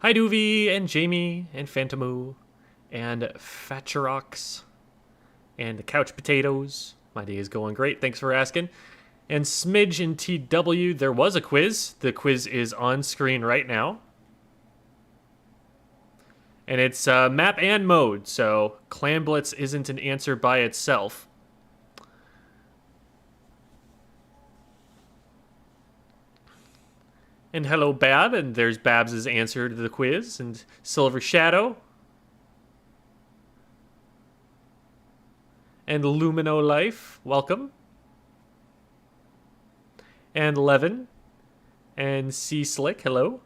Hi Doovie and Jamie and Phantomoo and Fatcherox and the Couch Potatoes. My day is going great. Thanks for asking. And Smidge and TW, there was a quiz. The quiz is on screen right now. And it's map and mode, so Clan Blitz isn't an answer by itself. And hello, Bab, and there's Babs' answer to the quiz, and Silver Shadow. And Lumino Life, welcome. And Levin. And C Slick, hello.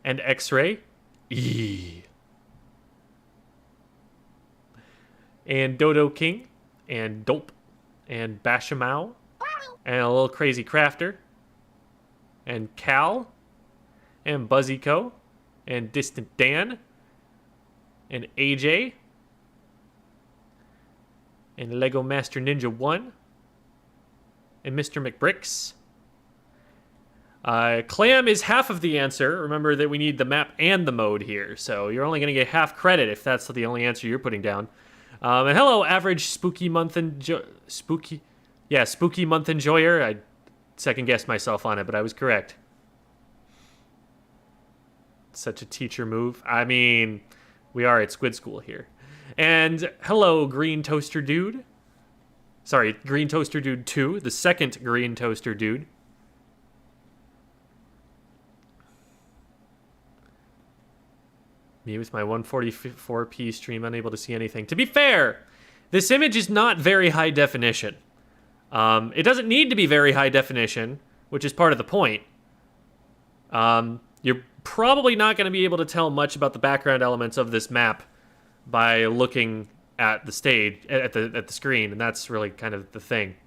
And X-Ray, and Dodo King, and Dope, and Bashamau, and a little crazy crafter, and Cal, and Buzzyco, and Distant Dan, and AJ, and Lego Master Ninja 1, and Mr. McBricks. Clam is half of the answer. Remember that we need the map and the mode here, so you're only going to get half credit if that's the only answer you're putting down. And hello, average spooky month spooky month enjoyer. I second guessed myself on it, but I was correct. Such a teacher move. I mean, we are at Squid School here. And hello, Green Toaster Dude. Sorry, Green Toaster Dude 2, the second Green Toaster Dude. Me with my 144p stream, unable to see anything. To be fair, this image is not very high definition. It doesn't need to be very high definition, which is part of the point. You're probably not going to be able to tell much about the background elements of this map by looking at the stage, at the screen, and that's really kind of the thing.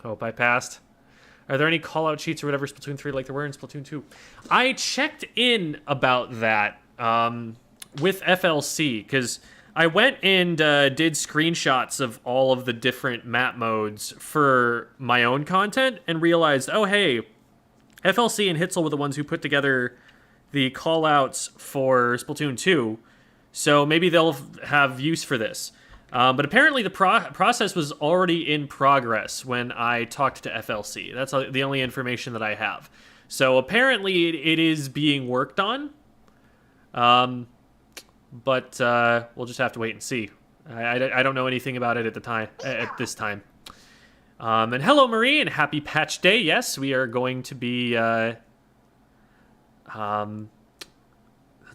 Hope I passed. Are there any call-out sheets or whatever Splatoon 3 like there were in Splatoon 2? I checked in about that with FLC, because I went and did screenshots of all of the different map modes for my own content and realized, oh, hey, FLC and Hitzel were the ones who put together the call-outs for Splatoon 2, so maybe they'll have use for this. But apparently the process was already in progress when I talked to FLC. That's the only information that I have. So apparently it is being worked on. But we'll just have to wait and see. I don't know anything about it at this time. And hello, Marie, and happy patch day. Yes, we are going to be... let's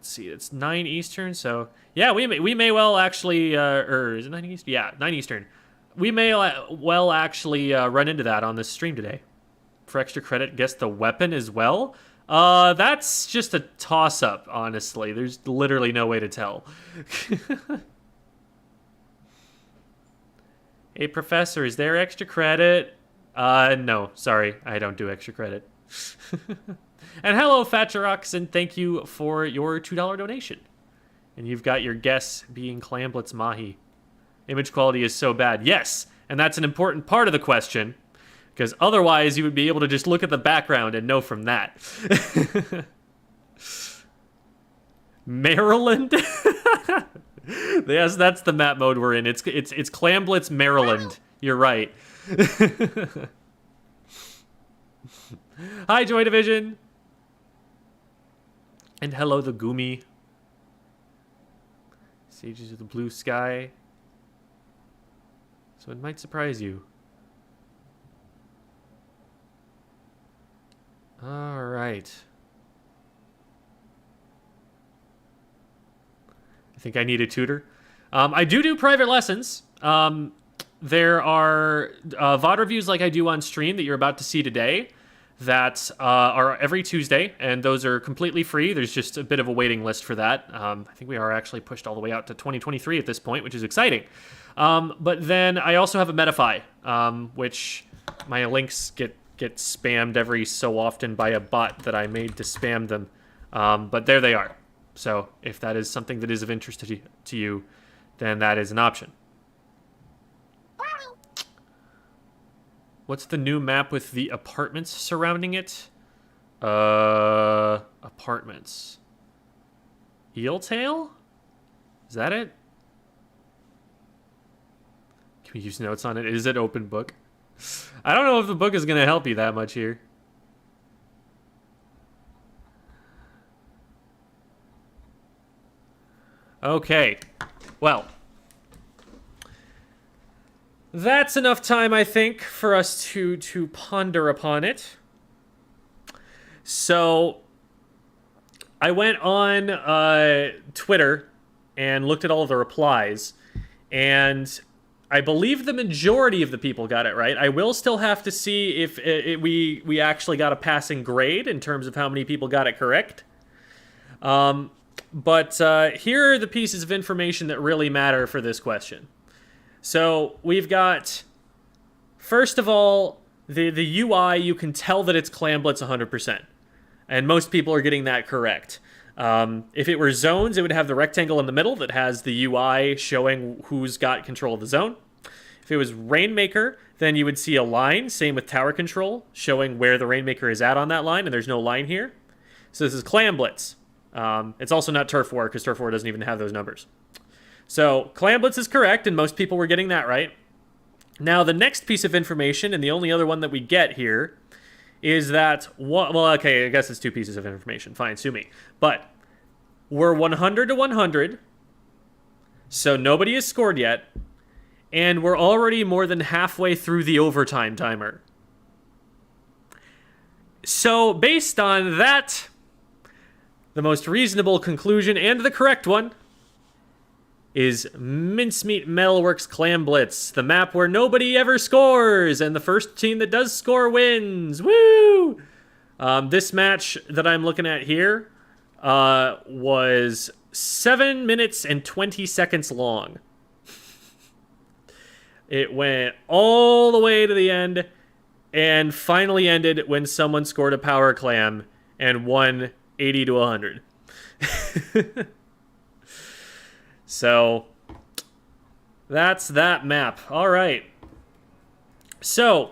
see, it's 9 Eastern, so... Yeah, we may well actually, or is it 9 Eastern? Yeah, 9 Eastern. We may well actually run into that on this stream today. For extra credit, guess the weapon as well? That's just a toss-up, honestly. There's literally no way to tell. Hey, Professor, is there extra credit? No, sorry, I don't do extra credit. And hello, Fatcherox, and thank you for your $2 donation. And you've got your guess being Clan Blitz Mahi. Image quality is so bad. Yes, and that's an important part of the question, because otherwise you would be able to just look at the background and know from that. Maryland? Yes, that's the map mode we're in. It's Clan Blitz Maryland. You're right. Hi, Joy Division. And hello, the Gumi. Sages of the Blue Sky. So it might surprise you. All right. I think I need a tutor. I do private lessons. There are VOD reviews like I do on stream that you're about to see today that are every Tuesday, and those are completely free. There's just a bit of a waiting list for that. I think we are actually pushed all the way out to 2023 at this point, which is exciting. But then I also have a Metafy, which my links get spammed every so often by a bot that I made to spam them. But there they are. So if that is something that is of interest to you, then that is an option. What's the new map with the apartments surrounding it? Apartments. Eel tail? Is that it? Can we use notes on it? Is it open book? I don't know if the book is going to help you that much here. Okay. Well. That's enough time, I think, for us to ponder upon it. So, I went on Twitter and looked at all of the replies, and I believe the majority of the people got it right. I will still have to see if we actually got a passing grade in terms of how many people got it correct. But here are the pieces of information that really matter for this question. So we've got, first of all, the UI, you can tell that it's Clamblitz 100%. And most people are getting that correct. If it were zones, it would have the rectangle in the middle that has the UI showing who's got control of the zone. If it was Rainmaker, then you would see a line, same with tower control, showing where the Rainmaker is at on that line, and there's no line here. So this is Clamblitz. It's also not Turf War, because Turf War doesn't even have those numbers. So Clamblitz is correct, and most people were getting that right. Now, the next piece of information, and the only other one that we get here, is that, well, okay, I guess it's two pieces of information. Fine, sue me. But we're 100 to 100, so nobody has scored yet, and we're already more than halfway through the overtime timer. So, based on that, the most reasonable conclusion, and the correct one, is Mincemeat Metalworks Clamblitz, the map where nobody ever scores, and the first team that does score wins. Woo! This match that I'm looking at here was 7 minutes and 20 seconds long. It went all the way to the end and finally ended when someone scored a power clam and won 80 to 100. So, that's that map. All right. So,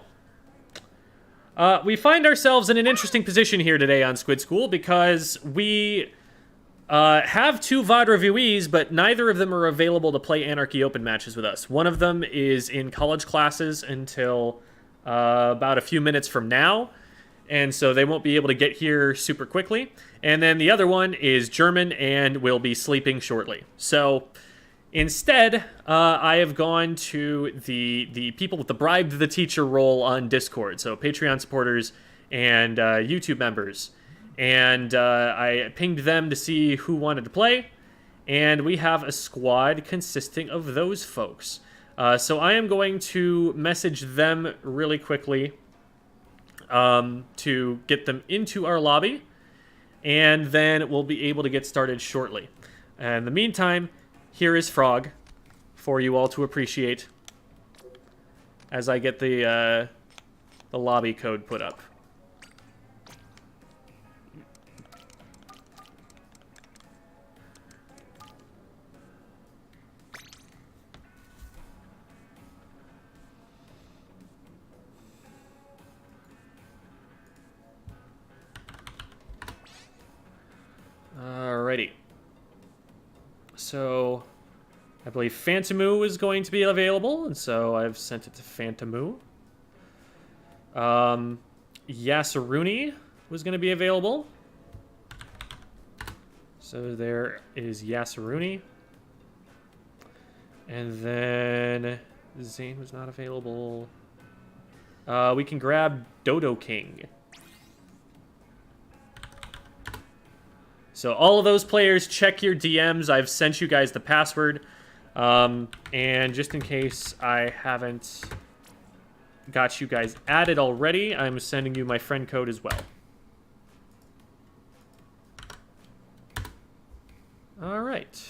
we find ourselves in an interesting position here today on Squid School because we have two VOD reviewees, but neither of them are available to play Anarchy Open matches with us. One of them is in college classes until about a few minutes from now, and so they won't be able to get here super quickly. And then the other one is German and will be sleeping shortly. So instead, I have gone to the people with the bribe the teacher role on Discord, so Patreon supporters and YouTube members. And I pinged them to see who wanted to play, and we have a squad consisting of those folks. So I am going to message them really quickly to get them into our lobby, and then we'll be able to get started shortly. And in the meantime, here is Frog for you all to appreciate as I get the lobby code put up. Alrighty. So, I believe Phantomu is going to be available, and so I've sent it to Phantomu. Yasaruni was going to be available. So there is Yasaruni. And then Zane was not available. We can grab Dodo King. So all of those players, check your DMs. I've sent you guys the password. And just in case I haven't got you guys added already, I'm sending you my friend code as well. All right.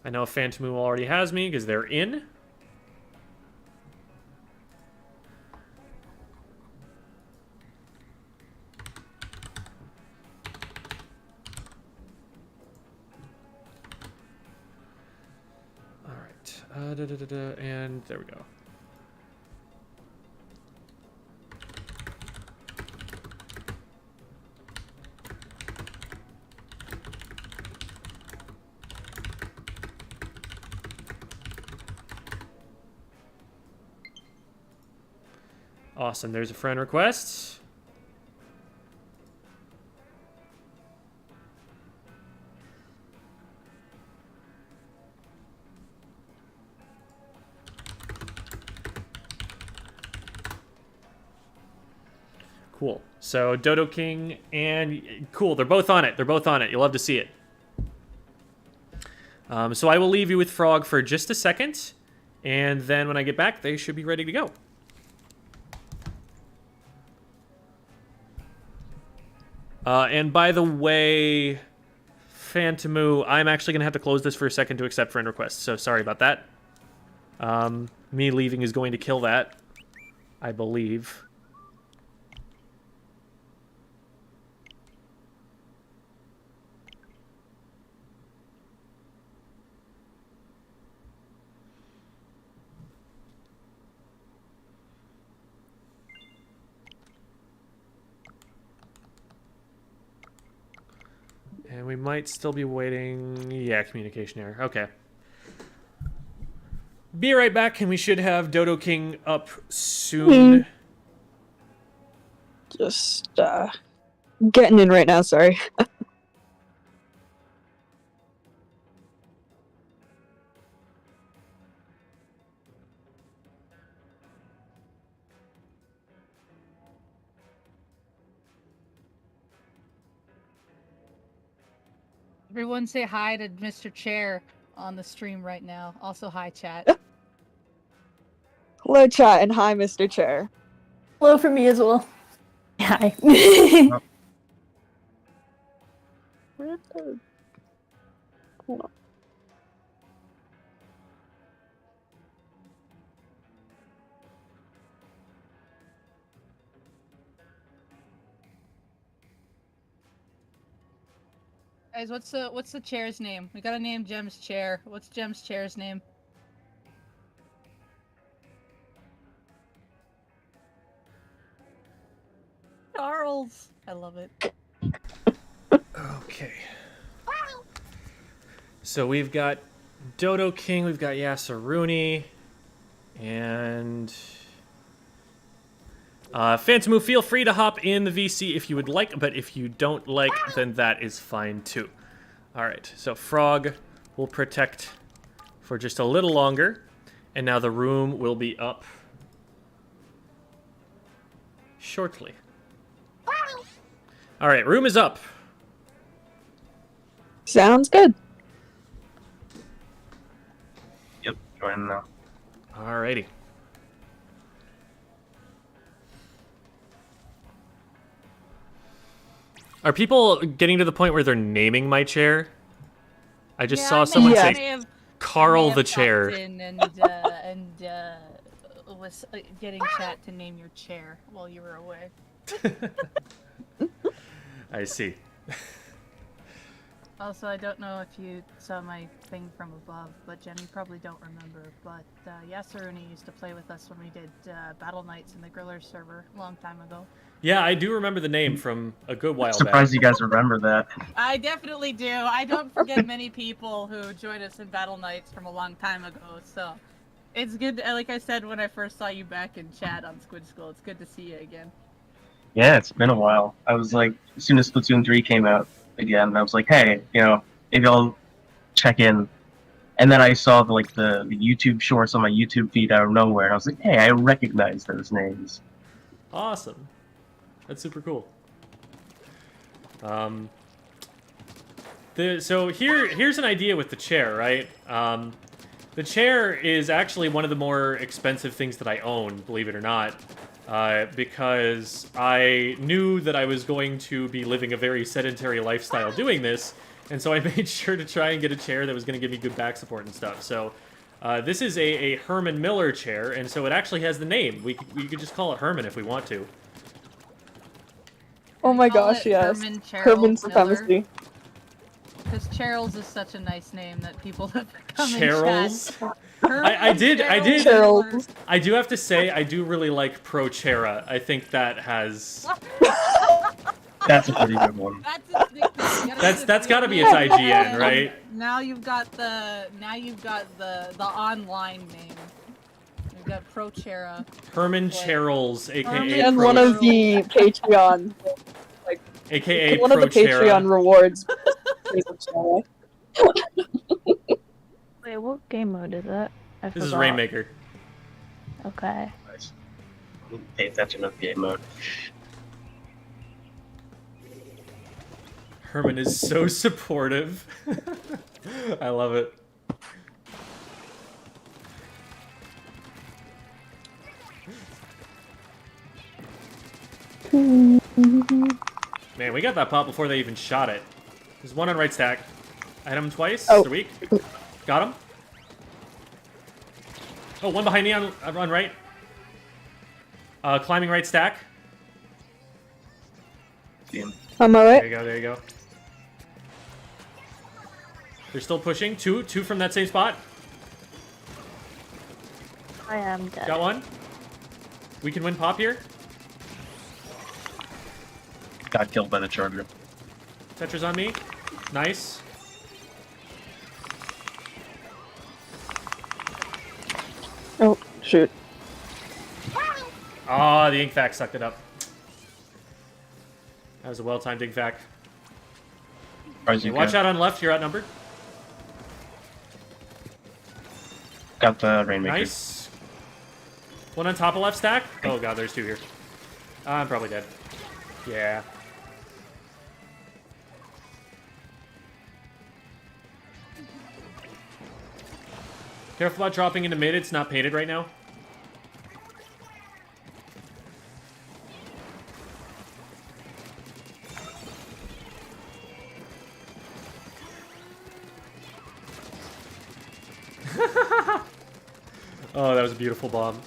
I know Phantomu already has me because they're in. And there we go. Awesome. There's a friend request. Cool. So Dodo King and cool. They're both on it. They're both on it. You'll love to see it. So I will leave you with Frog for just a second, and then when I get back, they should be ready to go. And by the way, Phantomu, I'm actually going to have to close this for a second to accept friend requests, so sorry about that. Me leaving is going to kill that, I believe. And we might still be waiting. Yeah, communication error. Okay. Be right back, and we should have Dodo King up soon. Just getting in right now, sorry. Everyone say hi to Mr. Chair on the stream right now. Also, hi, chat. Hello, chat, and hi, Mr. Chair. Hello from me as well. Hi. Where the... Hold on. Guys, what's the chair's name? We gotta name Gem's chair. What's Gem's chair's name? Charles. I love it. Okay. So we've got Dodo King, we've got Yasaruni, and Phantomu, feel free to hop in the VC if you would like, but if you don't like, then that is fine too. Alright, so Frog will protect for just a little longer, and now the room will be up shortly. Alright, room is up. Sounds good. Yep, join now. Alrighty. Are people getting to the point where they're naming my chair? I just saw someone say Carl the chair. And was getting chat to name your chair while you were away. I see. Also, I don't know if you saw my thing from above, but Jen, you probably don't remember, but Yasaruni used to play with us when we did Battle Knights in the Griller server a long time ago. Yeah, I do remember the name from a good while back. Surprised you guys remember that. I definitely do. I don't forget many people who joined us in Battle Knights from a long time ago, so it's good. Like I said when I first saw you back in chat on Squid School, it's good to see you again. Yeah, it's been a while. I was like, as soon as Splatoon 3 came out again, I was like, hey, you know, maybe I'll check in. And then I saw the YouTube shorts on my YouTube feed out of nowhere, and I was like, hey, I recognize those names. Awesome. That's super cool. So here's an idea with the chair, right? The chair is actually one of the more expensive things that I own, believe it or not, because I knew that I was going to be living a very sedentary lifestyle doing this, and so I made sure to try and get a chair that was going to give me good back support and stuff. So this is a Herman Miller chair, and so it actually has the name. We could just call it Herman if we want to. Oh my gosh, yes. Herman supremacy. Because Charles is such a nice name that people have become Charles? in chat. I did. Charles. I do have to say, I do really like Pro Chera. I think that has... That's a pretty good one. That's got to be its IGN, right? Now you've got the online name. You've got Pro Chera. Herman Cheryl's, aka And Pro one of the Patreon, aka one of the Pro Chera. Patreon rewards. Wait, what game mode is that? I This is forgot. Rainmaker. Okay. Nice. Pay attention to game mode. Herman is so supportive. I love it. Man, we got that pop before they even shot it. There's one on right stack. I hit him twice. Oh. They're weak. Got him. Oh, one behind me on right. Climbing right stack. See him. Am I There right? you go, there you go. They're still pushing. Two from that same spot. I am dead. Got one. We can win pop here. Got killed by the charger. Tetra's on me. Nice. Oh, shoot. Ah, the ink vac sucked it up. That was a well-timed ink vac. As you Watch out on left, you're outnumbered. Got the Rainmaker. Nice. One on top of left stack. Oh god, there's two here. I'm probably dead. Yeah. Careful about dropping into mid, it's not painted right now. Oh, that was a beautiful bomb.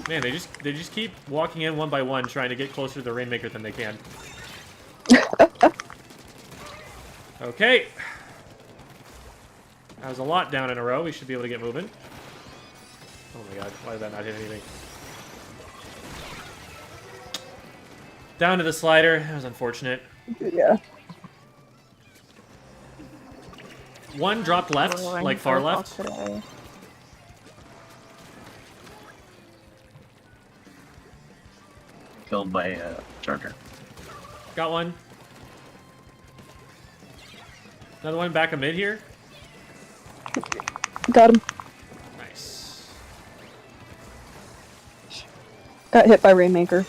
Man, they just keep walking in one by one, trying to get closer to the Rainmaker than they can. Okay. That was a lot down in a row. We should be able to get moving. Oh my god, why did that not hit anything? Down to the slider. That was unfortunate. Yeah. One dropped left, Oh, I like need far to left. walk today. Killed by charger. Got one. Another one back of mid here. Got him. Nice. Got hit by Rainmaker.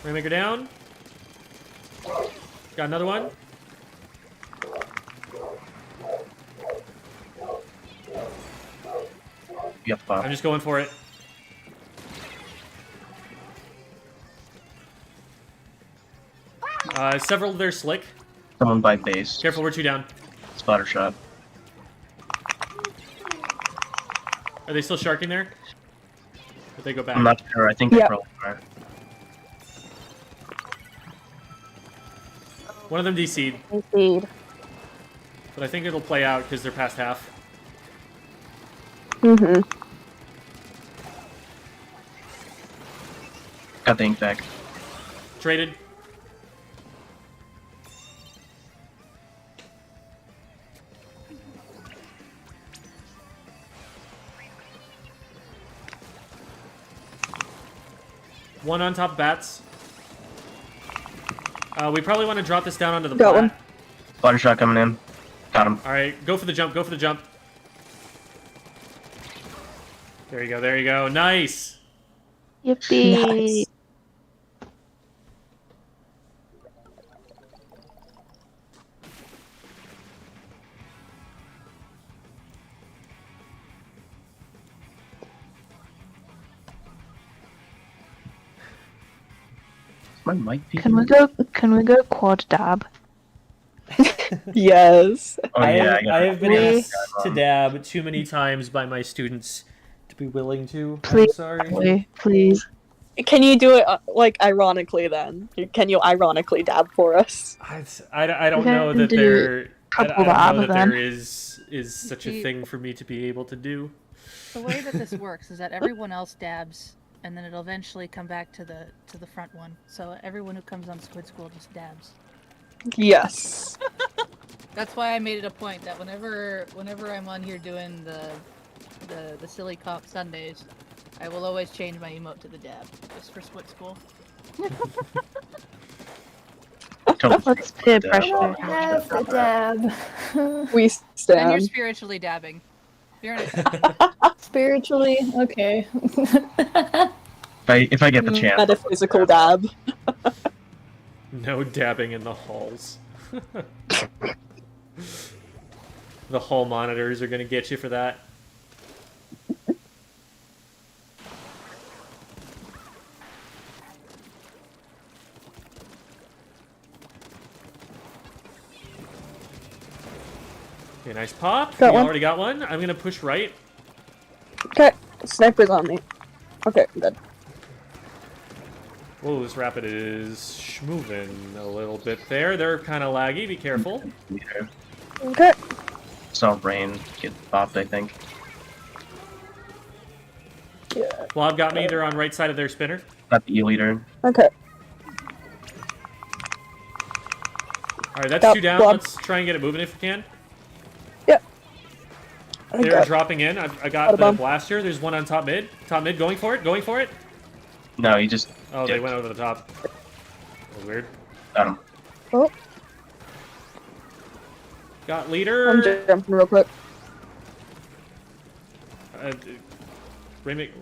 Rainmaker down. Got another one. Yep. I'm just going for it. Several of their slick. Someone by base. Careful, we're two down. Spotter shot. Are they still sharking there? Or they go back? I'm not sure. I think Yeah. they probably are. One of them DC'd, Indeed. but I think it'll play out because they're past half. Mm-hmm. Got the ink back. Traded. One on top of bats. We probably want to drop this down onto the Got plat. one. Spotter shot coming in. Got him. Alright, go for the jump, go for the jump. There you go, there you go. Nice! Yippee! Nice. My mic peaking? Can we go quad dab? Yes. Oh yeah, I have been We- asked to dab too many times by my students to be willing to. I'm Please. sorry. Please. Can you do it, like, ironically, then? Can you ironically dab for us? I don't Okay, know that do there... I couple don't know dab that there then. is such a thing for me to be able to do. The way that this works is that everyone else dabs, and then it'll eventually come back to the front one. So everyone who comes on Squid School just dabs. Yes. That's why I made it a point that whenever I'm on here doing the silly comp Sundays, I will always change my emote to the dab, just for Squid School. Let's peer pressure. Have the dab. We And you're stand. spiritually dabbing. You're Spiritually, okay. If I get the chance. Metaphysical dab. No dabbing in the halls. The hall monitors are gonna get you for that. Okay, nice pop. Got We one. already got one. I'm gonna push right. Okay, sniper's on me. Okay, good. Whoa, this rapid is moving a little bit there. They're kind of laggy. Be careful. Yeah. Okay. Saw Rain get popped, I think. Blob got me. They're on right side of their spinner. Not the E-leader. Okay. All right, that's Got two down. Blob. Let's try and get it moving if we can. Okay. They're dropping in. I Got got a the bump. blaster. There's one on top mid. Top mid, going for it. Going for it. No, he just Oh, they dipped. went over the top. That was weird. Got him. Oh, Got I'm leader. jumping real quick.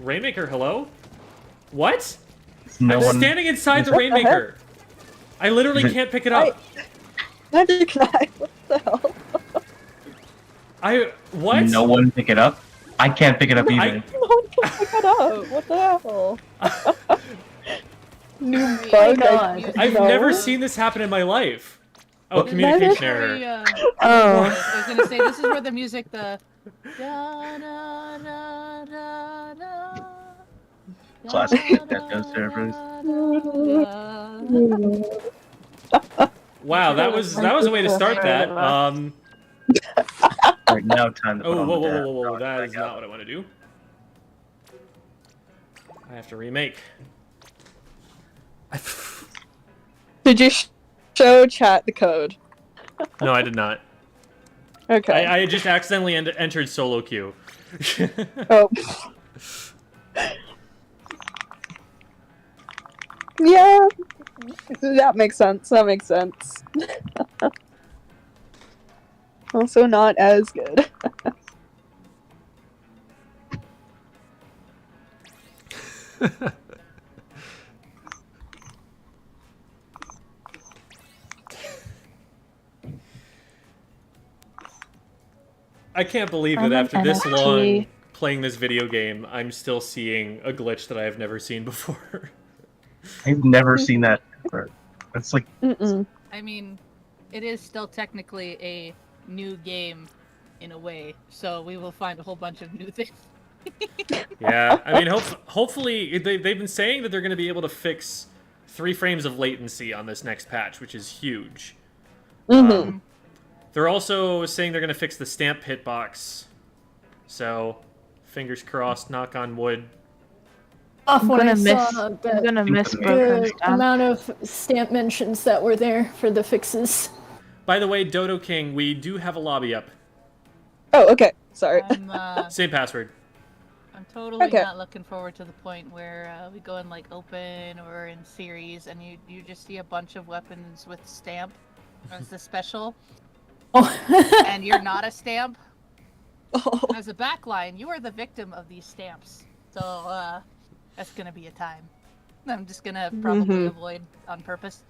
Rainmaker, hello? What? No I'm one. standing inside the What the heck? Rainmaker. I literally Is it- can't pick it up. Neither can I. What the hell? What? No one pick it up. I can't pick it up either. No one can pick it up. What the hell? New Oh bug. God. I've No. never seen this happen in my life. Oh, What? communication very, error. Oh. I was gonna say this is where the music, the da da da da da. Classic Nintendo servers. Wow, that was a way to start that. Right now, time to put Oh, on whoa, the whoa, dab. whoa, whoa, Oh, that back is out. not what I want to do. I have to remake. Did you show chat the code? No, I did not. Okay. I just accidentally entered solo queue. Oh. Yeah. That makes sense. That makes sense. Also not as good. I can't believe that I'm an after this NFT. long playing this video game, I'm still seeing a glitch that I have never seen before. I've never seen that ever. That's like Mm-mm. I mean, it is still technically a new game in a way, so we will find a whole bunch of new things. Yeah, I mean, hopefully they've been saying that they're going to be able to fix 3 frames of latency on this next patch, which is huge. Mm-hmm. They're also saying they're going to fix the stamp hitbox. So, fingers crossed, knock on wood. Off I'm when I gonna miss. saw I'm the, gonna miss broken the stamp. amount of stamp mentions that were there for the fixes. By the way, Dodo King, we do have a lobby up. Oh, okay. Sorry. Same password. I'm totally Okay. not looking forward to the point where we go in like open or in series and you just see a bunch of weapons with stamp as the special, Oh. and you're not a stamp. Oh. As a backline, you are the victim of these stamps. So that's gonna be a time. I'm just gonna probably Mhm. avoid on purpose.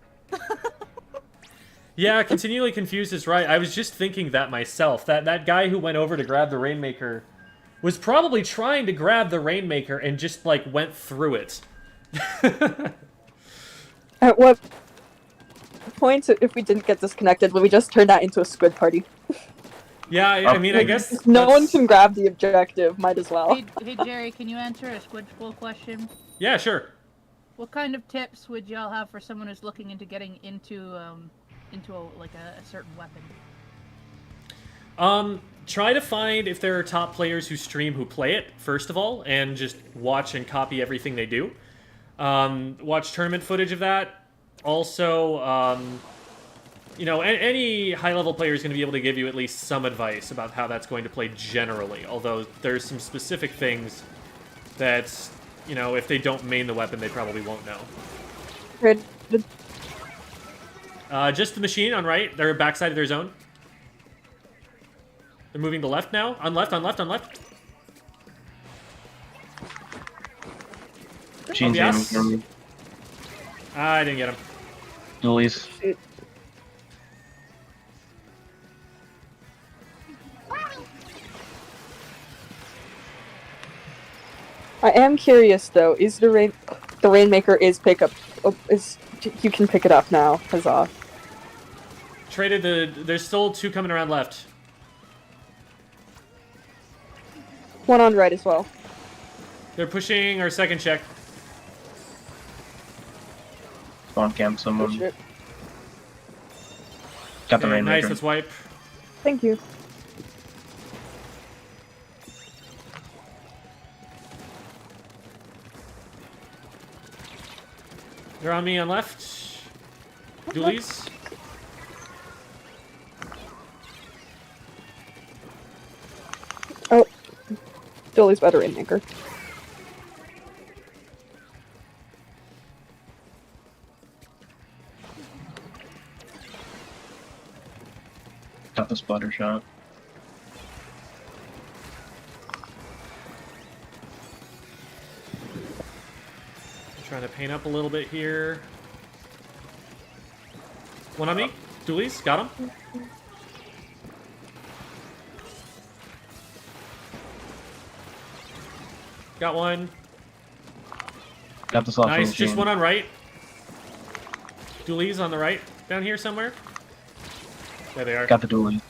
Yeah, continually confused is right. I was just thinking that myself. That guy who went over to grab the Rainmaker was probably trying to grab the Rainmaker and just, like, went through it. At what point, if we didn't get disconnected, would we just turn that into a squid party? Yeah, I mean, I guess No one that's- can grab the objective. Might as well. Hey Jerry, can you answer a Squid School question? Yeah, sure. What kind of tips would y'all have for someone who's looking into getting into a certain weapon? Try to find if there are top players who stream who play it, first of all, and just watch and copy everything they do. Watch tournament footage of that. Also, you know, any high-level player is going to be able to give you at least some advice about how that's going to play generally, although there's some specific things that, you know, if they don't main the weapon, they probably won't know. Good. Just the machine on right. They're backside of their zone. They're moving to left now. On left, on left, on left. Machine's yes. aiming for me. I didn't get him. Dualies. Shoot. I am curious though. Is the Rainmaker is pickup? Is you can pick it up now? Huzzah! Traded the... There's still 2 coming around left. One on right as well. They're pushing our second check. Spawn camp Oh, someone. shit. Got the Okay, Rainmaker. nice, let's wipe. Thank you. They're on me on left. Dualies. Oh, Dolly's better Rainmaker. Got the splatter shot. Trying to paint up a little bit here. One on me. Dualies. Got him. Got one. Got the soft Nice. machine. Just one on right. Dualies on the right. Down here somewhere. There they are. Got the dualies.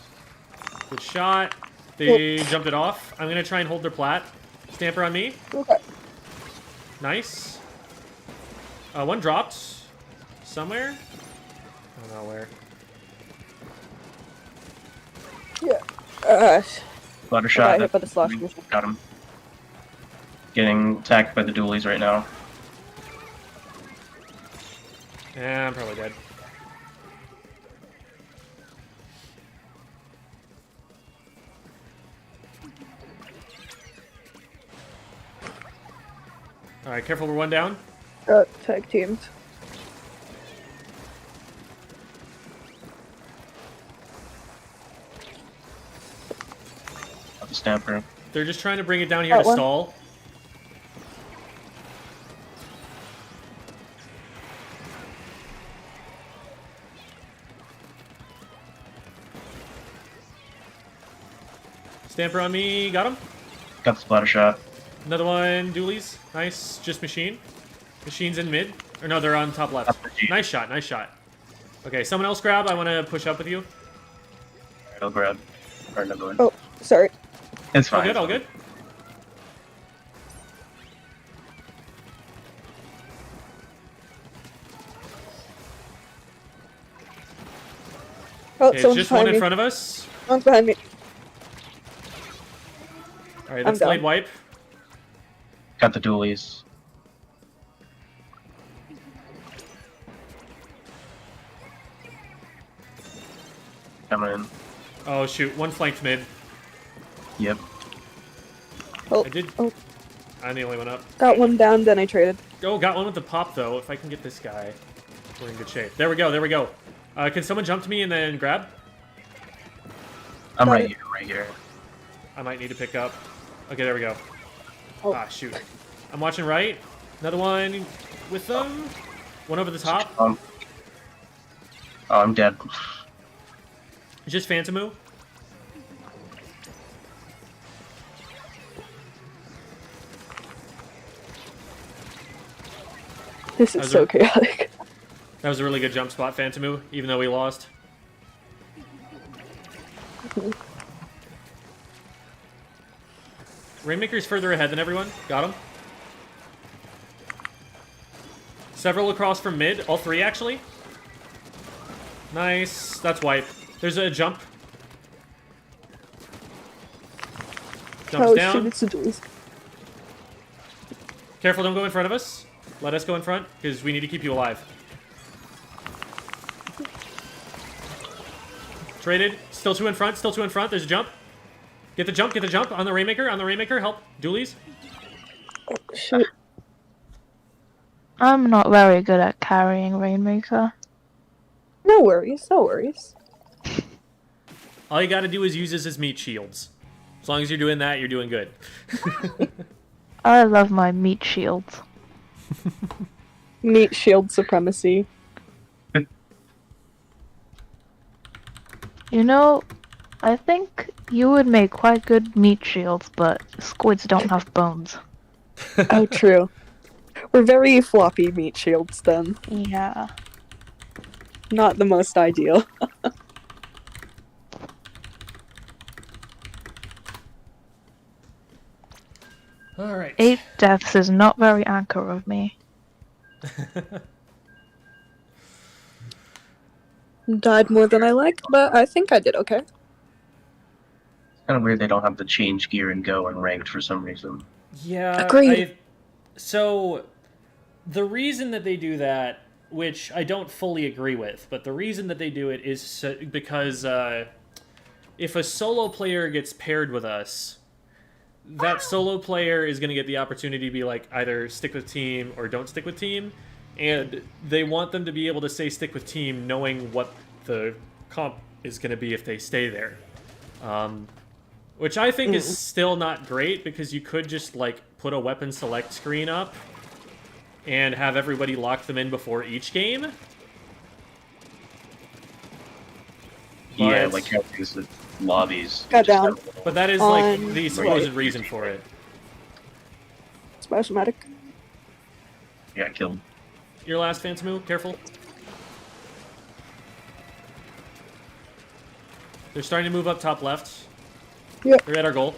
Good shot. They jumped it off. I'm going to try and hold their plat. Stamper on me. Okay. Nice. One dropped. Somewhere. I don't know where. Yeah. Splatter I shot. got hit by the slash machine. Got him. Getting attacked by the dualies right now. Yeah, I'm probably dead. Alright, careful, we're one down. Tag teamed. Got the stamper. They're just trying to bring it down here That to one. stall. Stamper on me, got him. Got the splatter shot. Another one, dualies. Nice, just machine. Machine's in mid. Or no, they're on top left. That's machine. Nice shot, nice shot. Okay, someone else grab. I want to push up with you. I'll grab. Or another one. Oh, sorry. It's All fine. good, all good. Oh, Okay, someone's just one behind in me. front of us. Someone's behind me. All right, that's I'm delayed down. wipe. Got the dualies. Coming in. Oh shoot, one flanked mid. Yep. Oh, I did. oh, I'm the only one up. got one down, then I traded. Oh, got one with the pop though. If I can get this guy, we're in good shape. There we go. There we go. Can someone jump to me and then grab? I'm Got right it. here, right here. I might need to pick up. Okay, there we go. Oh. Ah, shoot. I'm watching right. Another one with them. One over the top. Oh, I'm dead. Just Phantomu. This That is was so a- chaotic. That was a really good jump spot, Phantomu, even though we lost. Rainmaker's further ahead than everyone. Got him. Several across from mid. All three, actually. Nice. That's wipe. There's a jump. Jumps Oh down. shoot, it's the dualies. Careful, don't go in front of us. Let us go in front, because we need to keep you alive. Traded. Still two in front. Still two in front. There's a jump. Get the jump. Get the jump on the Rainmaker. On the Rainmaker. Help. Dualies. Shoot. I'm not very good at carrying Rainmaker. No worries, no worries. All you got to do is use this as meat shields. As long as you're doing that, you're doing good. I love my meat shields. Meat shield supremacy. You know, I think you would make quite good meat shields, but squids don't have bones. Oh, true. We're very floppy meat shields then. Yeah. Not the most ideal. All right. 8 deaths is not very anchor of me. Died more than I like, but I think I did okay. It's kind of weird they don't have the change gear and go and ranked for some reason. Yeah. Agreed. So, the reason that they do that, which I don't fully agree with, but the reason that they do it is because if a solo player gets paired with us, that solo player is going to get the opportunity to be like either stick with team or don't stick with team, and they want them to be able to say stick with team knowing what the comp is going to be if they stay there. Which I think is still not great, because you could just like put a weapon select screen up and have everybody lock them in before each game. Yeah, But- like how these the lobbies. Got just down. have a little- But that is like On the supposed right. reason for it. Splashmatic. Yeah, killed. Your last Phantomu, careful. They're starting to move up top left. Yep. They're at our goal.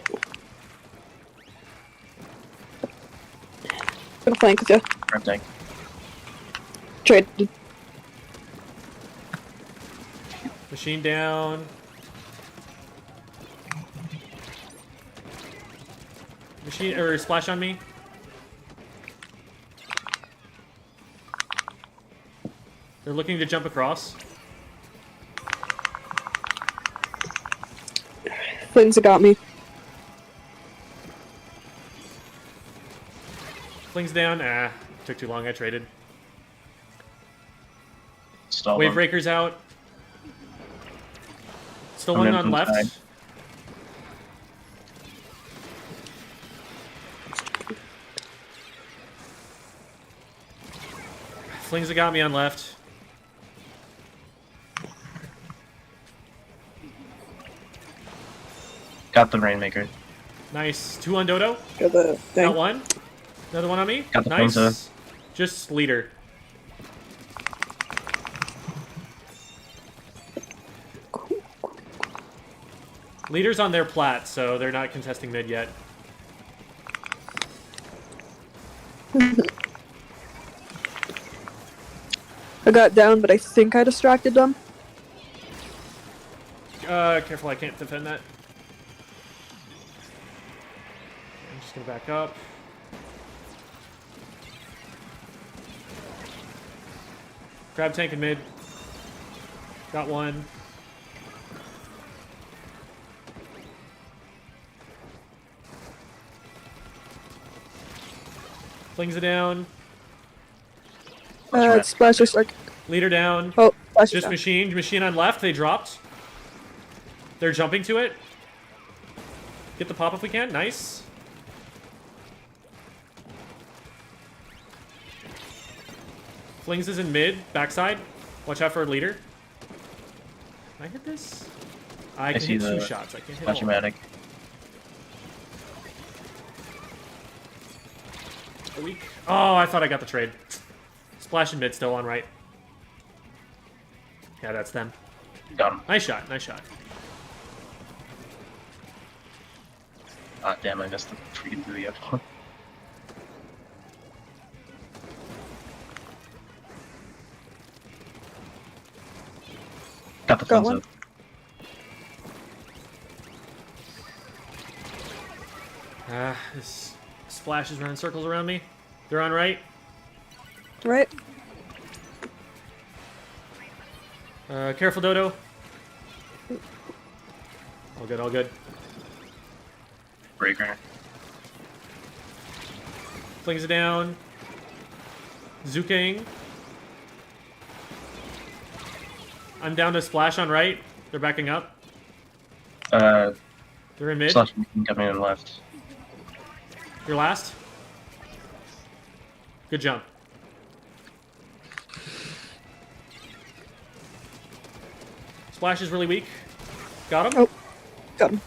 Gonna flank with you. Red tank. Traded. Machine down. Machine or splash on me. They're looking to jump across. Flings have got me. Flings down. Ah, took too long. I traded. Stall Wave them. breakers out. Still I'm one in on from left. side. Flings have got me on left. Got the Rainmaker. Nice. 2 on Dodo. Got the Got thing. one. Another one on me. Got the Nice. Ponza. Just leader. Leader's on their plat, so they're not contesting mid yet. I got down, but I think I distracted them. Careful, I can't defend that. I'm just gonna back up. Grab tank in mid. Got one. Flings it down. Splash is like. Leader down. Oh, splash Just down. machine. Machine on left. They dropped. They're jumping to it. Get the pop if we can. Nice. Flings is in mid. Backside. Watch out for a leader. Can I hit this? I can see hit 2 the shots. I can't hit all. Flashmatic. The weak. Oh, I thought I got the trade. Splash in mid still on right. Yeah, that's them. Got him. Nice shot. Nice shot. Ah, damn, I missed the freaking video. Got the Got Ponza. one. This splash is running circles around me. They're on right. Right? Careful, Dodo. All good, all good. Breaker. Flings it down. Zuking. I'm down to splash on right. They're backing up. They're in mid. Slash coming in left. You're last. Good jump. Splash is really weak. Got him? Oh, got him.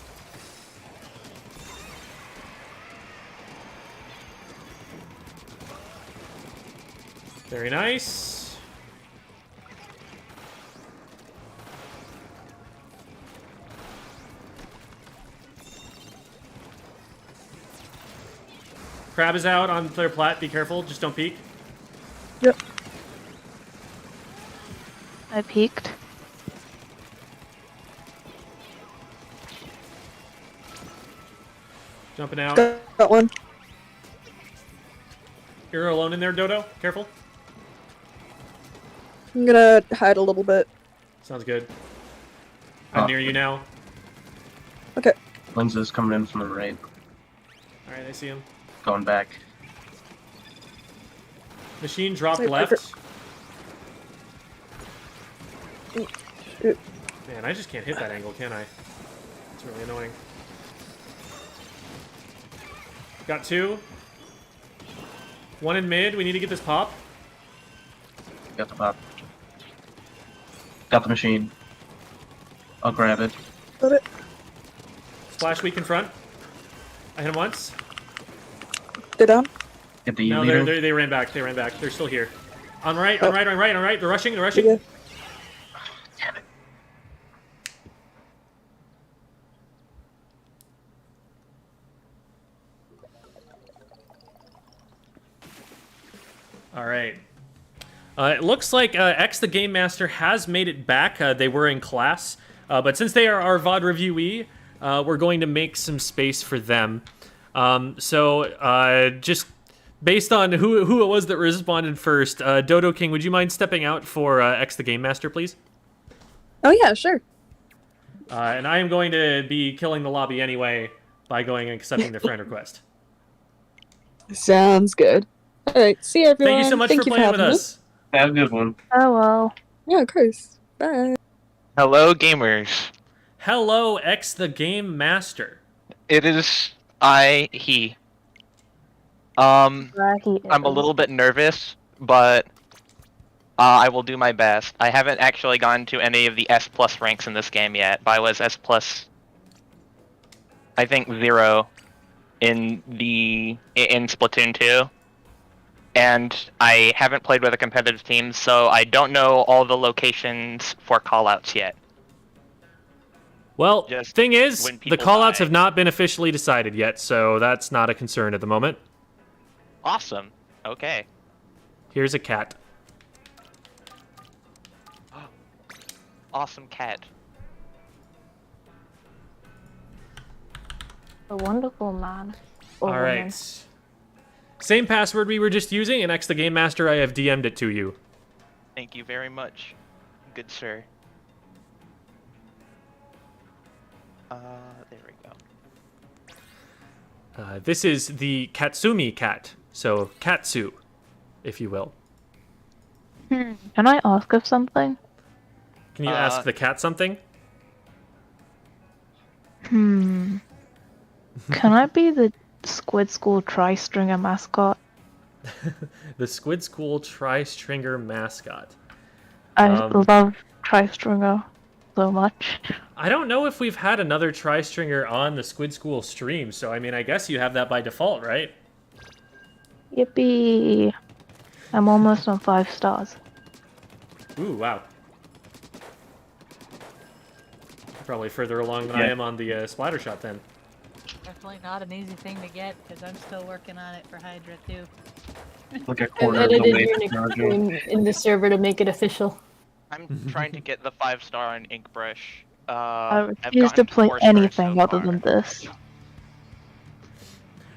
Very nice. Crab is out on their plat. Be careful. Just don't peek. Yep. I peeked. Jumping out. Got one. You're alone in there, Dodo. Careful. I'm gonna hide a little bit. Sounds good. I'm near you now. Okay. Lenses coming in from the right. Alright, I see him. Going back. Machine dropped Wait, left. Shoot. Man, I just can't hit that angle, can I? It's really annoying. Got two. One in mid. We need to get this pop. Got the pop. Got the machine. I'll grab it. Got it. Splash weak in front. I hit him once. They're down. Get the No, leader. they ran back. They ran back. They're still here. On right, on right, on right, on right. They're rushing. They're rushing. Yeah. Damn it. All right. It looks like XtheGameMaster has made it back. They were in class, but since they are our VOD reviewee, we're going to make some space for them. Just based on who it was that responded first, Dodo King, would you mind stepping out for XtheGameMaster, please? Oh yeah, sure. And I am going to be killing the lobby anyway by going and accepting their friend request. Sounds good. All right. See you, everyone. Thank you so much for playing with having me. us. Have a good one. Oh well. Yeah, of course. Bye. Hello, gamers. Hello, XtheGameMaster. It is he. I'm a little bit nervous, but I will do my best. I haven't actually gone to any of the S+ ranks in this game yet, but I was S+, I think 0 in Splatoon 2. And I haven't played with a competitive team, so I don't know all the locations for callouts yet. Well, Just thing is, when the people callouts die. have not been officially decided yet, so that's not a concern at the moment. Awesome. Okay. Here's a cat. Awesome cat. A wonderful man. Or All woman. right. Same password we were just using, and XtheGameMaster, I have DM'd it to you. Thank you very much, good sir. There we go. This is the Katsumi cat, so Katsu, if you will. Can I ask of something? Can you ask the cat something? Can I be the Squid School tri-stringer mascot? The Squid School tri-stringer mascot. I love tri-stringer so much. I don't know if we've had another tri-stringer on the Squid School stream, so I mean, I guess you have that by default, right? Yippee! I'm almost on 5 stars. Ooh, wow. Probably further along than I am on the splatter shot then. Definitely not an easy thing to get, because I'm still working on it for Hydra too. Like a I've quarter of the edited way your to Naruto. nickname in the server to make it official. I'm trying to get the 5-star on inkbrush. I I've refuse to gotten play 4 stars anything so other far. than this.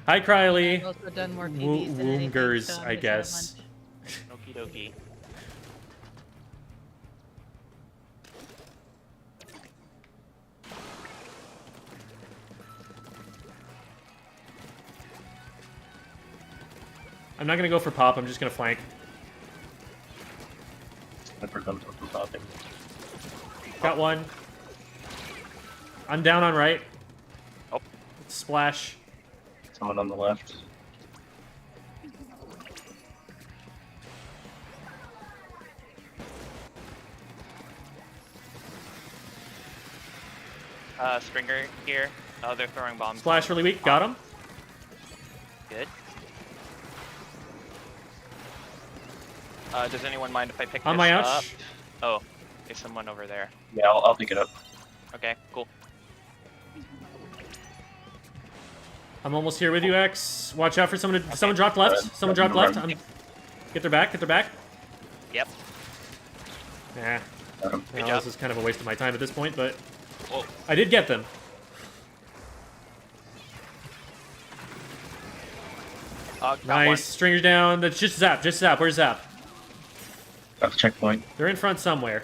Hi, Krylie. I've also done more PBs than anything, Woongers, so I'm I just guess. Okie dokie. I'm not gonna go for pop. I'm just gonna flank. I forgot to popping. Got one. I'm down on right. Oh. Splash. Someone on the left. Stringer here. Oh, they're throwing bombs. Splash really weak. Got him. Good. Does anyone mind if I pick On this my up? ouch. Oh, there's someone over there. Yeah, I'll pick it up. Okay, cool. I'm almost here with you, X. Watch out for someone. Someone dropped left. Someone dropped left. Get their back. Get their back. Yep. Nah. Got him. Well, job. this is kind of a waste of my time at this point, but Whoa. I did get them. Got Nice. one. Stringers down. That's just Zap. Just Zap. Where's Zap? Got the checkpoint. They're in front somewhere.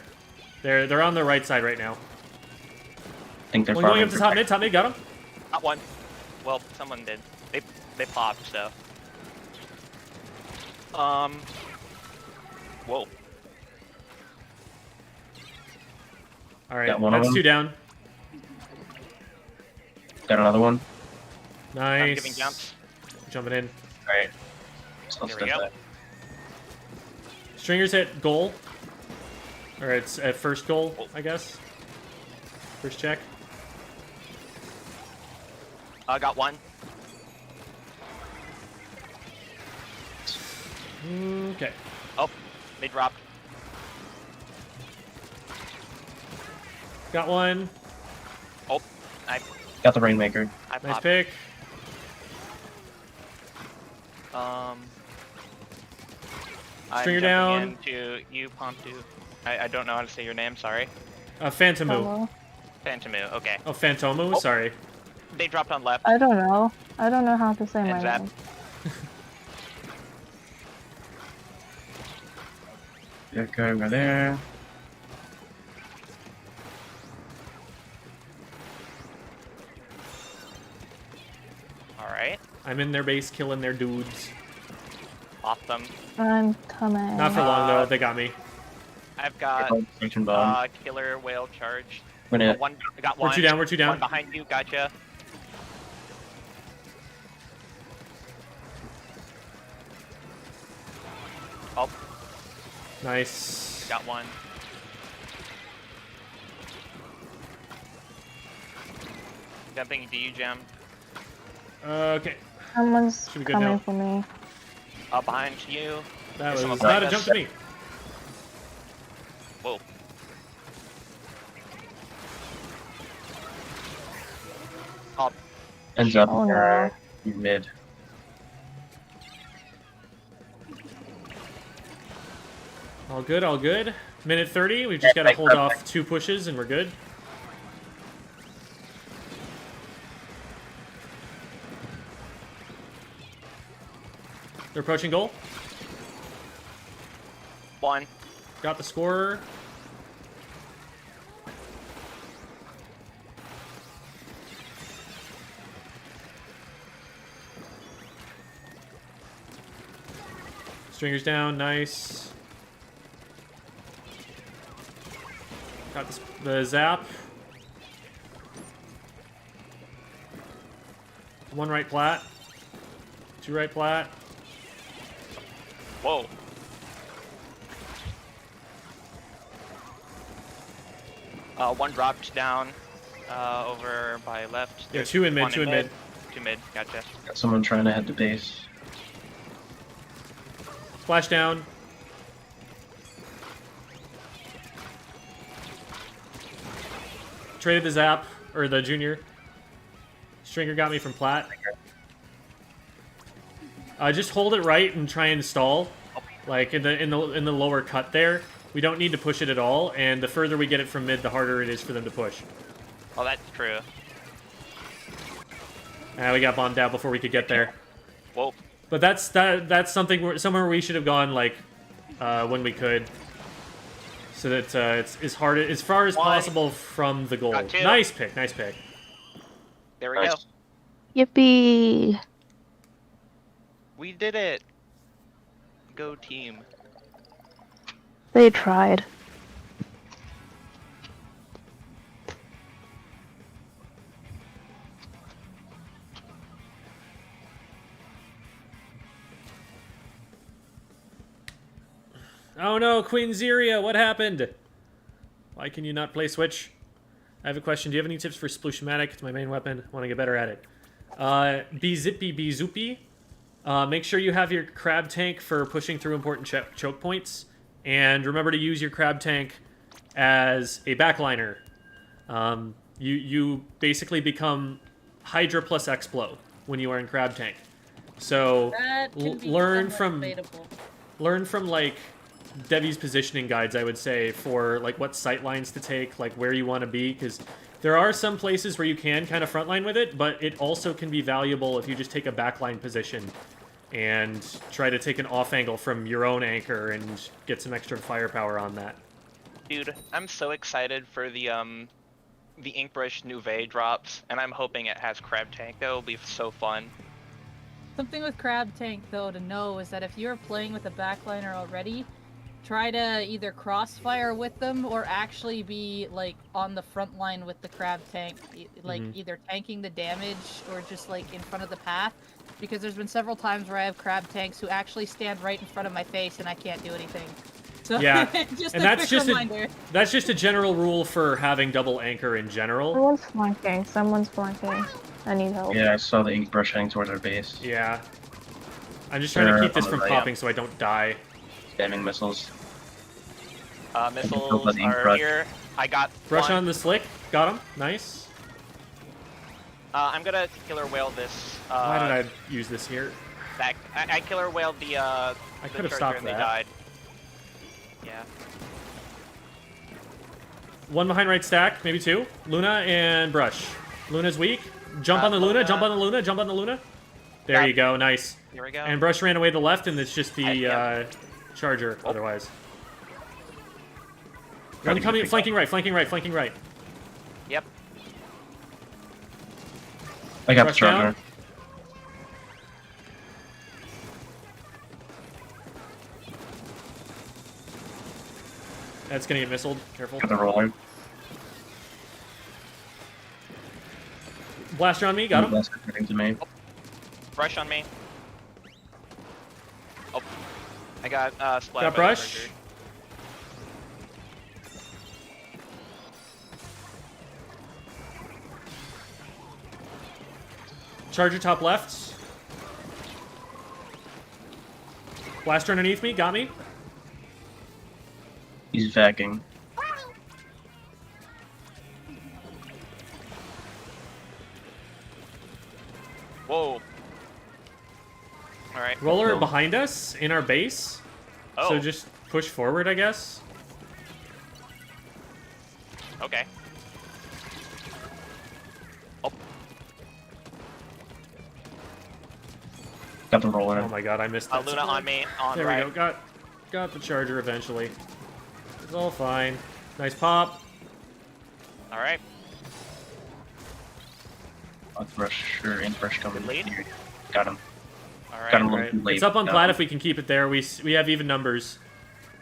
They're on the right side right now. I think they're One going farming up to for top mid. Top mid. Got him. Got one. Well, someone did. They popped, so. Whoa. All right. Got one of That's them. 2 down. Got another one. Nice. I'm giving jumps. Jumping in. Alright. So There we go. Stringers at goal. Or it's at first goal, Oh. I guess. First check. Got one. Okay. Oh, they dropped. Got one. Oh, I Got the Rainmaker. Nice popped. pick. I'm Stringer jumping down. into you, Pomptu. I don't know how to say your name, sorry. Phantomu. Hello. Phantomu, okay. Oh, Phantomu. Oh. Sorry. They dropped on left. I don't know. I don't know how to say my And Zap. name. Yeah, go over there. Alright. I'm in their base, killing their dudes. Off them. I'm coming. Not for long though. They got me. I've got Station bomb. killer whale charge. We're gonna One, I got We're one. 2 down. We're 2 down. One behind you, gotcha. Oh, Nice. got one. Jumping to you, Gem. Okay. Someone's Should be good coming now. for me. Behind you. That was someone's not like a this. jump to me. Whoa. Oh, ends up Oh, where you mid. All good. All good. Minute 30. We've just got to hold off 2 pushes and we're good. They're approaching goal. one. Got the scorer. Stringers down, nice. Got the zap. 1 right plat. 2 right plat. Whoa. One dropped down over by left. Yeah, 2 in mid, One 2 in mid. 2 mid, gotcha. Got someone trying to head to base. Splash down. Traded the zap, or the junior. Stringer got me from plat. Just hold it right and try and stall, like in the lower cut there. We don't need to push it at all, and the further we get it from mid, the harder it is for them to push. Oh, that's true. We got bombed out before we could get there. Whoa. But that's something somewhere we should have gone like when we could, so that it's as hard as far as One. possible from the goal. Got 2. Nice pick, nice pick. There we go. Nice. Yippee! We did it. Go team. They tried. Oh no, Queen Zeria, what happened? Why can you not play Switch? I have a question. Do you have any tips for Splushmatic? It's my main weapon. I want to get better at it. Be zippy, be zoopy. Make sure you have your crab tank for pushing through important choke points. And remember to use your crab tank as a backliner. You basically become Hydra plus Explo when you are in crab tank. So That can be learn somewhat from debatable. like Devi's positioning guides, I would say, for like what sight lines to take, like where you want to be, because there are some places where you can kind of frontline with it, but it also can be valuable if you just take a backline position and try to take an off angle from your own anchor and get some extra firepower on that. Dude, I'm so excited for the Inkbrush Nouvelle drops, and I'm hoping it has Crab Tank. That'll be so fun. Something with Crab Tank, though, to know is that if you're playing with a backliner already, try to either crossfire with them or actually be, like, on the front line with the Crab Tank. Like, either tanking the damage or just, like, in front of the path. Because there's been several times where I have Crab Tanks who actually stand right in front of my face and I can't do anything. So, Yeah, just and a that's quick just reminder. that's just a general rule for having double anchor in general. Someone's flanking. Someone's flanking. I need help. Yeah, I saw the ink brush heading towards our base. Yeah. I'm just trying to They're keep this on the from right. popping so I don't die. Spamming missiles. Missiles by the are Inkbrush. here. I got Brush one. on the slick. Got him. Nice. I'm gonna killer whale this. Why did I use this here? Back. I killer whaled the I the could have charger stopped and that. they died. Yeah. One behind right stack, maybe two. Luna and Brush. Luna's weak. Jump on the Luna, Luna. jump on the Luna, jump on the Luna. There Got you go, nice. Here we go. And Brush ran away to the left, and it's just the Yeah. charger Oh. otherwise. One coming, flanking right, flanking right, flanking right. Yep. I got the Brush down. charger. That's gonna get missiled. Careful. Got the roller. Blaster on me, got him. That's coming to me. Brush on me. Oh. I got splatted Got by the Brush. charger. Charger top left. Blaster underneath me, got me. He's vacuuming. Whoa. Alright. Roller No. behind us in our base. Oh. So just push forward, I guess. Okay. Oh. Got the roller. Oh my god, I missed that. Luna on me. On There right. we go. Got the charger eventually. It's all fine. Nice pop. Alright. Brush or ink brush coming. Good lead. Here. Got him. Alright. Got him a Right. little too late. It's up on Got plat him. if we can keep it there. We have even numbers.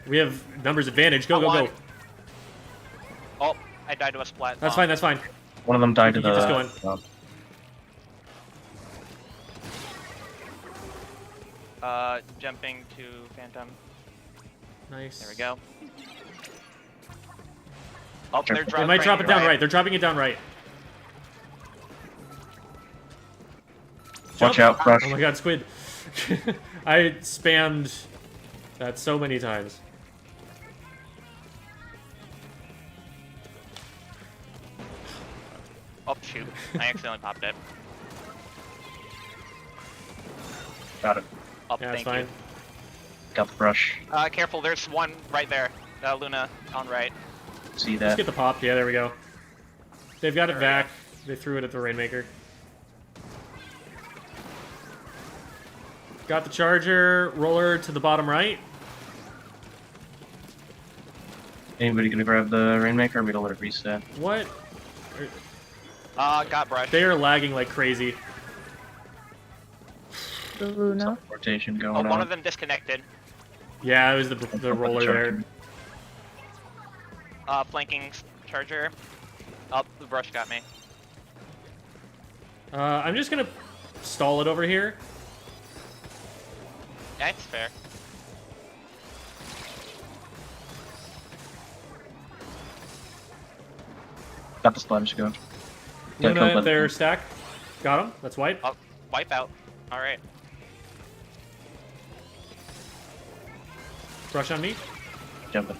We have numbers advantage. Go, I go, won. go. Oh, I died to a splat. That's bomb. fine, that's fine. One of them died to Keep this the. going. Jumping to Phantom. Nice. There we go. Oh, they're They dropping. might drop it down right. They're dropping it down right. Watch Jump. out, Brush. Oh my god, Squid. I spammed that so many times. Oh, shoot. I accidentally popped it. Got it. Oh, Yeah, that's thank fine. you. Got the brush. Careful, there's one right there. Luna, on right. See Let's that? get the pop. Yeah, there we go. They've got it There we back. They threw it at the Rainmaker. Got the charger. Roller to the bottom right. Anybody gonna grab the Rainmaker or we don't let it reset? What? Got brush. They are lagging like crazy. The Luna. Rotation Oh, going one on. of them disconnected. Yeah, it was the roller there. Flanking charger. Oh, the brush got me. I'm just gonna stall it over here. Yeah, it's fair. Got the splash go. Luna, their stack. Got him. That's wipe. Oh, wipe out. Alright. Brush on me. Jumping.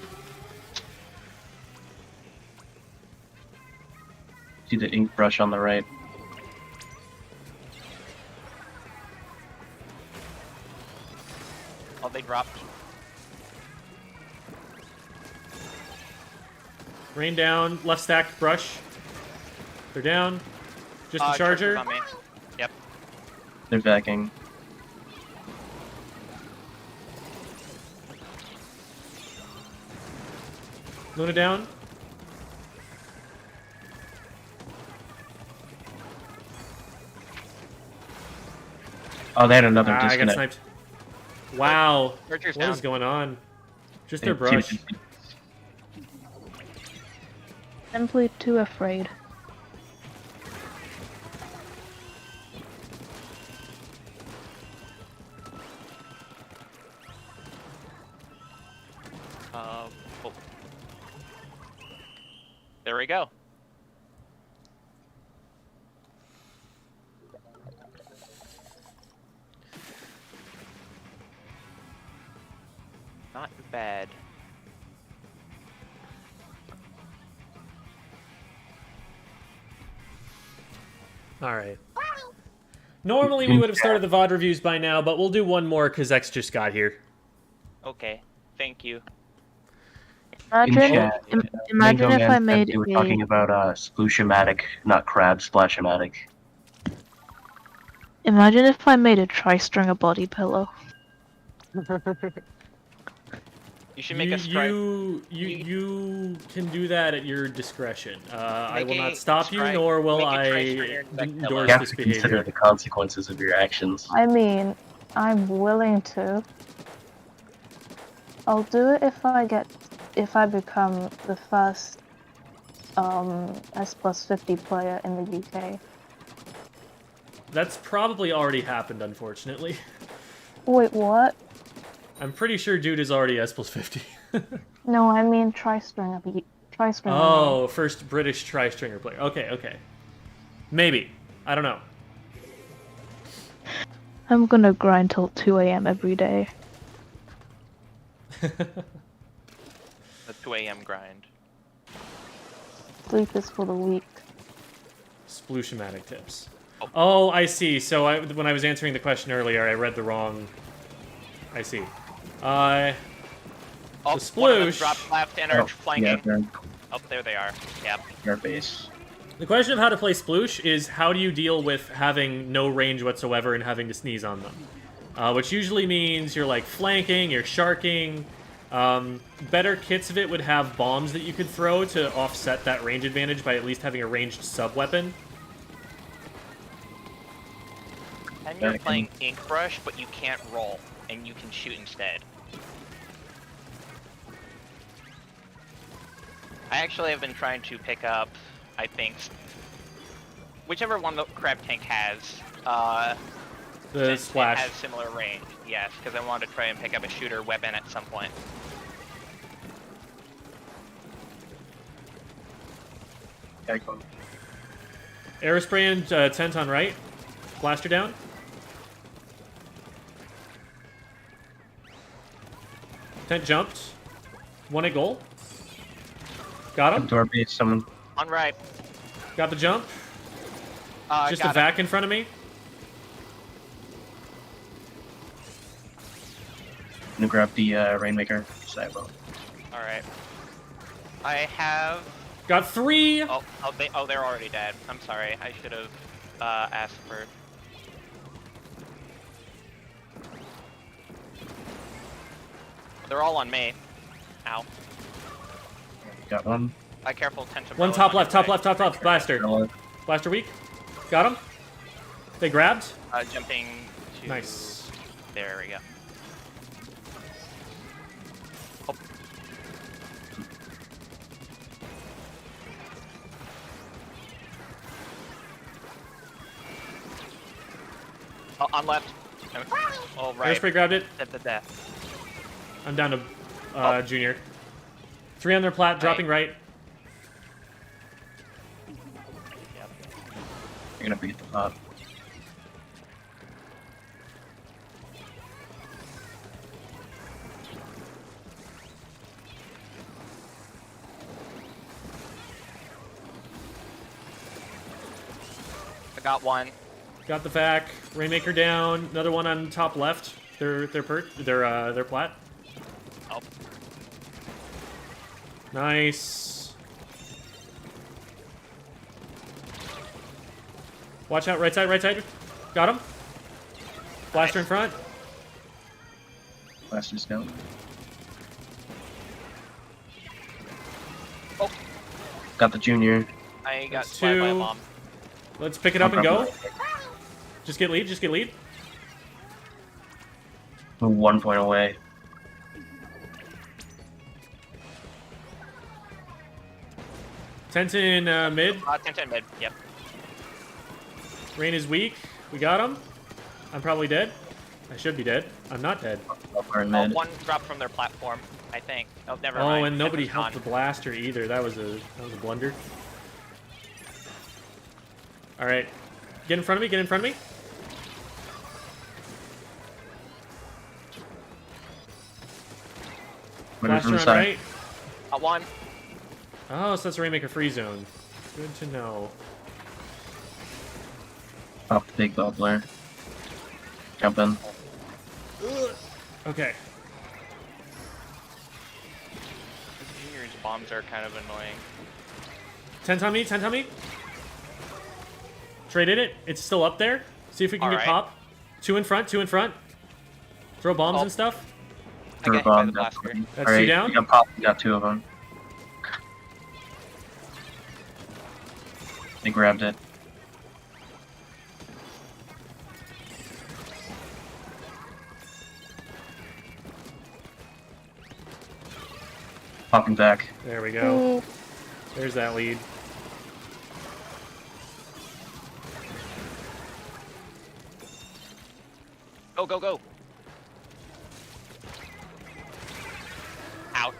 See the ink brush on the right. Oh, they dropped. Rain down. Left stack. Brush. They're down. Just a charger. Charger's on me. Yep. They're backing. Luna down. Oh, they had another I got disconnect. sniped. Wow. Charger's What down. is going on? Just They their had two brush. disconnects. Simply too afraid. Oh. There we go. Not bad. All right. Normally we would have started the VOD reviews by now, but we'll do one more because X just got here. Okay. Thank you. Imagine, chat, imagine Mango if Man I said made they were talking about Splooshomatic, not Crab Splashomatic. Imagine if I made a tri-stringer body pillow. You should make a strike. You can do that at your discretion. I will Make not a stop you, strike- nor will make a I tri-stringer effect pillow. endorse You have this to consider behavior. the consequences of your actions. I mean, I'm willing to. I'll do it if I become the first S+50 player in the UK. That's probably already happened, unfortunately. Wait, what? I'm pretty sure dude is already S+50. No, I mean tri-stringer. Tri-stringer. Oh, first British tri-stringer player. Okay, okay. Maybe. I don't know. I'm gonna grind till 2 AM every day. The 2 a.m. grind. Sleep is for the weak. Splooshomatic tips. Oh, I see. So when I was answering the question earlier, I read the wrong... I see. Oh, The one of them sploosh. dropped left and are Yeah, flanking. they're Oh, there they are. Yep. our base. The question of how to play Sploosh is how do you deal with having no range whatsoever and having to sneeze on them? Which usually means you're like flanking, you're sharking. Better kits of it would have bombs that you could throw to offset that range advantage by at least having a ranged sub-weapon. And you're playing inkbrush, but you can't roll, and you can shoot instead. I actually have been trying to pick up, I think, whichever one the crab tank has. The since splash. It has similar range, yes, because I wanted to try and pick up a shooter weapon at some point. Aerospray and tent on right. Blaster down. Tent jumped. One at goal. Got him. Door base, someone. On right. Got the jump. Just a got vac in front of me. I'm gonna grab the Rainmaker. Cyber. Alright. I have... Got 3. Oh, they're already dead. I'm sorry. I should have asked for... They're all on me. Ow. Got one. Careful, tension. One top left, top left, top left. Blaster. Blaster weak. Got him. They grabbed. Jumping to... Nice. There we go. on left. Oh, right. Airspray grabbed it. Da. I'm down to Junior. 3 on their plat, dropping right. You're gonna beat the top. I got one. Got the vac. Rainmaker down. Another one on top left. Their plat. Oh. Nice. Watch out, right side, right side. Got him. Blaster in front. Blaster's down. Oh. Got the junior. I got That's splatted by a 2. bomb. Let's pick it up and go. Just get lead, just get lead. We're 1 point away. Tent in mid. 10 mid, yep. Rain is weak. We got him. I'm probably dead. I should be dead. I'm not dead. Upper and Oh, mid. one dropped from their platform, I think. Oh, never Oh, mind. and nobody Temper's helped gone. the blaster either. That was a blunder. All right, get in front of me. Get in front of me. Running from Blaster the on side. right. Got one. Oh, so that's a Rainmaker free zone. Good to know. Pop the big bubbler. Jump in. Okay. Junior's bombs are kind of annoying. 10 on me. 10 on me. Traded it. It's still up there. See if we can All get right. pop. 2 in front. 2 in front. Throw bombs Oh. and stuff. I got hit by the blaster. That's Alright, 2 down. you got pop. You got 2 of them. They grabbed it. Popping back. There we go. There's that lead. Go, go, go. Out.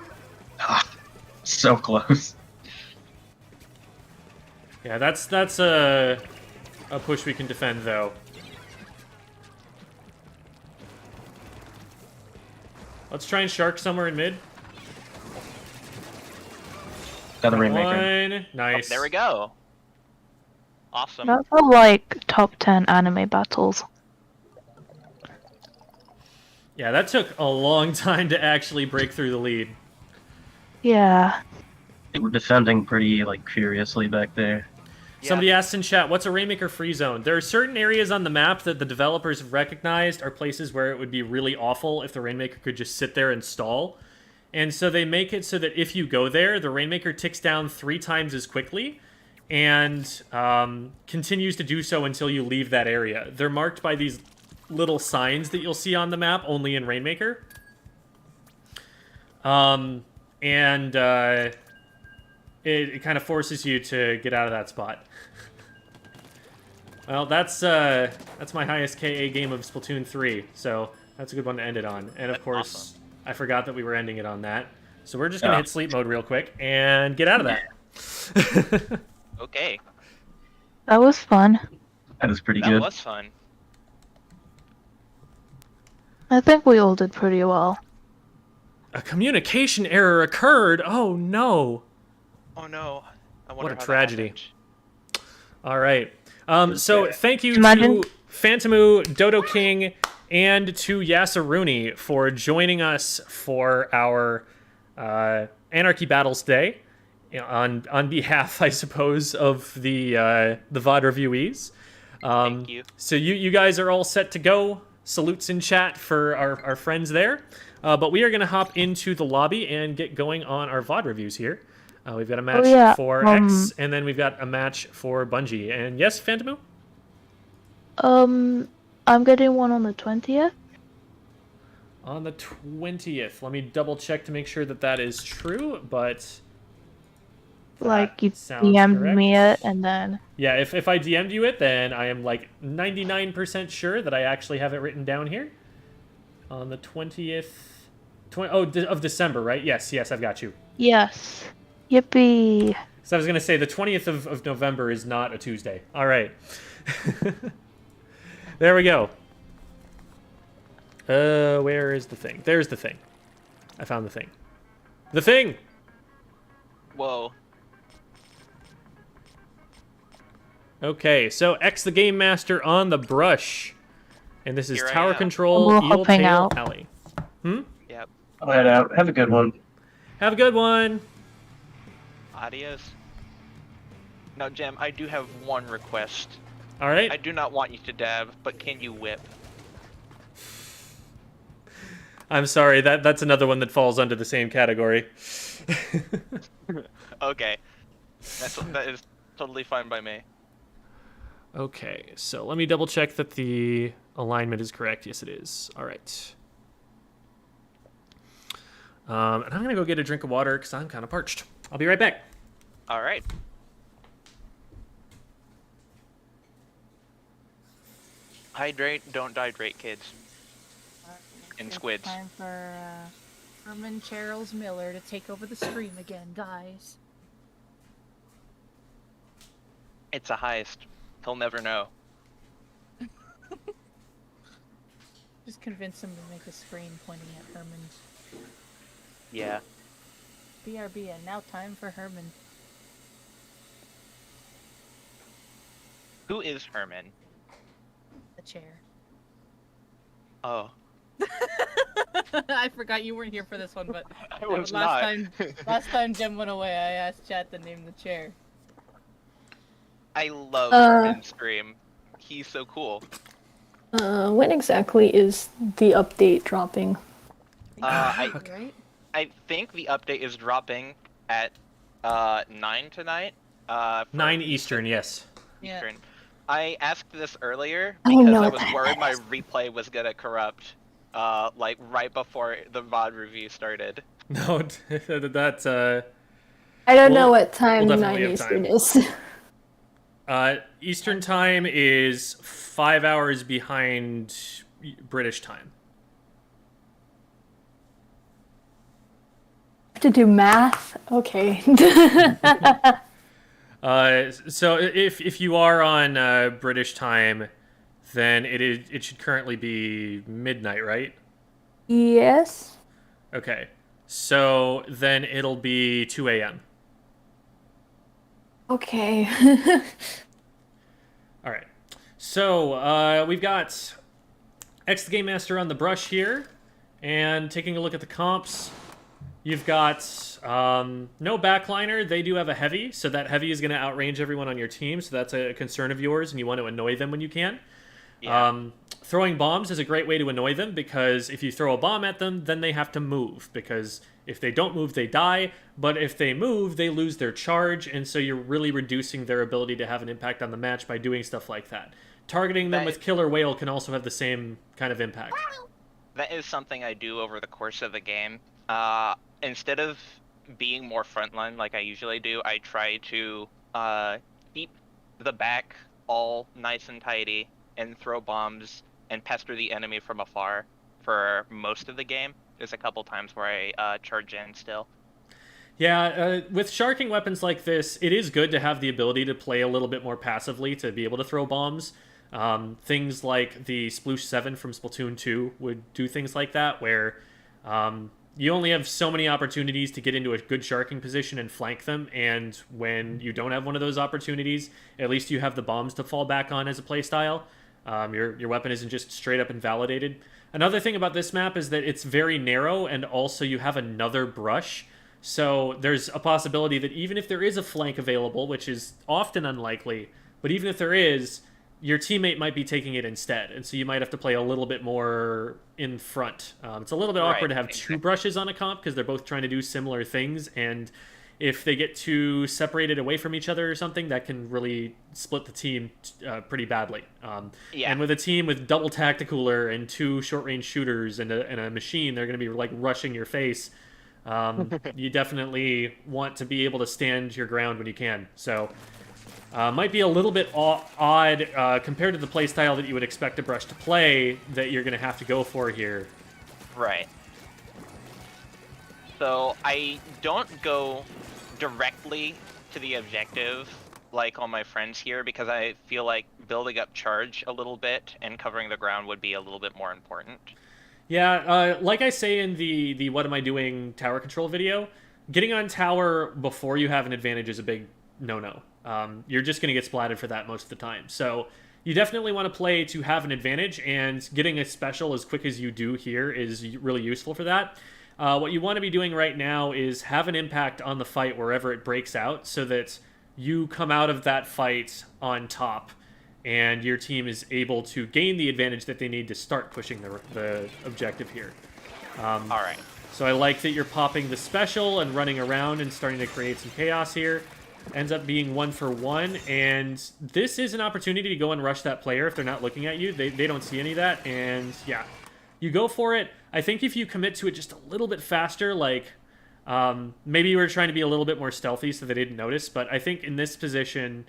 So close. Yeah, that's a push we can defend though. Let's try and shark somewhere in mid. Got the Rainmaker. One. Nice. Oh, there we go. Awesome. That's all like top 10 anime battles. Yeah, that took a long time to actually break through the lead. Yeah. They were defending pretty like furiously back there. Yeah. Somebody asked in chat, what's a Rainmaker free zone? There are certain areas on the map that the developers have recognized are places where it would be really awful if the Rainmaker could just sit there and stall. And so they make it so that if you go there, the Rainmaker ticks down 3 times as quickly and continues to do so until you leave that area. They're marked by these little signs that you'll see on the map, only in Rainmaker. It kind of forces you to get out of that spot. Well, that's my highest KA game of Splatoon 3, so that's a good one to end it on. And of That's course, awesome. I forgot that we were ending it on that. So we're just gonna hit sleep mode real quick and get out of that. Okay. That was fun. That was pretty That good. was fun. I think we all did pretty well. A communication error occurred. Oh no! Oh no. I wonder What a how that tragedy. happened. All right. So thank you Imagine- to Phantomu, Dodo King, and to Yasaruni for joining us for our Anarchy Battles Day. On behalf, I suppose, of the VOD reviewees. Thank you. So you guys are all set to go. Salutes in chat for our friends there. But we are going to hop into the lobby and get going on our VOD reviews here. We've got a match for X, and then we've got a match for Bungee. And yes, Phantomu? I'm getting one on the 20th. On the 20th. Let me double check to make sure that that is true, but Like you sounds DM'd correct. me it, and then Yeah, if I DM'd you it, then I am like 99% sure that I actually have it written down here. On the 20th... of December, right? Yes, I've got you. yes, yippee! So I was going to say the 20th of November is not a Tuesday. All right. There we go. Where is the thing? There's the thing. I found the thing. The thing! Whoa. Okay, so XtheGameMaster on the brush. And this is Here I Tower am. Control, We're Eel helping Tail out. Alley. Yep. I'll head out. Have a good one. Have a good one. Adios. Now, Jem, I do have one request. All right. I do not want you to dab, but can you whip? I'm sorry, that's another one that falls under the same category. Okay. That is totally fine by me. Okay, so let me double check that the alignment is correct. Yes, it is. All right. And I'm gonna go get a drink of water because I'm kind of parched. I'll be right back. All right. Hydrate, don't dihydrate, kids. And squids. Time for Herman Charles Miller to take over the stream again, guys. It's a heist. He'll never know. Just convince him to make a screen pointing at Herman. Yeah. BRB, and now time for Herman. Who is Herman? The chair. Oh. I forgot you weren't here for this one, but I was last time Jem went away, I asked chat to name the chair. I love Herman's stream. He's so cool. When exactly is the update dropping? Right? I think the update is dropping at 9 tonight. 9 Eastern, yes. Yeah. Eastern. I asked this earlier I don't because know I what was time worried that my is. replay was gonna corrupt, like right before the VOD review started. No, that's I don't We'll- know what time we'll 9 definitely have Eastern time. is. Eastern time is 5 hours behind British time. To do math? Okay. So if you are on British time, then it should currently be midnight, right? Yes. Okay. So then it'll be 2 a.m. Okay. All right. So we've got XtheGameMaster on the brush here, and taking a look at the comps, you've got no backliner. They do have a heavy, so that heavy is going to outrange everyone on your team, so that's a concern of yours, and you want to annoy them when you can. Yeah. Throwing bombs is a great way to annoy them, because if you throw a bomb at them, then they have to move, because if they don't move, they die, but if they move, they lose their charge, and so you're really reducing their ability to have an impact on the match by doing stuff like that. Targeting them with Killer Whale can also have the same kind of impact. That is something I do over the course of the game. Instead of being more frontline like I usually do, I try to keep the back all nice and tidy and throw bombs and pester the enemy from afar for most of the game. There's a couple times where I charge in still. Yeah, with sharking weapons like this, it is good to have the ability to play a little bit more passively to be able to throw bombs. Things like the Sploosh 7 from Splatoon 2 would do things like that, where you only have so many opportunities to get into a good sharking position and flank them, and when you don't have one of those opportunities, at least you have the bombs to fall back on as a playstyle. Your weapon isn't just straight up invalidated. Another thing about this map is that it's very narrow, and also you have another brush, so there's a possibility that even if there is a flank available, which is often unlikely, but even if there is, your teammate might be taking it instead, and so you might have to play a little bit more in front. It's a little bit awkward to have two brushes on a comp because they're both trying to do similar things, and if they get too separated away from each other or something, that can really split the team pretty badly. Yeah. And with a team with double tacticooler and two short-range shooters and a machine, they're going to be like rushing your face. You definitely want to be able to stand your ground when you can. So, might be a little bit odd compared to the playstyle that you would expect a brush to play that you're going to have to go for here. Right. So I don't go directly to the objective like all my friends here because I feel like building up charge a little bit and covering the ground would be a little bit more important. Yeah, like I say in the What Am I Doing tower control video, getting on tower before you have an advantage is a big no-no. You're just going to get splatted for that most of the time. So you definitely want to play to have an advantage, and getting a special as quick as you do here is really useful for that. What you want to be doing right now is have an impact on the fight wherever it breaks out so that you come out of that fight on top and your team is able to gain the advantage that they need to start pushing the objective here. All right. So I like that you're popping the special and running around and starting to create some chaos here. Ends up being 1-for-1, and this is an opportunity to go and rush that player if they're not looking at you. They don't see any of that, and yeah, you go for it. I think if you commit to it just a little bit faster, like maybe you were trying to be a little bit more stealthy so they didn't notice, but I think in this position,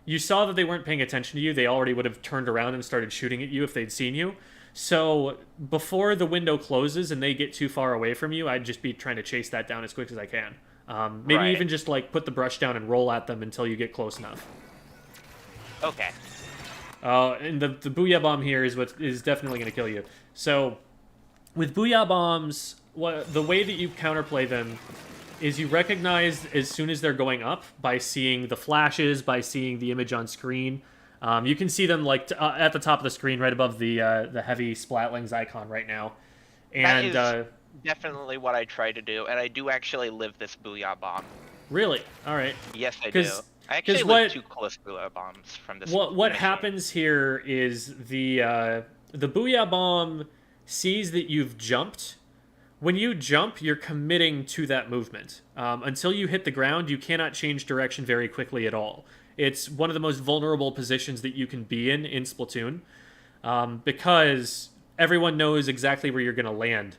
you saw that they weren't paying attention to you. They already would have turned around and started shooting at you if they'd seen you. So before the window closes and they get too far away from you, I'd just be trying to chase that down as quick as I can. Maybe even just like put the brush down and roll at them until you get close enough. Okay. And the Booyah Bomb here is what is definitely going to kill you. So with Booyah Bombs, the way that you counterplay them is you recognize as soon as they're going up by seeing the flashes, by seeing the image on screen. You can see them like at the top of the screen right above the heavy Splatlings icon right now. And that is definitely what I try to do, and I do actually live this Booyah Bomb. Really? All right. Yes, I do. I actually live 2 close Booyah Bombs from this. What happens here is the Booyah Bomb sees that you've jumped. When you jump, you're committing to that movement. Until you hit the ground, you cannot change direction very quickly at all. It's one of the most vulnerable positions that you can be in Splatoon, because everyone knows exactly where you're going to land.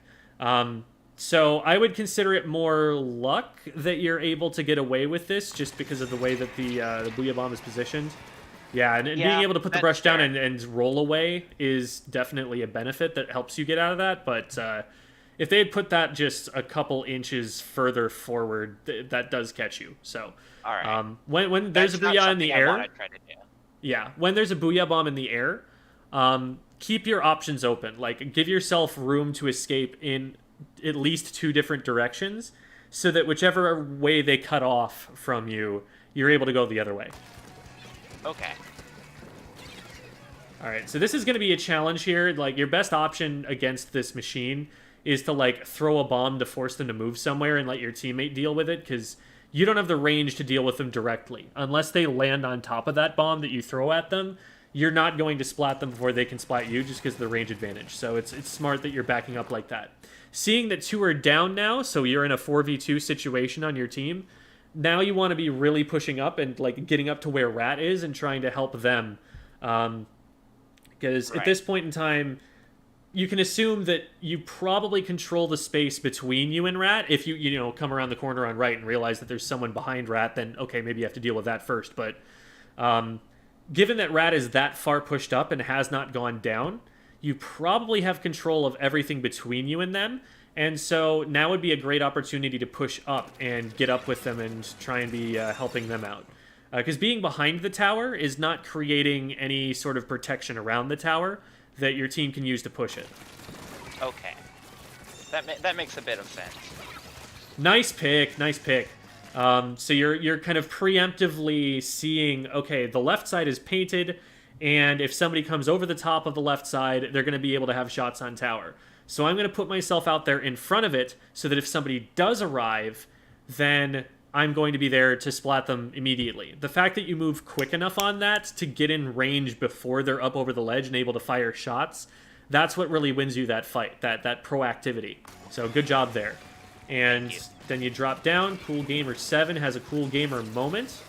So I would consider it more luck that you're able to get away with this just because of the way that the Booyah Bomb is positioned. Yeah, and being able to put the brush down and roll away is definitely a benefit that helps you get out of that. But if they had put that just a couple inches further forward, that does catch you. So all right. When there's a Booyah in the air, yeah, when there's a Booyah Bomb in the air, keep your options open. Like, give yourself room to escape in at least 2 different directions so that whichever way they cut off from you, you're able to go the other way. Okay. All right, so this is going to be a challenge here. Like, your best option against this machine is to, like, throw a bomb to force them to move somewhere and let your teammate deal with it, because you don't have the range to deal with them directly. Unless they land on top of that bomb that you throw at them, you're not going to splat them before they can splat you just because of the range advantage. So it's smart that you're backing up like that. Seeing that 2 are down now, so you're in a 4v2 situation on your team, now you want to be really pushing up and like getting up to where Rat is and trying to help them. Because at this point in time, you can assume that you probably control the space between you and Rat. If you come around the corner on right and realize that there's someone behind Rat, then okay, maybe you have to deal with that first. But given that Rat is that far pushed up and has not gone down, you probably have control of everything between you and them. And so now would be a great opportunity to push up and get up with them and try and be helping them out. Because being behind the tower is not creating any sort of protection around the tower that your team can use to push it. Okay. That makes a bit of sense. Nice pick, nice pick. So you're kind of preemptively seeing, okay, the left side is painted, and if somebody comes over the top of the left side, they're going to be able to have shots on tower. So I'm going to put myself out there in front of it so that if somebody does arrive, then I'm going to be there to splat them immediately. The fact that you move quick enough on that to get in range before they're up over the ledge and able to fire shots, that's what really wins you that fight, that proactivity. So good job there. And then you drop down. Cool Gamer 7 has a Cool Gamer moment.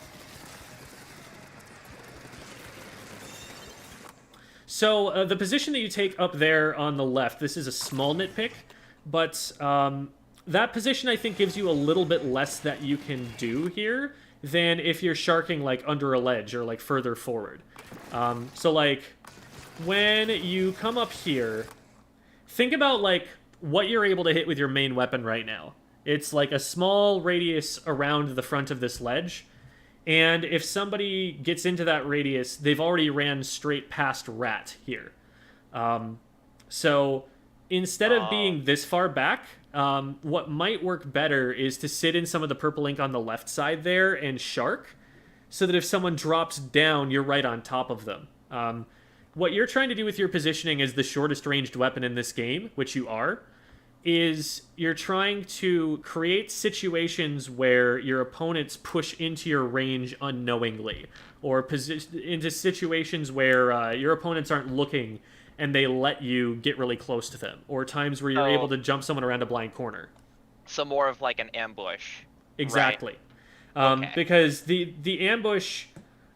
So the position that you take up there on the left, this is a small nitpick, but that position, I think, gives you a little bit less that you can do here than if you're sharking, like, under a ledge or, like, further forward. So, like, when you come up here, think about, like, what you're able to hit with your main weapon right now. It's, like, a small radius around the front of this ledge, and if somebody gets into that radius, they've already ran straight past Rat here. So instead of being this far back, what might work better is to sit in some of the purple ink on the left side there and shark, so that if someone drops down, you're right on top of them. What you're trying to do with your positioning as the shortest ranged weapon in this game, which you are, is you're trying to create situations where your opponents push into your range unknowingly, or into situations where your opponents aren't looking and they let you get really close to them, or times where you're able to jump someone around a blind corner. So more of like an ambush. Exactly. Right. Okay. Because the ambush,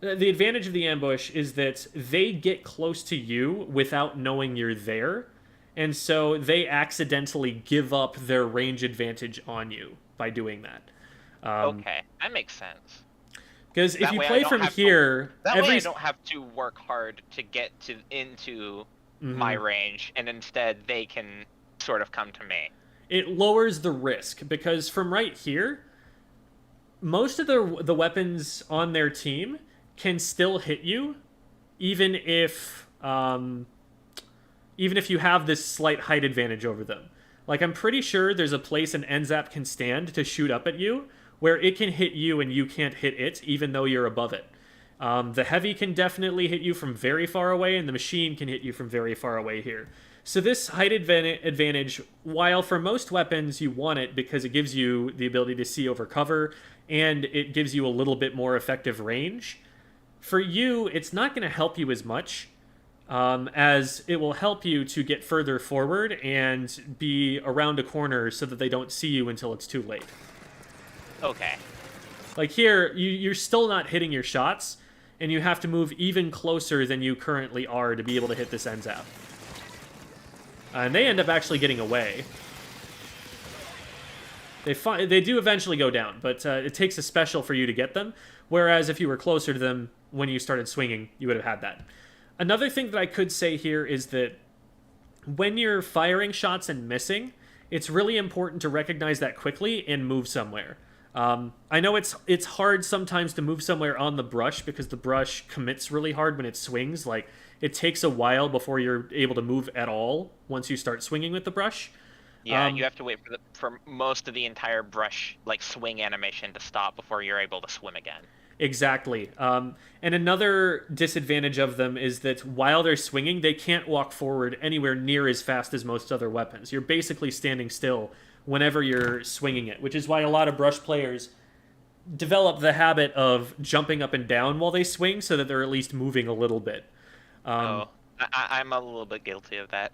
the advantage of the ambush is that they get close to you without knowing you're there, and so they accidentally give up their range advantage on you by doing that. Okay, that makes sense. Because if you play from here, way I don't have to work hard to get into my range, and instead they can sort of come to me. It lowers the risk, because from right here, most of the weapons on their team can still hit you, even if you have this slight height advantage over them. Like, I'm pretty sure there's a place an NZAP can stand to shoot up at you, where it can hit you and you can't hit it, even though you're above it. The heavy can definitely hit you from very far away, and the machine can hit you from very far away here. So this height advantage, while for most weapons you want it because it gives you the ability to see over cover, and it gives you a little bit more effective range, for you, it's not going to help you as much, as it will help you to get further forward and be around a corner so that they don't see you until it's too late. Okay. Like here, you're still not hitting your shots, and you have to move even closer than you currently are to be able to hit this NZAP. And they end up actually getting away. They do eventually go down, but it takes a special for you to get them, whereas if you were closer to them when you started swinging, you would have had that. Another thing that I could say here is that when you're firing shots and missing, it's really important to recognize that quickly and move somewhere. I know it's hard sometimes to move somewhere on the brush because the brush commits really hard when it swings. Like, it takes a while before you're able to move at all once you start swinging with the brush. Yeah, you have to wait for most of the entire brush, like, swing animation to stop before you're able to swim again. Exactly. And another disadvantage of them is that while they're swinging, they can't walk forward anywhere near as fast as most other weapons. You're basically standing still whenever you're swinging it, which is why a lot of brush players develop the habit of jumping up and down while they swing so that they're at least moving a little bit. I'm a little bit guilty of that.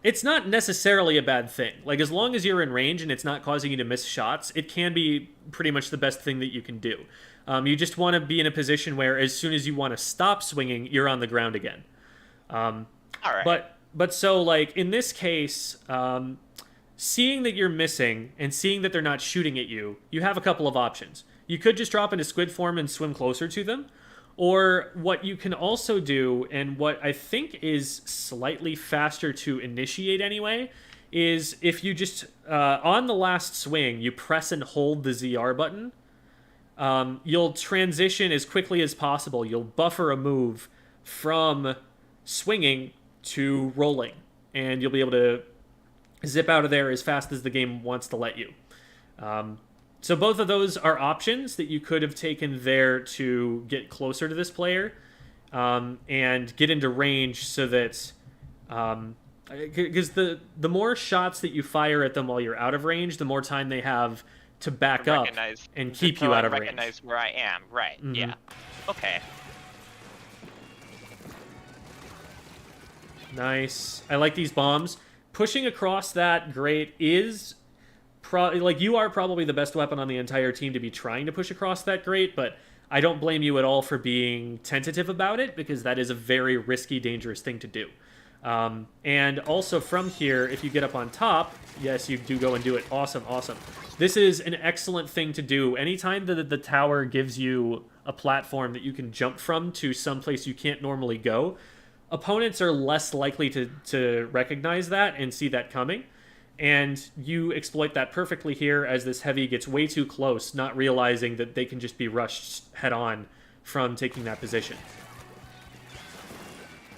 It's not necessarily a bad thing. Like, as long as you're in range and it's not causing you to miss shots, it can be pretty much the best thing that you can do. You just want to be in a position where as soon as you want to stop swinging, you're on the ground again. All right. But so, like, in this case, seeing that you're missing and seeing that they're not shooting at you, you have a couple of options. You could just drop into squid form and swim closer to them. Or what you can also do, and what I think is slightly faster to initiate anyway, is if you just, on the last swing, you press and hold the ZR button, you'll transition as quickly as possible. You'll buffer a move from swinging to rolling, and you'll be able to zip out of there as fast as the game wants to let you. So both of those are options that you could have taken there to get closer to this player and get into range so that... Because the more shots that you fire at them while you're out of range, the more time they have to back up and keep you out of range. Recognize where I am, right, yeah. Okay. Nice. I like these bombs. Pushing across that grate is... you are probably the best weapon on the entire team to be trying to push across that grate, but I don't blame you at all for being tentative about it, because that is a very risky, dangerous thing to do. And also from here, if you get up on top, yes, you do go and do it. Awesome, awesome. This is an excellent thing to do. Anytime that the tower gives you a platform that you can jump from to someplace you can't normally go, opponents are less likely to recognize that and see that coming. And you exploit that perfectly here as this heavy gets way too close, not realizing that they can just be rushed head-on from taking that position.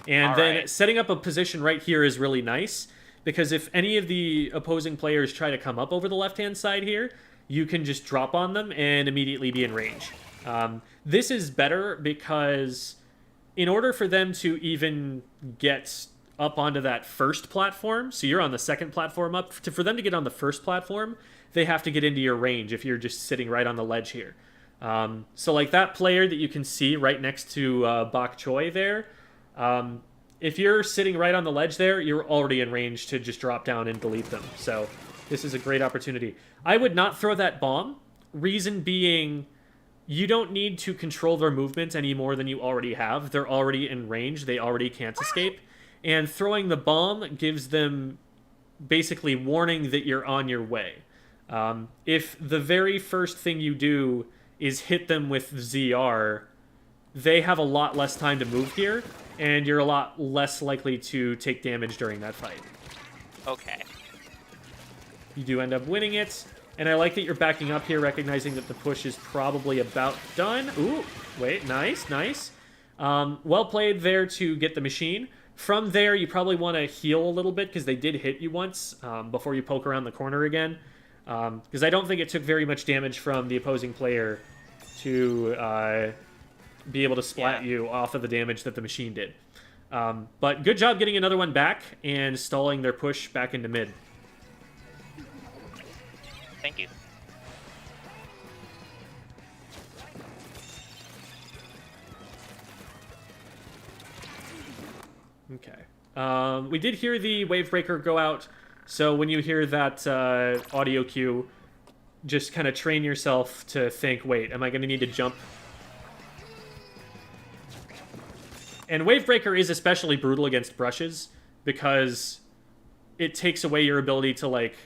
And then setting up a position right here is really nice, because if any of the opposing players try to come up over the left-hand side here, you can just drop on them and immediately be in range. This is better because in order for them to even get up onto that first platform, so you're on the second platform up, for them to get on the first platform, they have to get into your range if you're just sitting right on the ledge here. So like that player that you can see right next to Bok Choy there, if you're sitting right on the ledge there, you're already in range to just drop down and delete them. So this is a great opportunity. I would not throw that bomb, reason being you don't need to control their movement any more than you already have. They're already in range. They already can't escape. And throwing the bomb gives them basically warning that you're on your way. If the very first thing you do is hit them with ZR, they have a lot less time to move here, and you're a lot less likely to take damage during that fight. Okay. You do end up winning it, and I like that you're backing up here, recognizing that the push is probably about done. Ooh, wait, nice, nice. Well played there to get the machine. From there, you probably want to heal a little bit, because they did hit you once before you poke around the corner again. Because I don't think it took very much damage from the opposing player to be able to splat you off of the damage that the machine did. But good job getting another one back and stalling their push back into mid. Thank you. Okay. We did hear the wave breaker go out, so when you hear that audio cue, just kind of train yourself to think, wait, am I going to need to jump? And wave breaker is especially brutal against brushes, because it takes away your ability to, like,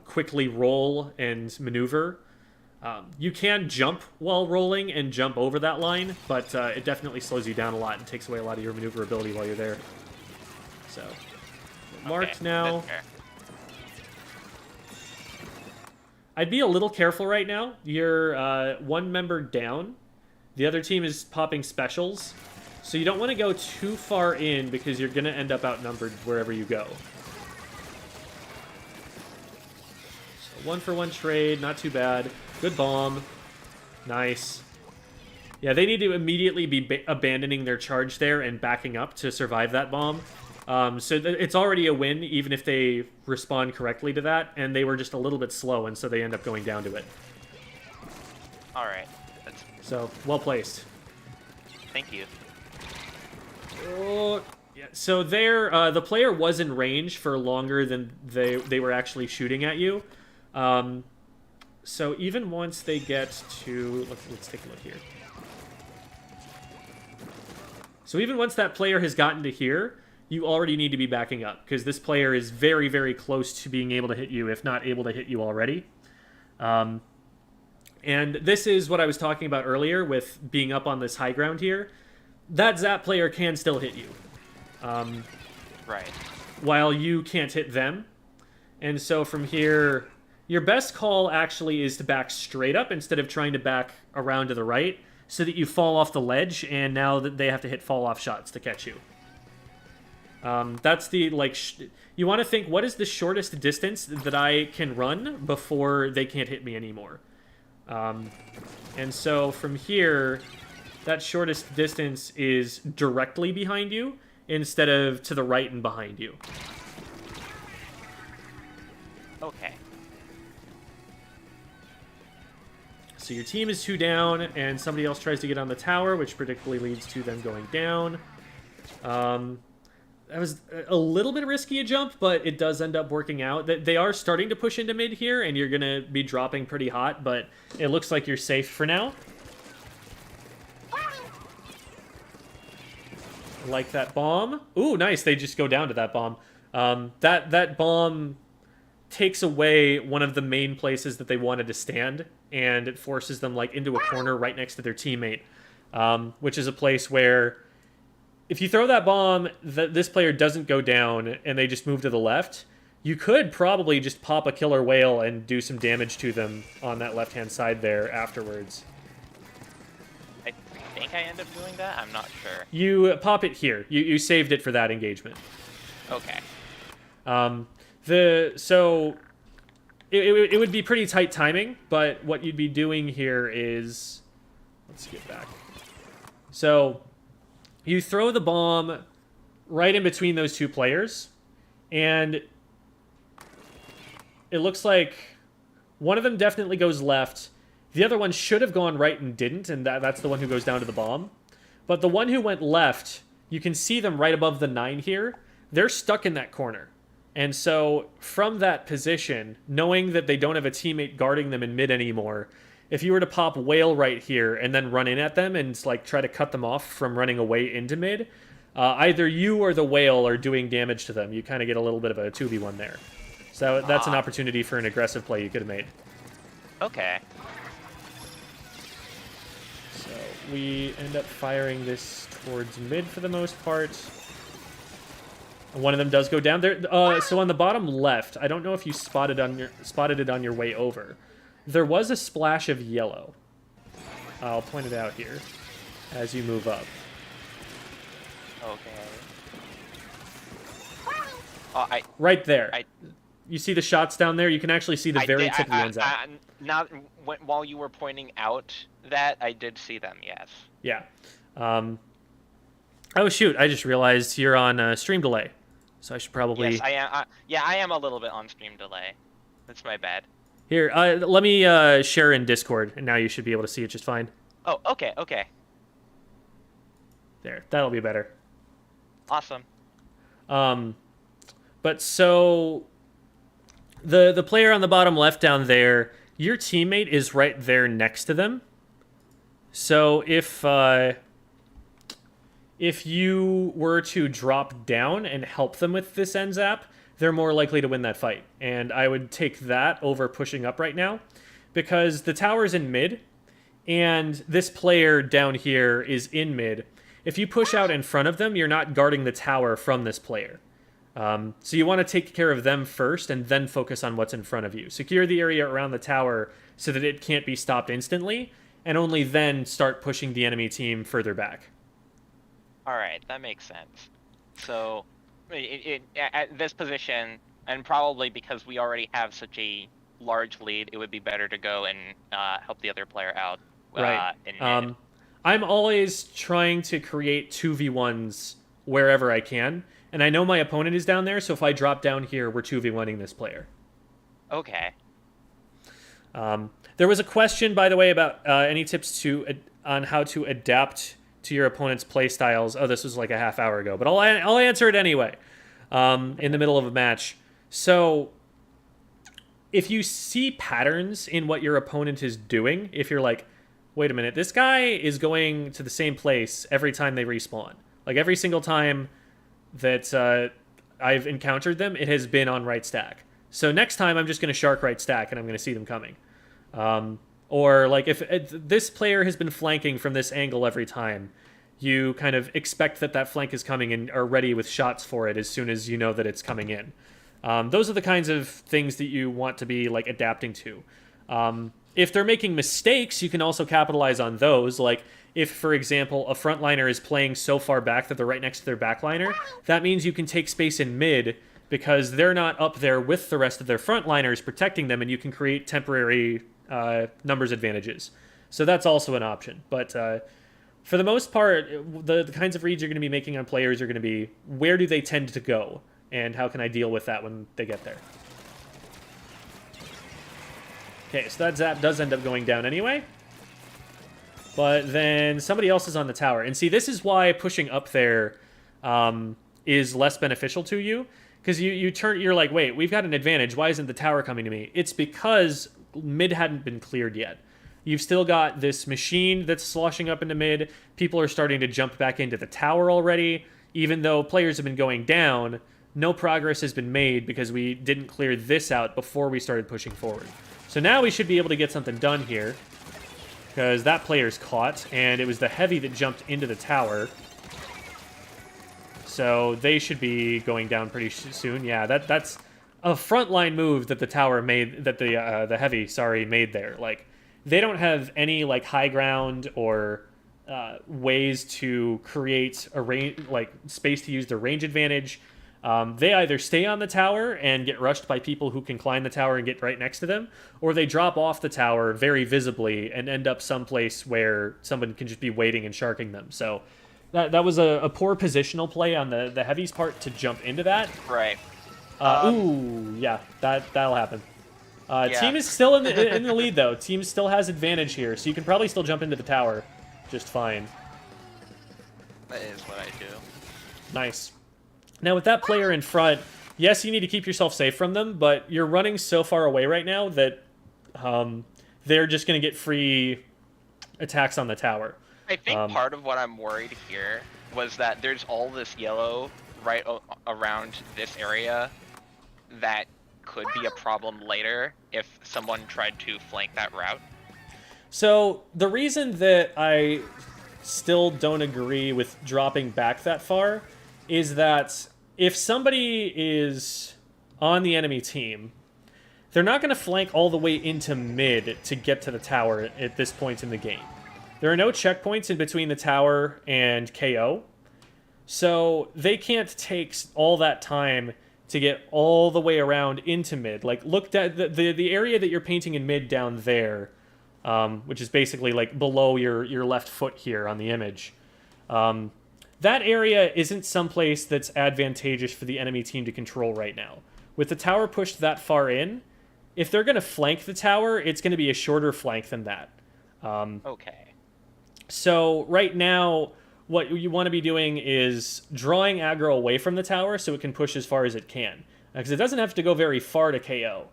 quickly roll and maneuver. You can jump while rolling and jump over that line, but it definitely slows you down a lot and takes away a lot of your maneuverability while you're there. So, marked now. I'd be a little careful right now. You're one member down. The other team is popping specials. So you don't want to go too far in, because you're going to end up outnumbered wherever you go. So 1-for-1 trade, not too bad. Good bomb. Nice. Yeah, they need to immediately be abandoning their charge there and backing up to survive that bomb. So it's already a win, even if they respond correctly to that, and they were just a little bit slow, and so they end up going down to it. Alright. So, well placed. Thank you. Oh, yeah. So there, the player was in range for longer than they were actually shooting at you. So even once they get to... Let's take a look here. So even once that player has gotten to here, you already need to be backing up, because this player is very, very close to being able to hit you, if not able to hit you already. And this is what I was talking about earlier with being up on this high ground here. That Zap player can still hit you. Right. While you can't hit them. And so from here, your best call actually is to back straight up instead of trying to back around to the right, so that you fall off the ledge, and now that they have to hit fall-off shots to catch you. That's the, like, you want to think, what is the shortest distance that I can run before they can't hit me anymore? And so from here, that shortest distance is directly behind you instead of to the right and behind you. Okay. So your team is 2 down, and somebody else tries to get on the tower, which predictably leads to them going down. That was a little bit risky a jump, but it does end up working out. They are starting to push into mid here, and you're going to be dropping pretty hot, but it looks like you're safe for now. like that bomb. Ooh, nice. They just go down to that bomb. That bomb takes away one of the main places that they wanted to stand, and it forces them like into a corner right next to their teammate, which is a place where if you throw that bomb, this player doesn't go down and they just move to the left, you could probably just pop a killer whale and do some damage to them on that left-hand side there afterwards. I think I end up doing that? I'm not sure. You pop it here. You saved it for that engagement. Okay. So it would be pretty tight timing, but what you'd be doing here is... Let's get back. So you throw the bomb right in between those two players, and it looks like one of them definitely goes left. The other one should have gone right and didn't, and that's the one who goes down to the bomb. But the one who went left, you can see them right above the 9 here. They're stuck in that corner. And so from that position, knowing that they don't have a teammate guarding them in mid anymore, if you were to pop whale right here and then run in at them and like try to cut them off from running away into mid, either you or the whale are doing damage to them. You kind of get a little bit of a 2v1 there. So that's an opportunity for an aggressive play you could have made. Okay. So we end up firing this towards mid for the most part. One of them does go down there. So on the bottom left, I don't know if you spotted it on your way over. There was a splash of yellow. I'll point it out here as you move up. Okay. Oh, right there. You see the shots down there? You can actually see the very tip of the ends out. While you were pointing out that, I did see them, yes. Yeah. Oh, shoot. I just realized you're on stream delay. So I should probably... Yes, I am. Yeah, I am a little bit on stream delay. That's my bad. Here, let me share in Discord, and now you should be able to see it just fine. Oh, okay, okay. There. That'll be better. Awesome. But so... The player on the bottom left down there, your teammate is right there next to them. So if you were to drop down and help them with this end zap, they're more likely to win that fight. And I would take that over pushing up right now, because the tower's in mid, and this player down here is in mid. If you push out in front of them, you're not guarding the tower from this player. So you want to take care of them first and then focus on what's in front of you. Secure the area around the tower so that it can't be stopped instantly, and only then start pushing the enemy team further back. Alright, that makes sense. So, at this position, and probably because we already have such a large lead, it would be better to go and help the other player out. Right. In mid. I'm always trying to create 2v1s wherever I can. And I know my opponent is down there, so if I drop down here, we're 2v1ing this player. Okay. There was a question, by the way, about any tips on how to adapt to your opponent's play styles. Oh, this was like a half hour ago, but I'll answer it anyway in the middle of a match. So if you see patterns in what your opponent is doing, if you're like, wait a minute, this guy is going to the same place every time they respawn. Like every single time that I've encountered them, it has been on right stack. So next time I'm just going to shark right stack and I'm going to see them coming. Or like if this player has been flanking from this angle every time, you kind of expect that flank is coming and are ready with shots for it as soon as you know that it's coming in. Those are the kinds of things that you want to be like adapting to. If they're making mistakes, you can also capitalize on those. Like if, for example, a frontliner is playing so far back that they're right next to their backliner, that means you can take space in mid because they're not up there with the rest of their frontliners protecting them, and you can create temporary numbers advantages. So that's also an option. But for the most part, the kinds of reads you're going to be making on players are going to be, where do they tend to go, and how can I deal with that when they get there? Okay, so that zap does end up going down anyway. But then somebody else is on the tower. And see, this is why pushing up there is less beneficial to you. Because you're like, wait, we've got an advantage. Why isn't the tower coming to me? It's because mid hadn't been cleared yet. You've still got this machine that's sloshing up into mid. People are starting to jump back into the tower already. even though players have been going down, no progress has been made because we didn't clear this out before we started pushing forward. So now we should be able to get something done here, because that player's caught, and it was the heavy that jumped into the tower. So they should be going down pretty soon. Yeah, that's a frontline move that the tower made, that the heavy, sorry, made there. Like, they don't have any like high ground or ways to create a space to use their range advantage. They either stay on the tower and get rushed by people who can climb the tower and get right next to them, or they drop off the tower very visibly and end up someplace where someone can just be waiting and sharking them. So that was a poor positional play on the heavy's part to jump into that. Right. Ooh, yeah, that'll happen. Yeah. Team is still in the lead, though. Team still has advantage here, so you can probably still jump into the tower just fine. That is what I do. Nice. Now, with that player in front, yes, you need to keep yourself safe from them, but you're running so far away right now that they're just going to get free attacks on the tower. I think part of what I'm worried here was that there's all this yellow right around this area that could be a problem later if someone tried to flank that route. So, the reason that I still don't agree with dropping back that far is that if somebody is on the enemy team, they're not going to flank all the way into mid to get to the tower at this point in the game. There are no checkpoints in between the tower and KO, so they can't take all that time to get all the way around into mid. Like, look at the area that you're painting in mid down there, which is basically like below your left foot here on the image. That area isn't someplace that's advantageous for the enemy team to control right now. With the tower pushed that far in, if they're going to flank the tower, it's going to be a shorter flank than that. Okay. So right now, what you want to be doing is drawing aggro away from the tower so it can push as far as it can. Because it doesn't have to go very far to KO.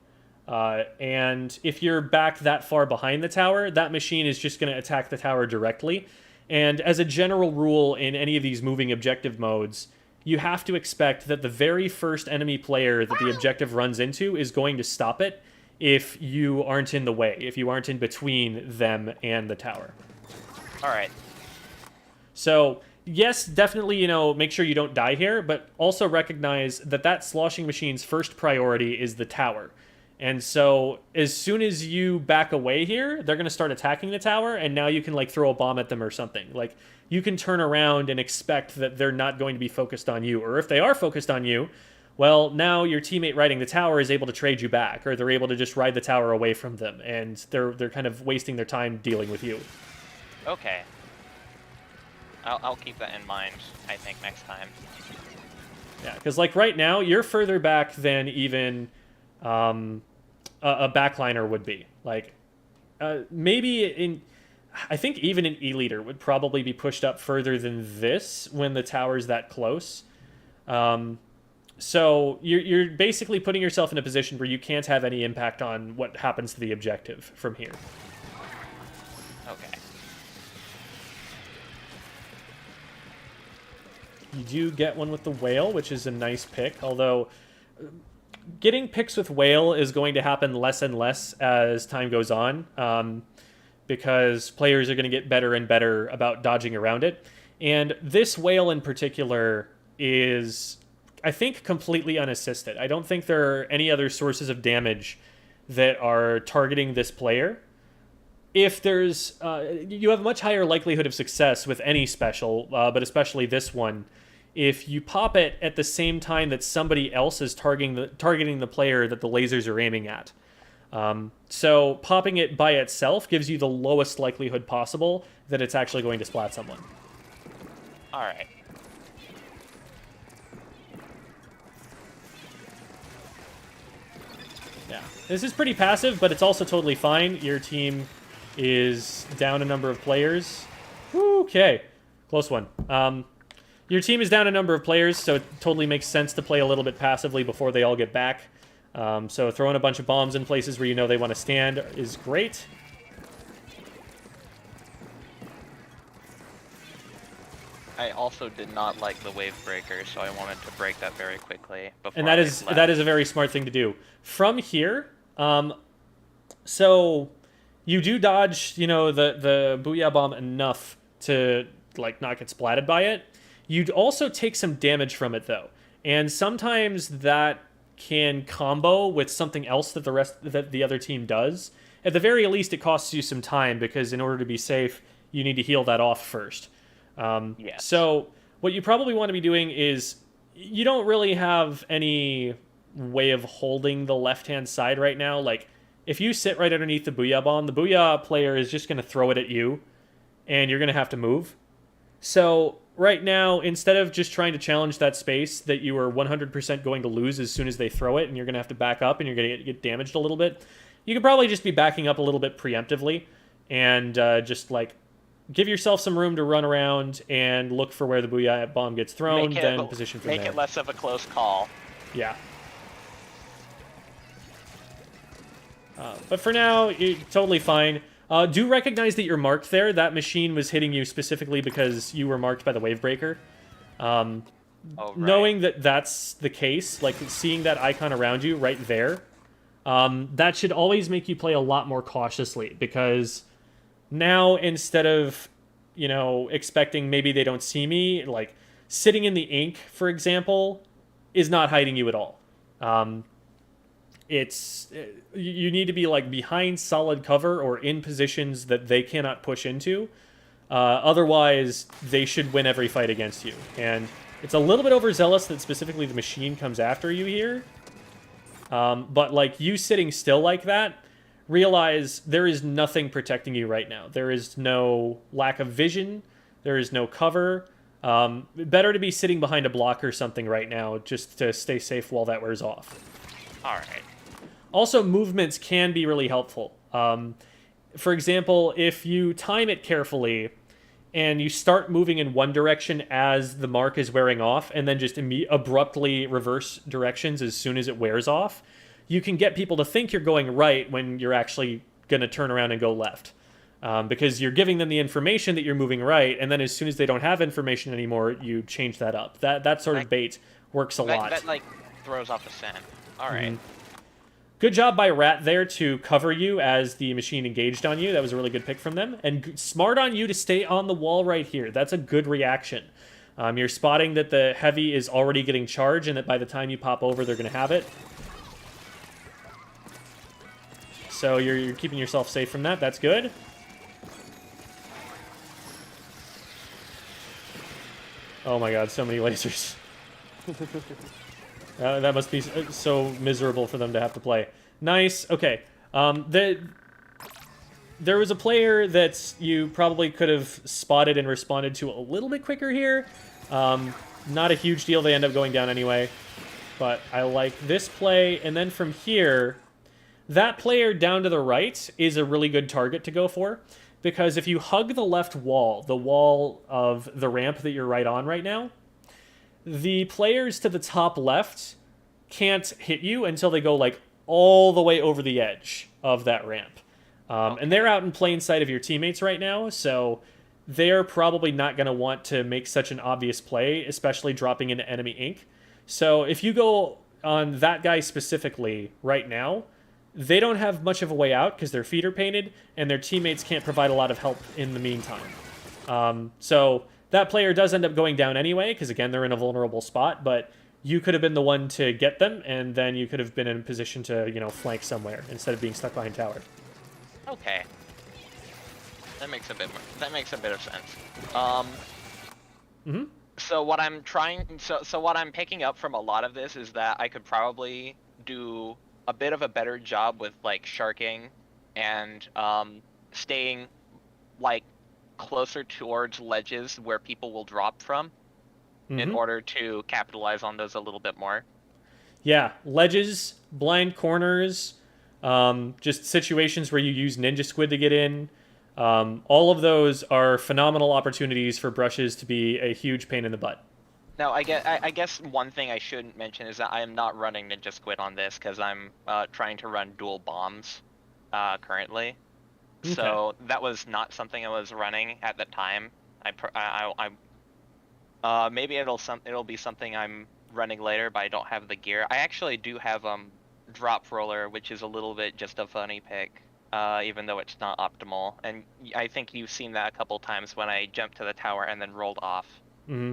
And if you're back that far behind the tower, that machine is just going to attack the tower directly. And as a general rule in any of these moving objective modes, you have to expect that the very first enemy player that the objective runs into is going to stop it if you aren't in the way, if you aren't in between them and the tower. All right. So, yes, definitely, make sure you don't die here, but also recognize that sloshing machine's first priority is the tower. And so, as soon as you back away here, they're going to start attacking the tower, and now you can, throw a bomb at them or something. Like, you can turn around and expect that they're not going to be focused on you. Or if they are focused on you, well, now your teammate riding the tower is able to trade you back, or they're able to just ride the tower away from them, and they're kind of wasting their time dealing with you. Okay. I'll keep that in mind, I think, next time. Yeah, because, right now, you're further back than even a backliner would be. Maybe I think even an E-leader would probably be pushed up further than this when the tower's that close. So you're basically putting yourself in a position where you can't have any impact on what happens to the objective from here. Okay. You do get one with the whale, which is a nice pick, although getting picks with whale is going to happen less and less as time goes on, because players are going to get better and better about dodging around it. And this whale in particular is, I think, completely unassisted. I don't think there are any other sources of damage that are targeting this player. If there's, you have a much higher likelihood of success with any special, but especially this one, if you pop it at the same time that somebody else is targeting the player that the lasers are aiming at. So popping it by itself gives you the lowest likelihood possible that it's actually going to splat someone. All right. Yeah, this is pretty passive, but it's also totally fine. Your team is down a number of players. Okay, close one. Your team is down a number of players, so it totally makes sense to play a little bit passively before they all get back. So throwing a bunch of bombs in places where you know they want to stand is great. I also did not like the wave breaker, so I wanted to break that very quickly before. And that is a very smart thing to do. From here, so you do dodge, the Booyah Bomb enough to like not get splatted by it. You'd also take some damage from it though, and sometimes that can combo with something else that the other team does. At the very least, it costs you some time because in order to be safe, you need to heal that off first. Yes. So what you probably want to be doing is you don't really have any way of holding the left-hand side right now. Like, if you sit right underneath the Booyah Bomb, the Booyah player is just going to throw it at you, and you're going to have to move. So right now, instead of just trying to challenge that space that you are 100% going to lose as soon as they throw it, and you're going to have to back up, and you're going to get damaged a little bit, you could probably just be backing up a little bit preemptively, and just, like, give yourself some room to run around and look for where the Booyah Bomb gets thrown, then position from there. Make it less of a close call. Yeah. But for now, you're totally fine. Do recognize that you're marked there. That machine was hitting you specifically because you were marked by the wave breaker. Right. Knowing that that's the case, like seeing that icon around you right there, that should always make you play a lot more cautiously, because now instead of, expecting maybe they don't see me, like sitting in the ink, for example, is not hiding you at all. You need to be like behind solid cover or in positions that they cannot push into. Otherwise, they should win every fight against you. And it's a little bit overzealous that specifically the machine comes after you here. But like you sitting still like that, realize there is nothing protecting you right now. There is no lack of vision. There is no cover. Better to be sitting behind a block or something right now just to stay safe while that wears off. All right. Also, movements can be really helpful. For example, if you time it carefully and you start moving in one direction as the mark is wearing off and then just abruptly reverse directions as soon as it wears off, you can get people to think you're going right when you're actually going to turn around and go left. Because you're giving them the information that you're moving right, and then as soon as they don't have information anymore, you change that up. That sort of bait works a lot. That, like, throws off the scent. All right. Mm-hmm. Good job by Rat there to cover you as the machine engaged on you. That was a really good pick from them. And smart on you to stay on the wall right here. That's a good reaction. You're spotting that the heavy is already getting charged and that by the time you pop over, they're going to have it. So you're keeping yourself safe from that. That's good. Oh my god, so many lasers. That must be so miserable for them to have to play. Nice. Okay. There was a player that you probably could have spotted and responded to a little bit quicker here. Not a huge deal. They end up going down anyway. But I like this play. And then from here, that player down to the right is a really good target to go for. Because if you hug the left wall, the wall of the ramp that you're right on right now, the players to the top left can't hit you until they go like all the way over the edge of that ramp. And they're out in plain sight of your teammates right now, so they're probably not going to want to make such an obvious play, especially dropping into enemy ink. So if you go on that guy specifically right now, they don't have much of a way out because their feet are painted, and their teammates can't provide a lot of help in the meantime. So that player does end up going down anyway, because again, they're in a vulnerable spot, but you could have been the one to get them, and then you could have been in a position to, flank somewhere instead of being stuck behind tower. Okay. That makes a bit of sense. Mm-hmm. So what I'm what I'm picking up from a lot of this is that I could probably do a bit of a better job with like sharking and staying like closer towards ledges where people will drop from in order to capitalize on those a little bit more. Yeah, ledges, blind corners, just situations where you use Ninja Squid to get in. All of those are phenomenal opportunities for brushes to be a huge pain in the butt. Now, I guess one thing I shouldn't mention is that I am not running Ninja Squid on this because I'm trying to run dual bombs currently. Okay. So that was not something I was running at the time. Maybe it'll be something I'm running later, but I don't have the gear. I actually do have drop roller, which is a little bit just a funny pick, even though it's not optimal. And I think you've seen that a couple times when I jumped to the tower and then rolled off. Mm-hmm.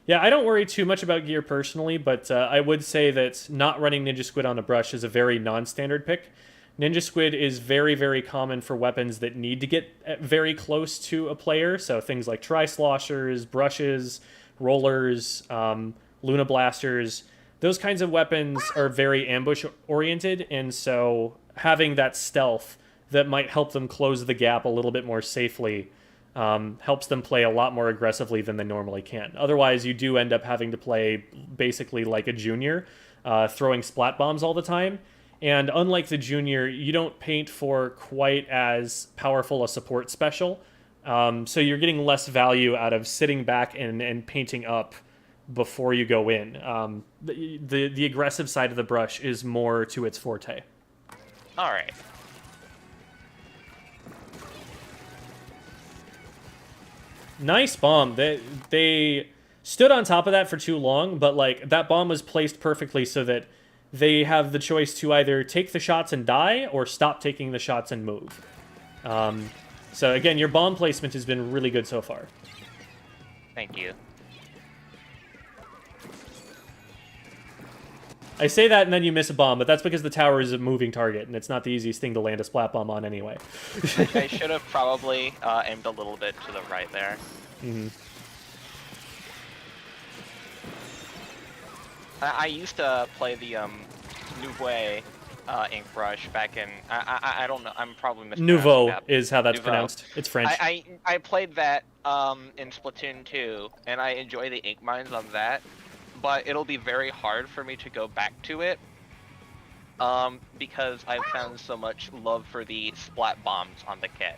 Yeah, I don't worry too much about gear personally, but I would say that not running Ninja Squid on a brush is a very non-standard pick. Ninja Squid is very, very common for weapons that need to get very close to a player, so things like tri-sloshers, brushes, rollers, Luna Blasters. Those kinds of weapons are very ambush-oriented, and so having that stealth that might help them close the gap a little bit more safely helps them play a lot more aggressively than they normally can. Otherwise, you do end up having to play basically like a junior, throwing splat bombs all the time. And unlike the junior, you don't paint for quite as powerful a support special. So you're getting less value out of sitting back and painting up before you go in. The aggressive side of the brush is more to its forte. All right. Nice bomb. They stood on top of that for too long, but like that bomb was placed perfectly so that they have the choice to either take the shots and die or stop taking the shots and move. So again, your bomb placement has been really good so far. Thank you. I say that and then you miss a bomb, but that's because the tower is a moving target, and it's not the easiest thing to land a splat bomb on anyway. I should have probably aimed a little bit to the right there. Mm-hmm. I used to play the Nouveau inkbrush back in... I don't know, I'm probably mispronouncing Nouveau that. is how that's Nouveau. pronounced. It's French. I played that in Splatoon 2, and I enjoy the ink mines on that. But it'll be very hard for me to go back to it because I've found so much love for the splat bombs on the kit.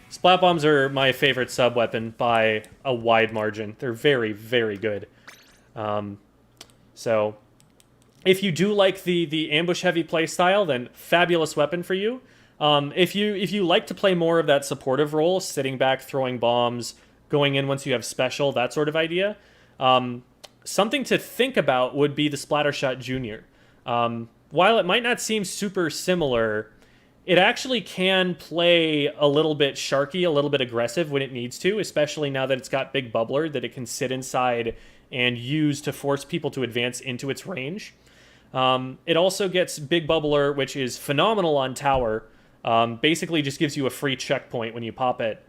Splat bombs are my favorite sub-weapon by a wide margin. They're very, very good. So if you do like the ambush-heavy playstyle, then fabulous weapon for you. If you like to play more of that supportive role, sitting back, throwing bombs, going in once you have special, that sort of idea, something to think about would be the Splattershot Junior. While it might not seem super similar, it actually can play a little bit sharky, a little bit aggressive when it needs to, especially now that it's got Big Bubbler that it can sit inside and use to force people to advance into its range. It also gets Big Bubbler, which is phenomenal on tower. Basically just gives you a free checkpoint when you pop it.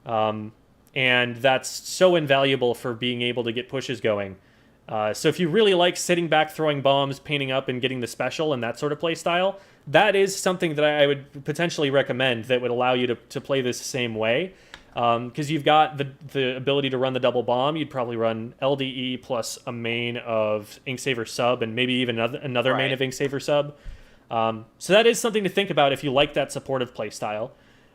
And that's so invaluable for being able to get pushes going. So if you really like sitting back, throwing bombs, painting up, and getting the special and that sort of play style, that is something that I would potentially recommend that would allow you to play this the same way. Because you've got the ability to run the double bomb. You'd probably run LDE plus a main of Inksaver sub and maybe even another main of Inksaver sub. So that is something to think about if you like that supportive play style.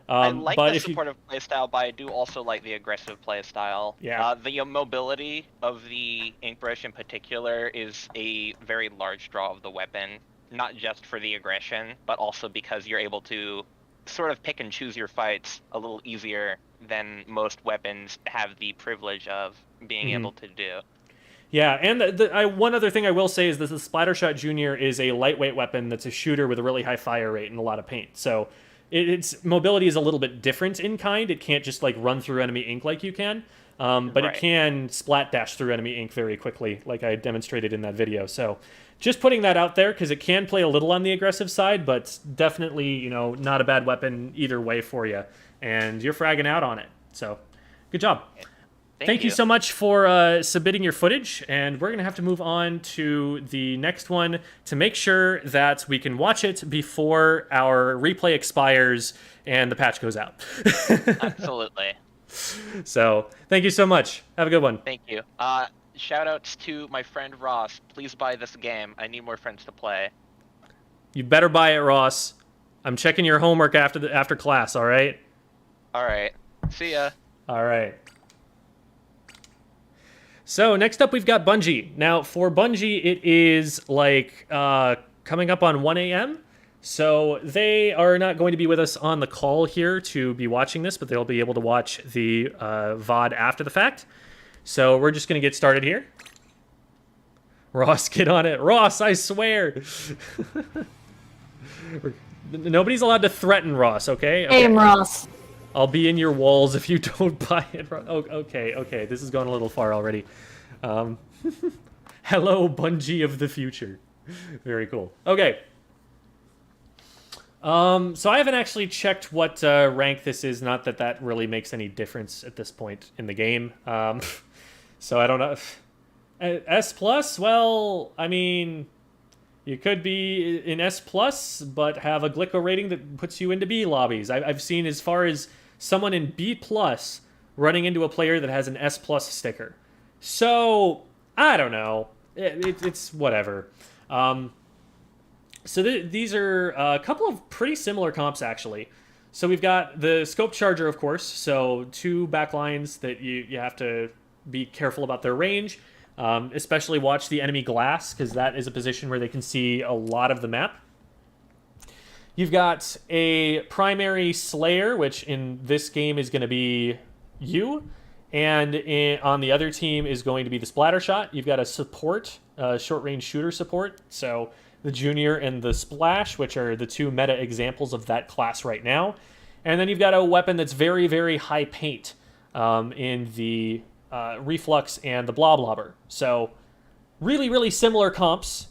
I like the supportive playstyle, but I do also like the aggressive playstyle. Yeah. The mobility of the inkbrush in particular is a very large draw of the weapon, not just for the aggression, but also because you're able to sort of pick and choose your fights a little easier than most weapons have the privilege of being able to do. Yeah, and one other thing I will say is that the Splattershot Junior is a lightweight weapon that's a shooter with a really high fire rate and a lot of paint. So its mobility is a little bit different in kind. It can't just like run through enemy ink like you can, but it can splat dash through enemy ink very quickly, like I demonstrated in that video. So just putting that out there because it can play a little on the aggressive side, but definitely not a bad weapon either way for you, and you're fragging out on it. So good job. Thank you so much for submitting your footage, and we're going to have to move on to the next one to make sure that we can watch it before our replay expires and the patch goes out. Absolutely. So, thank you so much. Have a good one. Thank you. Shoutouts to my friend Ross. Please buy this game. I need more friends to play. You better buy it, Ross. I'm checking your homework after class, all right? All right. See ya. All right. So next up, we've got Bungee. Now, for Bungee, it is like coming up on 1 a.m. So they are not going to be with us on the call here to be watching this, but they'll be able to watch the VOD after the fact. So we're just going to get started here. Ross, get on it. Ross, I swear. Nobody's allowed to threaten Ross, okay? Aim, Ross. I'll be in your walls if you don't buy it. Oh, okay. This has gone a little far already. Hello, Bungee of the future. Very cool. Okay. So I haven't actually checked what rank this is. Not that that really makes any difference at this point in the game. So I don't know. S plus? Well, I mean, you could be in S plus, but have a Glicko rating that puts you into B lobbies. I've seen as far as someone in B plus running into a player that has an S plus sticker. So I don't know. It's whatever. So these are a couple of pretty similar comps, actually. So we've got the scope charger, of course. So 2 backlines that you have to be careful about their range. Especially watch the enemy glass, because that is a position where they can see a lot of the map. You've got a primary slayer, which in this game is going to be you. And on the other team is going to be the splatter shot. You've got a support, short-range shooter support. So the Junior and the Splash, which are the 2 meta examples of that class right now. And then you've got a weapon that's very, very high paint in the Reflux and the Bloblobber. So really, really similar comps.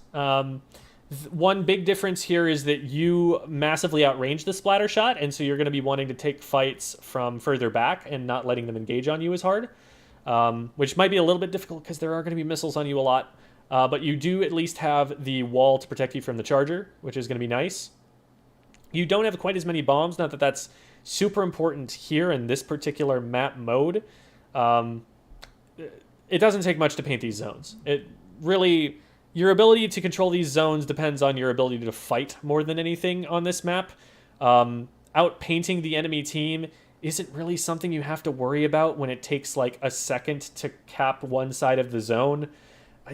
One big difference here is that you massively outrange the splatter shot, and so you're going to be wanting to take fights from further back and not letting them engage on you as hard, which might be a little bit difficult because there are going to be missiles on you a lot. But you do at least have the wall to protect you from the charger, which is going to be nice. You don't have quite as many bombs, not that that's super important here in this particular map mode. It doesn't take much to paint these zones. It really, your ability to control these zones depends on your ability to fight more than anything on this map. Out painting the enemy team isn't really something you have to worry about when it takes like a second to cap one side of the zone.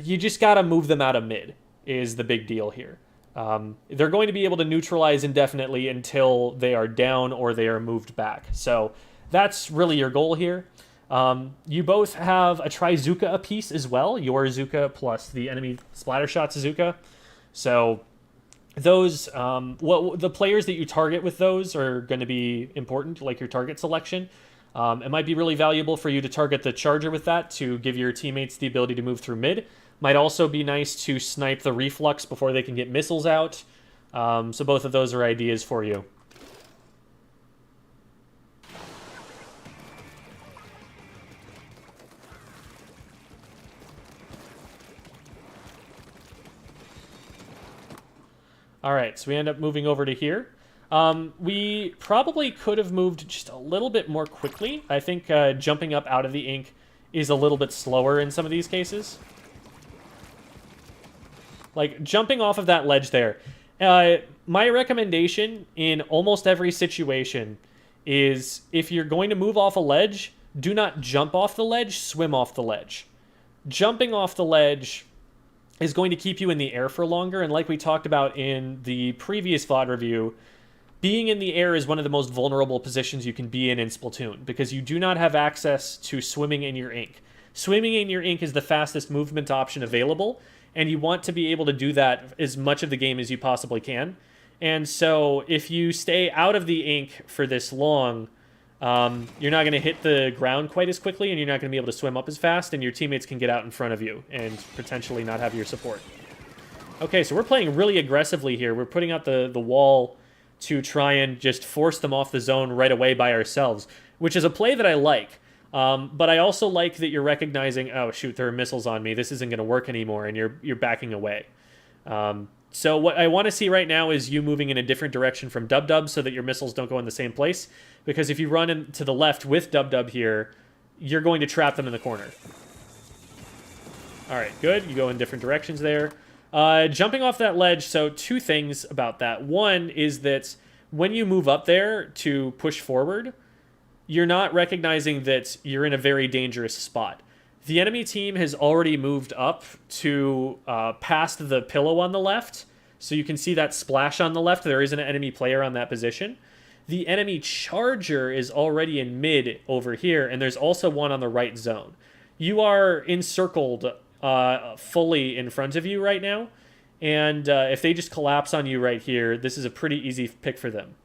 You just gotta move them out of mid is the big deal here. They're going to be able to neutralize indefinitely until they are down or they are moved back. So that's really your goal here. You both have a Trizuka apiece as well, your Zuka plus the enemy Splattershot's Zuka. So those, the players that you target with those are going to be important, like your target selection. It might be really valuable for you to target the charger with that to give your teammates the ability to move through mid. Might also be nice to snipe the Reflux before they can get missiles out. So both of those are ideas for you. All right, so we end up moving over to here. We probably could have moved just a little bit more quickly. I think jumping up out of the ink is a little bit slower in some of these cases. Like, jumping off of that ledge there. My recommendation in almost every situation is if you're going to move off a ledge, do not jump off the ledge, swim off the ledge. Jumping off the ledge is going to keep you in the air for longer, and like we talked about in the previous VOD review, being in the air is one of the most vulnerable positions you can be in Splatoon, because you do not have access to swimming in your ink. Swimming in your ink is the fastest movement option available, and you want to be able to do that as much of the game as you possibly can. And so if you stay out of the ink for this long, you're not going to hit the ground quite as quickly, and you're not going to be able to swim up as fast, and your teammates can get out in front of you and potentially not have your support. Okay, so we're playing really aggressively here. We're putting out the wall to try and just force them off the zone right away by ourselves, which is a play that I like. But I also like that you're recognizing, oh, shoot, there are missiles on me. This isn't going to work anymore, and you're backing away. So what I want to see right now is you moving in a different direction from Dub Dub so that your missiles don't go in the same place. Because if you run to the left with Dub Dub here, you're going to trap them in the corner. All right, good. You go in different directions there. Jumping off that ledge, so 2 things about that. One is that when you move up there to push forward, you're not recognizing that you're in a very dangerous spot. The enemy team has already moved up to past the pillow on the left, so you can see that splash on the left. There is an enemy player on that position. The enemy charger is already in mid over here, and there's also one on the right zone. you are encircled fully in front of you right now. And if they just collapse on you right here, this is a pretty easy pick for them.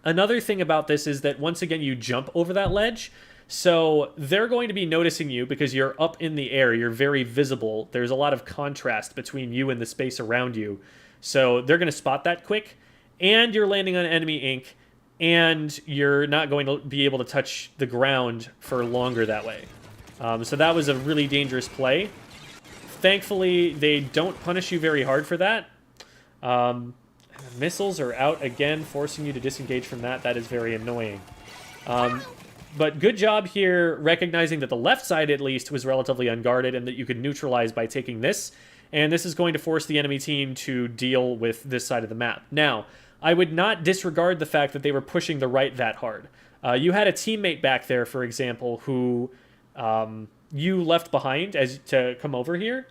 Another thing about this is that once again, you jump over that ledge. So they're going to be noticing you because you're up in the air. You're very visible. There's a lot of contrast between you and the space around you. So they're going to spot that quick. And you're landing on enemy ink. And you're not going to be able to touch the ground for longer that way. So that was a really dangerous play. Thankfully, they don't punish you very hard for that. Missiles are out again, forcing you to disengage from that. That is very annoying. But good job here recognizing that the left side, at least, was relatively unguarded and that you could neutralize by taking this. And this is going to force the enemy team to deal with this side of the map. Now, I would not disregard the fact that they were pushing the right that hard. You had a teammate back there, for example, who you left behind as to come over here.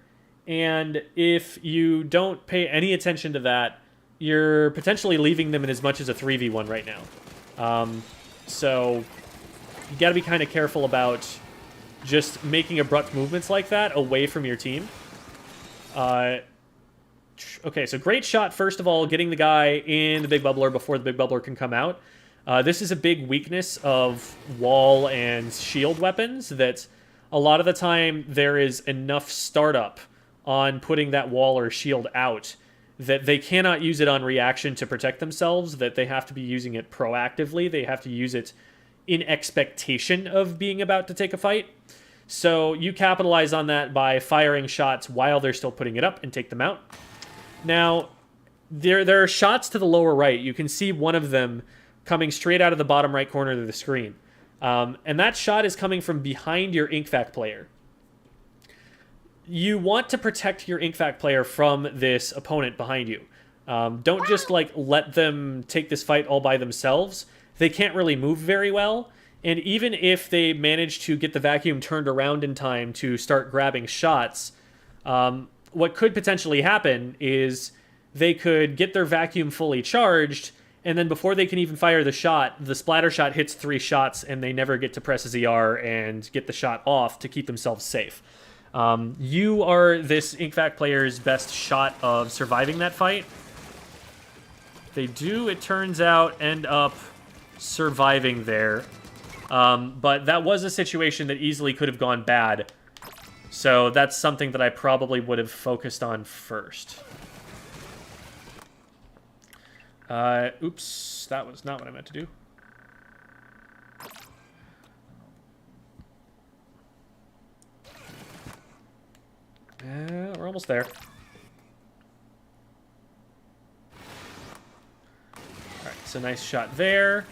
And if you don't pay any attention to that, you're potentially leaving them in as much as a 3v1 right now. So you got to be kind of careful about just making abrupt movements like that away from your team. Okay, so great shot, first of all, getting the guy in the big bubbler before the big bubbler can come out. This is a big weakness of wall and shield weapons, that a lot of the time there is enough startup on putting that wall or shield out that they cannot use it on reaction to protect themselves, that they have to be using it proactively. They have to use it in expectation of being about to take a fight. So you capitalize on that by firing shots while they're still putting it up and take them out. Now, there are shots to the lower right. You can see one of them coming straight out of the bottom right corner of the screen. And that shot is coming from behind your InkVac player. You want to protect your InkVac player from this opponent behind you. Don't just let them take this fight all by themselves. They can't really move very well. And even if they manage to get the vacuum turned around in time to start grabbing shots, what could potentially happen is they could get their vacuum fully charged, and then before they can even fire the shot, the splatter shot hits 3 shots, and they never get to press ZR and get the shot off to keep themselves safe. You are this InkVac player's best shot of surviving that fight. They do, it turns out, end up surviving there. But that was a situation that easily could have gone bad. So that's something that I probably would have focused on first. Oops, that was not what I meant to do. We're almost there. Alright, so nice shot there.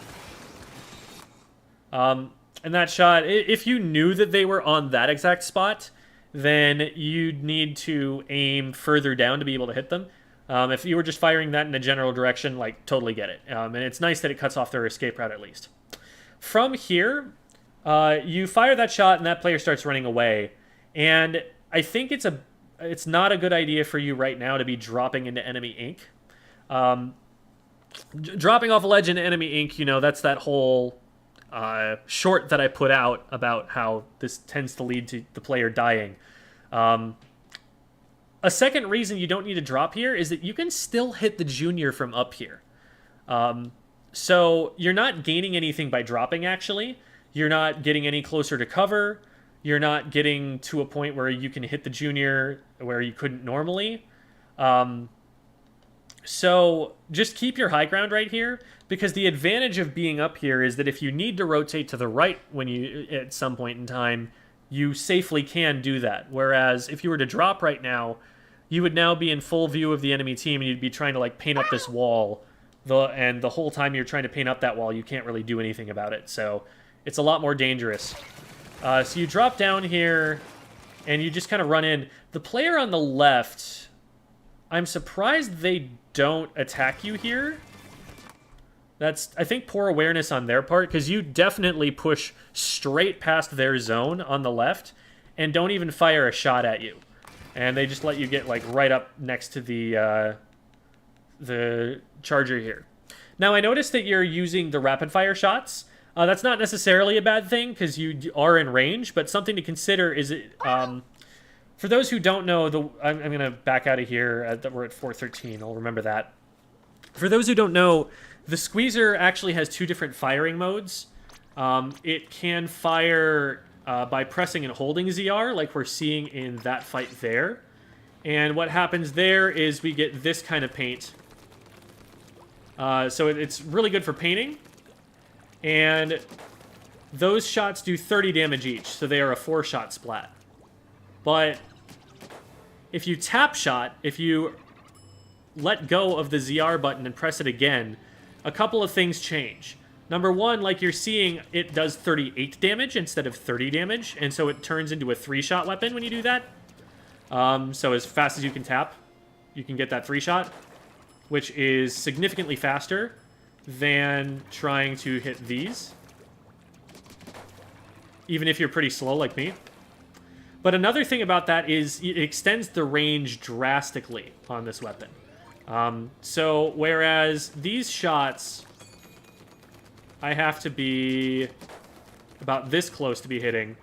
And that shot, if you knew that they were on that exact spot, then you'd need to aim further down to be able to hit them. If you were just firing that in a general direction, totally get it. And it's nice that it cuts off their escape route at least. From here, you fire that shot and that player starts running away. And I think it's not a good idea for you right now to be dropping into enemy ink. Dropping off a ledge into enemy ink, that's that whole short that I put out about how this tends to lead to the player dying. A second reason you don't need to drop here is that you can still hit the junior from up here. So you're not gaining anything by dropping, actually. You're not getting any closer to cover. You're not getting to a point where you can hit the junior where you couldn't normally. So just keep your high ground right here, because the advantage of being up here is that if you need to rotate to the right when you at some point in time, you safely can do that. Whereas if you were to drop right now, you would now be in full view of the enemy team and you'd be trying to paint up this wall. And the whole time you're trying to paint up that wall, you can't really do anything about it. So it's a lot more dangerous. So you drop down here and you just kind of run in. The player on the left, I'm surprised they don't attack you here. That's, I think, poor awareness on their part, because you definitely push straight past their zone on the left and don't even fire a shot at you. And they just let you get right up next to the charger here. Now, I noticed that you're using the rapid fire shots. That's not necessarily a bad thing because you are in range, but something to consider is for those who don't know, I'm going to back out of here. We're at 413. I'll remember that. For those who don't know, the squeezer actually has 2 different firing modes. It can fire by pressing and holding ZR, like we're seeing in that fight there. And what happens there is we get this kind of paint. So it's really good for painting. And those shots do 30 damage each, so they are a 4-shot splat. But if you tap shot, if you let go of the ZR button and press it again, a couple of things change. Number one, like you're seeing, it does 38 damage instead of 30 damage, and so it turns into a 3-shot weapon when you do that. So as fast as you can tap, you can get that 3-shot, which is significantly faster than trying to hit these, even if you're pretty slow like me. But another thing about that is it extends the range drastically on this weapon. So whereas these shots, I have to be about this close to be hitting,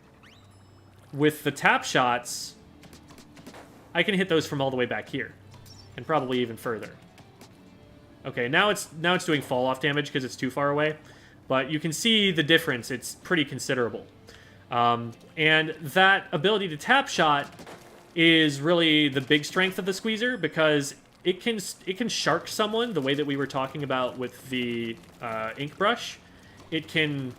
with the tap shots, I can hit those from all the way back here, and probably even further. Okay, now it's doing fall-off damage because it's too far away, but you can see the difference. It's pretty considerable. And that ability to tap shot is really the big strength of the squeezer because it can shark someone the way that we were talking about with the ink brush. It can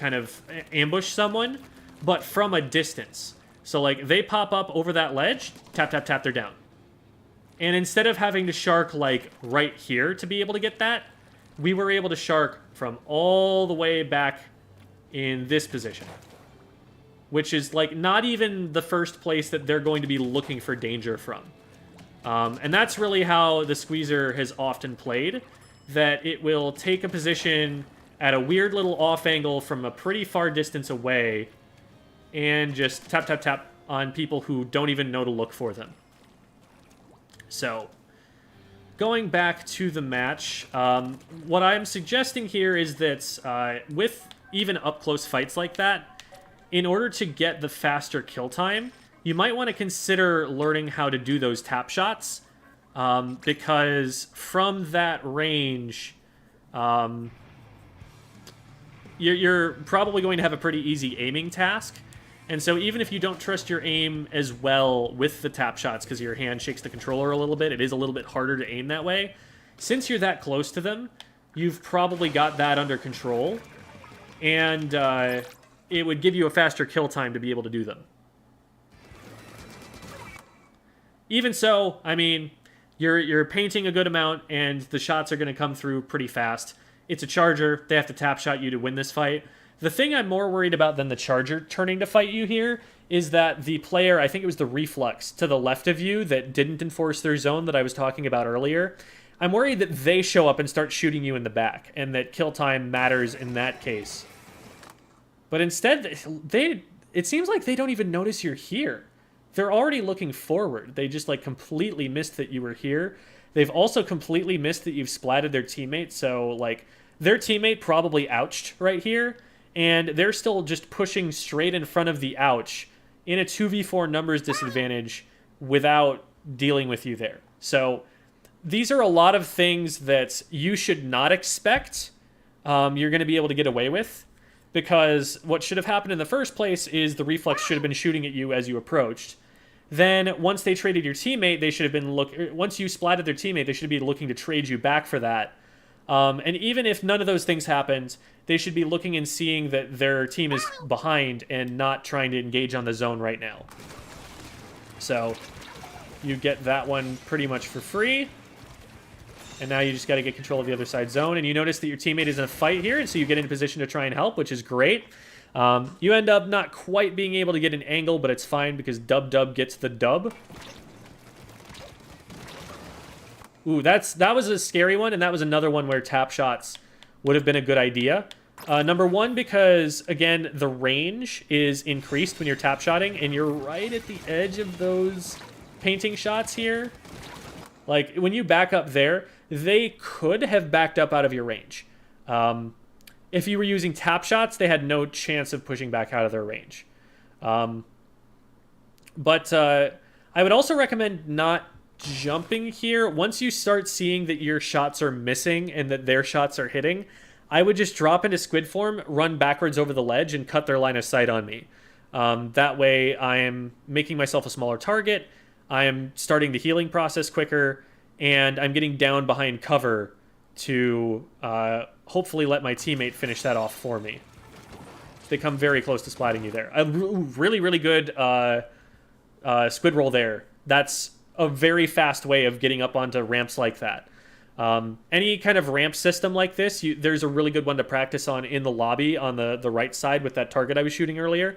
kind of ambush someone, but from a distance. So like they pop up over that ledge, tap, tap, tap, they're down. And instead of having to shark like right here to be able to get that, we were able to shark from all the way back in this position, which is like not even the first place that they're going to be looking for danger from. And that's really how the squeezer has often played, that it will take a position at a weird little off angle from a pretty far distance away and just tap, tap, tap on people who don't even know to look for them. So, going back to the match, what I'm suggesting here is that with even up-close fights like that, in order to get the faster kill time, you might want to consider learning how to do those tap shots, because from that range, you're probably going to have a pretty easy aiming task. And so even if you don't trust your aim as well with the tap shots because your hand shakes the controller a little bit, it is a little bit harder to aim that way. Since you're that close to them, you've probably got that under control. And it would give you a faster kill time to be able to do them. Even so, I mean, you're painting a good amount, and the shots are going to come through pretty fast. It's a charger. They have to tap shot you to win this fight. The thing I'm more worried about than the charger turning to fight you here is that the player, I think it was the reflux to the left of you that didn't enforce their zone that I was talking about earlier, I'm worried that they show up and start shooting you in the back, and that kill time matters in that case. But instead, it seems like they don't even notice you're here. They're already looking forward. They just like completely missed that you were here. They've also completely missed that you've splatted their teammate, so like their teammate probably ouched right here, and they're still just pushing straight in front of the ouch in a 2v4 numbers disadvantage without dealing with you there. So these are a lot of things that you should not expect you're going to be able to get away with, because what should have happened in the first place is the reflex should have been shooting at you as you approached. Then once they traded your teammate, they should have been once you splatted their teammate, they should be looking to trade you back for that. And even if none of those things happened, they should be looking and seeing that their team is behind and not trying to engage on the zone right now. So you get that one pretty much for free. And now you just got to get control of the other side zone. And you notice that your teammate is in a fight here, and so you get in a position to try and help, which is great. You end up not quite being able to get an angle, but it's fine because Dub gets the dub. Ooh, that was a scary one, and that was another one where tap shots would have been a good idea. Number one, because, again, the range is increased when you're tap shotting, and you're right at the edge of those painting shots here. Like, when you back up there, they could have backed up out of your range. if you were using tap shots, they had no chance of pushing back out of their range. But I would also recommend not jumping here. Once you start seeing that your shots are missing and that their shots are hitting, I would just drop into squid form, run backwards over the ledge, and cut their line of sight on me. That way I am making myself a smaller target, I am starting the healing process quicker, and I'm getting down behind cover to hopefully let my teammate finish that off for me. They come very close to splatting you there. A really, really good squid roll there. That's a very fast way of getting up onto ramps like that. Any kind of ramp system like this, there's a really good one to practice on in the lobby on the right side with that target I was shooting earlier.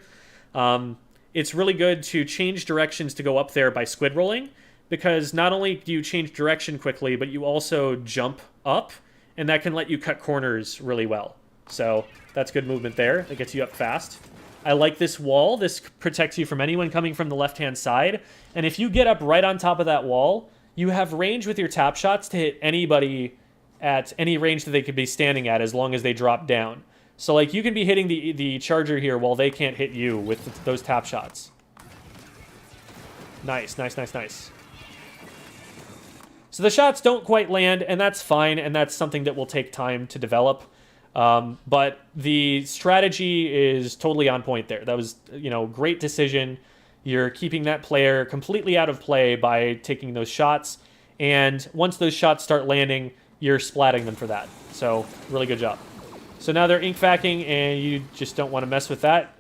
It's really good to change directions to go up there by squid rolling, because not only do you change direction quickly, but you also jump up, and that can let you cut corners really well. So that's good movement there. That gets you up fast. I like this wall. This protects you from anyone coming from the left-hand side. And if you get up right on top of that wall, you have range with your tap shots to hit anybody at any range that they could be standing at as long as they drop down. So, like, you can be hitting the charger here while they can't hit you with those tap shots. Nice, nice, nice, nice. So the shots don't quite land, and that's fine, and that's something that will take time to develop. But the strategy is totally on point there. That was, great decision. You're keeping that player completely out of play by taking those shots, and once those shots start landing, you're splatting them for that. So, really good job. So now they're ink vacking, and you just don't want to mess with that.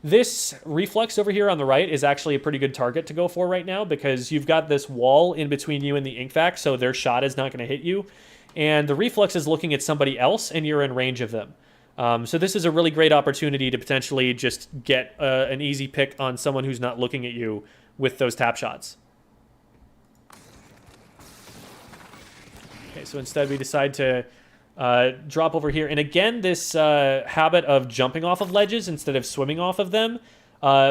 This reflex over here on the right is actually a pretty good target to go for right now, because you've got this wall in between you and the ink vac, so their shot is not going to hit you. And the reflex is looking at somebody else, and you're in range of them. So this is a really great opportunity to potentially just get an easy pick on someone who's not looking at you with those tap shots. Okay, so instead we decide to drop over here. And again, this habit of jumping off of ledges instead of swimming off of them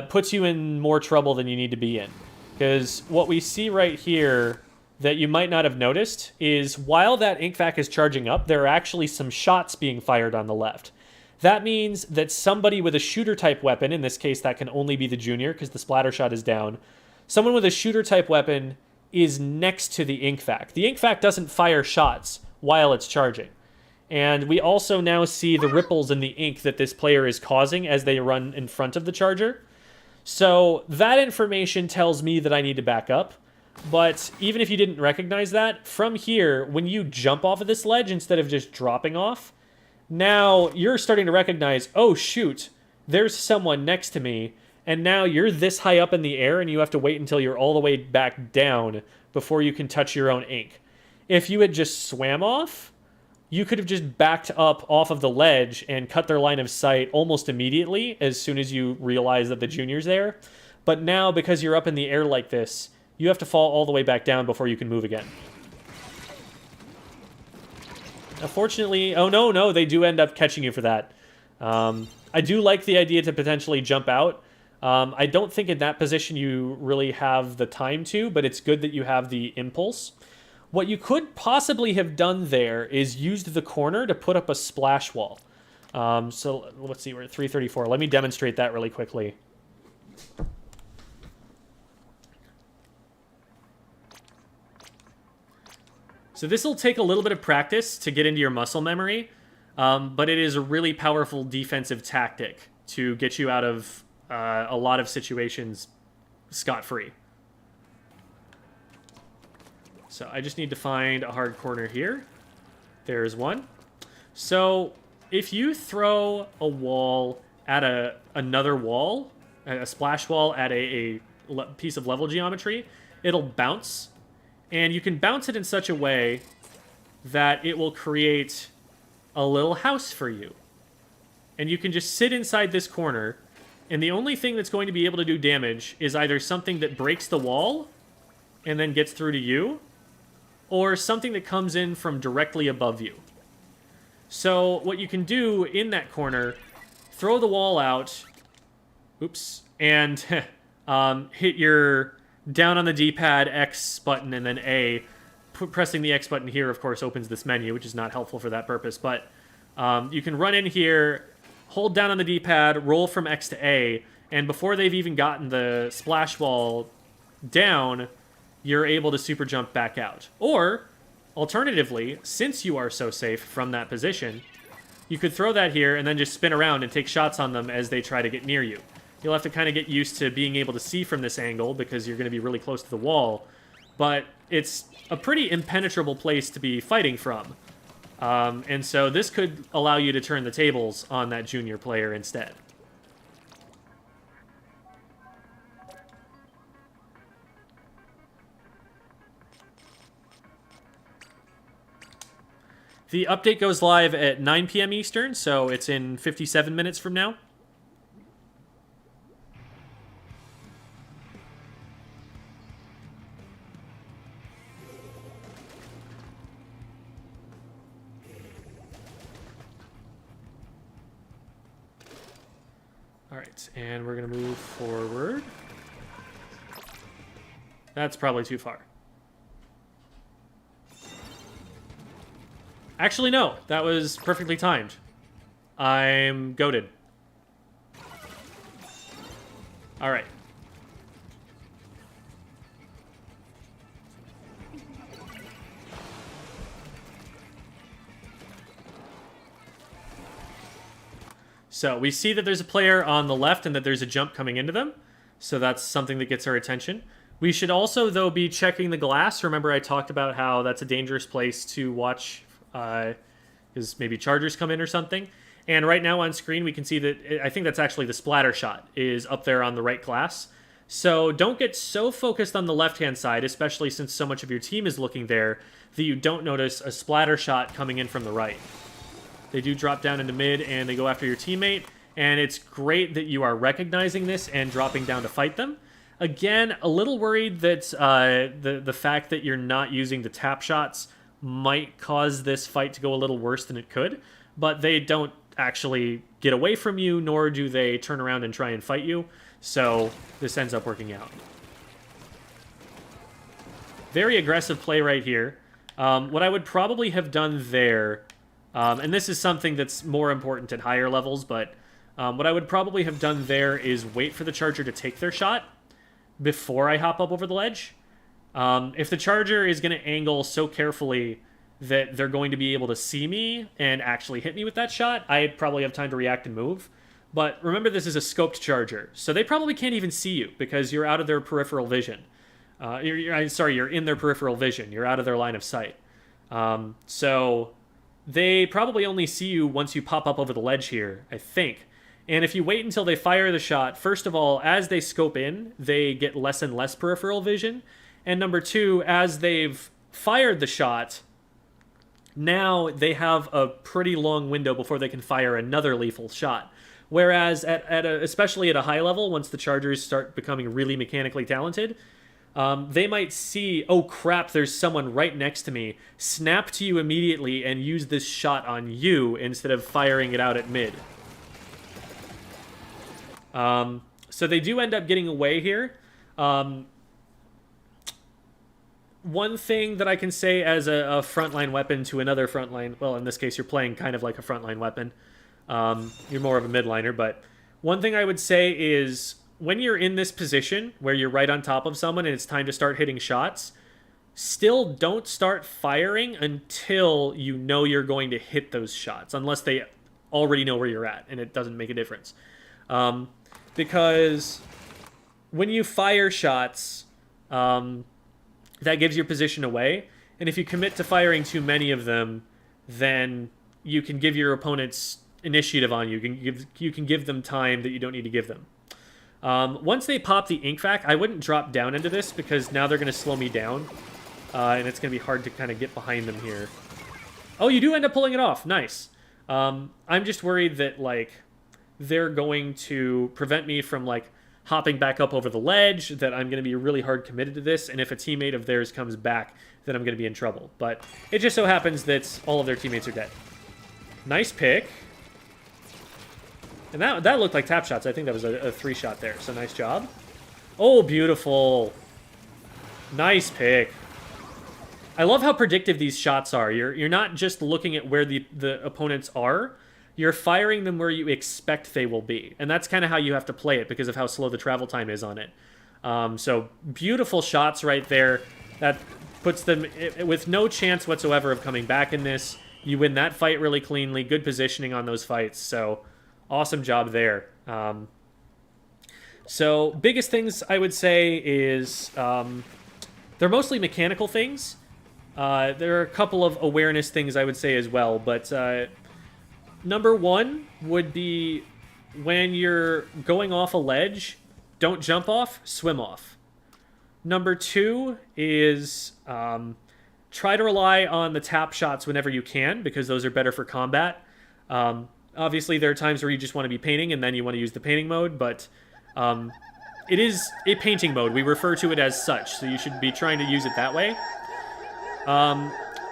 puts you in more trouble than you need to be in. Because what we see right here that you might not have noticed is while that ink vac is charging up, there are actually some shots being fired on the left. That means that somebody with a shooter-type weapon, in this case that can only be the junior because the splatter shot is down, someone with a shooter-type weapon is next to the ink vac. The ink vac doesn't fire shots while it's charging. And we also now see the ripples in the ink that this player is causing as they run in front of the charger. So that information tells me that I need to back up. But even if you didn't recognize that, from here, when you jump off of this ledge instead of just dropping off, now you're starting to recognize, oh shoot, there's someone next to me, and now you're this high up in the air and you have to wait until you're all the way back down before you can touch your own ink. If you had just swam off, you could have just backed up off of the ledge and cut their line of sight almost immediately as soon as you realize that the junior's there. But now, because you're up in the air like this, you have to fall all the way back down before you can move again. Unfortunately, oh no, they do end up catching you for that. I do like the idea to potentially jump out. I don't think in that position you really have the time to, but it's good that you have the impulse. What you could possibly have done there is used the corner to put up a splash wall. So let's see, we're at 334. Let me demonstrate that really quickly. So this will take a little bit of practice to get into your muscle memory, but it is a really powerful defensive tactic to get you out of a lot of situations scot-free. So I just need to find a hard corner here. There's one. So if you throw a wall at another wall, a splash wall at a piece of level geometry, it'll bounce. And you can bounce it in such a way that it will create a little house for you. And you can just sit inside this corner, and the only thing that's going to be able to do damage is either something that breaks the wall and then gets through to you, or something that comes in from directly above you. So what you can do in that corner, throw the wall out, oops, and hit your down on the D-pad X button and then A. Pressing the X button here, of course, opens this menu, which is not helpful for that purpose. But You can run in here, hold down on the D-pad, roll from X to A, and before they've even gotten the splash wall down, you're able to super jump back out. Or, alternatively, since you are so safe from that position, you could throw that here and then just spin around and take shots on them as they try to get near you. You'll have to kind of get used to being able to see from this angle because you're going to be really close to the wall, but it's a pretty impenetrable place to be fighting from. And so this could allow you to turn the tables on that junior player instead. The update goes live at 9 p.m. Eastern, so it's in 57 minutes from now. Alright, and we're going to move forward. That's probably too far. Actually, no. That was perfectly timed. I'm goated. Alright. So we see that there's a player on the left and that there's a jump coming into them. So that's something that gets our attention. We should also, though, be checking the glass. Remember I talked about how that's a dangerous place to watch because maybe chargers come in or something. And right now on screen we can see that, I think that's actually the splatter shot, is up there on the right glass. So don't get so focused on the left-hand side, especially since so much of your team is looking there, that you don't notice a splatter shot coming in from the right. They do drop down into mid and they go after your teammate, and it's great that you are recognizing this and dropping down to fight them. Again, a little worried that the fact that you're not using the tap shots might cause this fight to go a little worse than it could, but they don't actually get away from you, nor do they turn around and try and fight you, so this ends up working out. Very aggressive play right here. What I would probably have done there, and this is something that's more important at higher levels, but what I would probably have done there is wait for the charger to take their shot before I hop up over the ledge. If the charger is going to angle so carefully that they're going to be able to see me and actually hit me with that shot, I'd probably have time to react and move. But remember, this is a scoped charger, so they probably can't even see you because you're out of their peripheral vision. You're in their peripheral vision. You're out of their line of sight. So they probably only see you once you pop up over the ledge here, I think. And if you wait until they fire the shot, first of all, as they scope in, they get less and less peripheral vision. And number two, as they've fired the shot, now they have a pretty long window before they can fire another lethal shot. Whereas, especially at a high level, once the chargers start becoming really mechanically talented, they might see, oh crap, there's someone right next to me, snap to you immediately and use this shot on you instead of firing it out at mid. So they do end up getting away here. One thing that I can say as a frontline weapon to another frontline, well, in this case, you're playing kind of like a frontline weapon. You're more of a midliner, but one thing I would say is when you're in this position where you're right on top of someone and it's time to start hitting shots, still don't start firing until you know you're going to hit those shots, unless they already know where you're at and it doesn't make a difference. Because when you fire shots, that gives your position away, and if you commit to firing too many of them, then you can give your opponents initiative on you. You can give them time that you don't need to give them. Once they pop the ink vac, I wouldn't drop down into this because now they're going to slow me down, and it's going to be hard to kind of get behind them here. Oh, you do end up pulling it off. Nice. I'm just worried that, like, they're going to prevent me from, like, hopping back up over the ledge, that I'm going to be really hard committed to this, and if a teammate of theirs comes back, then I'm going to be in trouble. But it just so happens that all of their teammates are dead. Nice pick. And that looked like tap shots. I think that was a 3-shot there, so nice job. Oh, beautiful. Nice pick. I love how predictive these shots are. You're not just looking at where the opponents are. You're firing them where you expect they will be. And that's kind of how you have to play it because of how slow the travel time is on it. So beautiful shots right there. That puts them with no chance whatsoever of coming back in this. You win that fight really cleanly. Good positioning on those fights. So awesome job there. So biggest things I would say is they're mostly mechanical things. There are a couple of awareness things I would say as well, but number one would be when you're going off a ledge, don't jump off, swim off. Number two is try to rely on the tap shots whenever you can, because those are better for combat. Obviously, there are times where you just want to be painting and then you want to use the painting mode, but it is a painting mode. We refer to it as such, so you should be trying to use it that way.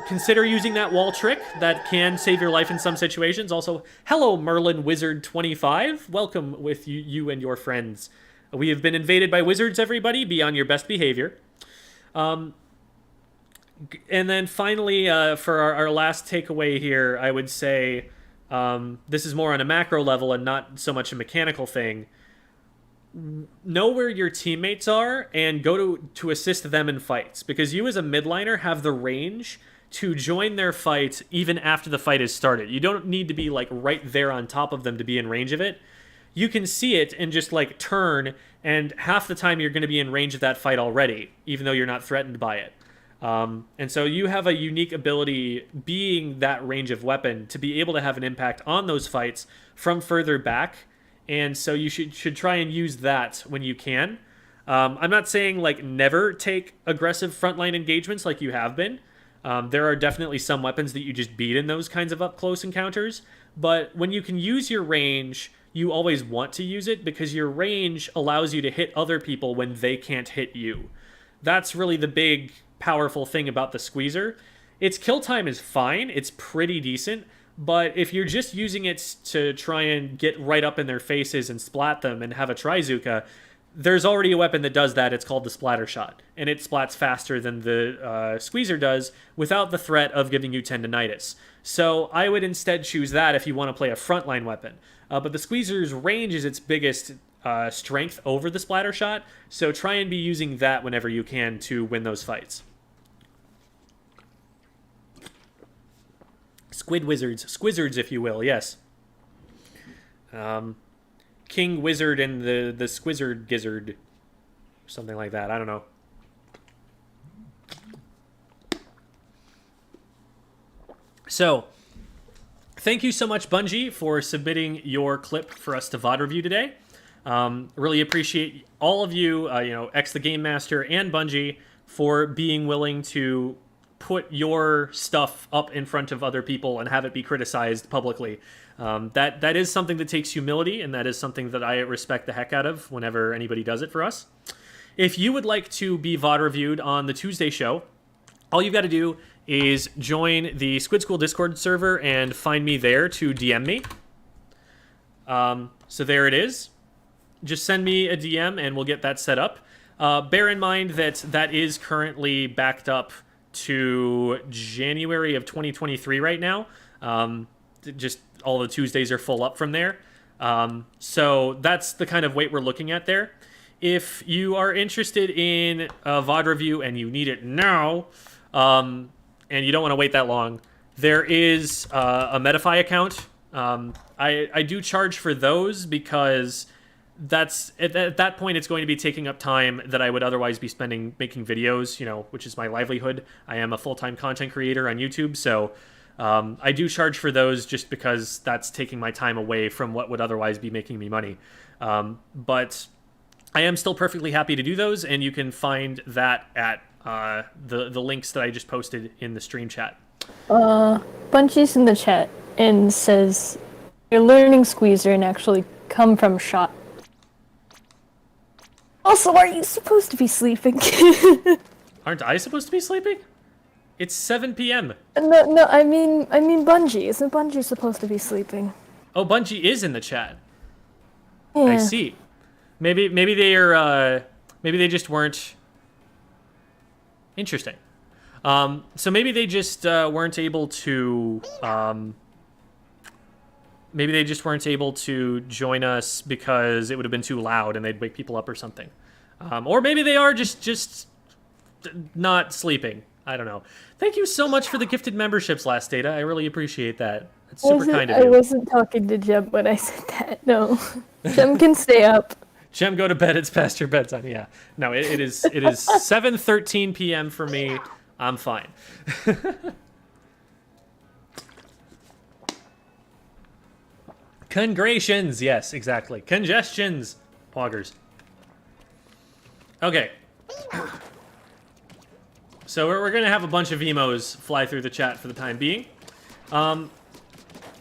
Consider using that wall trick. That can save your life in some situations. Also, hello, Merlin Wizard 25. Welcome with you and your friends. We have been invaded by wizards, everybody. Be on your best behavior. And then finally, for our last takeaway here, I would say this is more on a macro level and not so much a mechanical thing. Know where your teammates are and go to assist them in fights, because you as a midliner have the range to join their fight even after the fight is started. You don't need to be like right there on top of them to be in range of it. You can see it and just like turn, and half the time you're going to be in range of that fight already, even though you're not threatened by it. And so you have a unique ability, being that range of weapon, to be able to have an impact on those fights from further back. And so you should try and use that when you can. I'm not saying like never take aggressive frontline engagements like you have been. There are definitely some weapons that you just beat in those kinds of up-close encounters. But when you can use your range, you always want to use it, because your range allows you to hit other people when they can't hit you. That's really the big, powerful thing about the Squeezer. Its kill time is fine. It's pretty decent. But if you're just using it to try and get right up in their faces and splat them and have a Trizuka, there's already a weapon that does that. It's called the Splatter Shot. And it splats faster than the Squeezer does without the threat of giving you tendinitis. So I would instead choose that if you want to play a frontline weapon. But the Squeezer's range is its biggest strength over the Splatter Shot. So try and be using that whenever you can to win those fights. Squid Wizards. Squizzards, if you will, yes. King Wizard and the Squizzard Gizzard. Something like that. I don't know. So, thank you so much, Bungee, for submitting your clip for us to VOD review today. Really appreciate all of you, XtheGameMaster and Bungee, for being willing to put your stuff up in front of other people and have it be criticized publicly. That is something that takes humility, and that is something that I respect the heck out of whenever anybody does it for us. If you would like to be VOD reviewed on the Tuesday show, all you've got to do is join the Squid School Discord server and find me there to DM me. So there it is. Just send me a DM and we'll get that set up. Bear in mind that is currently backed up to January of 2023 right now. Just all the Tuesdays are full up from there. So that's the kind of wait we're looking at there. If you are interested in a VOD review and you need it now, and you don't want to wait that long, there is a Metafy account. I do charge for those because that's at that point it's going to be taking up time that I would otherwise be spending making videos, which is my livelihood. I am a full-time content creator on YouTube, so I do charge for those just because that's taking my time away from what would otherwise be making me money. But I am still perfectly happy to do those, and you can find that at the links that I just posted in the stream chat. Bungee's in the chat and says, "You're learning Squeezer and actually come from shot." Also, are you supposed to be sleeping? Aren't I supposed to be sleeping? It's 7 p.m. No, I mean Bungee. Isn't Bungee supposed to be sleeping? Oh, Bungee is in the chat. Yeah. I see. Maybe they are. Maybe they just weren't. Interesting. So maybe they just weren't able to. Maybe they just weren't able to join us because it would have been too loud and they'd wake people up or something. Or maybe they are just not sleeping. I don't know. Thank you so much for the gifted memberships, Last Data. I really appreciate that. It's super kind of you. I wasn't talking to Jem when I said that. No, Jem can stay up. Jem, go to bed. It's past your bedtime. Yeah. No, it is 7:13 p.m. for me. I'm fine. Congrations. Yes, exactly. Congestions. Poggers. Okay. So we're going to have a bunch of emos fly through the chat for the time being.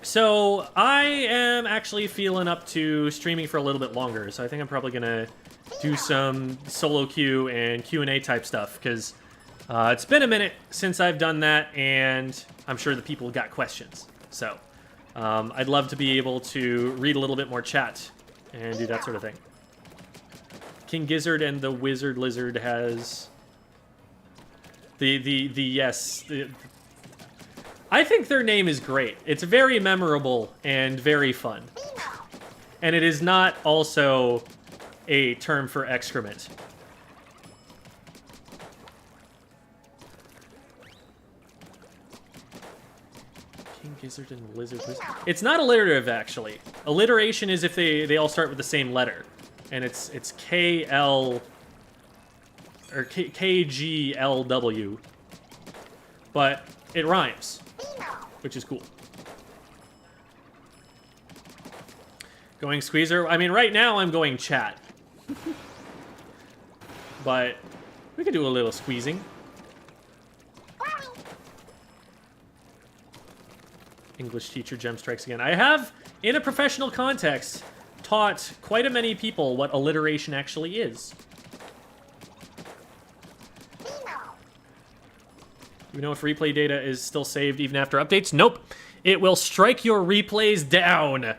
So I am actually feeling up to streaming for a little bit longer. So I think I'm probably going to do some solo queue and Q&A type stuff. Because it's been a minute since I've done that. And I'm sure the people got questions. So I'd love to be able to read a little bit more chat and do that sort of thing. King Gizzard and the Wizard Lizard has... yes. I think their name is great. It's very memorable and very fun. And it is not also a term for excrement. King Gizzard and Lizard Lizard. It's not alliterative, actually. Alliteration is if they all start with the same letter. And it's KL... or KGLW. But it rhymes, which is cool. Going Squeezer? I mean, right now I'm going chat. But we could do a little squeezing. English teacher Gem strikes again. I have, in a professional context, taught quite a many people what alliteration actually is. You know if replay data is still saved even after updates? Nope. It will strike your replays down.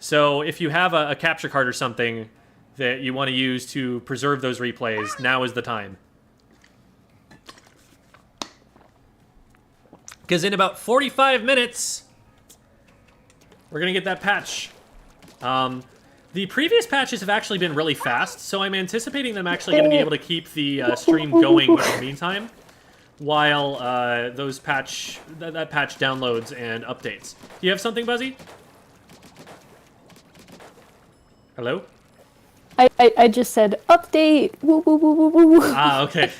So if you have a capture card or something that you want to use to preserve those replays, now is the time. Because in about 45 minutes, we're going to get that patch. The previous patches have actually been really fast, so I'm anticipating them actually going to be able to keep the stream going in the meantime, while that patch downloads and updates. Do you have something, Buzzy? Hello? I just said update. Woo woo woo woo woo. Ah, okay.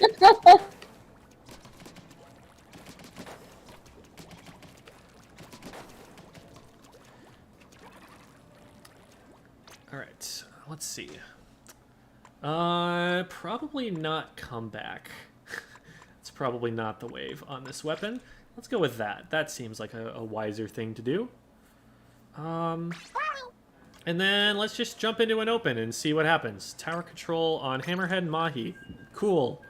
All right. Let's see. Probably not comeback. It's probably not the wave on this weapon. Let's go with that. That seems like a wiser thing to do. And then let's just jump into an open and see what happens. Tower control on Hammerhead and Mahi. Cool.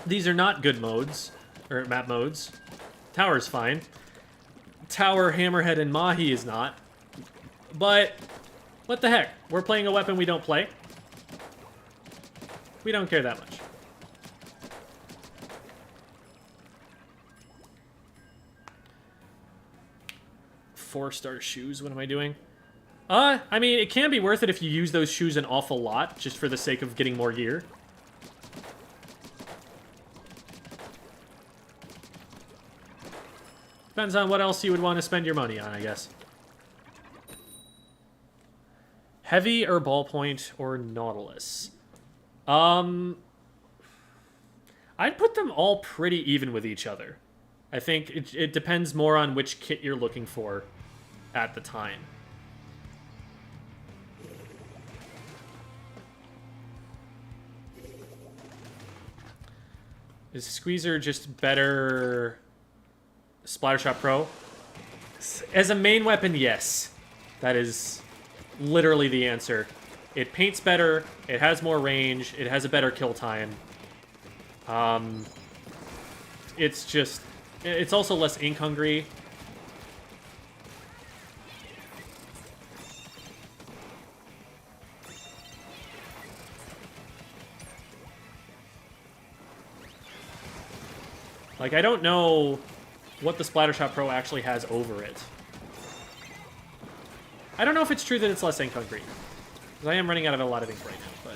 These are not good modes, or map modes. Tower's fine. Tower, Hammerhead, and Mahi is not. But what the heck? We're playing a weapon we don't play. We don't care that much. Four-star shoes. What am I doing? I mean, it can be worth it if you use those shoes an awful lot, just for the sake of getting more gear. Depends on what else you would want to spend your money on, I guess. Heavy or ballpoint or Nautilus? I'd put them all pretty even with each other. I think it depends more on which kit you're looking for at the time. Is Squeezer just better Splattershot Pro? As a main weapon, yes. That is literally the answer. It paints better, it has more range, it has a better kill time. It's also less ink hungry. Like, I don't know what the Splattershot Pro actually has over it. I don't know if it's true that it's less ink on green. Because I am running out of a lot of ink right now, but...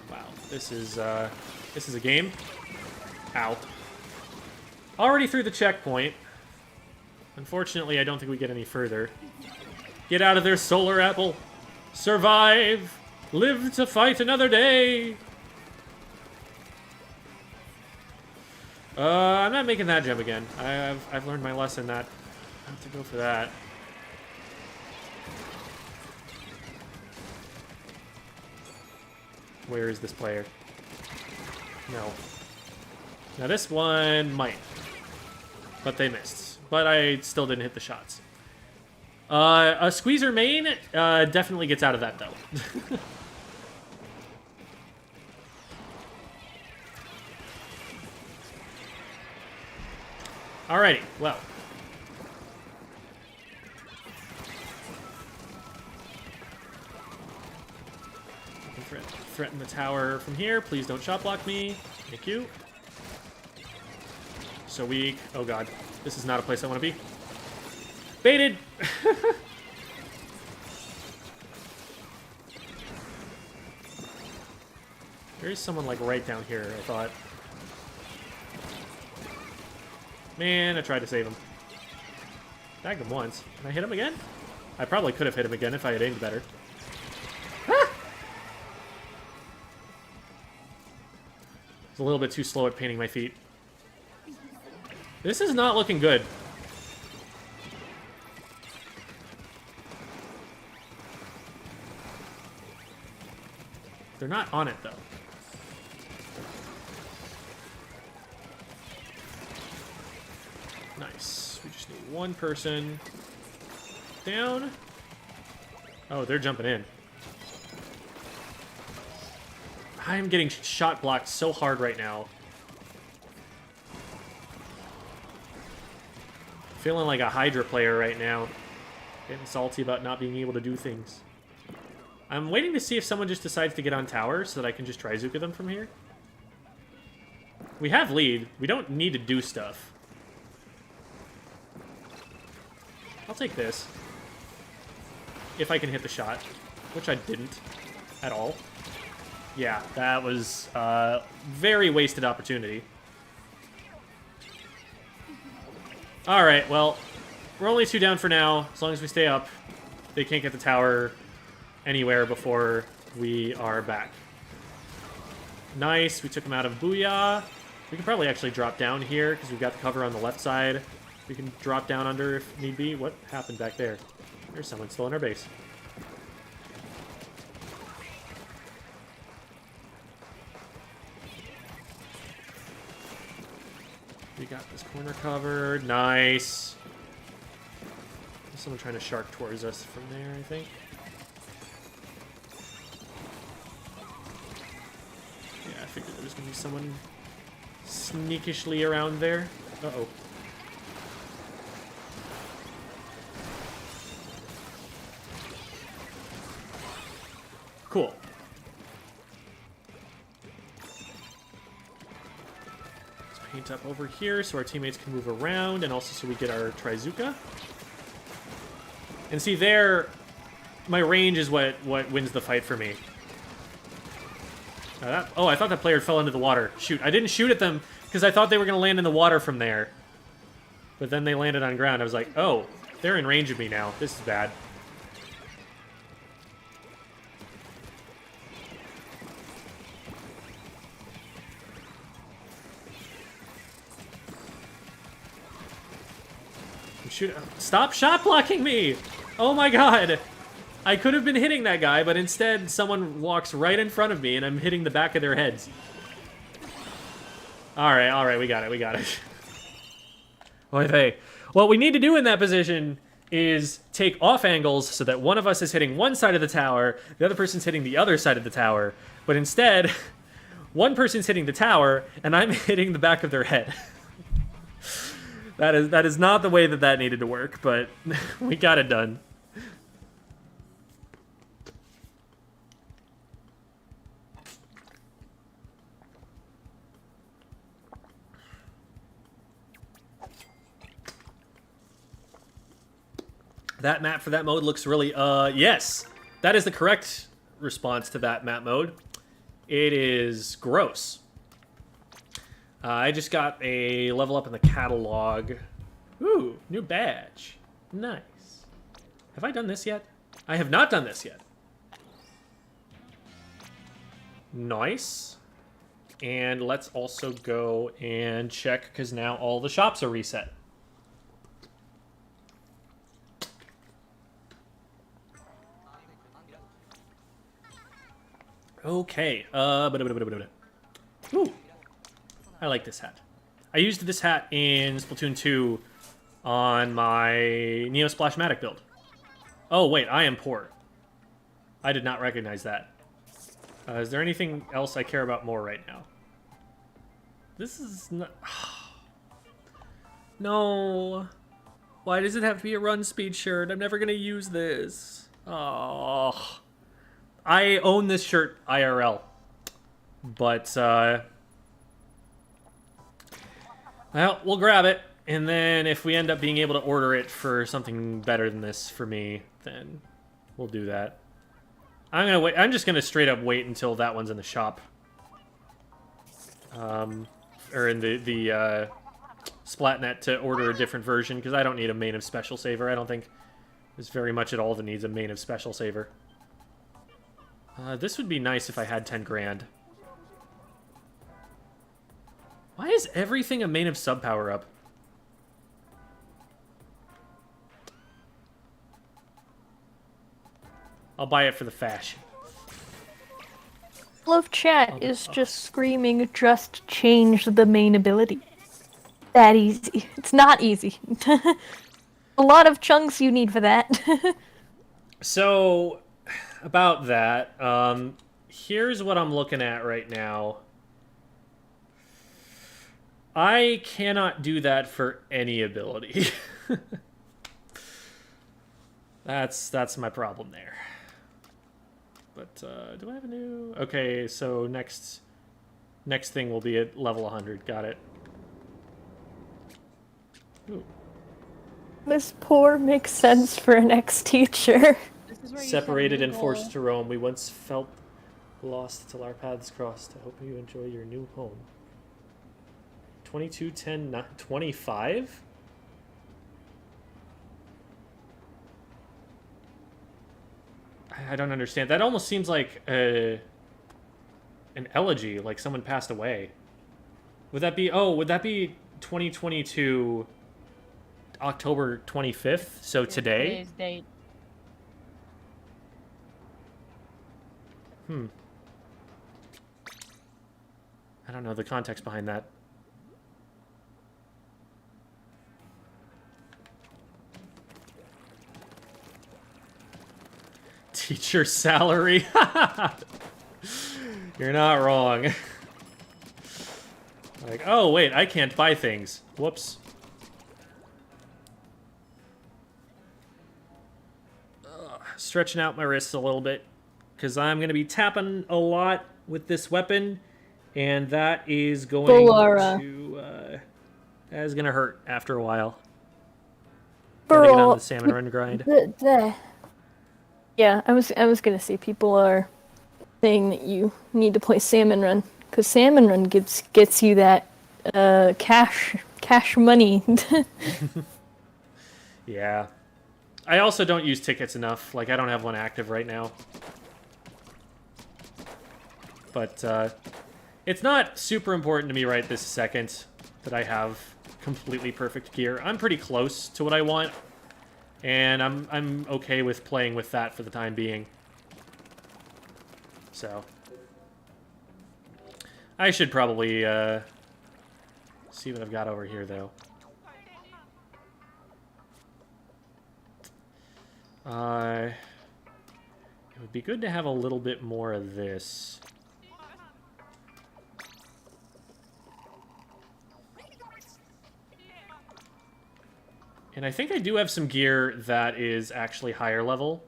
Wow, this is a game. Ow. Already through the checkpoint. Unfortunately, I don't think we get any further. Get out of there, Solar Apple! Survive! Live to fight another day! I'm not making that jump again. I've learned my lesson that I have to go for that. Where is this player? No. Now this one might. But they missed. But I still didn't hit the shots. A squeezer main definitely gets out of that, though. Alrighty, well. I can threaten the tower from here. Please don't shot block me. Thank you. So weak. Oh god. This is not a place I want to be. Baited! There is someone, like, right down here, I thought. Man, I tried to save him. Tagged him once. Can I hit him again? I probably could have hit him again if I had aimed better. Ah! It's a little bit too slow at painting my feet. This is not looking good. They're not on it, though. Nice. We just need one person down. Oh, they're jumping in. I'm getting shot blocked so hard right now. Feeling like a Hydra player right now. Getting salty about not being able to do things. I'm waiting to see if someone just decides to get on tower so that I can just Trizooka them from here. We have lead. We don't need to do stuff. I'll take this. If I can hit the shot. Which I didn't. At all. Yeah, that was a very wasted opportunity. Alright, well, we're only 2 down for now. As long as we stay up, they can't get the tower anywhere before we are back. Nice, we took him out of Booyah. We can probably actually drop down here, because we've got the cover on the left side. We can drop down under if need be. What happened back there? There's someone still in our base. We got this corner covered. Nice. There's someone trying to shark towards us from there, I think. Yeah, I figured there was going to be someone sneakishly around there. Uh-oh. Cool. Let's paint up over here so our teammates can move around, and also so we get our Trizooka. And see there, my range is what wins the fight for me. Oh, I thought that player fell into the water. Shoot, I didn't shoot at them because I thought they were going to land in the water from there. But then they landed on ground. I was like, oh, they're in range of me now. This is bad. Stop shot blocking me! Oh my god! I could have been hitting that guy, but instead someone walks right in front of me and I'm hitting the back of their heads. Alright, we got it. Oy vey. What we need to do in that position is take off angles so that one of us is hitting one side of the tower, the other person's hitting the other side of the tower, but instead, one person's hitting the tower and I'm hitting the back of their head. That is not the way that needed to work, but we got it done. That map for that mode looks really, yes. That is the correct response to that map mode. It is gross. I just got a level up in the catalog. Ooh, new badge. Nice. Have I done this yet? I have not done this yet. Nice. And let's also go and check, because now all the shops are reset. Okay. Ooh. I like this hat. I used this hat in Splatoon 2 on my Neo Splashmatic build. Oh, wait, I am poor. I did not recognize that. Is there anything else I care about more right now? This is not... No. Why does it have to be a run speed shirt? I'm never going to use this. Oh. I own this shirt IRL. But, well, we'll grab it. And then if we end up being able to order it for something better than this for me, then we'll do that. I'm gonna wait. I'm just gonna straight up wait until that one's in the shop, or in the Splatnet to order a different version, because I don't need a main of special saver. I don't think there's very much at all that needs a main of special saver. This would be nice if I had 10 grand. Why is everything a main of sub power up? I'll buy it for the fashion. Love chat is just screaming, just change the main ability. That easy. It's not easy. A lot of chunks you need for that. So, about that, here's what I'm looking at right now. I cannot do that for any ability. That's my problem there. But, do I have a new... Okay, so next thing will be at level 100. Got it. Ooh. This poor makes sense for an ex-teacher. Separated and forced to roam, we once felt lost till our paths crossed. I hope you enjoy your new home. 22, 10, 25? I don't understand. That almost seems like an elegy, like someone passed away. Would that be... Oh, would that be 2022 October 25th? So today? Today's date. I don't know the context behind that. Teacher salary. You're not wrong. Like, oh wait, I can't buy things. Whoops. Stretching out my wrists a little bit, because I'm going to be tapping a lot with this weapon, and that is going to that is going to hurt after a while. Gotta get on the salmon run grind. Yeah, I was gonna say people are saying that you need to play salmon run, because salmon run gets you that cash money. Yeah. I also don't use tickets enough. Like, I don't have one active right now. But, it's not super important to me right this second that I have completely perfect gear. I'm pretty close to what I want, and I'm okay with playing with that for the time being. So, I should probably, see what I've got over here, though. It would be good to have a little bit more of this. And I think I do have some gear that is actually higher level.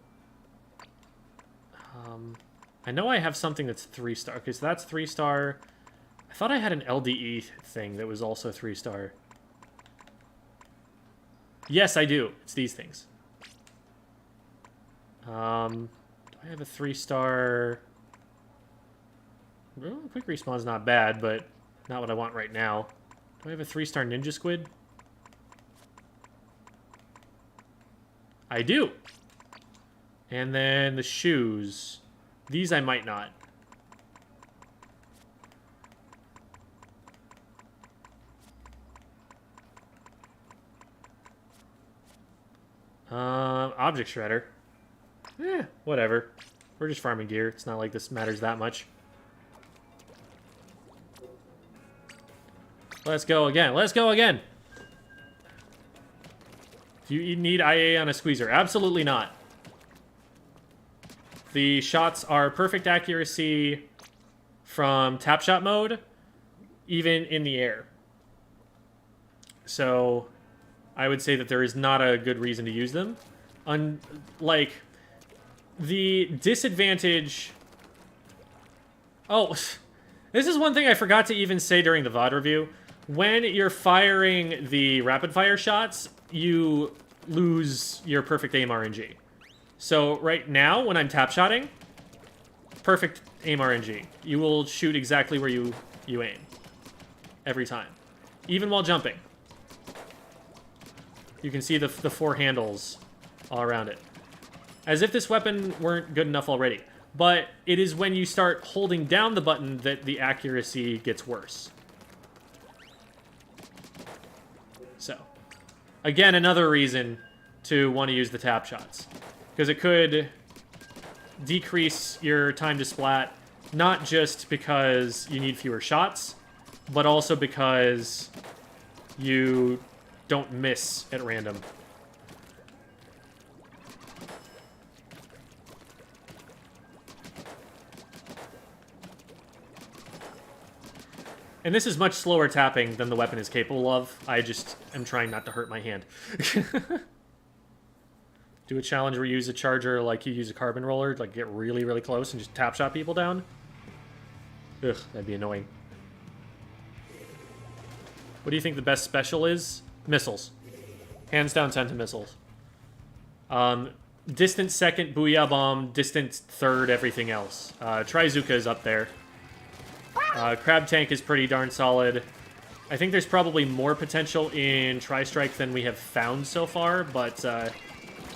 I know I have something that's 3-star. Okay, so that's 3-star. I thought I had an LDE thing that was also 3-star. Yes, I do. It's these things. Do I have a 3-star? Well, quick respawn's not bad, but not what I want right now. Do I have a 3-star ninja squid? I do. And then the shoes. These I might not. Object shredder. Whatever. We're just farming gear. It's not like this matters that much. Let's go again. Let's go again. Do you need IA on a squeezer? Absolutely not. The shots are perfect accuracy from tap shot mode, even in the air. So I would say that there is not a good reason to use them. Like, the disadvantage... Oh, this is one thing I forgot to even say during the VOD review. When you're firing the rapid-fire shots, you lose your perfect aim RNG. So right now, when I'm tap-shotting, perfect aim RNG. You will shoot exactly where you aim. Every time. Even while jumping. You can see the 4 handles all around it. As if this weapon weren't good enough already. But it is when you start holding down the button that the accuracy gets worse. So, again, another reason to want to use the tap shots. Because it could decrease your time to splat, not just because you need fewer shots, but also because you don't miss at random. And this is much slower tapping than the weapon is capable of. I just am trying not to hurt my hand. Do a challenge where you use a charger like you use a carbon roller, like get really, really close and just tap shot people down. Ugh, that'd be annoying. What do you think the best special is? Missiles. Hands down 10 to missiles. Distant second, Booyah Bomb. Distant third, everything else. Trizuka is up there. Crab Tank is pretty darn solid. I think there's probably more potential in Tri-Strike than we have found so far, but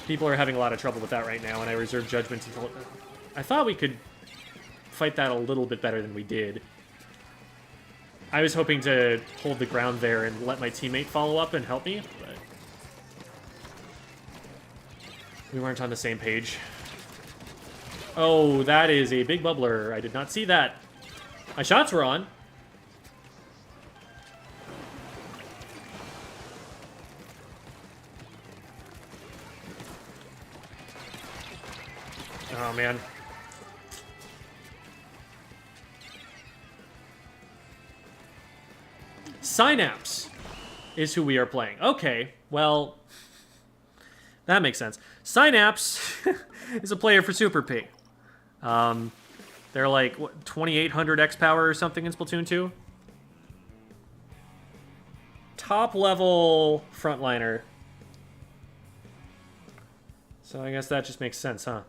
people are having a lot of trouble with that right now, and I reserve judgment until... I thought we could fight that a little bit better than we did. I was hoping to hold the ground there and let my teammate follow up and help me, but... we weren't on the same page. Oh, that is a big bubbler. I did not see that. My shots were on. Oh, man. Synapse is who we are playing. Okay, well, that makes sense. Synapse is a player for Super P. They're like, what, 2800 X power or something in Splatoon 2? Top level frontliner. So I guess that just makes sense, huh?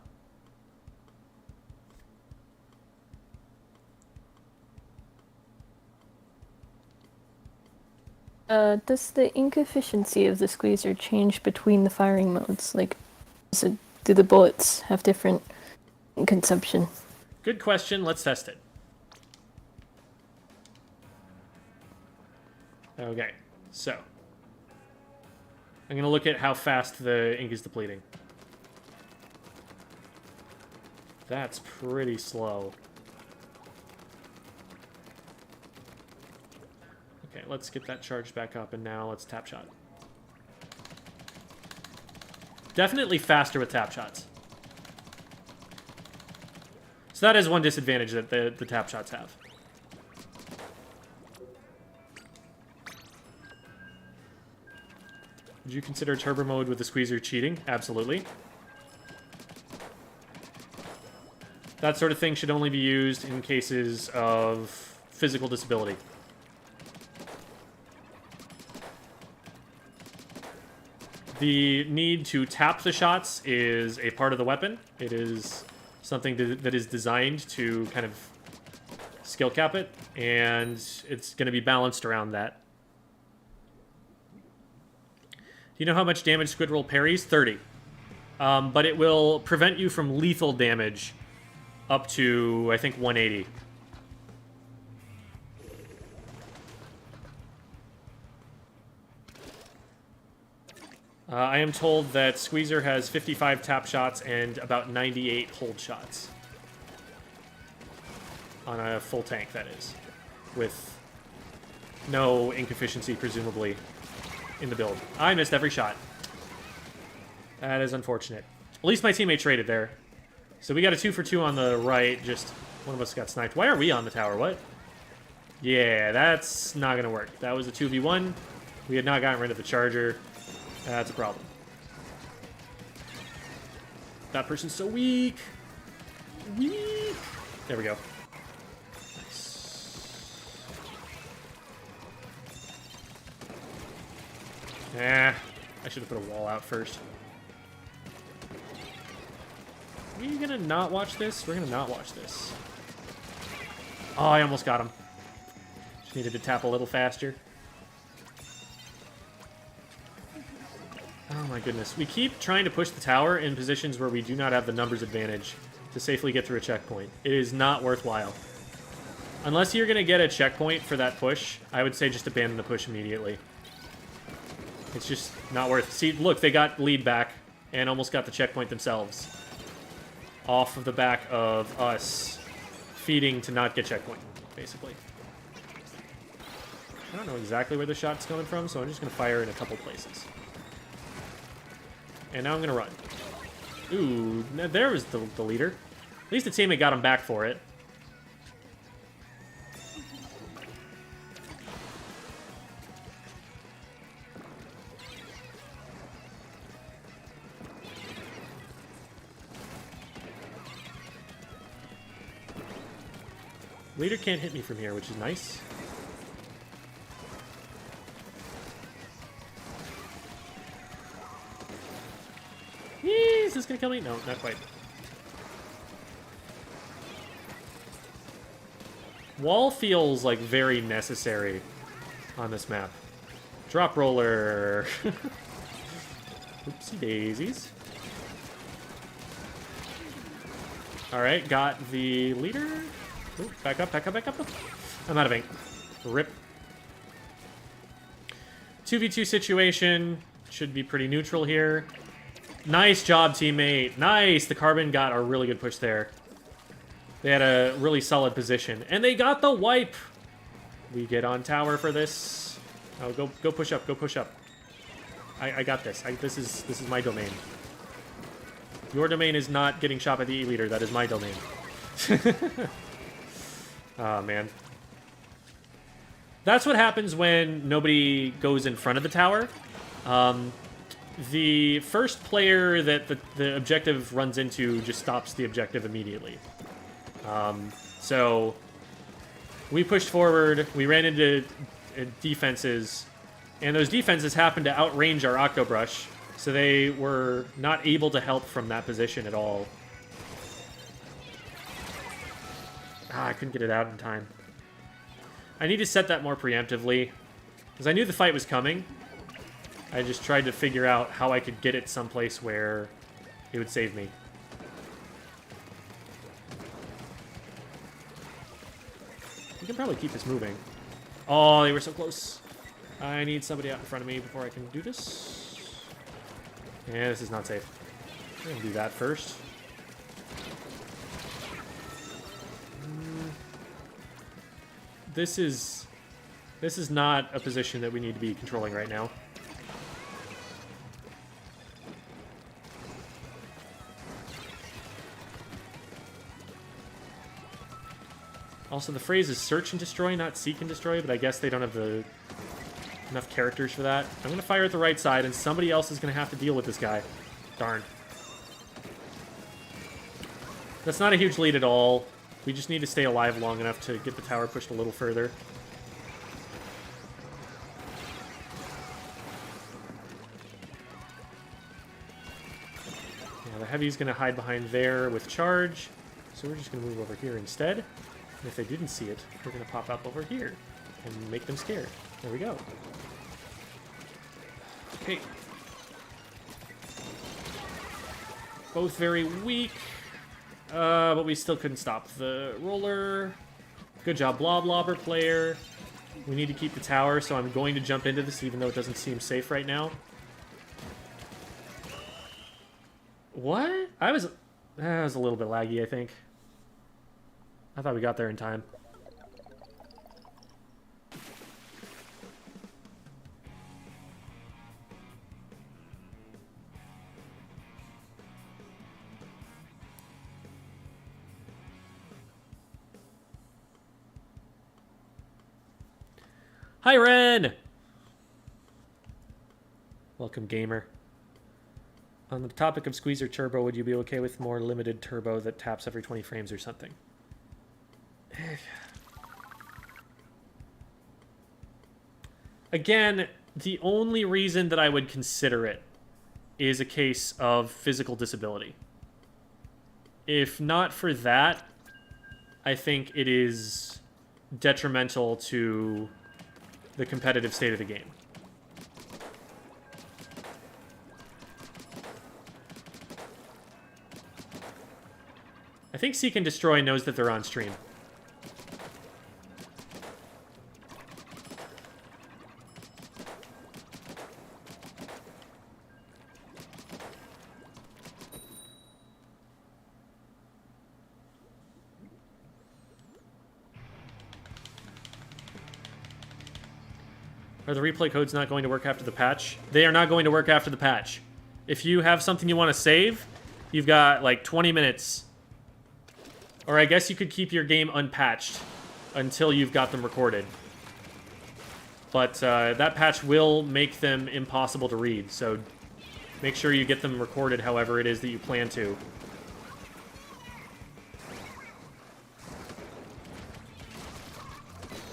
Does the ink efficiency of the squeezer change between the firing modes? Like, do the bullets have different consumption? Good question. Let's test it. Okay, so I'm going to look at how fast the ink is depleting. That's pretty slow. Okay, let's get that charged back up, and now let's tap shot. Definitely faster with tap shots. So that is one disadvantage that the tap shots have. Would you consider turbo mode with the squeezer cheating? Absolutely. That sort of thing should only be used in cases of physical disability. The need to tap the shots is a part of the weapon. It is something that is designed to kind of skill cap it, and it's going to be balanced around that. Do you know how much damage Squid Roll parries? 30. But it will prevent you from lethal damage up to, I think, 180. I am told that Squeezer has 55 tap shots and about 98 hold shots. On a full tank, that is. With no ink efficiency, presumably, in the build. I missed every shot. That is unfortunate. At least my teammate traded there. So we got a 2 for 2 on the right. Just one of us got sniped. Why are we on the tower? What? Yeah, that's not going to work. That was a 2v1. We had not gotten rid of the charger. That's a problem. That person's so weak. Weak. There we go. Nah, I should have put a wall out first. Are we gonna not watch this? We're gonna not watch this. Oh, I almost got him. Just needed to tap a little faster. Oh my goodness. We keep trying to push the tower in positions where we do not have the numbers advantage to safely get through a checkpoint. It is not worthwhile. Unless you're gonna get a checkpoint for that push, I would say just abandon the push immediately. It's just not worth. See, look, they got lead back and almost got the checkpoint themselves. Off of the back of us feeding to not get checkpoint, basically. I don't know exactly where the shot's coming from, so I'm just going to fire in a couple places. And now I'm going to run. Ooh, there was the leader. At least the teammate got him back for it. Leader can't hit me from here, which is nice. Is this gonna kill me? No, not quite. Wall feels like very necessary on this map. Drop roller. Oopsie daisies. Alright, got the leader. Ooh, back up, back up, back up. I'm out of ink. Rip. 2v2 situation. Should be pretty neutral here. Nice job, teammate. Nice. The Carbon got a really good push there. They had a really solid position. And they got the wipe. We get on tower for this. Oh, go push up. Go push up. I got this. This is my domain. Your domain is not getting shot by the E-leader. That is my domain. Oh, man. That's what happens when nobody goes in front of the tower. The first player that the objective runs into just stops the objective immediately. So we pushed forward, we ran into defenses, and those defenses happened to outrange our Octobrush, so they were not able to help from that position at all. Ah, I couldn't get it out in time. I need to set that more preemptively, because I knew the fight was coming. I just tried to figure out how I could get it someplace where it would save me. We can probably keep this moving. Oh, they were so close. I need somebody out in front of me before I can do this. Yeah, this is not safe. I'm gonna do that first. This is not a position that we need to be controlling right now. Also, the phrase is search and destroy, not seek and destroy, but I guess they don't have enough characters for that. I'm going to fire at the right side, and somebody else is going to have to deal with this guy. Darn. That's not a huge lead at all. We just need to stay alive long enough to get the tower pushed a little further. The heavy's going to hide behind there with charge. So we're just going to move over here instead. And if they didn't see it, we're going to pop up over here and make them scared. There we go. Okay. Both very weak. But we still couldn't stop the roller. Good job, Bloblobber player. We need to keep the tower, so I'm going to jump into this even though it doesn't seem safe right now. What? That was a little bit laggy, I think. I thought we got there in time. Hi, Ren! Welcome, gamer. On the topic of squeezer turbo, would you be okay with more limited turbo that taps every 20 frames or something? Again, the only reason that I would consider it is a case of physical disability. If not for that, I think it is detrimental to the competitive state of the game. I think Seek and Destroy knows that they're on stream. Are the replay codes not going to work after the patch? They are not going to work after the patch. If you have something you want to save, you've got like 20 minutes. Or I guess you could keep your game unpatched until you've got them recorded. But that patch will make them impossible to read, so make sure you get them recorded however it is that you plan to.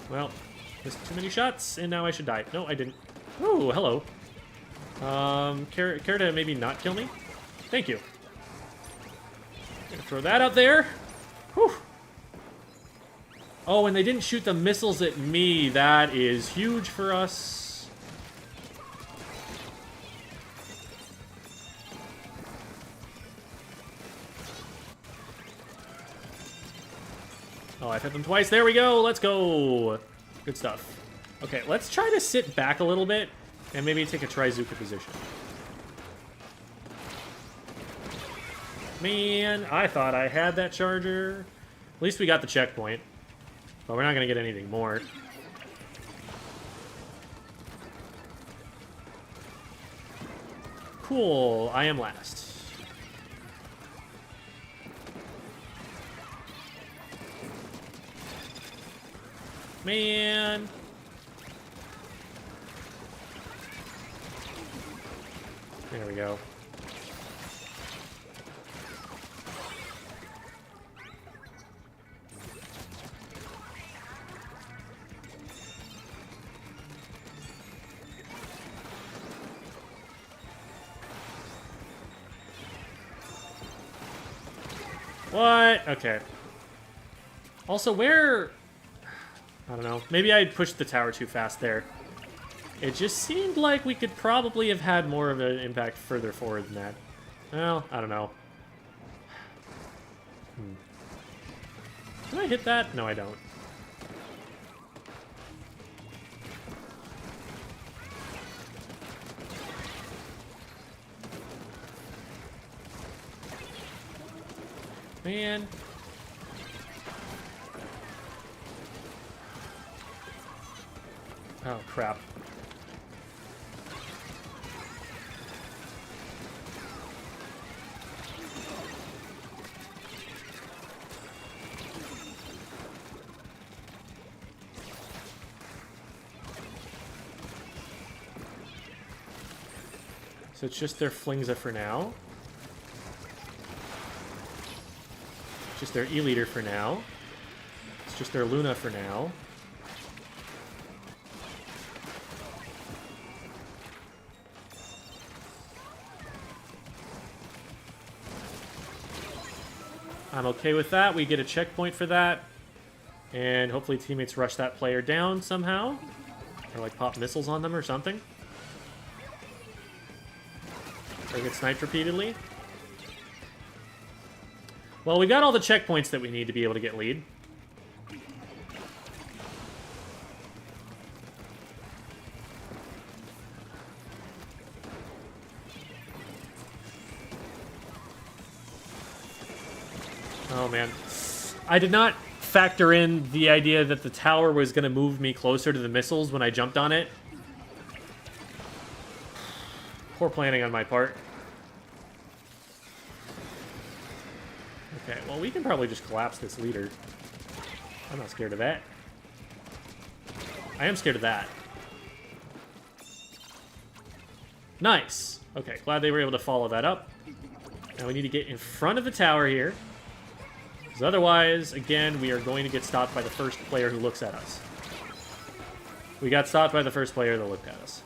Well, missed too many shots, and now I should die. No, I didn't. Oh, hello. Care to maybe not kill me? Thank you. Gonna throw that out there. Whew. Oh, and they didn't shoot the missiles at me. That is huge for us. Oh, I've hit them twice. There we go. Let's go. Good stuff. Okay, let's try to sit back a little bit and maybe take a Trizuka position. Man, I thought I had that charger. At least we got the checkpoint. But we're not going to get anything more. Cool, I am last. Man. There we go. What? Okay. Also, where... I don't know. Maybe I pushed the tower too fast there. It just seemed like we could probably have had more of an impact further forward than that. Well, I don't know. Can I hit that? No, I don't. Man. Oh, crap. So it's just their Flingza for now. Just their E-Leader for now. It's just their Luna for now. I'm okay with that. We get a checkpoint for that. And hopefully teammates rush that player down somehow. Or like pop missiles on them or something. Or get sniped repeatedly. Well, we got all the checkpoints that we need to be able to get lead. Oh, man. I did not factor in the idea that the tower was going to move me closer to the missiles when I jumped on it. Poor planning on my part. Okay, well, we can probably just collapse this leader. I'm not scared of that. I am scared of that. Nice. Okay, glad they were able to follow that up. Now we need to get in front of the tower here. Because otherwise, again, we are going to get stopped by the first player who looks at us. We got stopped by the first player that looked at us.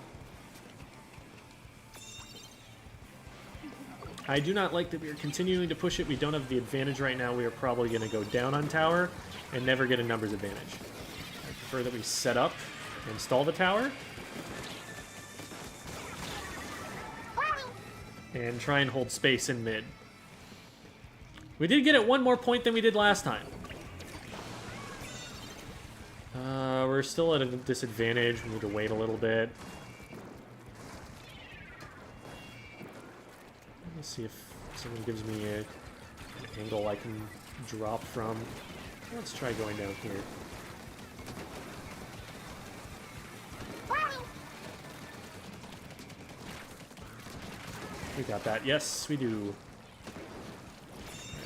I do not like that we are continuing to push it. We don't have the advantage right now. We are probably going to go down on tower and never get a numbers advantage. I prefer that we set up and stall the tower. And try and hold space in mid. We did get it one more point than we did last time. We're still at a disadvantage. We need to wait a little bit. Let's see if someone gives me an angle I can drop from. Let's try going down here. We got that. Yes, we do.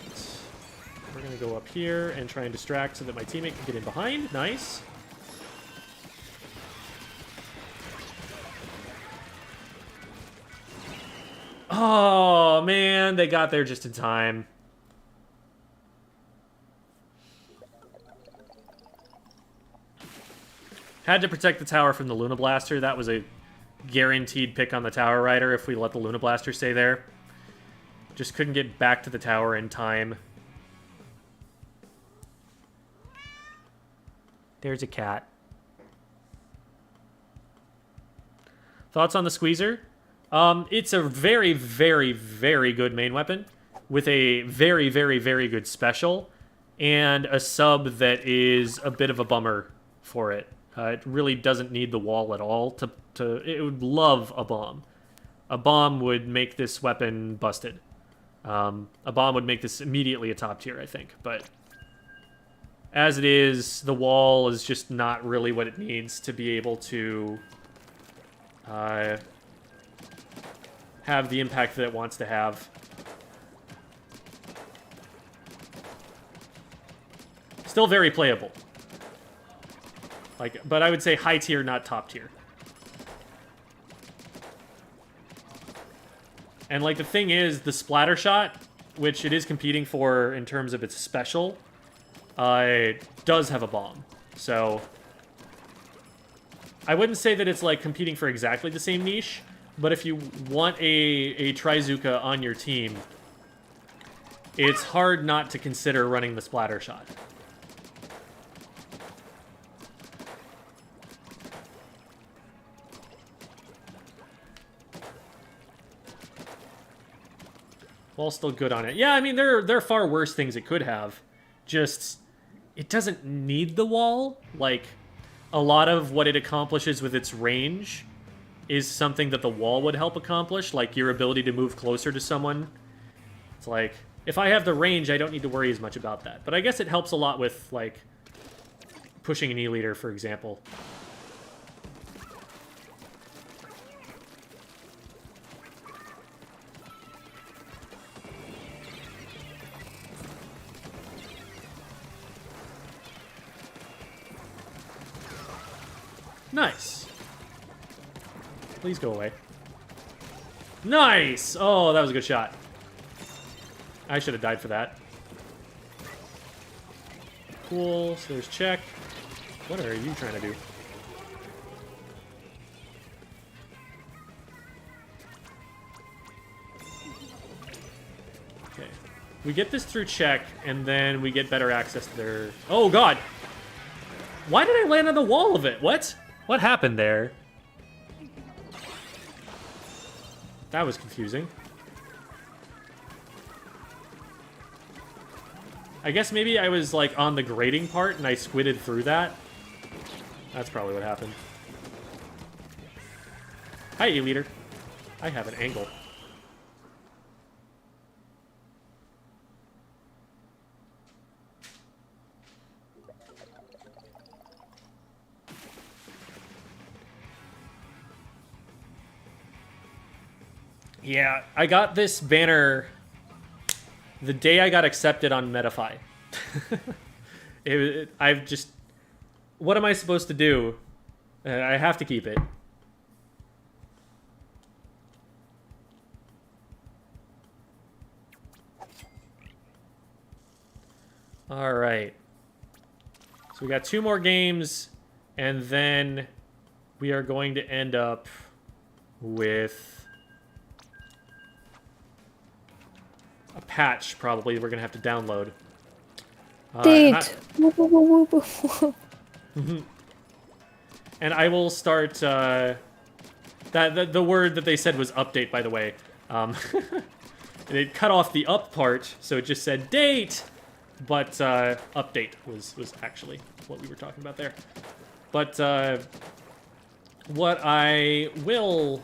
Right. We're going to go up here and try and distract so that my teammate can get in behind. Nice. Oh, man, they got there just in time. Had to protect the tower from the Luna Blaster. That was a guaranteed pick on the Tower Rider if we let the Luna Blaster stay there. Just couldn't get back to the tower in time. There's a cat. Thoughts on the Squeezer? It's a very, very, very good main weapon with a very, very, very good special and a sub that is a bit of a bummer for it. It really doesn't need the wall at all. It would love a bomb. A bomb would make this weapon busted. A bomb would make this immediately a top tier, I think. But as it is, the wall is just not really what it needs to be able to have the impact that it wants to have. Still very playable. But I would say high tier, not top tier. And the thing is, the splatter shot, which it is competing for in terms of its special, does have a bomb. So I wouldn't say that it's competing for exactly the same niche, but if you want a Trizuka on your team, it's hard not to consider running the splatter shot. Wall's still good on it. Yeah, I mean, there are far worse things it could have. Just, it doesn't need the wall. A lot of what it accomplishes with its range is something that the wall would help accomplish, like your ability to move closer to someone. It's if I have the range, I don't need to worry as much about that. But I guess it helps a lot with, pushing an E-leader, for example. Nice. Please go away. Nice! Oh, that was a good shot. I should have died for that. Cool. So there's check. What are you trying to do? Okay. We get this through check, and then we get better access to their... Oh, God! Why did I land on the wall of it? What? What happened there? That was confusing. I guess maybe I was, like, on the grading part, and I squidded through that. That's probably what happened. Hi, E-Leader. I have an angle. Yeah, I got this banner the day I got accepted on Metafy. I've just... What am I supposed to do? I have to keep it. Alright. So we got 2 more games, and then we are going to end up with a patch, probably, we're going to have to download. Date! And I will start, the word that they said was update, by the way. And it cut off the up part, so it just said date! But, update was actually what we were talking about there. But, what I will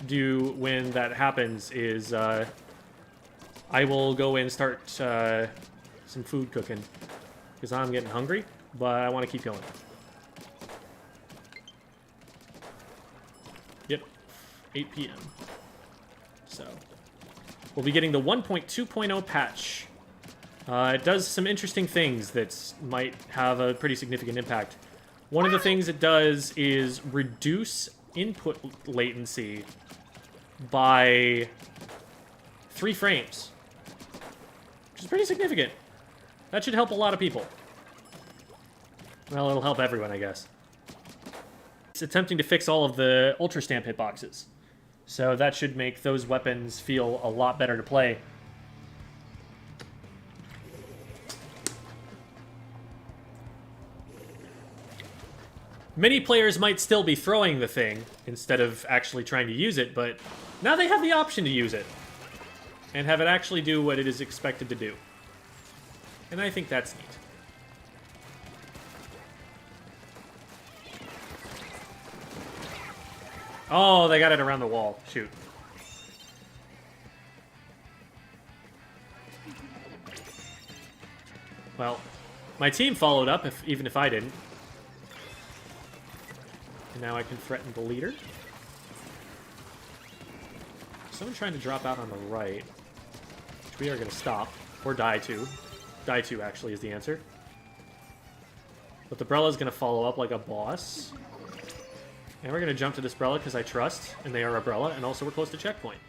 do when that happens is, I will go and start, some food cooking. Because I'm getting hungry, but I want to keep going. Yep, 8 p.m. So, we'll be getting the 1.2.0 patch. It does some interesting things that might have a pretty significant impact. One of the things it does is reduce input latency by 3 frames. Which is pretty significant. That should help a lot of people. Well, it'll help everyone, I guess. It's attempting to fix all of the Ultra Stamp hitboxes. So that should make those weapons feel a lot better to play. Many players might still be throwing the thing instead of actually trying to use it, but now they have the option to use it and have it actually do what it is expected to do. And I think that's neat. Oh, they got it around the wall. Shoot. Well, my team followed up, even if I didn't. And now I can threaten the leader. Someone trying to drop out on the right. Which we are going to stop. Or die to. Die to, actually, is the answer. But the Brella's going to follow up like a boss. And we're going to jump to this Brella because I trust. And they are a Brella. And also we're close to checkpoint.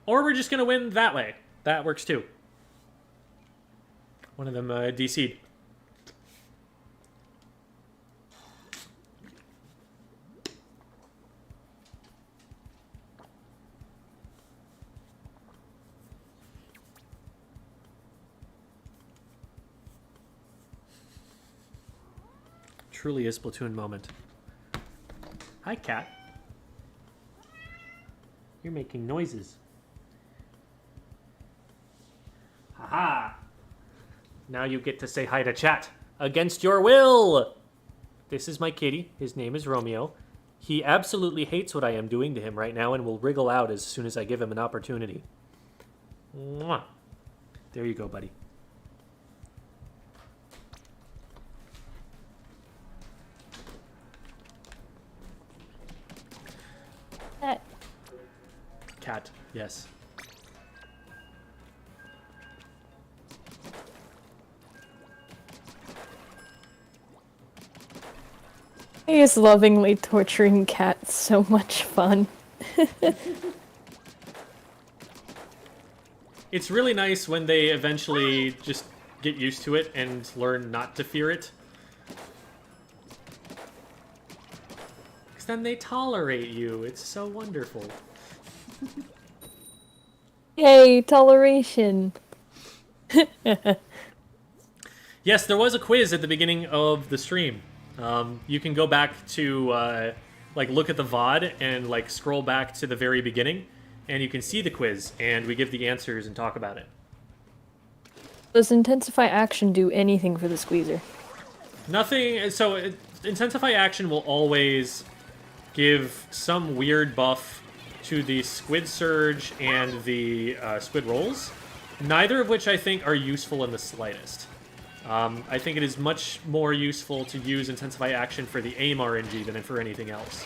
Or we're just going to win that way. That works too. One of them DC'd. Truly a Splatoon moment. Hi, cat. You're making noises. Haha. Now you get to say hi to chat. Against your will! This is my kitty. His name is Romeo. He absolutely hates what I am doing to him right now and will wriggle out as soon as I give him an opportunity. Mwah. There you go, buddy. Cat, yes. He is lovingly torturing cats. So much fun. It's really nice when they eventually just get used to it and learn not to fear it. Because then they tolerate you. It's so wonderful. Yay, toleration. Yes, there was a quiz at the beginning of the stream. You can go back to like look at the VOD and like scroll back to the very beginning, and you can see the quiz, and we give the answers and talk about it. Does Intensify Action do anything for the squeezer? Nothing. So Intensify Action will always give some weird buff to the Squid Surge and the Squid Rolls, neither of which I think are useful in the slightest. I think it is much more useful to use Intensify Action for the aim RNG than for anything else.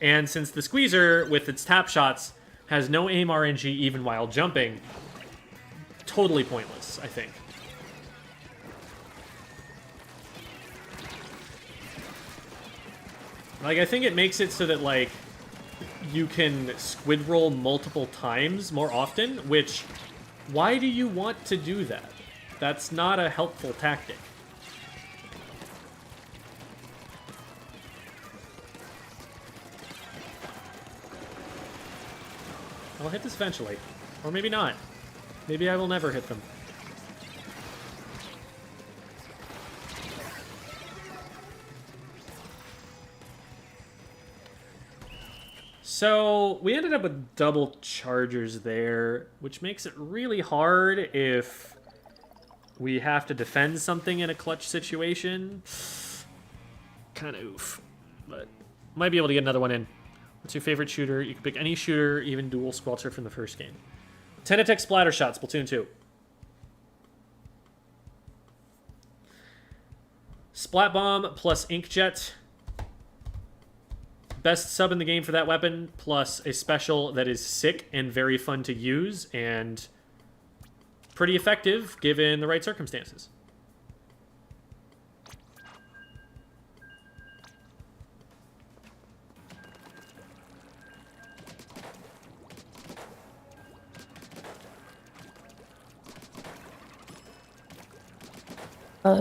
And since the Squeezer, with its tap shots, has no aim RNG even while jumping, totally pointless, I think. Like, I think it makes it so that, like, you can squid roll multiple times more often, which, why do you want to do that? That's not a helpful tactic. I'll hit this eventually. Or maybe not. Maybe I will never hit them. So, we ended up with double chargers there, which makes it really hard if we have to defend something in a clutch situation. Kind of oof. But might be able to get another one in. What's your favorite shooter? You can pick any shooter, even dual squelcher from the first game. 10 attack splatter shots, Splatoon 2. Splat Bomb plus Inkjet. Best sub in the game for that weapon, plus a special that is sick and very fun to use, and pretty effective given the right circumstances.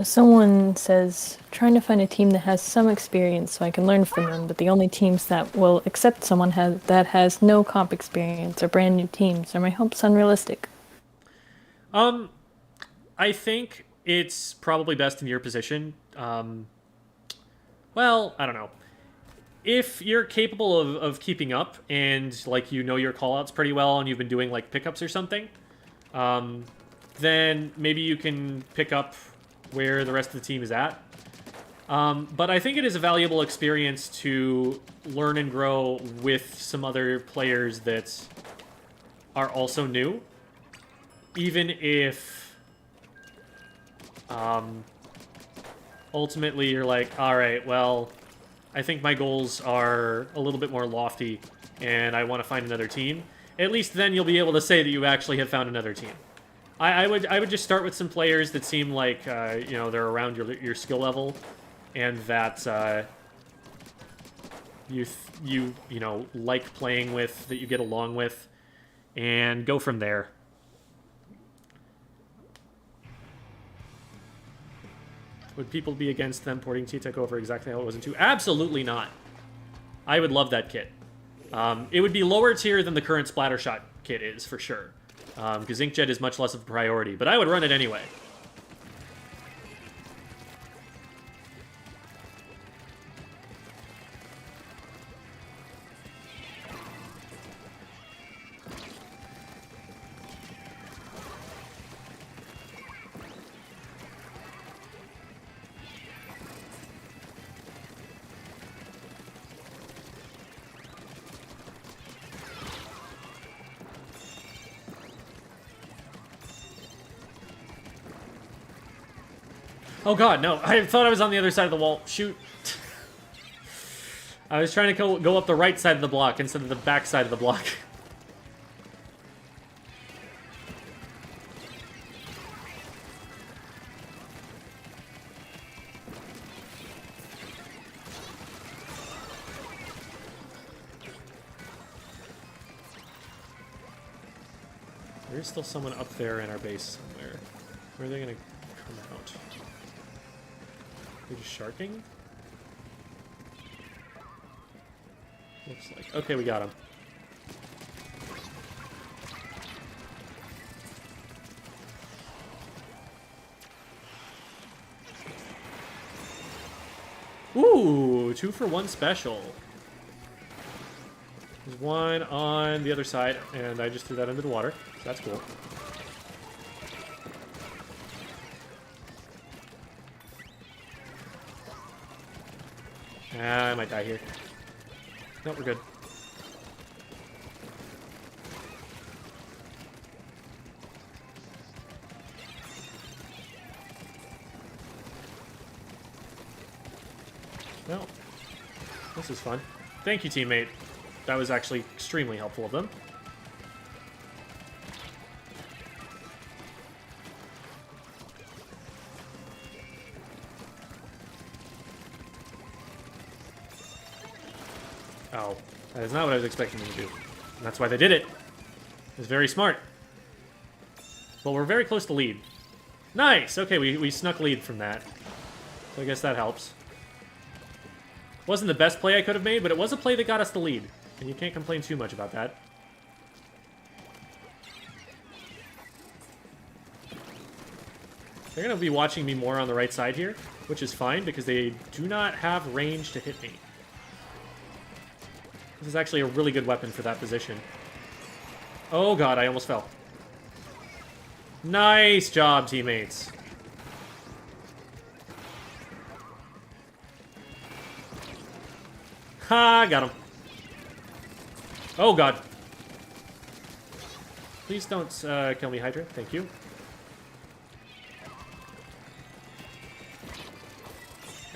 Someone says, trying to find a team that has some experience so I can learn from them, but the only teams that will accept someone that has no comp experience or brand new teams. Are my hopes unrealistic? I think it's probably best in your position. Well, I don't know. If you're capable of keeping up and, like, you know your callouts pretty well and you've been doing, like, pickups or something, then maybe you can pick up where the rest of the team is at. But I think it is a valuable experience to learn and grow with some other players that are also new. Even if ultimately you're like, alright, well, I think my goals are a little bit more lofty and I want to find another team. At least then you'll be able to say that you actually have found another team. I would just start with some players that seem like you know, they're around your skill level, and that you know, like playing with, that you get along with, and go from there. Would people be against them porting T-Tech over exactly how it was in 2? Absolutely not. I would love that kit. It would be lower tier than the current Splattershot kit is, for sure. Because Inkjet is much less of a priority, but I would run it anyway. Oh god, no. I thought I was on the other side of the wall. Shoot. I was trying to go up the right side of the block instead of the back side of the block. There's still someone up there in our base somewhere. Where are they gonna come out? They're just sharking? Looks like. Okay, we got him. Ooh, 2-for-1 special. There's one on the other side, and I just threw that into the water. So that's cool. I might die here. No, we're good. Well, this is fun. Thank you, teammate. That was actually extremely helpful of them. Oh, that is not what I was expecting them to do. And that's why they did it. It was very smart. But we're very close to lead. Nice! Okay, we snuck lead from that. So I guess that helps. Wasn't the best play I could have made, but it was a play that got us the lead. And you can't complain too much about that. They're going to be watching me more on the right side here, which is fine because they do not have range to hit me. This is actually a really good weapon for that position. Oh god, I almost fell. Nice job, teammates. Ha, got him. Oh god. Please don't kill me, Hydra. Thank you.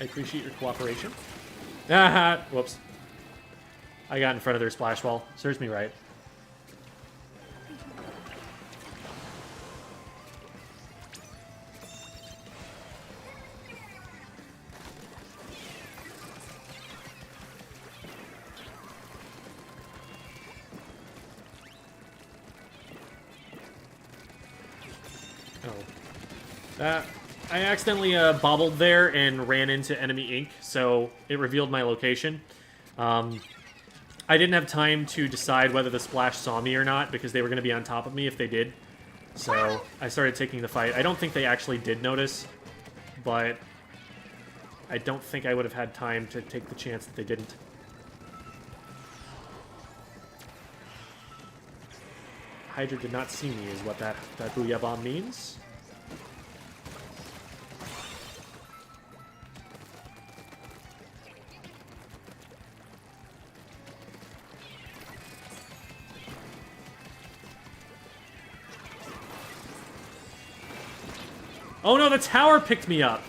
I appreciate your cooperation. Ah, whoops. I got in front of their splash wall. Serves me right. Oh. I accidentally bobbled there and ran into enemy ink, so it revealed my location. I didn't have time to decide whether the splash saw me or not, because they were going to be on top of me if they did. So I started taking the fight. I don't think they actually did notice, but I don't think I would have had time to take the chance that they didn't. Hydra did not see me is what that Booyah Bomb means. Oh no, the tower picked me up.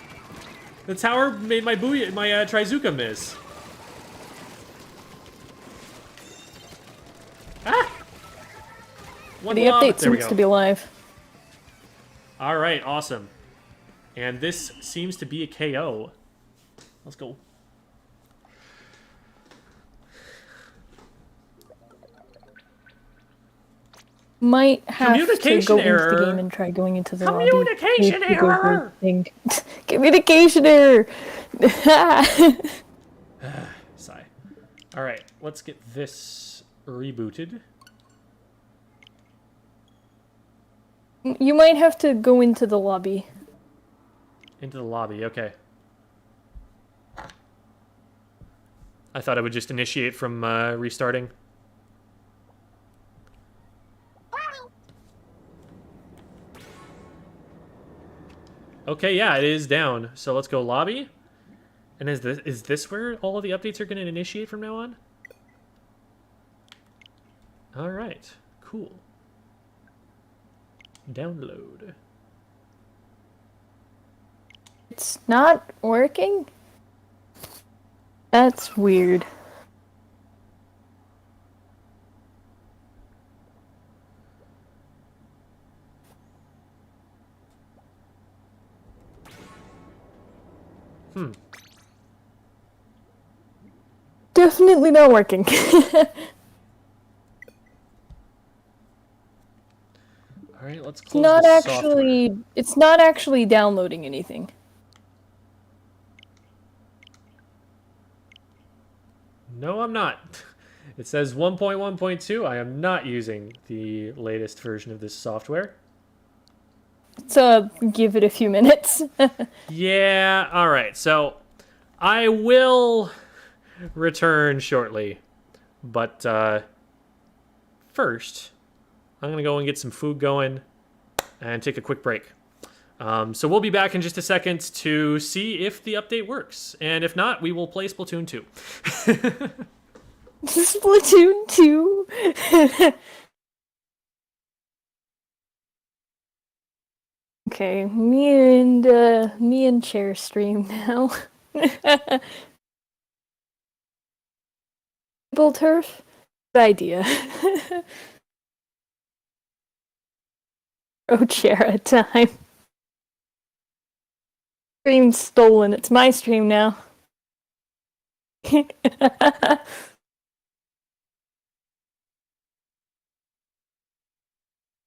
The tower made my Trizuka miss. Ah! The update seems to be live. All right, awesome. And this seems to be a KO. Let's go. Might have to go error. into the game and try going into the Communication lobby. error. Communication error. Sigh. All right, let's get this rebooted. You might have to go into the lobby. Into the lobby, okay. I thought I would just initiate from restarting. Okay, yeah, it is down. So let's go lobby. And is this where all of the updates are going to initiate from now on? All right, cool. Download. It's not working? That's weird. Definitely not working. All right, let's close the software. It's not actually downloading anything. No, I'm not. It says 1.1.2. I am not using the latest version of this software. So give it a few minutes. Yeah, all right. So I will return shortly, but first, I'm gonna go and get some food going and take a quick break. So we'll be back in just a second to see if the update works, and if not, we will play Splatoon 2. Splatoon 2. Okay, me and Chair stream now. Bull turf? Good idea. Oh, Chair time. Stream stolen. It's my stream now.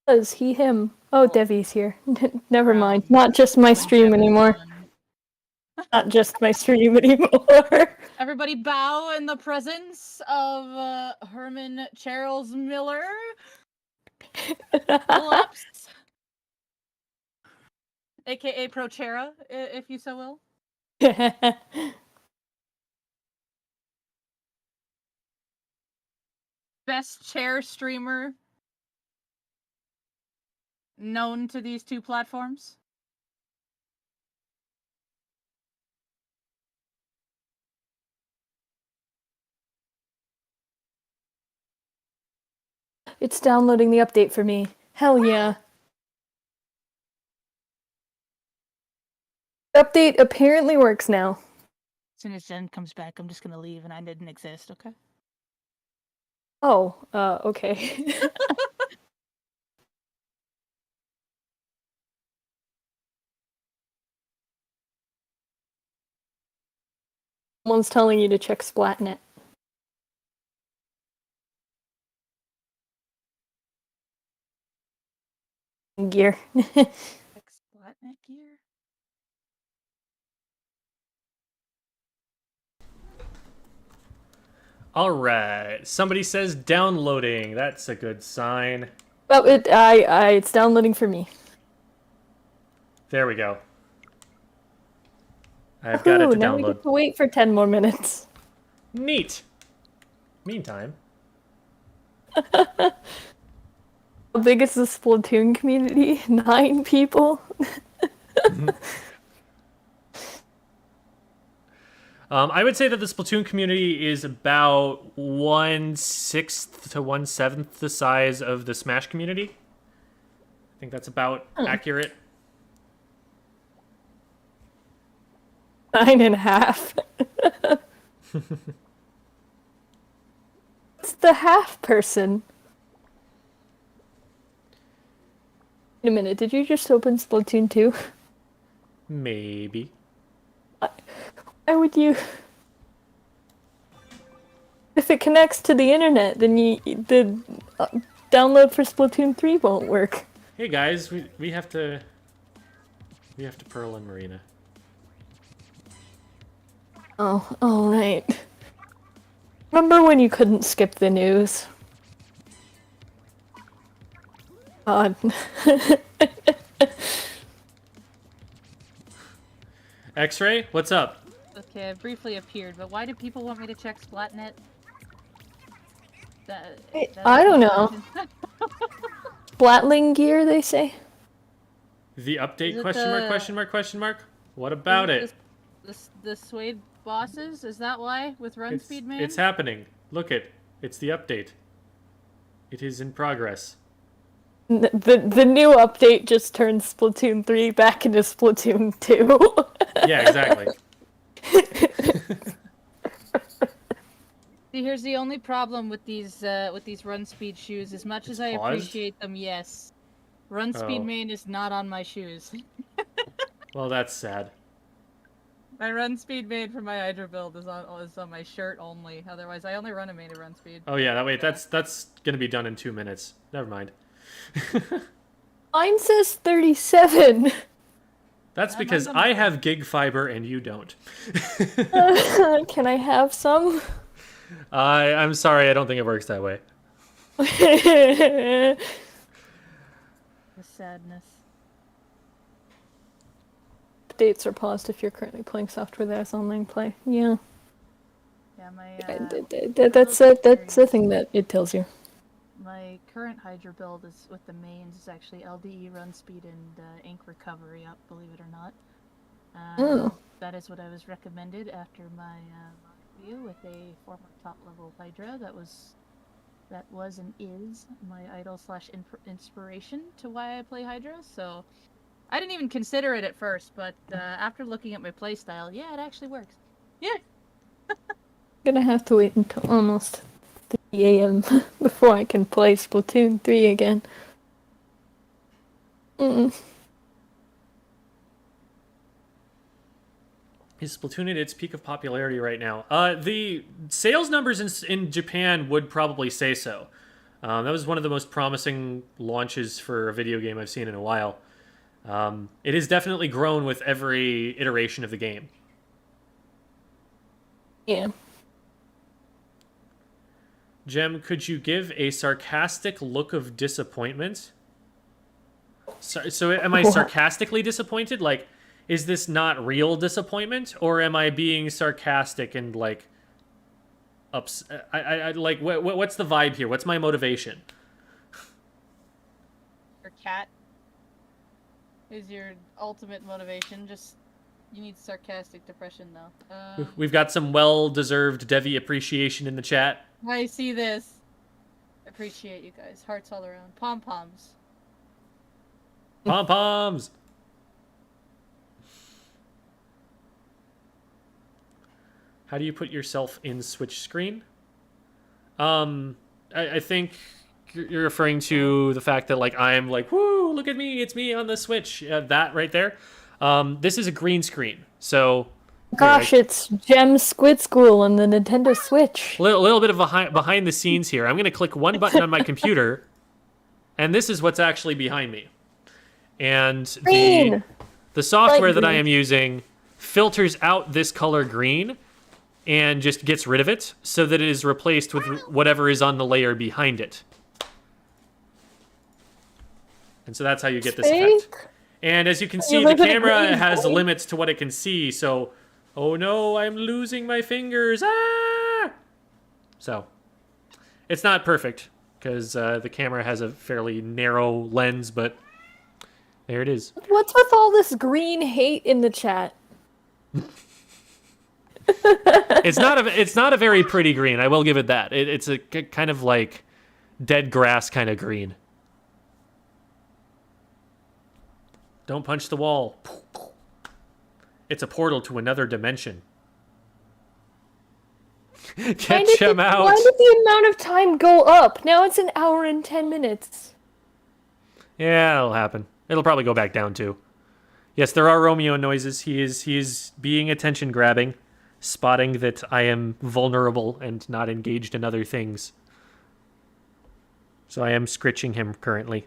Was he, him? Oh, Devi's here. Never mind. Not just my stream anymore. Not just my stream anymore. Everybody bow in the presence of Herman Charles Miller. Phillips, aka Prochera, if you so will. Best chair streamer known to these two platforms. It's downloading the update for me. Hell yeah. Update apparently works now. As soon as Jen comes back, I'm just gonna leave and I didn't exist, okay? Oh, okay. Someone's telling you to check Splatnet. Gear. Splatnet gear? All right. Somebody says downloading. That's a good sign. Oh, it's downloading for me. There we go. I've got it to now we download. get to wait for 10 more minutes. Neat. Meantime. How big is the Splatoon community? 9 people? I would say that the Splatoon community is about 1/6 to 1/7 the size of the Smash community. I think that's about accurate. 9.5. It's the half person. Wait a minute, did you just open Splatoon 2? Maybe. Why would you? If it connects to the internet, then the download for Splatoon 3 won't work. Hey guys, we have to Pearl and Marina. Oh, alright. Remember when you couldn't skip the news? God. X-Ray, what's up? Okay, I briefly appeared, but why do people want me to check Splatnet? I don't know. Splatling gear, they say? The update? Is it Question mark, the- question mark, question mark? What about it? The Suede bosses? Is that why? With Run Speed Man? It's happening. Look it. It's the update. It is in progress. The new update just turned Splatoon 3 back into Splatoon 2. Yeah, exactly. See, here's the only problem with these Run Speed shoes. As much as I paused? appreciate them, yes, Run Speed Oh. Main is not on my shoes. Well, that's sad. My Run Speed Main for my Hydra build is on my shirt only. Otherwise, I only run a main of Run Speed. Oh yeah, that's gonna be done in 2 minutes. Never mind. Mine says 37. That's because I have gig fiber and you don't. Can I have some? I'm sorry, I don't think it works that way. The sadness. updates are paused if you're currently playing software that has online play. Yeah. Yeah, That's the thing that it tells you. my current Hydra build is with the mains is actually LDE run speed and ink recovery up, believe it or not. That is what I was recommended after my review with a former top level Hydra that was and is my idol / inspiration to why I play Hydra. So I didn't even consider it at first, but after looking at my playstyle, yeah, it actually works. Yeah. Gonna have to wait until almost 3 a.m. before I can play Splatoon 3 again. Is Splatoon at its peak of popularity right now? The sales numbers in Japan would probably say so. That was one of the most promising launches for a video game I've seen in a while. It has definitely grown with every iteration of the game. Yeah. Jem, could you give a sarcastic look of disappointment? So am I sarcastically disappointed? Like, is this not real disappointment, or am I being sarcastic and like I like what's the vibe here? What's my motivation? Your cat is your ultimate motivation. Just you need sarcastic depression though. We've got some well-deserved Devi appreciation in the chat. I see this. Appreciate you guys. Hearts all around. Pom-poms. Pom-poms! How do you put yourself in Switch screen? I think you're referring to the fact that like I'm like, woo, look at me, it's me on the Switch. That right there. This is a green screen, so... Gosh, it's Gem's Squid School on the Nintendo Switch. A little bit of behind the scenes here. I'm going to click one button on my computer, and this is what's actually behind me. And the software that I am using filters out this color green and just gets rid of it so that it is replaced with whatever is on the layer behind it. And so that's how you get this effect. And as you can see, the camera has limits to what it can see, so... Oh no, I'm losing my fingers! Ah! So, it's not perfect, because the camera has a fairly narrow lens, but there it is. What's with all this green hate in the chat? It's not a very pretty green, I will give it that. It's a kind of like dead grass kind of green. Don't punch the wall. It's a portal to another dimension. Get Gem out. Why did the amount of time go up? Now it's 1 hour and 10 minutes. Yeah, it'll happen. It'll probably go back down too. Yes, there are Romeo noises. He is being attention grabbing, spotting that I am vulnerable and not engaged in other things. So I am scritching him currently.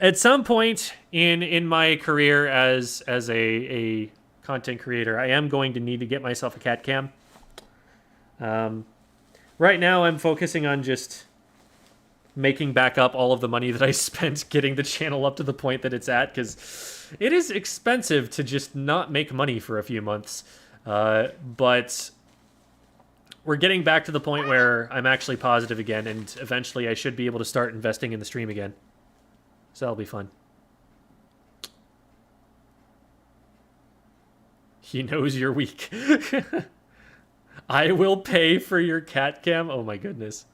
At some point in my career as a content creator, I am going to need to get myself a cat cam. Right now, I'm focusing on just making back up all of the money that I spent getting the channel up to the point that it's at, because it is expensive to just not make money for a few months. But we're getting back to the point where I'm actually positive again, and eventually I should be able to start investing in the stream again. So that'll be fun. He knows you're weak. I will pay for your cat cam. Oh my goodness.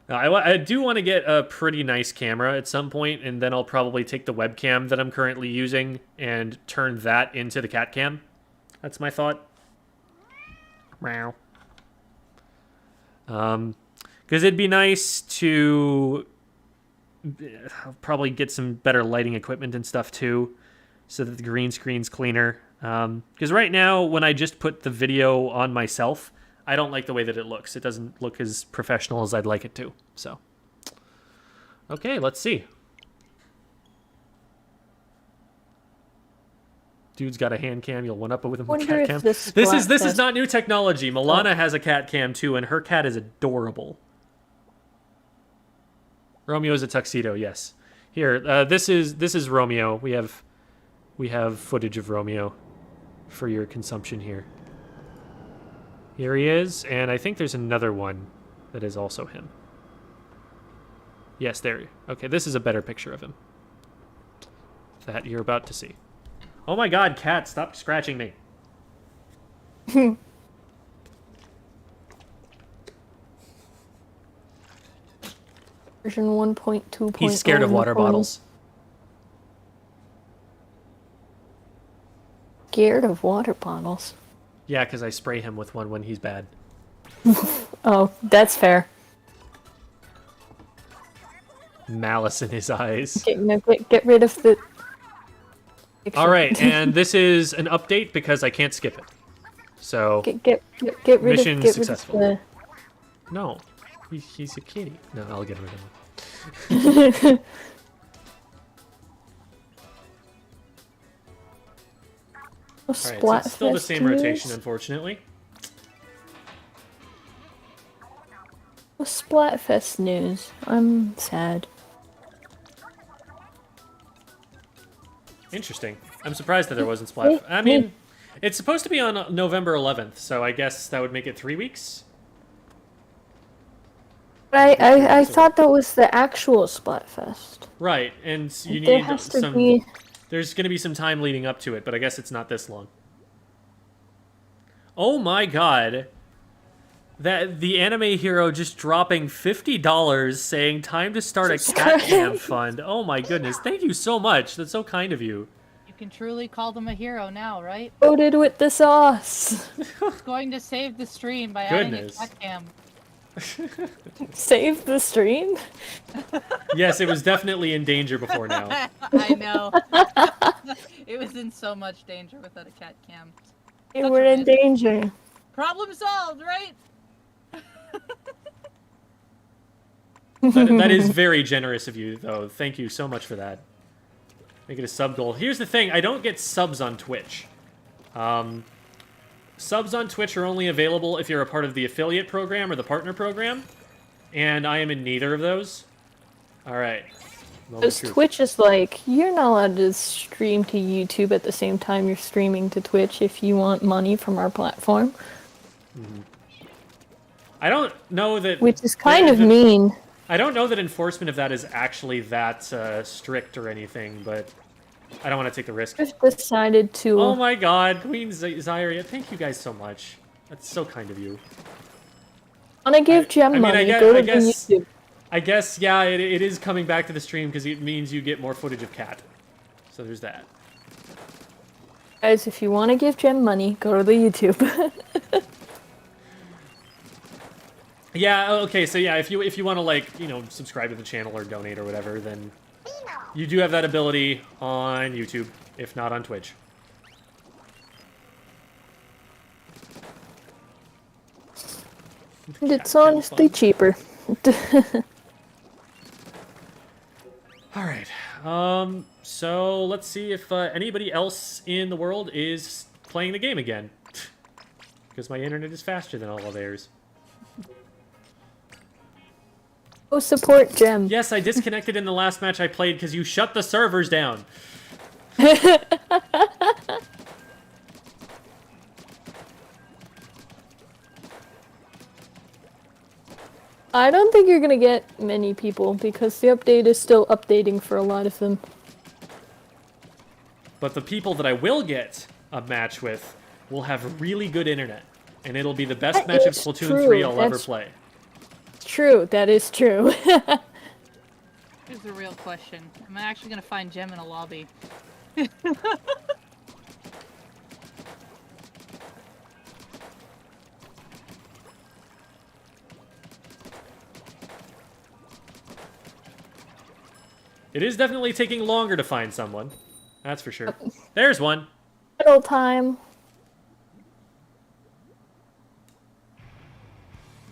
Now, I do want to get a pretty nice camera at some point, and then I'll probably take the webcam that I'm currently using and turn that into the cat cam. That's my thought. Meow. Because it'd be nice to... I'll probably get some better lighting equipment and stuff too, so that the green screen's cleaner. Because right now, when I just put the video on myself, I don't like the way that it looks. It doesn't look as professional as I'd like it to. So, okay, let's see. Dude's got a hand cam. You'll one up it with a cat cam. This is not new technology. Milana has a cat cam too, and her cat is adorable. Romeo's a tuxedo, yes. Here, this is Romeo. We have we have footage of Romeo for your consumption here. Here he is, and I think there's another one that is also him. Yes, there. Okay, this is a better picture of him that you're about to see. Oh my god, cat, stop scratching me. Version 1.2. He's scared of water bottles. Scared of water bottles? Yeah, because I spray him with one when he's bad. Oh, that's fair. Malice in his eyes. Get rid of the... All right, and this is an update because I can't skip it. So Get rid mission of... Get successful. rid of No, he's a kitty. No, I'll get rid of him. the... All right, so it's still the same rotation, unfortunately. Splatfest news. I'm sad. Interesting. I'm surprised that there wasn't Splat. I mean, it's supposed to be on November 11th, so I guess that would make it 3 weeks. I thought that was the actual Splatfest. Right, and you There need has to some... be... There's going to be some time leading up to it, but I guess it's not this long. Oh my god. That the anime hero just dropping $50 saying time to start a cat cam fund. Oh my goodness. Thank you so much. That's so kind of you. You can truly call them a hero now, right? Loaded with the sauce. It's going to save the stream by adding a Goodness. cat cam. Save the stream? Yes, it was definitely in danger before now. I know. It was in so much danger without a cat cam. You Such were a in mess. danger. Problem solved, right? That is very generous of you, though. Thank you so much for that. Make it a sub goal. Here's the thing. I don't get subs on Twitch. Subs on Twitch are only available if you're a part of the affiliate program or the partner program. And I am in neither of those. Alright. Because Twitch is like, you're not allowed to stream to YouTube at the same time you're streaming to Twitch if you want money from our platform. Mm-hmm. I don't know that... Which is kind of mean. I don't know that enforcement of that is actually that strict or anything, but I don't want to take the risk. I've decided to... Oh my god, Queen Zyria, thank you guys so much. That's so kind of you. Want to give Gem money, go to YouTube. I guess, yeah, it is coming back to the stream because it means you get more footage of Cat. So there's that. Guys, if you want to give Gem money, go to the YouTube. Yeah, okay, so yeah, if you want to, like, you know, subscribe to the channel or donate or whatever, then you do have that ability on YouTube, if not on Twitch. And it's honestly cheaper. Alright, so let's see if anybody else in the world is playing the game again. Because my internet is faster than all of theirs. Go support Gem. Yes, I disconnected in the last match I played because you shut the servers down. I don't think you're gonna get many people because the update is still updating for a lot of them. But the people that I will get a match with will have really good internet. And it'll be the best That match of is Splatoon true. 3 I'll ever That's play. True, that is true. Here's the real question. Am I actually gonna find Gem in a lobby? It is definitely taking longer to find someone. That's for sure. There's one. Middle time.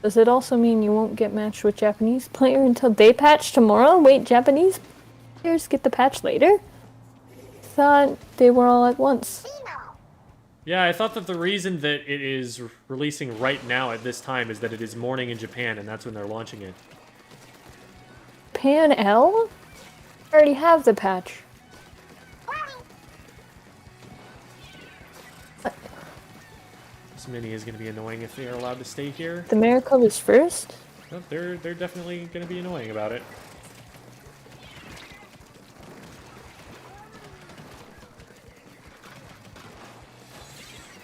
Does it also mean you won't get matched with Japanese player until they patch tomorrow? Wait, Japanese players get the patch later? Thought they were all at once. Yeah, I thought that the reason that it is releasing right now at this time is that it is morning in Japan, and that's when they're launching it. Pan L? I already have the patch. This mini is going to be annoying if they are allowed to stay here. The America was first. Oh, they're definitely going to be annoying about it.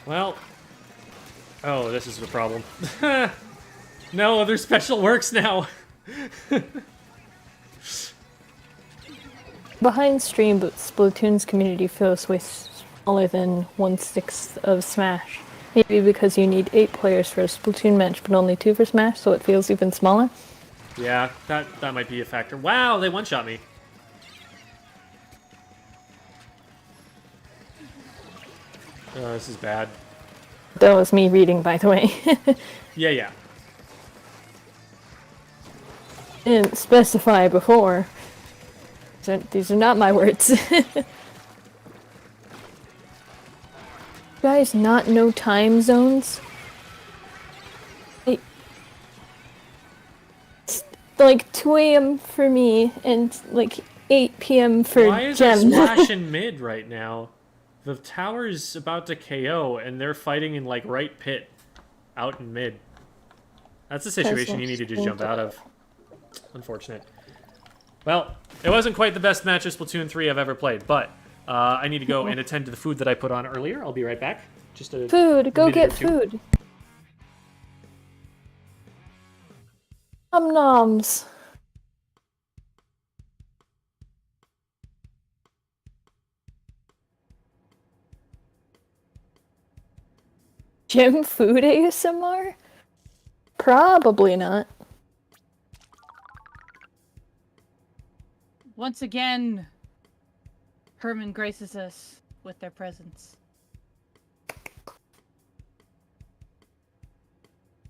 Well, oh, this is the problem. No, there's special works now. Behind stream, but Splatoon's community feels way smaller than 1/6 of Smash. Maybe because you need 8 players for a Splatoon match, but only 2 for Smash, so it feels even smaller. Yeah, that might be a factor. Wow, they one-shot me. Oh, this is bad. That was me reading, by the way. Yeah. Didn't specify before. So these are not my words. You guys not know time zones? It's like 2 a.m. for me and like 8 p.m. for Why is there Gem. Splash in mid right now? The tower's about to KO, and they're fighting in like right pit, out in mid. That's a situation you need to just jump out of. Unfortunate. Well, it wasn't quite the best match of Splatoon 3 I've ever played, but I need to go and attend to the food that I put on earlier. I'll be right back. Just a Food! Go minute get or two. food! Nom noms! Gem food ASMR? Probably not. Once again, Herman graces us with their presence.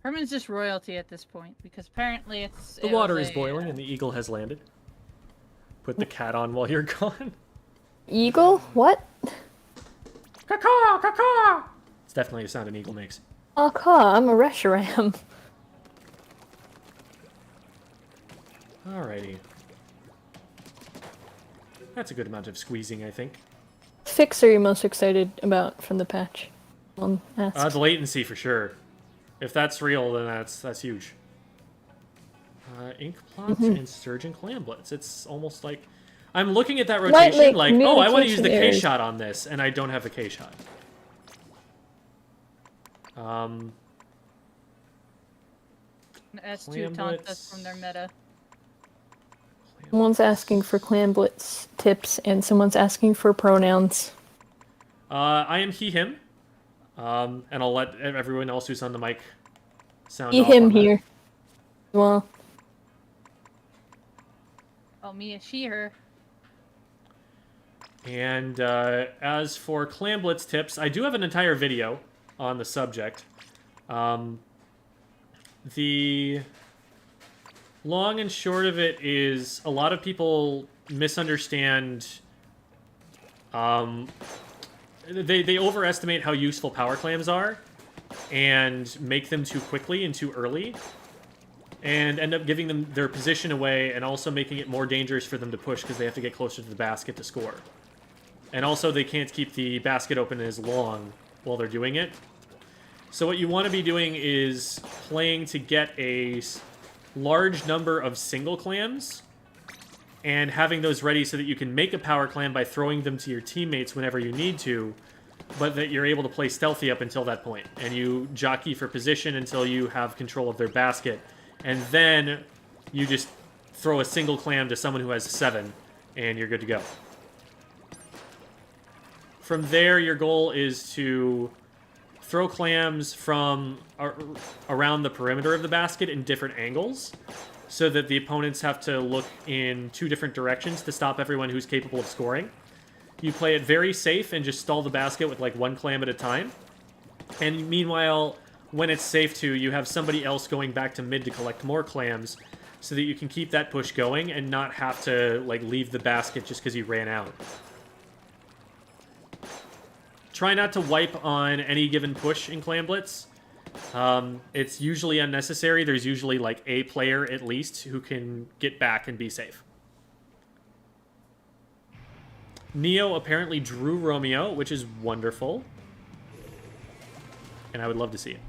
Herman's just royalty at this point, because apparently it's... The water is boiling and the eagle has landed. Put the cat on while you're gone. Eagle? What? Caw-caw! Caw-caw! It's definitely a sound an eagle makes. Oh, I'm a Reshiram. Alrighty. That's a good amount of squeezing, I think. Fix are you most excited about from the patch? One asks. The latency for sure. If that's real, then that's huge. Ink plots and surgeon clamblets. It's almost like I'm looking at that rotation like, oh, I want to use the K shot on this, and I don't have a K shot. S2 taunt us from their meta. Someone's asking for clamblets tips, and someone's asking for pronouns. I am he, him. And I'll let everyone else who's on the mic sound He, off him on that. here. Well, Oh, me and she, her. And as for clamblets tips, I do have an entire video on the subject. The long and short of it is a lot of people misunderstand. They overestimate how useful power clams are and make them too quickly and too early, and end up giving them their position away and also making it more dangerous for them to push because they have to get closer to the basket to score. And also they can't keep the basket open as long while they're doing it. So what you want to be doing is playing to get a large number of single clams and having those ready so that you can make a power clam by throwing them to your teammates whenever you need to, but that you're able to play stealthy up until that point. And you jockey for position until you have control of their basket. And then you just throw a single clam to someone who has 7, and you're good to go. From there, your goal is to throw clams from around the perimeter of the basket in different angles, so that the opponents have to look in 2 different directions to stop everyone who's capable of scoring. You play it very safe and just stall the basket with like 1 clam at a time. And meanwhile, when it's safe to, you have somebody else going back to mid to collect more clams so that you can keep that push going and not have to like leave the basket just because you ran out. Try not to wipe on any given push in clamblets. It's usually unnecessary. There's usually like a player at least who can get back and be safe. Neo apparently drew Romeo, which is wonderful. and I would love to see it.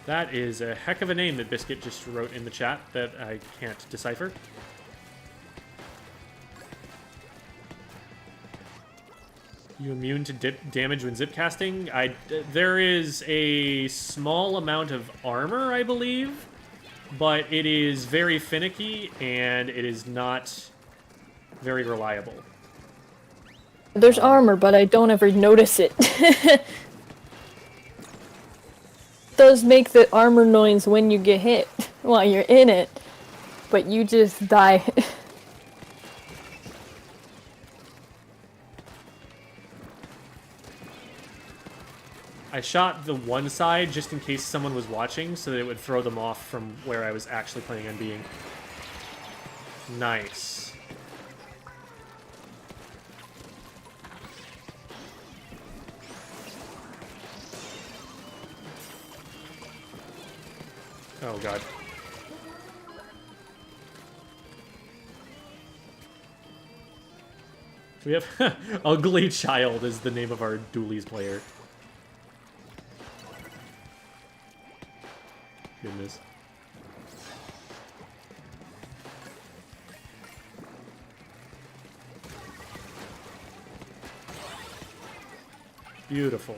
That is a heck of a name that Biscuit just wrote in the chat that I can't decipher. You immune to damage when zip casting? There is a small amount of armor, I believe, but it is very finicky and it is not very reliable. There's armor, but I don't ever notice it. Does make the armor noise when you get hit while you're in it, but you just die. I shot the one side just in case someone was watching so that it would throw them off from where I was actually planning on being. Nice. Oh, God. We have Ugly Child is the name of our Doolies player. Goodness. Beautiful.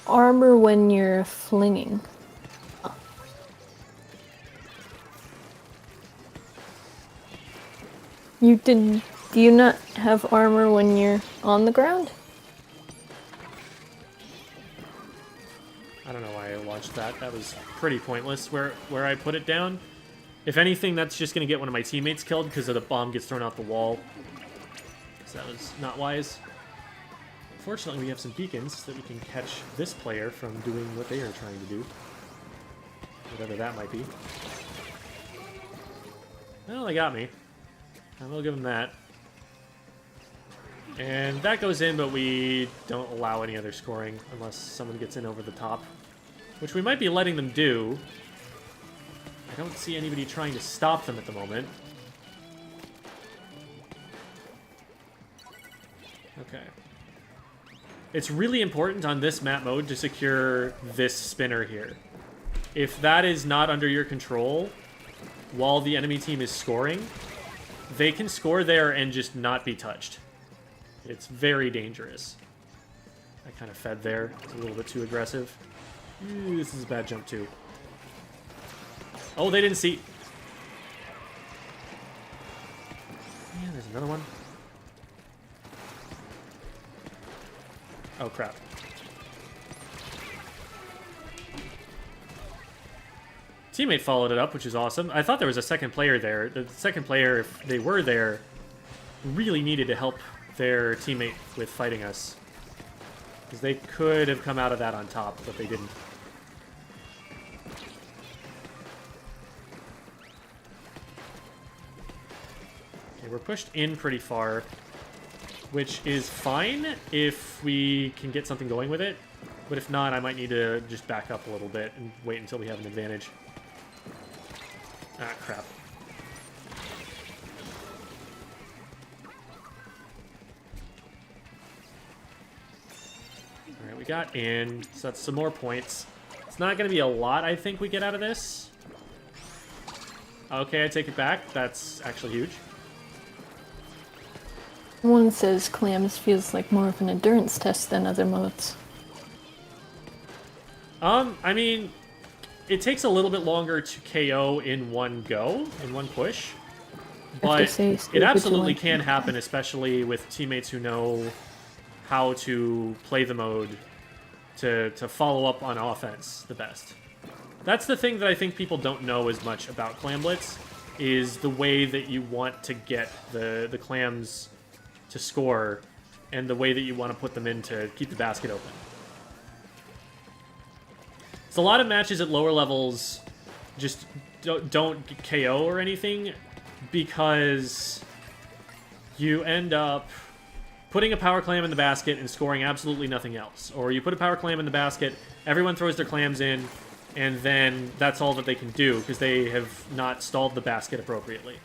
Armor when you're flinging. Do you not have armor when you're on the ground? I don't know why I launched that. That was pretty pointless where I put it down. If anything, that's just going to get one of my teammates killed because the bomb gets thrown out the wall. So that was not wise. Fortunately, we have some beacons that we can catch this player from doing what they are trying to do. Whatever that might be. Well, they got me. I will give them that. And that goes in, but we don't allow any other scoring unless someone gets in over the top. Which we might be letting them do. I don't see anybody trying to stop them at the moment. Okay. It's really important on this map mode to secure this spinner here. If that is not under your control while the enemy team is scoring, they can score there and just not be touched. It's very dangerous. I kind of fed there. It's a little bit too aggressive. Ooh, this is a bad jump too. Oh, they didn't see. Yeah, there's another one. Oh, crap. Teammate followed it up, which is awesome. I thought there was a second player there. The second player, if they were there, really needed to help their teammate with fighting us. Because they could have come out of that on top, but they didn't. Okay, we're pushed in pretty far, which is fine if we can get something going with it. But if not, I might need to just back up a little bit and wait until we have an advantage. Ah, crap. Alright, we got in, so that's some more points. It's not going to be a lot, I think, we get out of this. Okay, I take it back. That's actually huge. One says clams feels like more of an endurance test than other modes. I mean, it takes a little bit longer to KO in one go, in one push. But it absolutely can happen, especially with teammates who know how to play the mode to follow up on offense the best. That's the thing that I think people don't know as much about Clam Blitz, is the way that you want to get the clams to score and the way that you want to put them in to keep the basket open. So a lot of matches at lower levels just don't KO or anything because you end up putting a power clam in the basket and scoring absolutely nothing else. Or you put a power clam in the basket, everyone throws their clams in, and then that's all that they can do because they have not stalled the basket appropriately.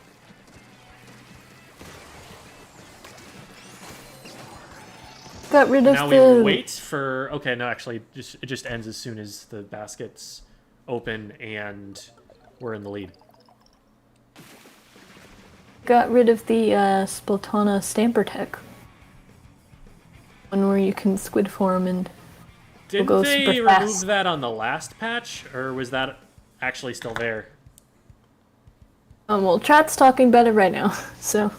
Got rid of Now the... we wait for... Okay, no, actually, it just ends as soon as the basket's open and we're in the lead. Got rid of the Splatana Stamper tech. One where you can squid form and Didn't go they super remove fast. that on the last patch, or was that actually still there? Well, chat's talking about it right now, so...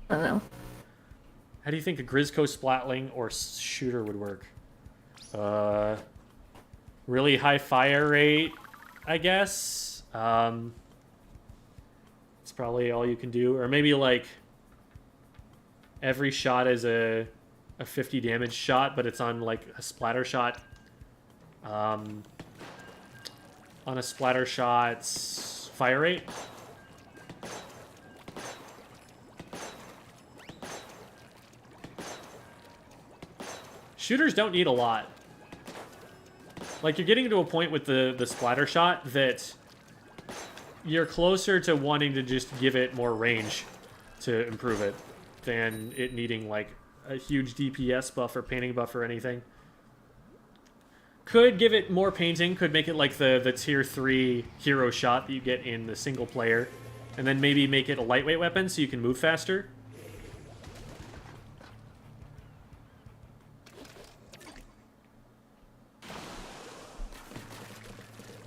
I don't know. How do you think a Grizzco Splatling or shooter would work? Really high fire rate, I guess. It's probably all you can do. Or maybe like every shot is a 50 damage shot, but it's on like a splatter shot. On a splatter shot's fire rate. Shooters don't need a lot. Like, you're getting to a point with the splatter shot that you're closer to wanting to just give it more range to improve it than it needing, like, a huge DPS buff or painting buff or anything. Could give it more painting, could make it like the tier 3 hero shot that you get in the single player, and then maybe make it a lightweight weapon so you can move faster.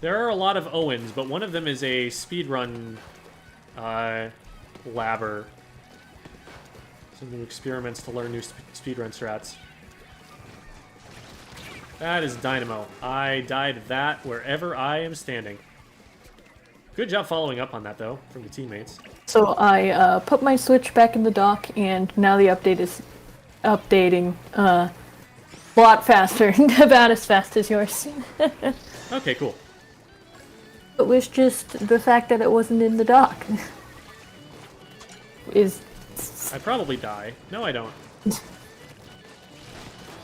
There are a lot of Owens, but one of them is a speedrun labber. Some new experiments to learn new speedrun strats. That is Dynamo. I died that wherever I am standing. Good job following up on that, though, from the teammates. So I put my Switch back in the dock, and now the update is updating a lot faster, about as fast as yours. Okay, cool. It was just the fact that it wasn't in the dock. I probably die. No, I don't.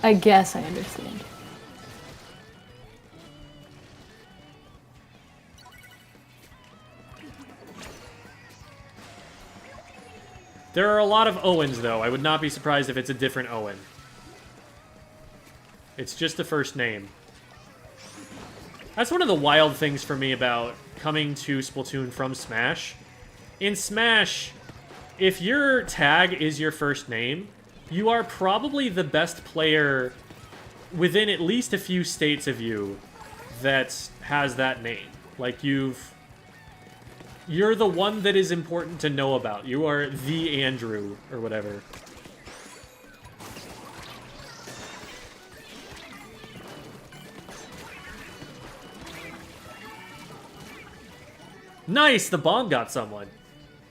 I guess I understand. There are a lot of Owens, though. I would not be surprised if it's a different Owen. It's just a first name. That's one of the wild things for me about coming to Splatoon from Smash. In Smash, if your tag is your first name, you are probably the best player within at least a few states of you that has that name. Like, you're the one that is important to know about. You are the Andrew, or whatever. Nice! The bomb got someone.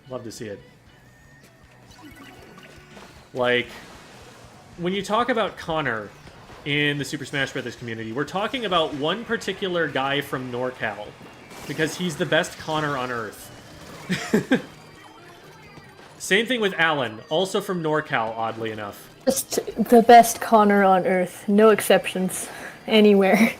Love to see it. Like, when you talk about Connor in the Super Smash Bros. Community, we're talking about one particular guy from NorCal. Because he's the best Connor on Earth. Same thing with Alan, also from NorCal, oddly enough. Just the best Connor on Earth. No exceptions. Anywhere.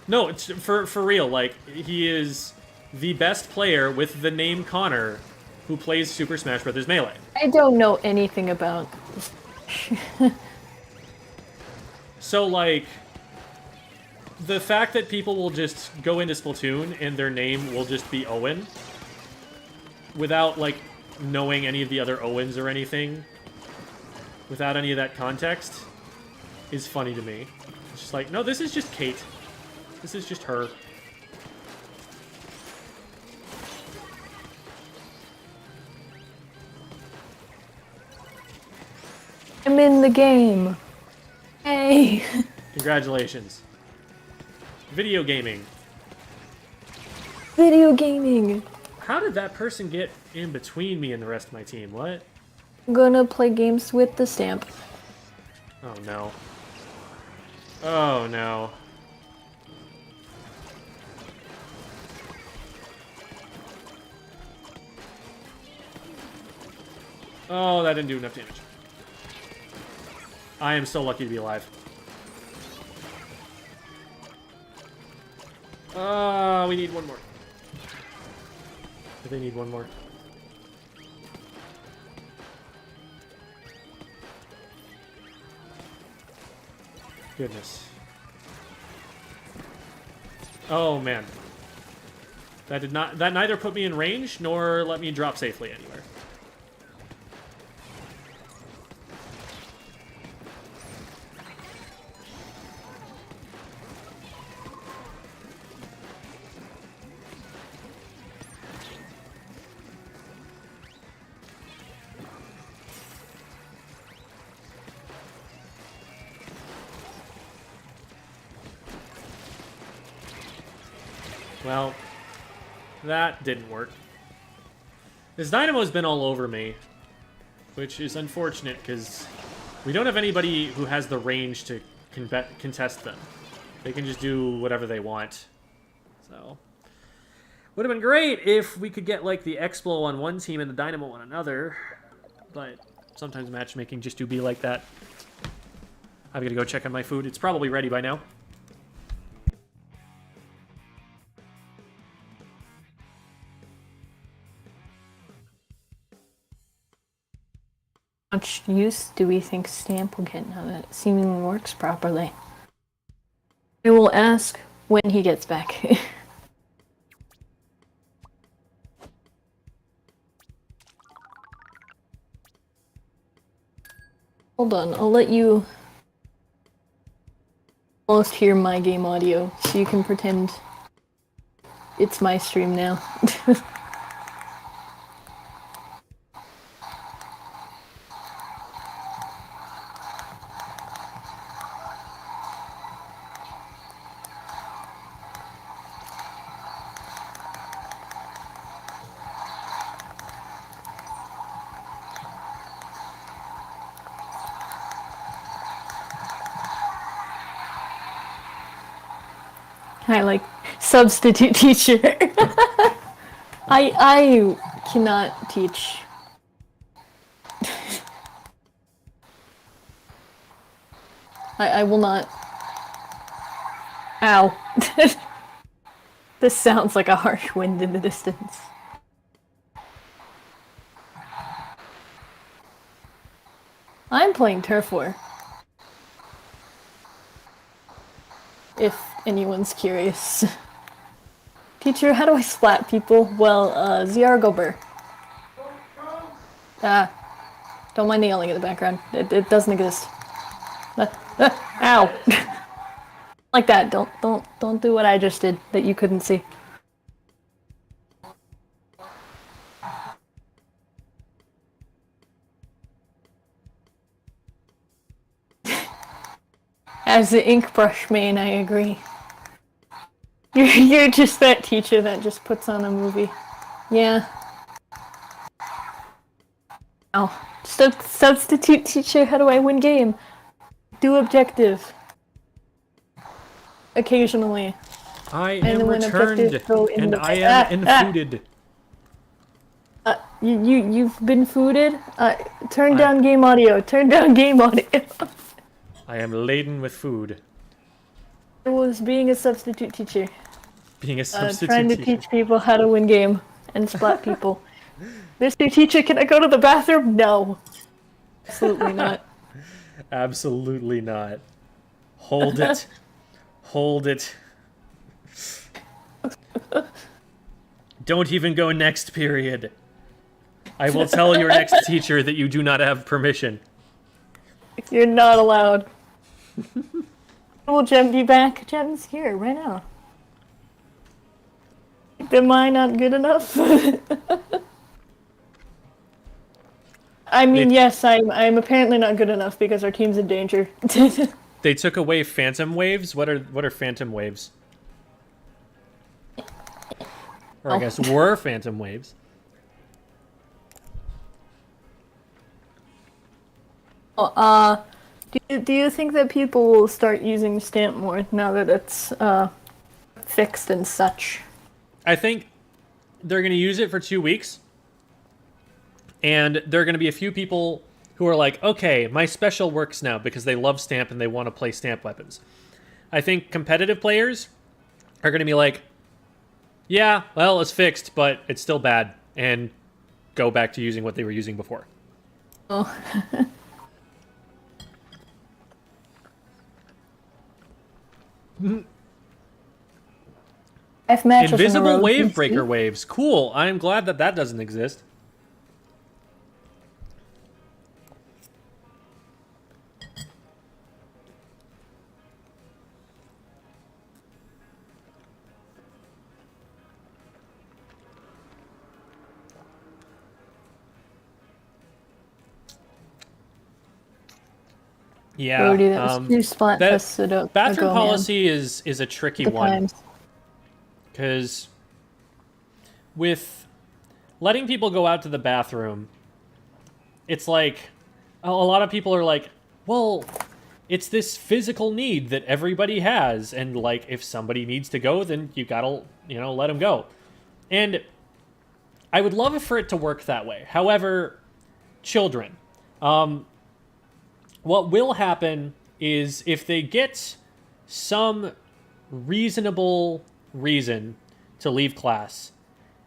No, it's for real. Like, he is the best player with the name Connor who plays Super Smash Bros. Melee. I don't know anything about... So, like, the fact that people will just go into Splatoon and their name will just be Owen without, like, knowing any of the other Owens or anything, without any of that context, is funny to me. It's just like, no, this is just Kate. This is just her. I'm in the game. Hey. Congratulations. Video gaming. Video gaming. How did that person get in between me and the rest of my team? What? I'm gonna play games with the stamp. Oh, no. Oh, no. Oh, that didn't do enough damage. I am so lucky to be alive. We need one more. They need one more. Goodness. Oh man. That neither put me in range nor let me drop safely anywhere. Well, that didn't work. This Dynamo's been all over me, which is unfortunate because we don't have anybody who has the range to contest them. They can just do whatever they want. So, would have been great if we could get like the Explo on one team and the Dynamo on another, but sometimes matchmaking just do be like that. I've got to go check on my food. It's probably ready by now. How much use do we think Stamp will get now that it seemingly works properly? We will ask when he gets back. Hold on, I'll let you almost hear my game audio so you can pretend it's my stream now. I like substitute teacher. I cannot teach. I will not. Ow. This sounds like a harsh wind in the distance. I'm playing Turf War. If anyone's curious. Teacher, how do I splat people? Well, Ziargober. Don't mind the yelling in the background. It doesn't exist. Ow! Like that. Don't do what I just did that you couldn't see. As the inkbrush main, I agree. You're just that teacher that just puts on a movie. Yeah. Oh, substitute teacher, how do I win game? Do objective. Occasionally. I am returned, and I am infooded. You've been fooded? Turn down game audio. Turn down game audio. I am laden with food. It was being a substitute teacher. Being a substitute trying to teacher. teach people how to win game and splat people. Mr. Teacher, can I go to the bathroom? No. Absolutely not. Absolutely not. Hold it. Hold it. Don't even go next period. I will tell your next teacher that you do not have permission. You're not allowed. Will Jem be back? Jem's here right now. Am I not good enough? I mean, yes, I'm apparently not good enough because our team's in danger. They took away phantom waves? What are phantom waves? Or I guess were phantom waves. Do you think that people will start using Stamp more now that it's fixed and such? I think they're going to use it for 2 weeks. And there are going to be a few people who are like, okay, my special works now because they love Stamp and they want to play Stamp weapons. I think competitive players are going to be like, yeah, well, it's fixed, but it's still bad, and go back to using what they were using before. Oh. Invisible wave breaker waves. Cool. I am glad that that doesn't exist. Yeah. Brody, that was too splat that tested up. bathroom policy is a tricky one. Because with letting people go out to the bathroom, it's like a lot of people are like, well, it's this physical need that everybody has, and like if somebody needs to go, then you gotta, you know, let them go. And I would love for it to work that way. However, children, what will happen is if they get some reasonable reason to leave class,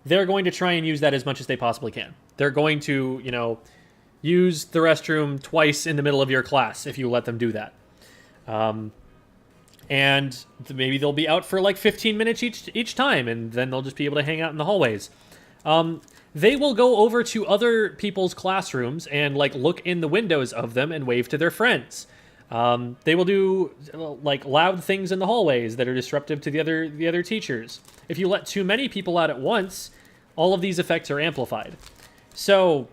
they're going to try and use that as much as they possibly can. They're going to, you know, use the restroom twice in the middle of your class if you let them do that. And maybe they'll be out for like 15 minutes each time, and then they'll just be able to hang out in the hallways. They will go over to other people's classrooms and like look in the windows of them and wave to their friends. They will do like loud things in the hallways that are disruptive to the other teachers. If you let too many people out at once, all of these effects are amplified. So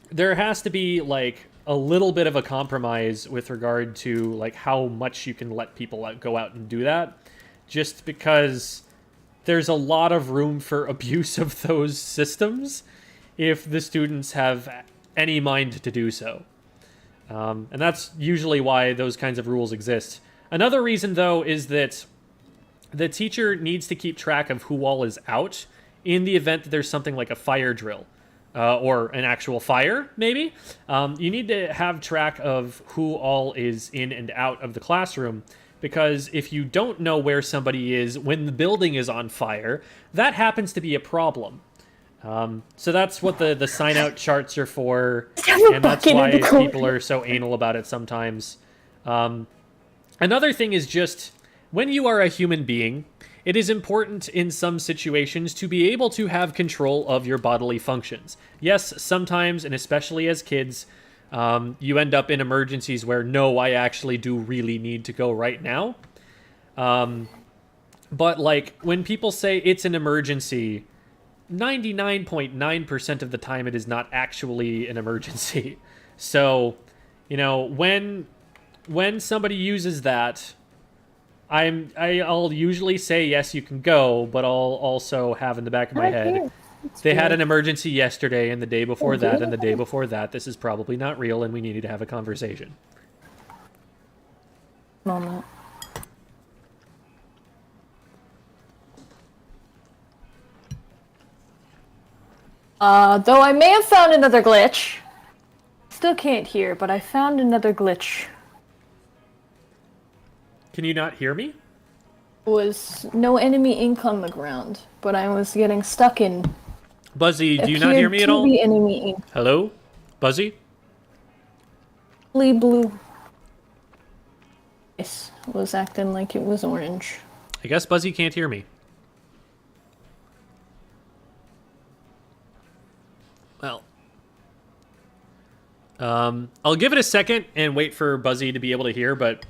there has to be like a little bit of a compromise with regard to like how much you can let people go out and do that, just because there's a lot of room for abuse of those systems if the students have any mind to do so. And that's usually why those kinds of rules exist. Another reason, though, is that the teacher needs to keep track of who all is out in the event that there's something like a fire drill. Or an actual fire, maybe. You need to have track of who all is in and out of the classroom, because if you don't know where somebody is when the building is on fire, that happens to be a problem. So that's what the sign-out charts are for, and that's why people are so anal about it sometimes. Another thing is just, when you are a human being, it is important in some situations to be able to have control of your bodily functions. Yes, sometimes, and especially as kids, you end up in emergencies where, no, I actually do really need to go right now. But, like, when people say it's an emergency, 99.9% of the time it is not actually an emergency. So, you know, when somebody uses that, I'll usually say, yes, you can go, but I'll also have in the back of my head, they had an emergency yesterday, and the day before that, and the day before that. This is probably not real, and we needed to have a conversation. Moment. Though I may have found another glitch. Still can't hear, but I found another glitch. Can you not hear me? Was no enemy income the ground, but I was getting stuck in. Buzzy, do you not hear me at all? Enemy Hello? Buzzy? blue. Yes, was acting like it was orange. I guess Buzzy can't hear me. Well. I'll give it a second and wait for Buzzy to be able to hear, but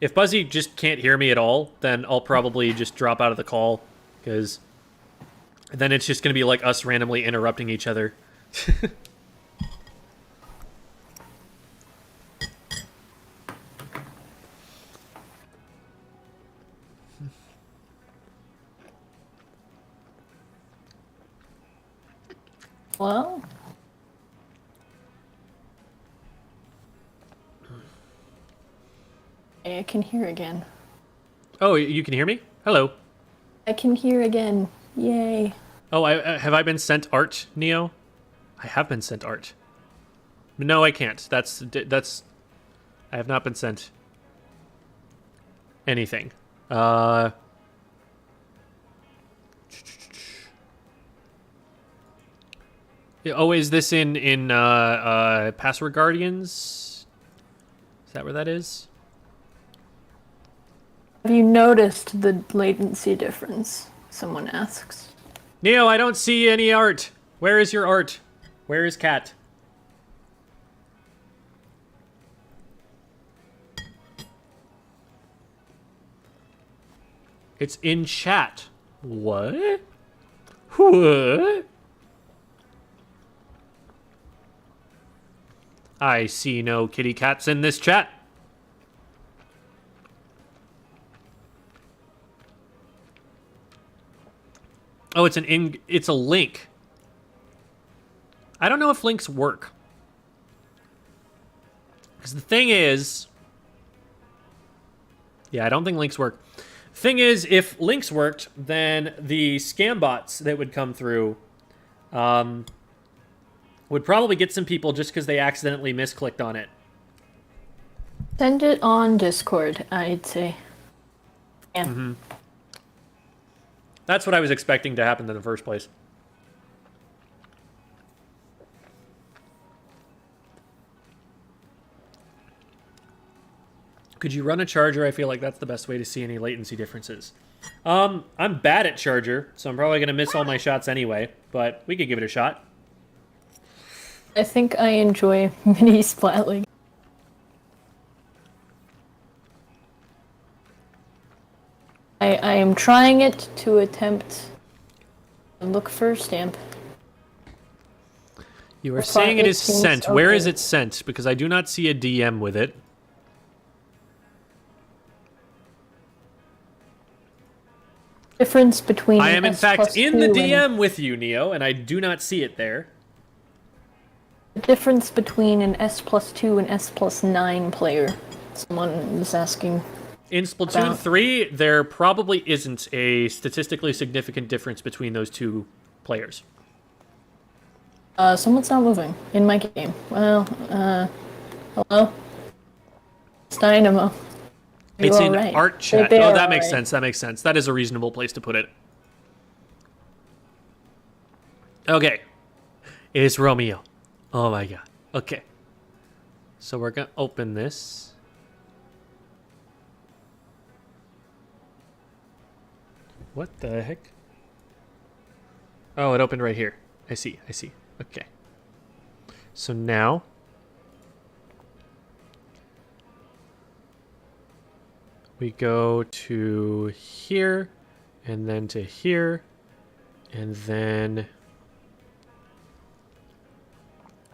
if Buzzy just can't hear me at all, then I'll probably just drop out of the call, because then it's just going to be like us randomly interrupting each other. Well, I can hear again. Oh, you can hear me? Hello. I can hear again. Yay. Oh, have I been sent art, Neo? I have been sent art. No, I can't. That's I have not been sent anything. Oh, is this in Password Guardians? Is that where that is? Have you noticed the latency difference? Someone asks. Neo, I don't see any art. Where is your art? Where is Cat? It's in chat. What? What? I see no kitty cats in this chat. Oh, it's a link. I don't know if links work. Because the thing is... Yeah, I don't think links work. Thing is, if links worked, then the scam bots that would come through would probably get some people just because they accidentally misclicked on it. Send it on Discord, I'd say. Yeah. Mm-hmm. That's what I was expecting to happen in the first place. Could you run a charger? I feel like that's the best way to see any latency differences. I'm bad at charger, so I'm probably going to miss all my shots anyway, but we could give it a shot. I think I enjoy mini splatling. I am trying it to attempt to look for a stamp. You are So far, saying it is seems sent. Where okay. is it sent? Because I do not see a DM with it. Difference between I am in S fact plus in the 2 DM with you, Neo, and I do not see it there. The difference between an S plus 2 and S plus 9 player. Someone is asking. In Splatoon About- 3, there probably isn't a statistically significant difference between those two players. Someone's not moving in my game. Well, hello? It's Dynamo. Are you It's in alright? art chat. They Oh, are that makes alright. sense. That makes sense. That is a reasonable place to put it. Okay. It is Romeo. Oh my god. Okay. So we're going to open this. What the heck? Oh, it opened right here. I see. I see. Okay. So now... we go to here, and then to here, and then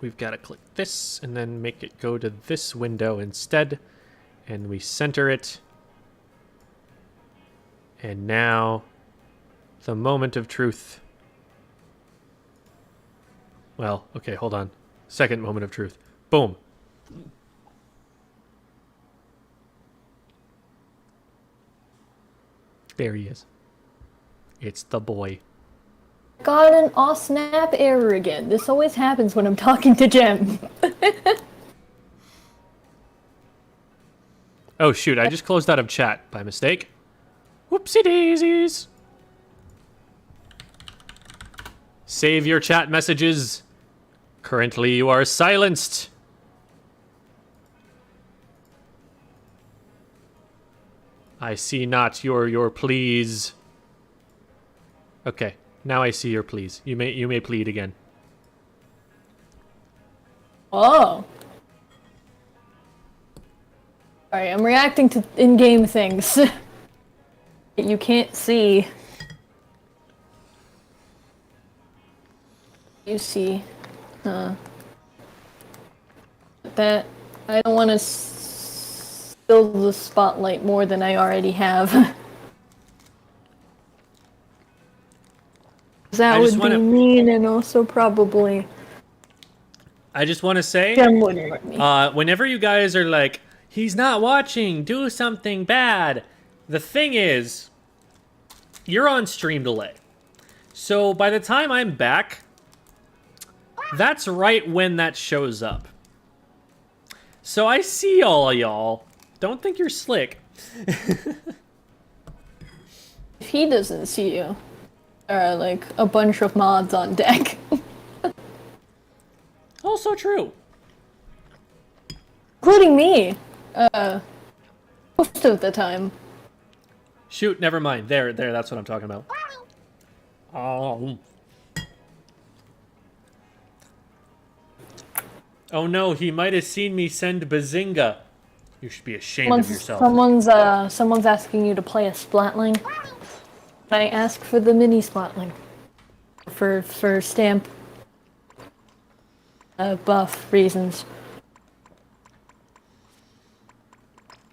we've got to click this, and then make it go to this window instead, and we center it. And now, the moment of truth. Well, okay, hold on. Second moment of truth. Boom. There he is. It's the boy. Got an aw snap error again. This always happens when I'm talking to Jem. Oh shoot, I just closed out of chat by mistake. Whoopsie daisies. Save your chat messages. Currently you are silenced. I see not your pleas. Okay, now I see your pleas. You may plead again. Oh. Alright, I'm reacting to in-game things. You can't see. You see. That... I don't want to fill the spotlight more than I already have. That would be mean and also probably... I just want to say, Jem wouldn't let me. whenever you guys are like, he's not watching, do something bad. The thing is, you're on stream delay. So by the time I'm back, that's right when that shows up. So I see all y'all. Don't think you're slick. If he doesn't see you, there are like a bunch of mods on deck. also true. Including me. Most of the time. Shoot, never mind. There, that's what I'm talking about. Oh. Oh no, he might have seen me send Bazinga. You should be ashamed of yourself. Someone's asking you to play a Splatling. I ask for the mini Splatling. For stamp buff reasons.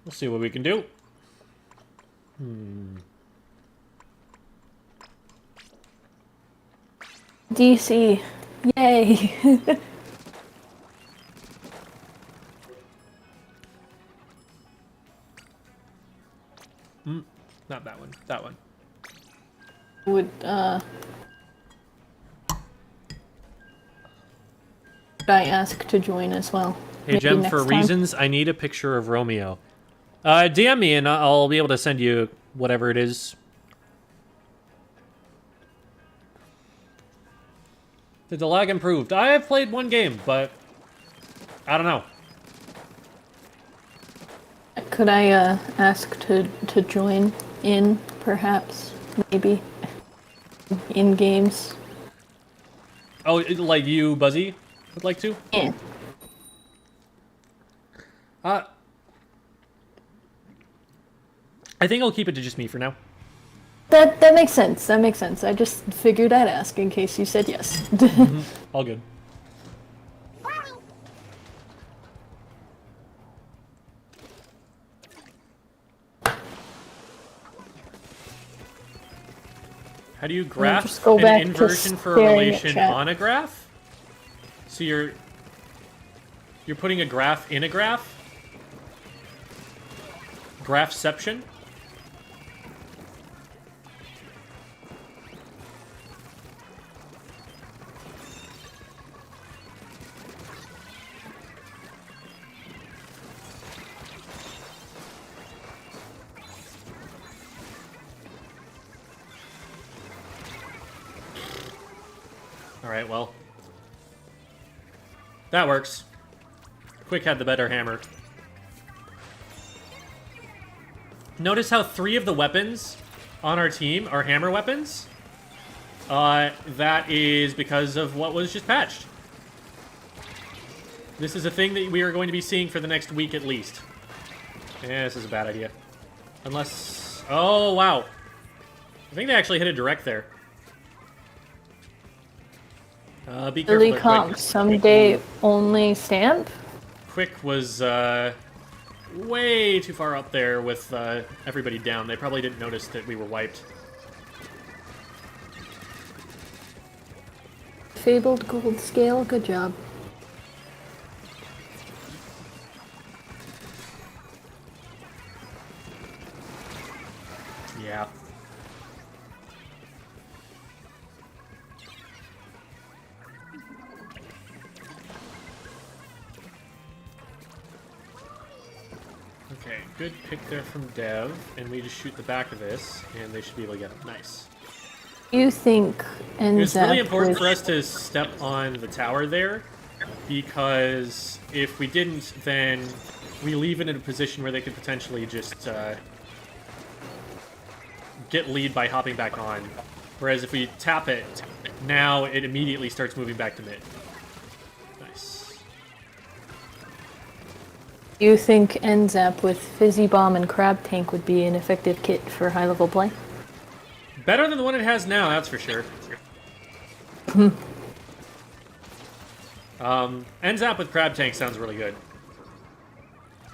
We'll see what we can do. DC. Yay. Not that one. That one. Would I ask to join as well? Hey, Maybe Jem, next for time. reasons, I need a picture of Romeo. DM me and I'll be able to send you whatever it is. Did the lag improved? I have played one game, but I don't know. Could I ask to join in, perhaps, maybe, in games? Oh, like you, Buzzy, would like to? Yeah. I think I'll keep it to just me for now. That makes sense. That makes sense. I just figured I'd ask in case you said yes. All good. How do you graph just go an back to inversion for a staring at relation chat. on a graph? So you're putting a graph in a graph? Graphception? Alright, well. That works. Quick had the better hammer. Notice how 3 of the weapons on our team are hammer weapons? That is because of what was just patched. This is a thing that we are going to be seeing for the next week at least. Yeah, this is a bad idea. Unless... Oh, wow. I think they actually hit a direct there. Be careful Really there, comp, Quick. someday only stamp? Quick was way too far up there with everybody down. They probably didn't notice that we were wiped. Fabled gold scale, good job. Yeah. Okay, good pick there from Dev, and we just shoot the back of this, and they should be able to get it. Nice. You think It's really NZAP important would- for us to step on the tower there, because if we didn't, then we leave it in a position where they could potentially just get lead by hopping back on. Whereas if we tap it, now it immediately starts moving back to mid. Nice. You think NZAP with Fizzy Bomb and Crab Tank would be an effective kit for high-level play? Better than the one it has now, that's for sure. NZAP with Crab Tank sounds really good.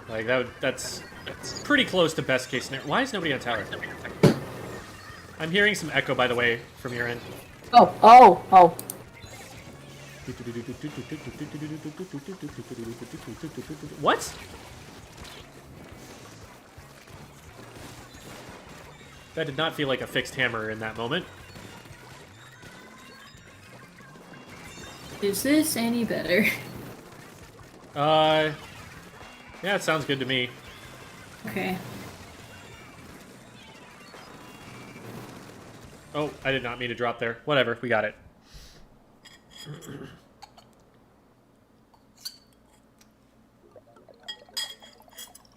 Like, that's pretty close to best case scenario. Why is nobody on tower? I'm hearing some echo, by the way, from your end. Oh. What? That did not feel like a fixed hammer in that moment. Is this any better? Yeah, it sounds good to me. Okay. Oh, I did not mean to drop there. Whatever, we got it.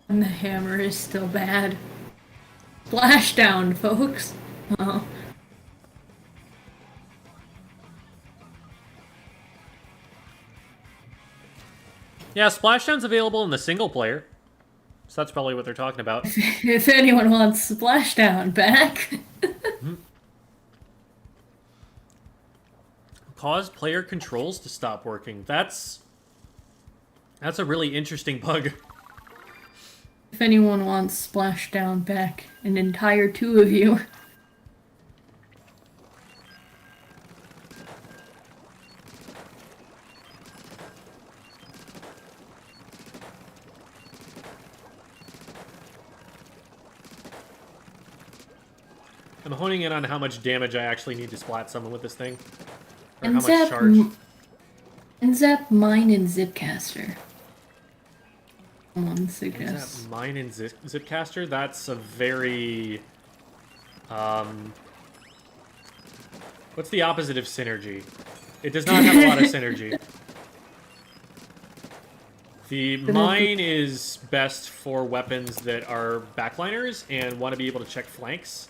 And the hammer is still bad. Splashdown, folks. Oh. Yeah, Splashdown's available in the single player. So that's probably what they're talking about. If anyone wants Splashdown back. Cause player controls to stop working. That's a really interesting bug. If anyone wants Splashdown back, an entire 2 of you. I'm honing in on how much damage I actually need to splat someone with this thing. Or And how much charge. And zap mine and Zipcaster. Someone Is suggests. that mine and Zipcaster? That's a very... What's the opposite of synergy? It does not have a lot of synergy. The mine is best for weapons that are backliners and want to be able to check flanks,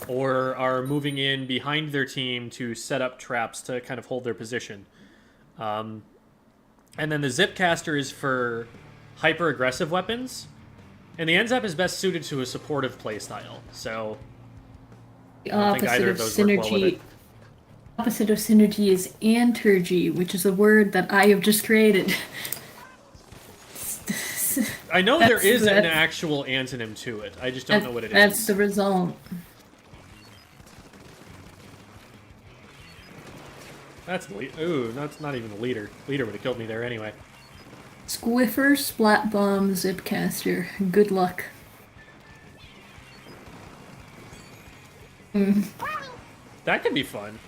or are moving in behind their team to set up traps to kind of hold their position. And then the Zipcaster is for hyper-aggressive weapons, and the NZAP is best suited to a supportive playstyle, so... The I don't think opposite either of of those work well with synergy. it. Opposite of synergy is antergy, which is a word that I have just created. I know there That's is an the- actual antonym to it, I just don't know what it is. That's the result. That's the lead. Ooh, that's not even the leader. Leader would have killed me there anyway. Squiffer, Splat Bomb, Zipcaster. Good luck. That could be fun.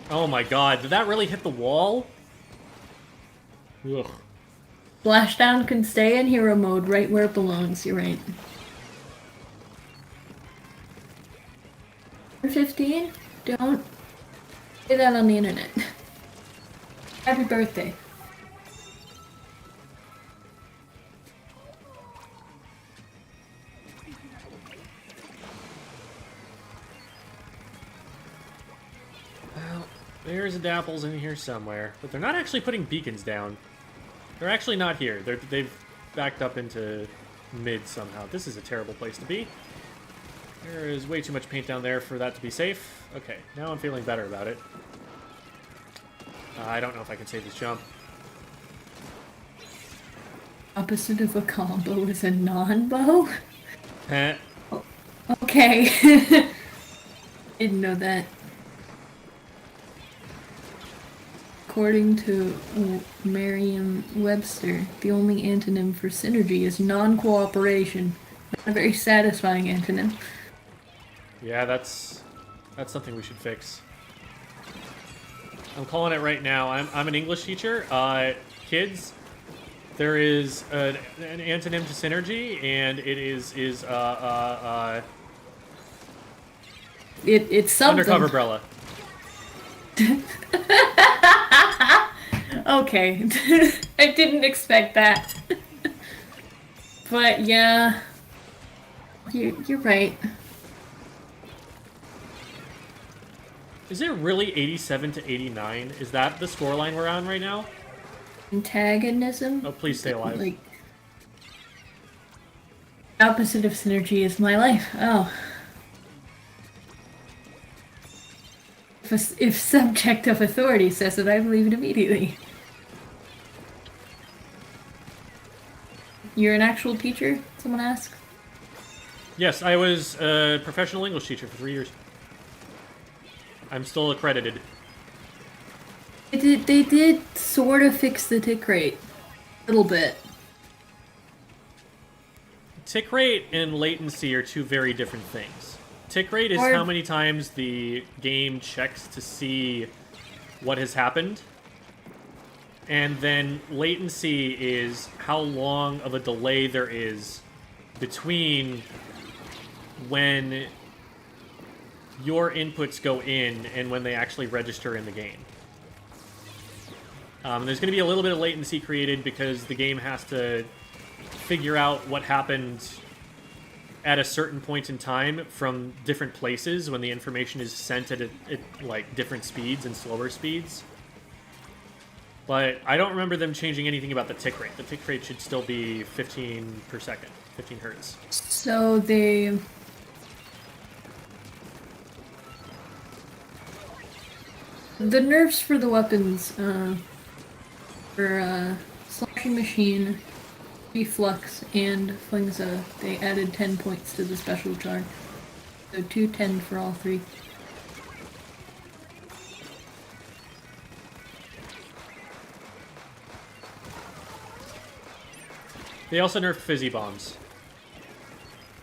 Oh my god, did that really hit the wall? Ugh. Splashdown can stay in hero mode right where it belongs, you're right. 15? Don't say that on the internet. Happy birthday. Well, there's dapples in here somewhere, but they're not actually putting beacons down. They're actually not here. They've backed up into mid somehow. This is a terrible place to be. There is way too much paint down there for that to be safe. Okay, now I'm feeling better about it. I don't know if I can save this jump. Opposite of a combo is a non-bow? Heh. Okay. Didn't know that. According to Merriam-Webster, the only antonym for synergy is non-cooperation. Not a very satisfying antonym. Yeah, that's something we should fix. I'm calling it right now. I'm an English teacher. Kids, there is an antonym to synergy, and it is It's something. undercover umbrella. Okay. I didn't expect that. But yeah. You're right. Is it really 87 to 89? Is that the scoreline we're on right now? Antagonism? Oh, please stay alive. Like, opposite of synergy is my life. Oh. If subject of authority says it, I believe it immediately. You're an actual teacher? Someone asked. Yes, I was a professional English teacher for 3 years. I'm still accredited. They did sort of fix the tick rate. A little bit. Tick rate and latency are two very different things. Tick rate is how many times the game checks to see what has happened. And then latency is how long of a delay there is between when your inputs go in and when they actually register in the game. There's going to be a little bit of latency created because the game has to figure out what happened at a certain point in time from different places when the information is sent at like different speeds and slower speeds. But I don't remember them changing anything about the tick rate. The tick rate should still be 15 per second, 15 hertz. So the nerfs for the weapons, for Slashing Machine, Reflux, and Flingza, they added 10 points to the special charge. So 210 for all three. They also nerfed fizzy bombs.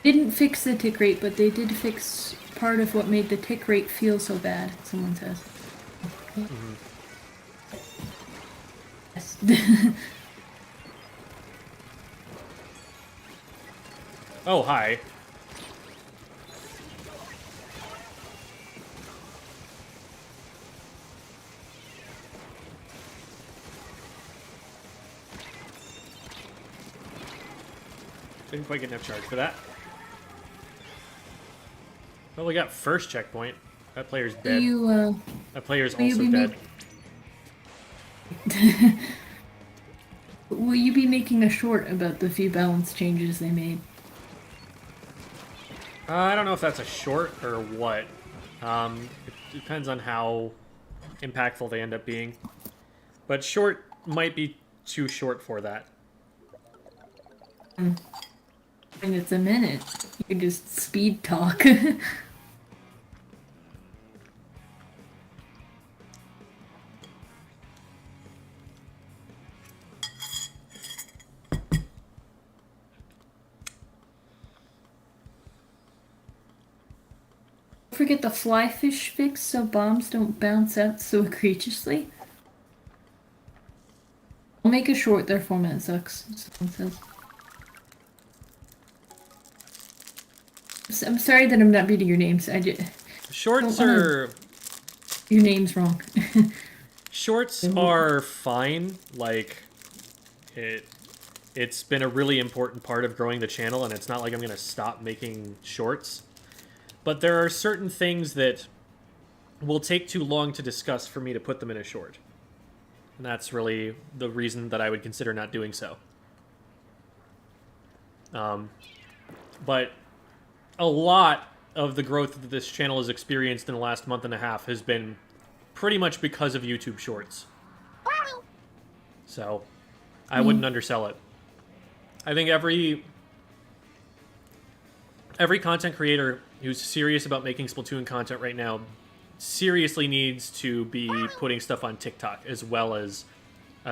Didn't fix the tick rate, but they did fix part of what made the tick rate feel so bad, someone says. Mm-hmm. Yes. Oh, hi. Didn't quite get enough charge for that. Well, we got first checkpoint. That player's dead. That player's also dead. Will you be making a short about the few balance changes they made? I don't know if that's a short or what. It depends on how impactful they end up being. But short might be too short for that. And it's a minute. You can just speed talk. Forget the fly fish fix so bombs don't bounce out so egregiously. I'll make a short, their format sucks, someone says. I'm sorry that I'm not reading your names. Shorts are... Your name's wrong. Shorts are fine. Like, it's been a really important part of growing the channel, and it's not like I'm going to stop making shorts. But there are certain things that will take too long to discuss for me to put them in a short. And that's really the reason that I would consider not doing so. But a lot of the growth that this channel has experienced in the last month and a half has been pretty much because of YouTube Shorts. So, I wouldn't undersell it. I think every content creator who's serious about making Splatoon content right now seriously needs to be putting stuff on TikTok, as well as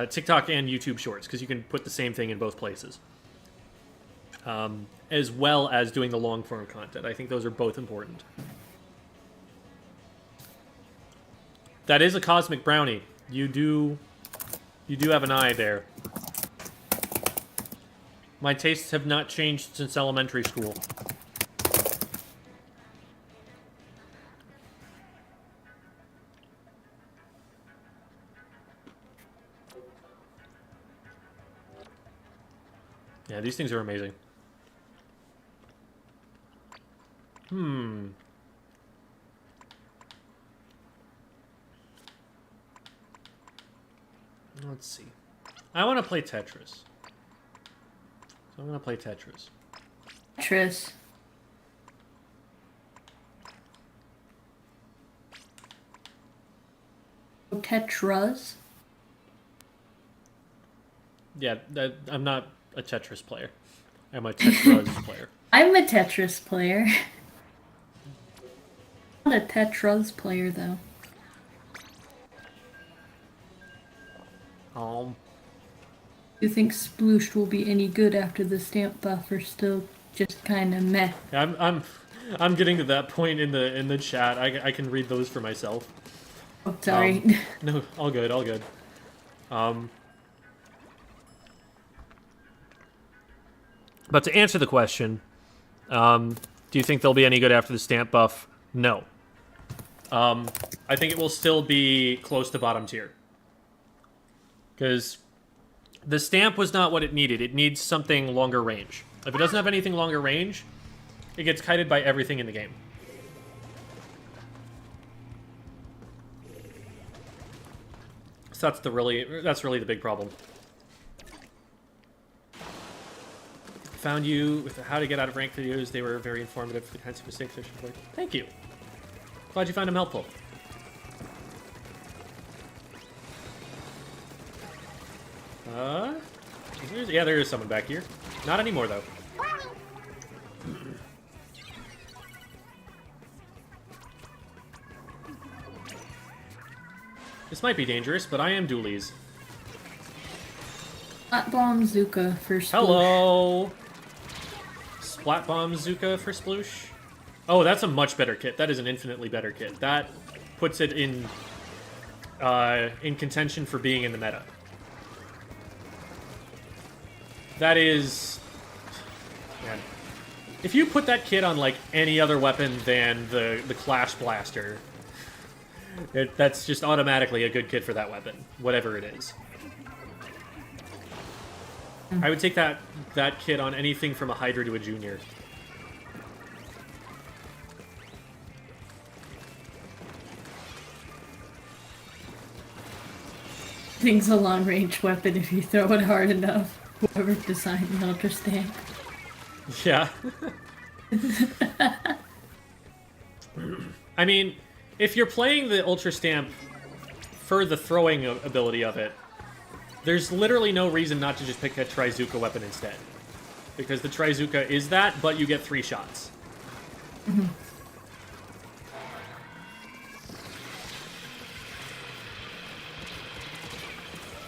TikTok and YouTube Shorts, because you can put the same thing in both places. As well as doing the long-form content. I think those are both important. That is a cosmic brownie. You do have an eye there. My tastes have not changed since elementary school. Yeah, these things are amazing. Let's see. I want to play Tetris. So I'm going to play Tetris. Tetris. Tetras? Yeah, I'm not a Tetris player. I'm a Tetris player. I'm a Tetris player. I'm not a Tetras player, though. Do you think Splooshed will be any good after the stamp buff, or still just kind of meh? I'm getting to that point in the chat. I can read those for myself. Oh, sorry. No, all good, all good. But to answer the question, do you think they'll be any good after the stamp buff? No. I think it will still be close to bottom tier. Because the stamp was not what it needed. It needs something longer range. If it doesn't have anything longer range, it gets kited by everything in the game. So that's really the big problem. Found you with the how to get out of rank videos. They were very informative for the kinds of mistakes I should avoid. Thank you. Glad you found them helpful. Yeah, there is someone back here. Not anymore, though. This might be dangerous, but I am dualies. Splat Bomb Zuka for Sploosh. Hello! Splat Bomb Zuka for Sploosh? Oh, that's a much better kit. That is an infinitely better kit. That puts it in contention for being in the meta. That is... Man. If you put that kit on, like, any other weapon than the Clash Blaster, that's just automatically a good kit for that weapon, whatever it is. I would take that kit on anything from a Hydra to a Junior. Thing's a long-range weapon if you throw it hard enough. Whoever designed the Ultra Stamp. Yeah. I mean, if you're playing the Ultra Stamp for the throwing ability of it, there's literally no reason not to just pick a Trizuka weapon instead. Because the Trizuka is that, but you get 3 shots. Mm-hmm.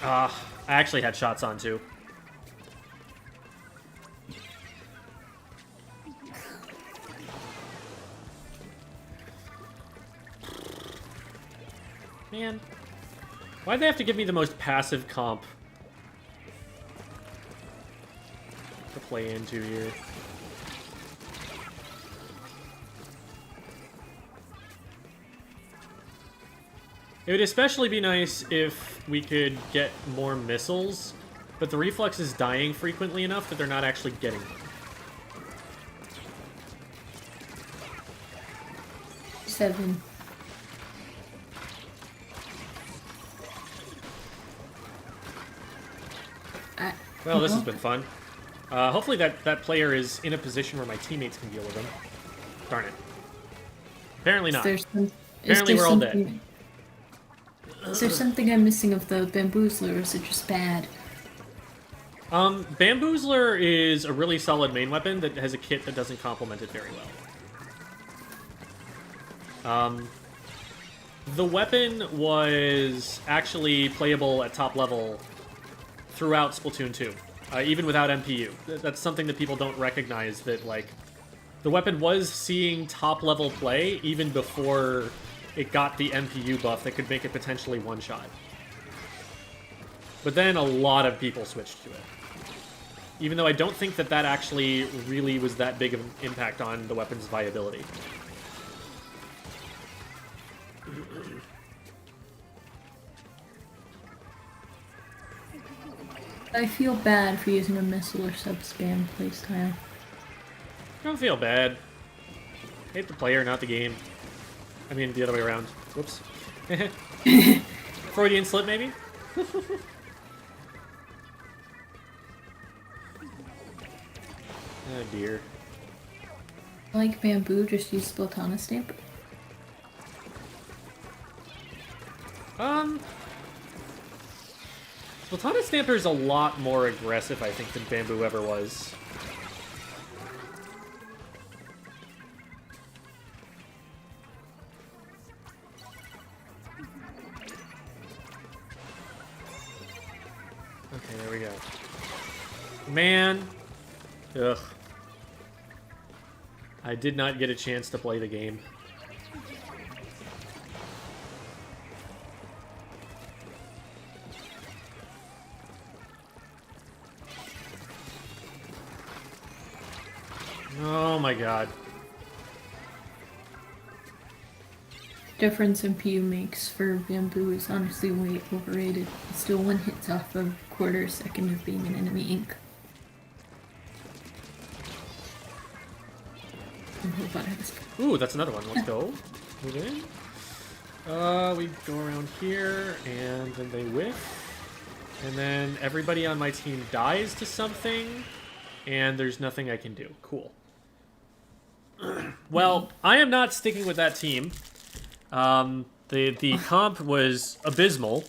I actually had shots on too. Man. Why'd they have to give me the most passive comp to play into here? It would especially be nice if we could get more missiles, but the reflex is dying frequently enough that they're not actually getting them. 7. Well, this has been fun. Hopefully that player is in a position where my teammates can deal with them. Darn it. Apparently not. Apparently we're all dead. Is there something I'm missing of the Bamboozler, or is it just bad? Bamboozler is a really solid main weapon that has a kit that doesn't complement it very well. The weapon was actually playable at top level throughout Splatoon 2, even without MPU. That's something that people don't recognize, that, like, the weapon was seeing top-level play even before it got the MPU buff that could make it potentially one-shot. But then a lot of people switched to it. Even though I don't think that actually really was that big of an impact on the weapon's viability. I feel bad for using a missile or sub-spam playstyle. Don't feel bad. Hate the player, not the game. I mean, the other way around. Whoops. Freudian slip, maybe? Oh, dear. Like Bamboo, just use Splatana Stamp? Splatana Stamper is a lot more aggressive, I think, than Bamboo ever was. Okay, there we go. Man. Ugh. I did not get a chance to play the game. Oh my god. difference MPU makes for bamboo is honestly way overrated. It's still 1 hit off of a quarter second of being an enemy ink. Ooh, that's another one. Let's go. Move in. We go around here, and then they whiff. And then everybody on my team dies to something, and there's nothing I can do. Cool. Well, I am not sticking with that team. The comp was abysmal.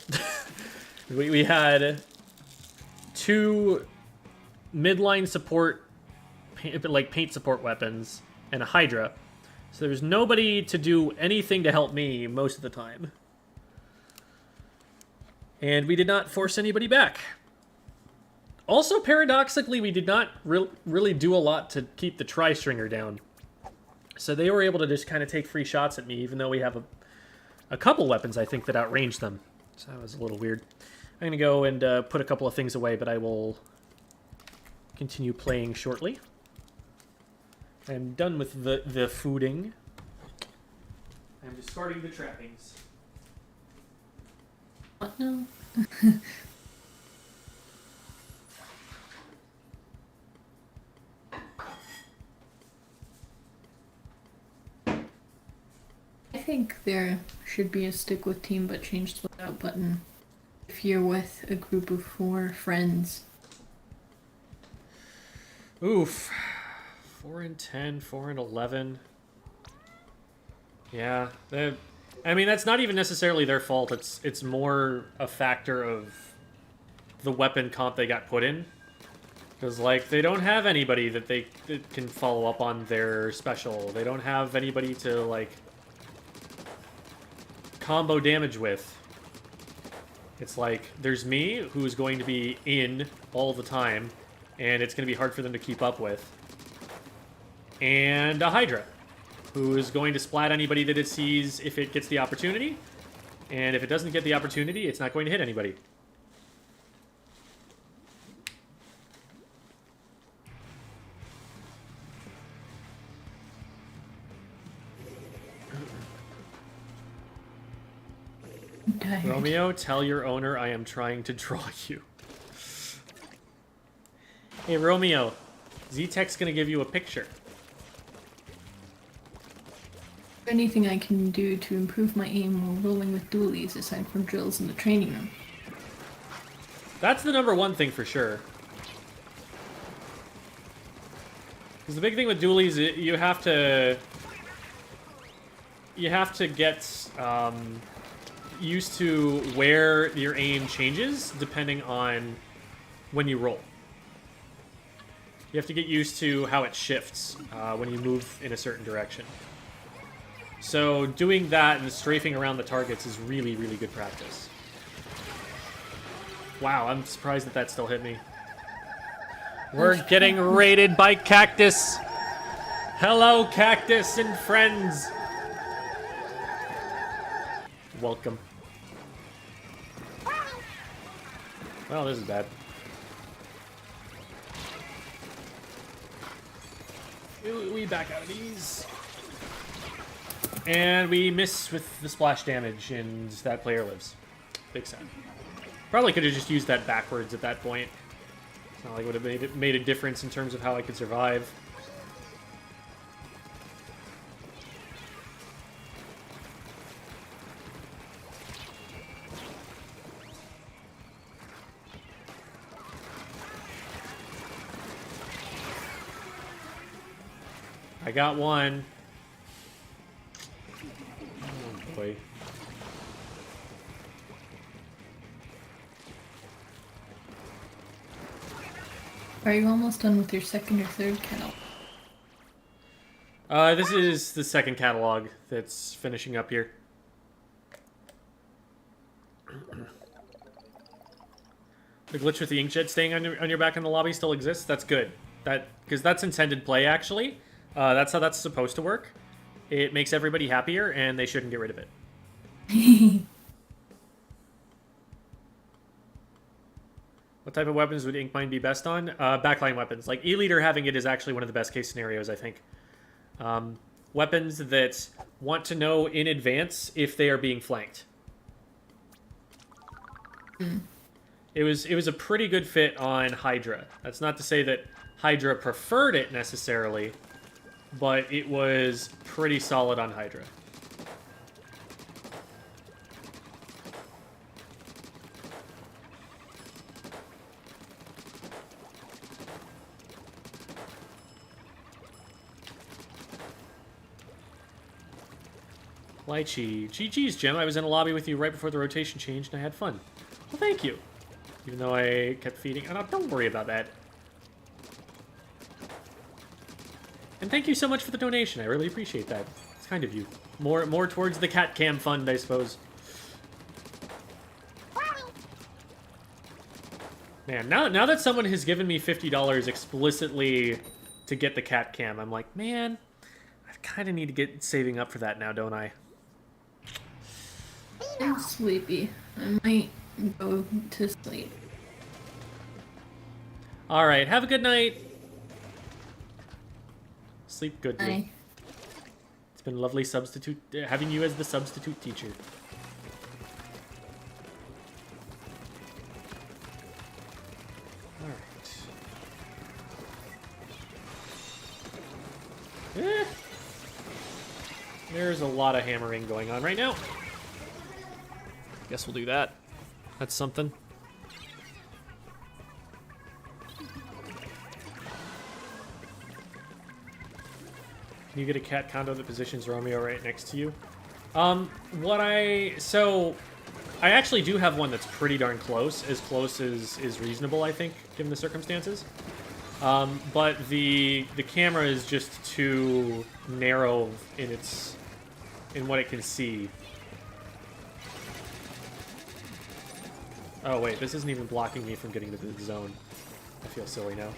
we had 2 midline support, like paint support weapons, and a Hydra. So there was nobody to do anything to help me most of the time. And we did not force anybody back. Also, paradoxically, we did not really do a lot to keep the tri-stringer down. So they were able to just kind of take free shots at me, even though we have a couple weapons, I think, that outrange them. So that was a little weird. I'm going to go and put a couple of things away, but I will continue playing shortly. I'm done with the fooding. I'm discarding the trappings. What? No. I think there should be a stick with team but change the loadout button if you're with a group of 4 friends. Oof. 4 and 10, 4 and 11. Yeah, I mean, that's not even necessarily their fault. It's more a factor of the weapon comp they got put in. Because, like, they don't have anybody that can follow up on their special. They don't have anybody to, like, combo damage with. It's like, there's me, who's going to be in all the time, and it's going to be hard for them to keep up with. And a Hydra, who is going to splat anybody that it sees if it gets the opportunity. And if it doesn't get the opportunity, it's not going to hit anybody. Romeo, tell your owner I am trying to draw you. Hey, Romeo, Z-Tech's gonna give you a picture. Anything I can do to improve my aim while rolling with dualies aside from drills in the training room? That's the #1 thing for sure. Because the big thing with dualies, you have to get used to where your aim changes depending on when you roll. You have to get used to how it shifts when you move in a certain direction. So doing that and strafing around the targets is really, really good practice. Wow, I'm surprised that still hit me. We're getting raided by Cactus. Hello, Cactus and friends. Welcome. Well, this is bad. We back out of these. And we miss with the splash damage, and that player lives. Big sad. Probably could have just used that backwards at that point. It's not like it would have made a difference in terms of how I could survive. I got one. Oh boy. Are you almost done with your second or third catalog? This is the second catalog that's finishing up here. The glitch with the inkjet staying on your back in the lobby still exists. That's good. Because that's intended play, actually. That's how that's supposed to work. It makes everybody happier, and they shouldn't get rid of it. What type of weapons would Inkmine be best on? Backline weapons. Like, E-Leader having it is actually one of the best case scenarios, I think. weapons that want to know in advance if they are being flanked. It was a pretty good fit on Hydra. That's not to say that Hydra preferred it necessarily, but it was pretty solid on Hydra. Lychee. GG's, Gem. I was in a lobby with you right before the rotation changed, and I had fun. Well, thank you. Even though I kept feeding. Oh, no, don't worry about that. And thank you so much for the donation. I really appreciate that. It's kind of you. More towards the cat cam fund, I suppose. Man, now that someone has given me $50 explicitly to get the cat cam, I'm like, man, I kind of need to get saving up for that now, don't I? I'm sleepy. I might go to sleep. All right, have a good night. Sleep good, dude. Bye. It's been lovely having you as the substitute teacher. All right. There's a lot of hammering going on right now. Guess we'll do that. That's something. Can you get a cat condo that positions Romeo right next to you? So I actually do have one that's pretty darn close as is reasonable, I think, given the circumstances. But the camera is just too narrow in what it can see. Oh wait, this isn't even blocking me from getting to the zone. I feel silly now.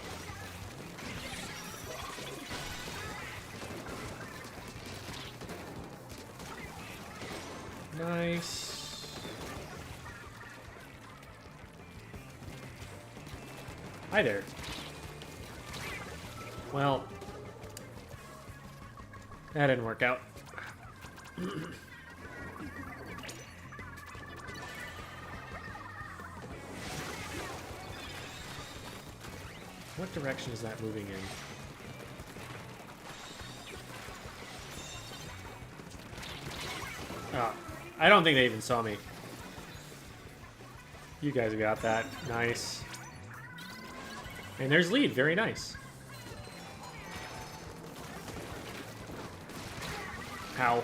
Nice. Hi there. Well, that didn't work out. What direction is that moving in? Oh, I don't think they even saw me. You guys got that. Nice. And there's lead. Very nice. Ow.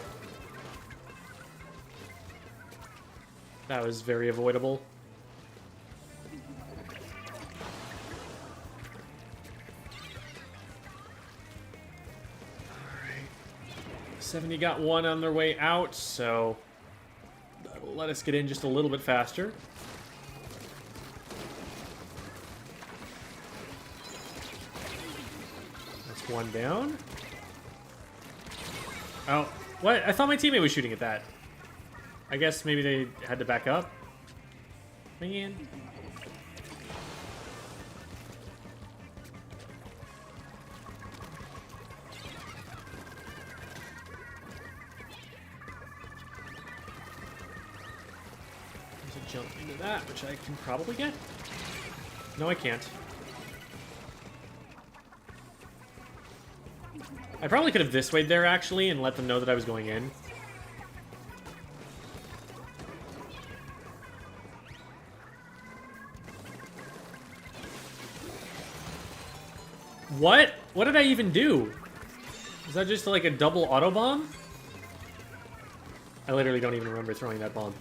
That was very avoidable. Alright. 70 got one on their way out, so that'll let us get in just a little bit faster. That's one down. Oh, what? I thought my teammate was shooting at that. I guess maybe they had to back up. Man. There's a jump into that, which I can probably get. No, I can't. I probably could have this wayed there, actually, and let them know that I was going in. What? What did I even do? Is that just like a double auto bomb? I literally don't even remember throwing that bomb.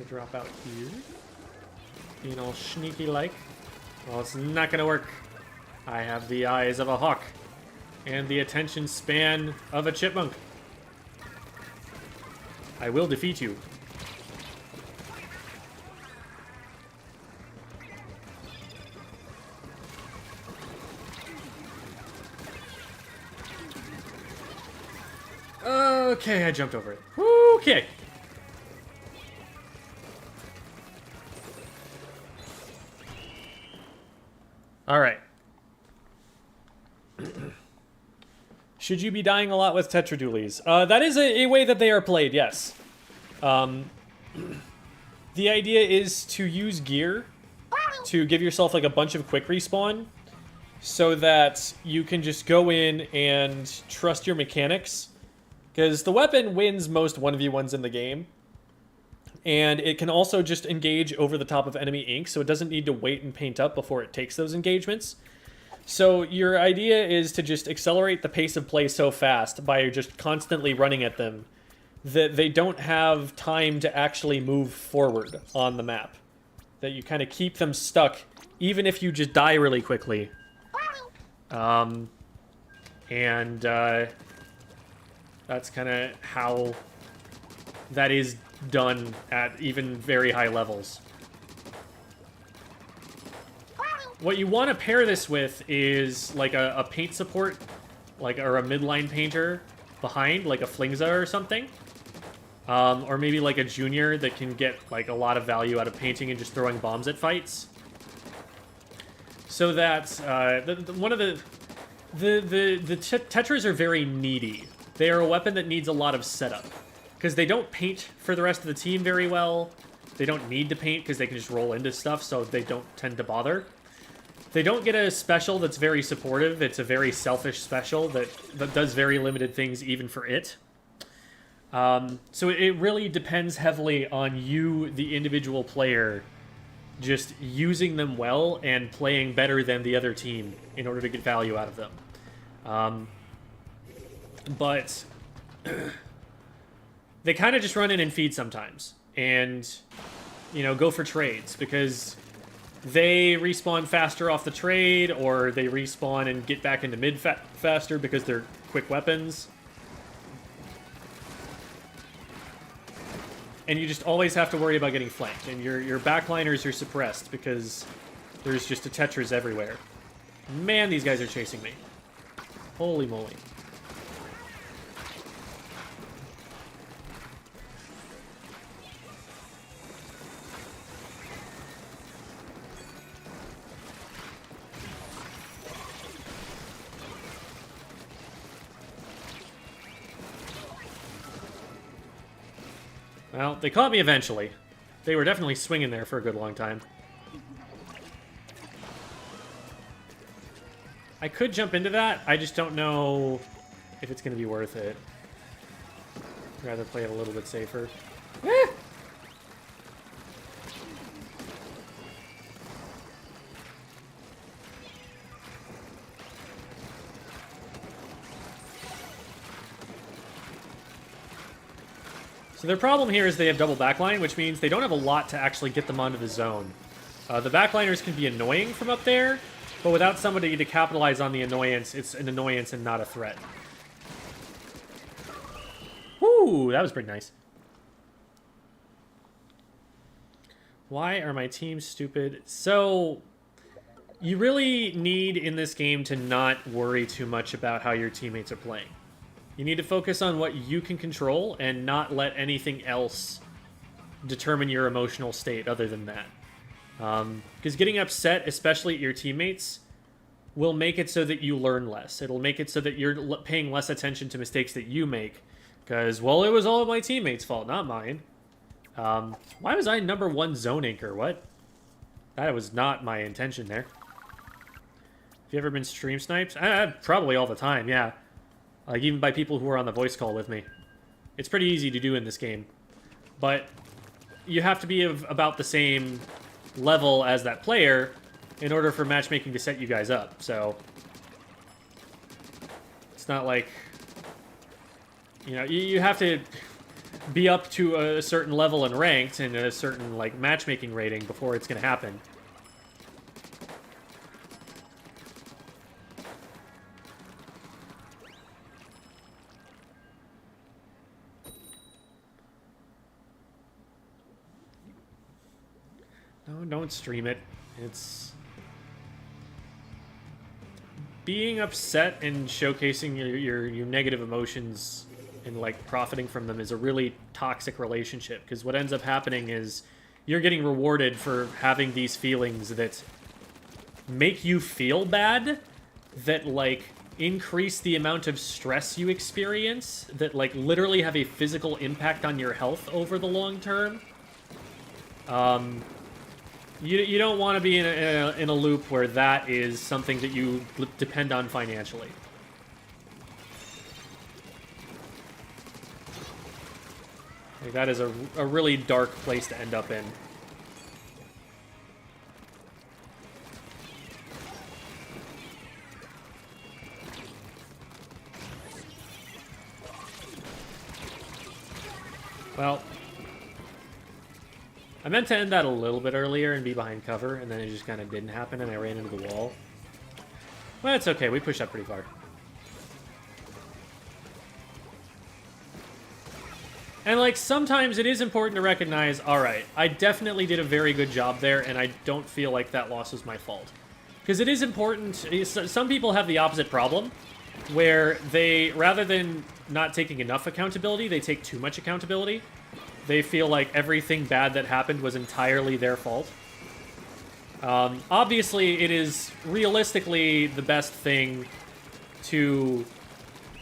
Drop out here. Being all sneaky like. Well, it's not gonna work. I have the eyes of a hawk and the attention span of a chipmunk. I will defeat you. Okay, I jumped over it. Okay. All right. Should you be dying a lot with Tetra Dualies? That is a way that they are played, yes. The idea is to use gear to give yourself like a bunch of quick respawn so that you can just go in and trust your mechanics. Because the weapon wins most 1v1s in the game. And it can also just engage over the top of enemy ink, so it doesn't need to wait and paint up before it takes those engagements. So your idea is to just accelerate the pace of play so fast by just constantly running at them that they don't have time to actually move forward on the map. That you kind of keep them stuck, even if you just die really quickly. That's kind of how that is done at even very high levels. What you want to pair this with is like a paint support, or a midline painter behind, like a Flingza or something. Or maybe like a junior that can get like a lot of value out of painting and just throwing bombs at fights. So that one of the Tetras are very needy. They are a weapon that needs a lot of setup because they don't paint for the rest of the team very well. They don't need to paint because they can just roll into stuff, so they don't tend to bother. They don't get a special that's very supportive. It's a very selfish special that does very limited things even for it. So it really depends heavily on you, the individual player, just using them well and playing better than the other team in order to get value out of them. But they kind of just run in and feed sometimes and, you know, go for trades because they respawn faster off the trade, or they respawn and get back into mid faster because they're quick weapons. And you just always have to worry about getting flanked. And your backliners are suppressed because there's just a Tetras everywhere. Man, these guys are chasing me. Holy moly. Well, they caught me eventually. They were definitely swinging there for a good long time. I could jump into that. I just don't know if it's going to be worth it. I'd rather play it a little bit safer. Eh! So their problem here is they have double backline, which means they don't have a lot to actually get them onto the zone. The backliners can be annoying from up there, but without somebody to capitalize on the annoyance, it's an annoyance and not a threat. Woo, that was pretty nice. Why are my teams stupid? So, you really need in this game to not worry too much about how your teammates are playing. You need to focus on what you can control and not let anything else determine your emotional state other than that. Because getting upset, especially at your teammates, will make it so that you learn less. It'll make it so that you're paying less attention to mistakes that you make. Because, well, it was all of my teammates' fault, not mine. Why was I #1 zone anchor? What? That was not my intention there. Have you ever been stream sniped? Probably all the time, yeah. Like, even by people who are on the voice call with me. It's pretty easy to do in this game. But you have to be of about the same level as that player in order for matchmaking to set you guys up. So, it's not like, you know, you have to be up to a certain level and ranked and a certain, like, matchmaking rating before it's going to happen. No, don't stream it. It's being upset and showcasing your negative emotions and like profiting from them is a really toxic relationship, because what ends up happening is you're getting rewarded for having these feelings that make you feel bad, that like increase the amount of stress you experience, that like literally have a physical impact on your health over the long term. You don't want to be in a loop where that is something that you depend on financially. Like, that is a really dark place to end up in. Well, I meant to end that a little bit earlier and be behind cover, and then it just kind of didn't happen, and I ran into the wall. Well, it's okay. We pushed up pretty far. And, like, sometimes it is important to recognize, alright, I definitely did a very good job there, and I don't feel like that loss was my fault. Because it is important. Some people have the opposite problem, where they, rather than not taking enough accountability, they take too much accountability. They feel like everything bad that happened was entirely their fault. Obviously, it is realistically the best thing to...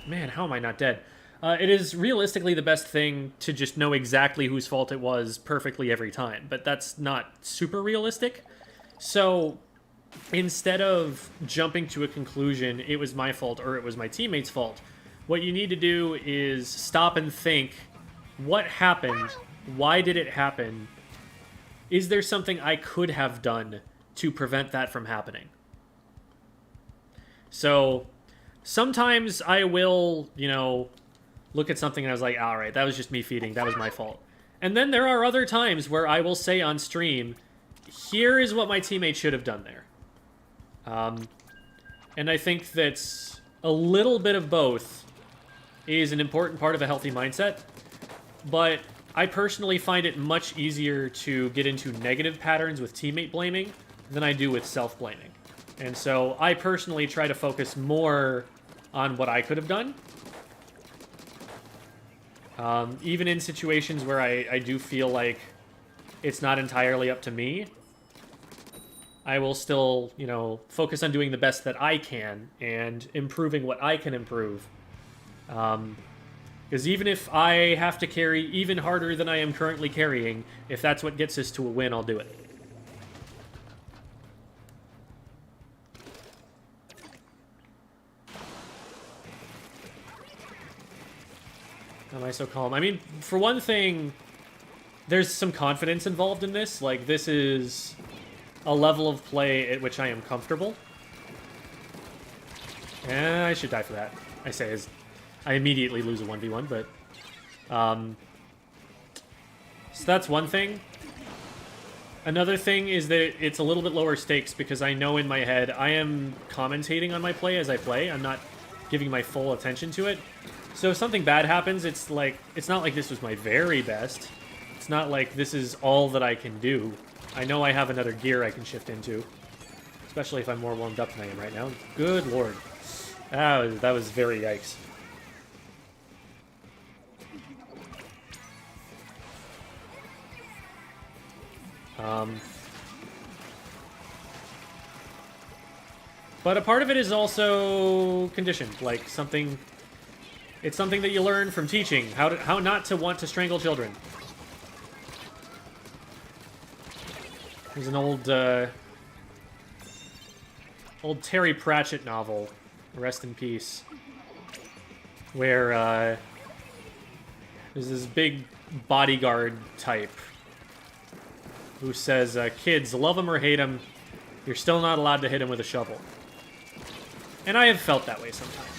Man, how am I not dead? It is realistically the best thing to just know exactly whose fault it was perfectly every time, but that's not super realistic. So instead of jumping to a conclusion, it was my fault or it was my teammate's fault, what you need to do is stop and think, what happened? Why did it happen? Is there something I could have done to prevent that from happening? So sometimes I will, you know, look at something and I was like, all right, that was just me feeding. That was my fault. And then there are other times where I will say on stream, here is what my teammate should have done there. And I think that a little bit of both is an important part of a healthy mindset. But I personally find it much easier to get into negative patterns with teammate blaming than I do with self-blaming. And so I personally try to focus more on what I could have done. Even in situations where I do feel like it's not entirely up to me, I will still, you know, focus on doing the best that I can and improving what I can improve. Because even if I have to carry even harder than I am currently carrying, if that's what gets us to a win, I'll do it. Am I so calm? I mean, for one thing, there's some confidence involved in this. Like, this is a level of play at which I am comfortable. And I should die for that. I say as I immediately lose a 1v1, but... so that's one thing. Another thing is that it's a little bit lower stakes because I know in my head I am commentating on my play as I play. I'm not giving my full attention to it. So if something bad happens, it's like, it's not like this was my very best. It's not like this is all that I can do. I know I have another gear I can shift into. Especially if I'm more warmed up than I am right now. Good lord. That was very yikes. But a part of it is also conditioned, like something... It's something that you learn from teaching, how not to want to strangle children. There's an old Terry Pratchett novel, rest in peace, where there's this big bodyguard type who says, kids, love him or hate him, you're still not allowed to hit him with a shovel. And I have felt that way sometimes.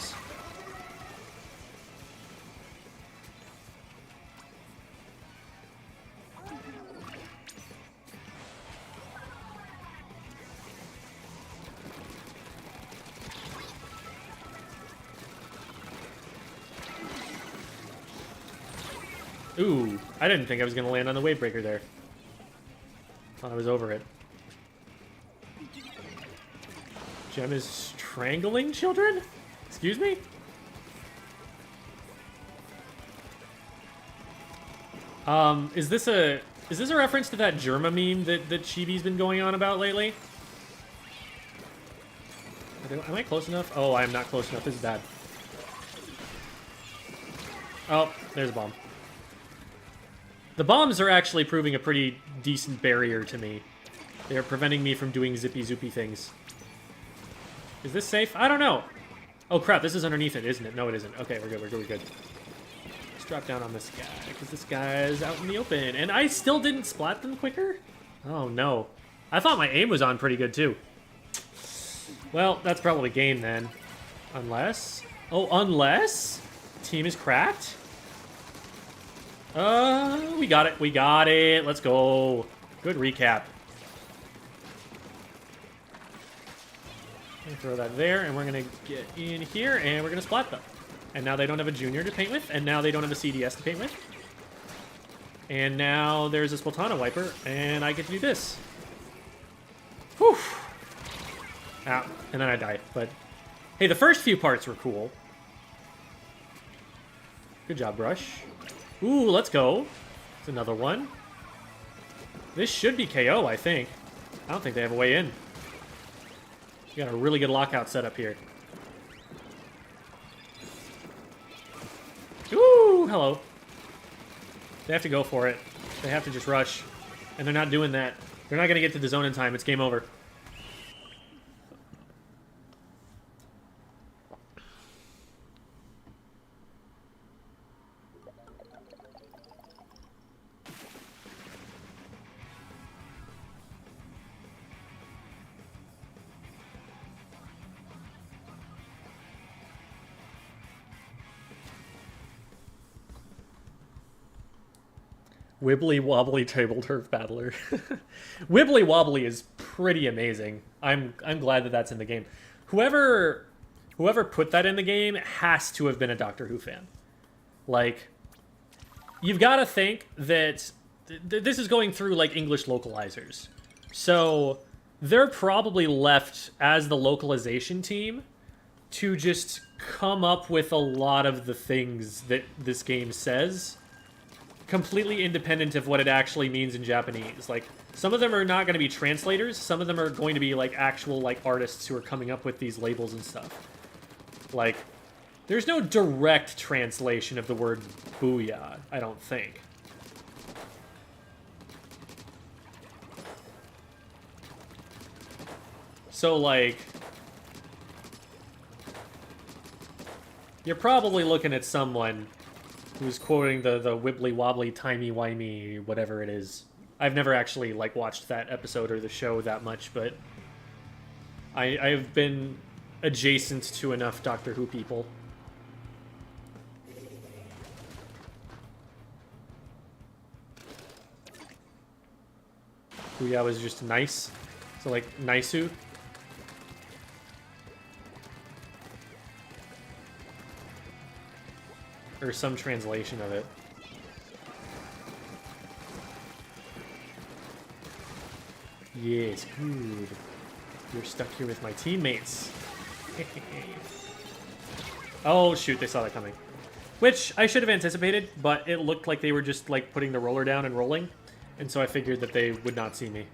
Ooh, I didn't think I was going to land on the wave breaker there. Thought I was over it. Gem is strangling children? Excuse me? Is this a reference to that Germa meme that Chibi's been going on about lately? Am I close enough? Oh, I'm not close enough. This is bad. Oh, there's a bomb. The bombs are actually proving a pretty decent barrier to me. They are preventing me from doing zippy-zoopy things. Is this safe? I don't know. Oh, crap. This is underneath it, isn't it? No, it isn't. Okay, we're good. We're good. Let's drop down on this guy, because this guy's out in the open. And I still didn't splat them quicker? Oh, no. I thought my aim was on pretty good, too. Well, that's probably game, then. Unless... Oh, unless... Team is cracked? We got it. We got it. Let's go. Good recap. Throw that there, and we're going to get in here, and we're going to splat them. And now they don't have a junior to paint with, and now they don't have a CDS to paint with. And now there's a Splatana wiper, and I get to do this. Whew. Ow. And then I die. But, hey, the first few parts were cool. Good job, Brush. Ooh, let's go. It's another one. This should be KO, I think. I don't think they have a way in. We got a really good lockout setup here. Ooh, hello. They have to go for it. They have to just rush. And they're not doing that. They're not going to get to the zone in time. It's game over. Wibbly Wobbly Table Turf Battler. Wibbly Wobbly is pretty amazing. I'm glad that that's in the game. Whoever put that in the game has to have been a Doctor Who fan. Like, you've got to think that this is going through, like, English localizers. So they're probably left as the localization team to just come up with a lot of the things that this game says, completely independent of what it actually means in Japanese. Like, some of them are not going to be translators. Some of them are going to be, like, actual, like, artists who are coming up with these labels and stuff. Like, there's no direct translation of the word booyah, I don't think. So, like, you're probably looking at someone who's quoting the wibbly wobbly timey wimey whatever it is. I've never actually, like, watched that episode or the show that much, but I've been adjacent to enough Doctor Who people. Booyah was just nice. So, like, Naisu. Or some translation of it. Yes, good. You're stuck here with my teammates. Oh, shoot, they saw that coming. Which I should have anticipated, but it looked like they were just, like, putting the roller down and rolling. And so I figured that they would not see me.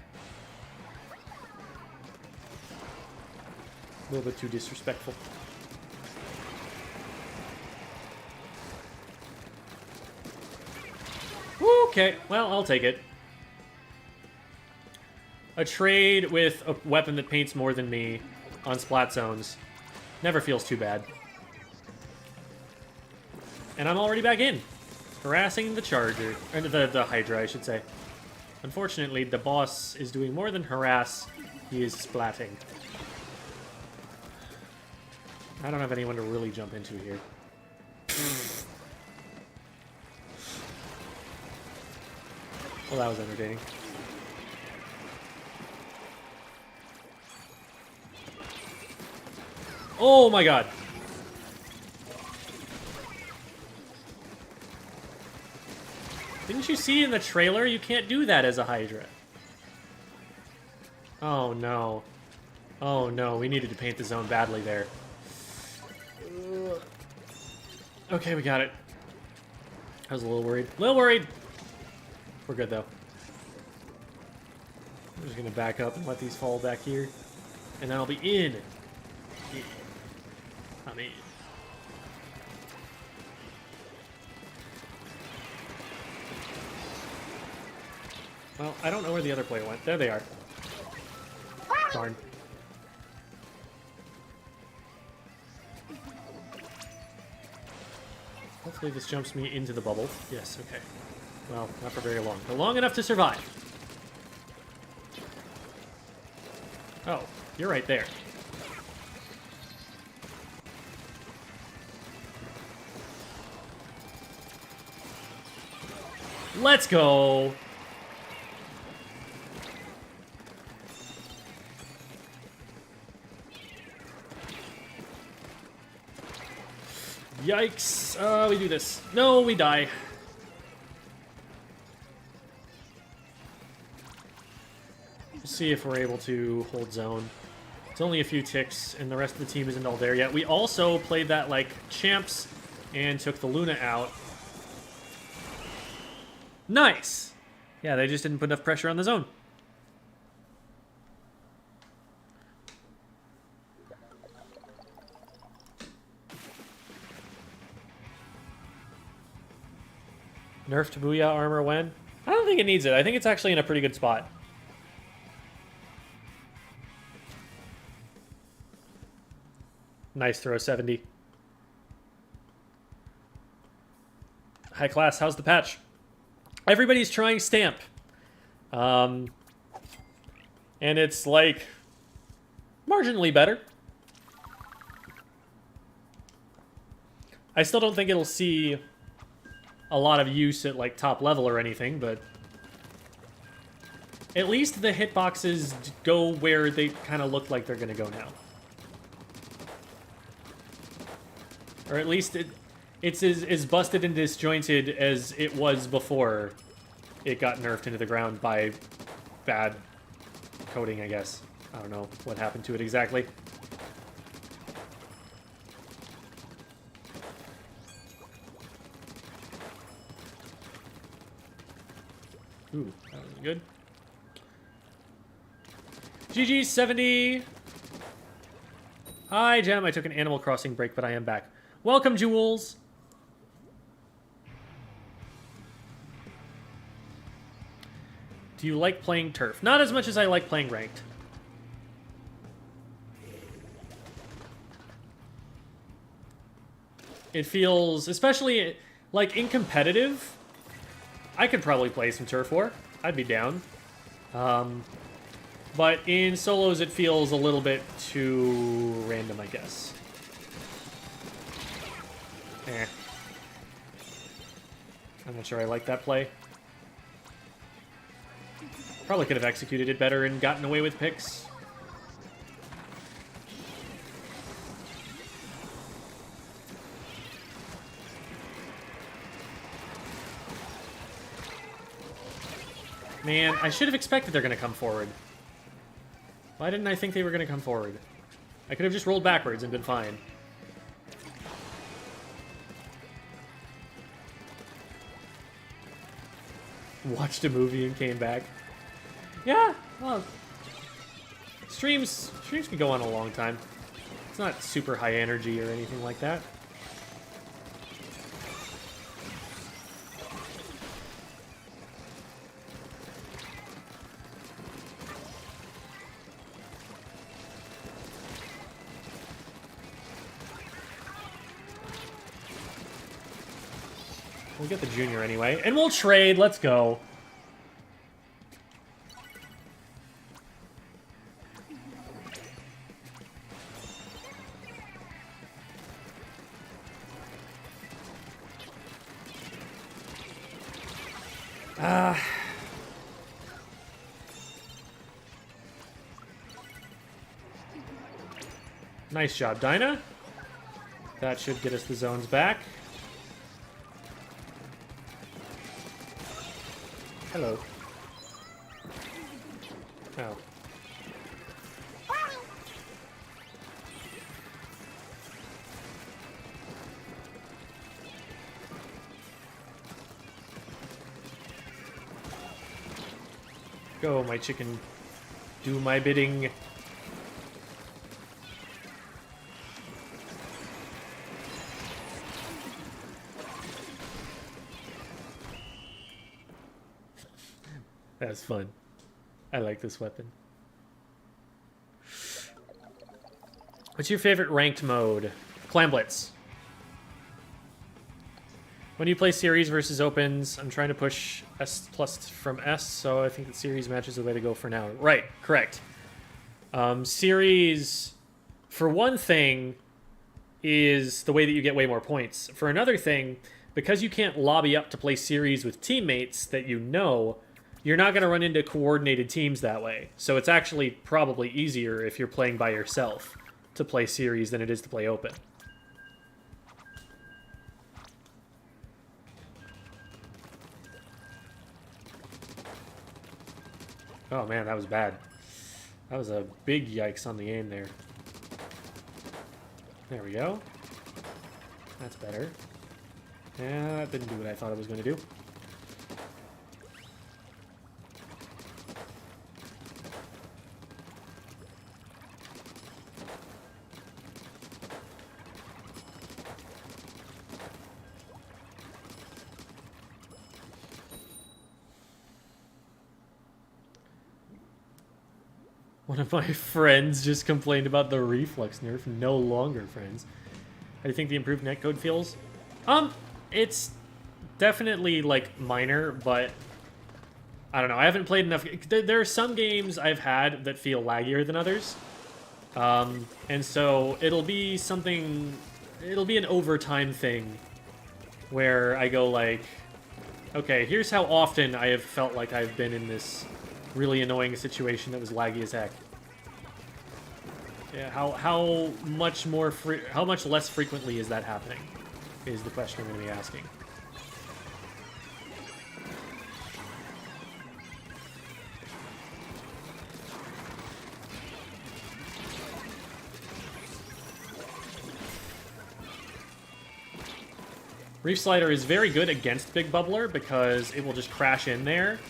A little bit too disrespectful. Okay, well, I'll take it. A trade with a weapon that paints more than me on splat zones never feels too bad. And I'm already back in, harassing the Charger, or the Hydra, I should say. Unfortunately, the boss is doing more than harass, he is splatting. I don't have anyone to really jump into here. Well, that was entertaining. Oh my god! Didn't you see in the trailer? You can't do that as a Hydra. Oh no. Oh no, we needed to paint the zone badly there. Okay, we got it. I was a little worried. We're good, though. I'm just gonna back up and let these fall back here. And then I'll be in. Yeah. I'm in. Well, I don't know where the other player went. There they are. Darn. Hopefully this jumps me into the bubble. Yes, okay. Well, not for very long, but long enough to survive. Oh, you're right there. Let's go! Yikes. We do this. No, we die. We'll see if we're able to hold zone. It's only a few ticks, and the rest of the team isn't all there yet. We also played that like champs and took the Luna out. Nice! Yeah, they just didn't put enough pressure on the zone. Nerfed Booyah armor when? I don't think it needs it. I think it's actually in a pretty good spot. Nice throw, 70. High class, how's the patch? Everybody's trying Stamp. And it's like marginally better. I still don't think it'll see a lot of use at like top level or anything, but at least the hitboxes go where they kind of look like they're gonna go now. Or at least it's as busted and disjointed as it was before it got nerfed into the ground by bad coding, I guess. I don't know what happened to it exactly. Ooh, that was good. GG 70. Hi, Gem. I took an Animal Crossing break, but I am back. Welcome, Jules. Do you like playing turf? Not as much as I like playing ranked. It feels, especially like in competitive, I could probably play some turf war. I'd be down. But in solos, it feels a little bit too random, I guess. Eh. I'm not sure I like that play. Probably could have executed it better and gotten away with picks. Man, I should have expected they're going to come forward. Why didn't I think they were going to come forward? I could have just rolled backwards and been fine. Watched a movie and came back. Yeah, well, streams can go on a long time. It's not super high energy or anything like that. We'll get the junior anyway, and we'll trade. Let's go. Nice job, Dinah. That should get us the zones back. Hello. Oh. Go, my chicken. Do my bidding. That's fun. I like this weapon. What's your favorite ranked mode? Clan Blitz. When you play series versus opens, I'm trying to push S plus from S, so I think that series match is the way to go for now. Right, correct. Series, for one thing, is the way that you get way more points. For another thing, because you can't lobby up to play series with teammates that you know, you're not going to run into coordinated teams that way. So it's actually probably easier if you're playing by yourself to play series than it is to play open. Oh man, that was bad. That was a big yikes on the aim there. There we go. That's better. Yeah, that didn't do what I thought it was going to do. One of my friends just complained about the reflex nerf. No longer friends. How do you think the improved netcode feels? It's definitely, like, minor, but I don't know. I haven't played enough. There are some games I've had that feel laggier than others. And so it'll be something... It'll be an overtime thing where I go, like, okay, here's how often I have felt like I've been in this really annoying situation that was laggy as heck. Yeah, how much less frequently is that happening? Is the question I'm going to be asking. Reef Slider is very good against Big Bubbler because it will just crash in there.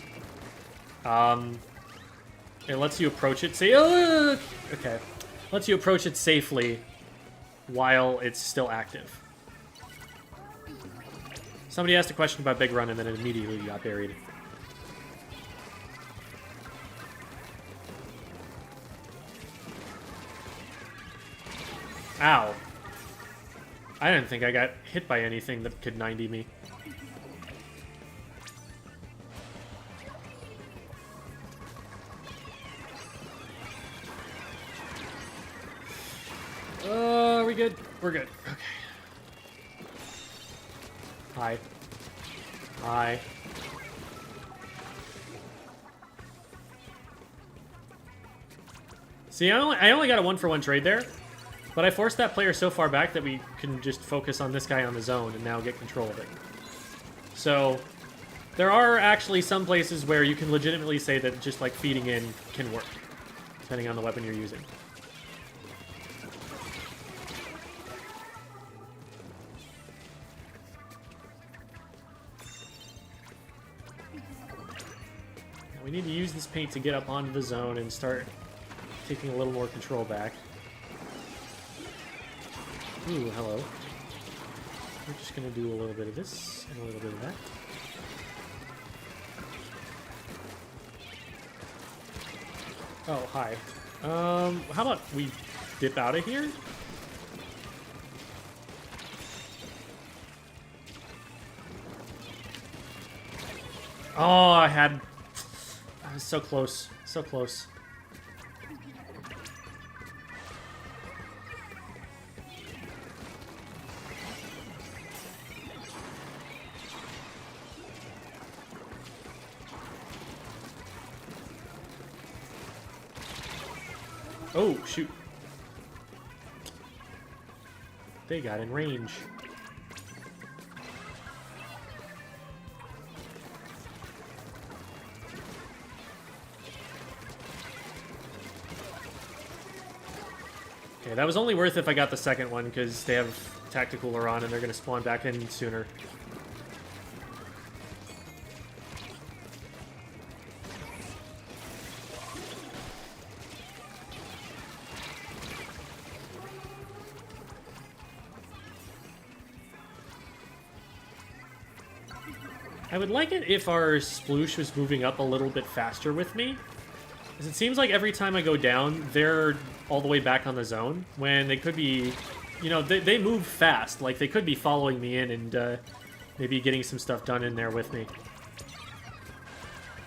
It lets you approach it. Say, oh, okay. Lets you approach it safely while it's still active. Somebody asked a question about Big Run and then it immediately got buried. Ow. I didn't think I got hit by anything that could 90 me. Are we good? We're good. Okay. Hi. Hi. See, I only got a 1-for-1 trade there, but I forced that player so far back that we can just focus on this guy on the zone and now get control of it. So, there are actually some places where you can legitimately say that just like feeding in can work, depending on the weapon you're using. We need to use this paint to get up onto the zone and start taking a little more control back. Ooh, hello. We're just gonna do a little bit of this and a little bit of that. Oh, hi. How about we dip out of here? Oh, I was so close. So close. Oh, shoot. They got in range. Okay, that was only worth if I got the second one, because they have Tacticooler on and they're going to spawn back in sooner. I would like it if our sploosh was moving up a little bit faster with me. Because it seems like every time I go down, they're all the way back on the zone, when they could be, you know, they move fast. Like, they could be following me in and maybe getting some stuff done in there with me.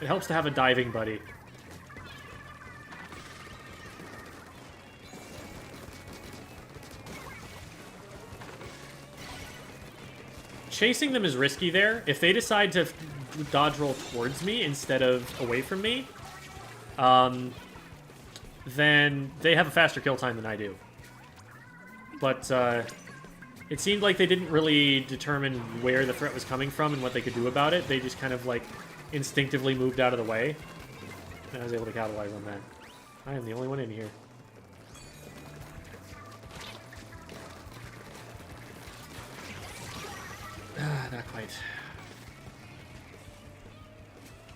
It helps to have a diving buddy. Chasing them is risky there. If they decide to dodge roll towards me instead of away from me, then they have a faster kill time than I do. But it seemed like they didn't really determine where the threat was coming from and what they could do about it. They just kind of, like, instinctively moved out of the way. And I was able to capitalize on that. I am the only one in here. Not quite.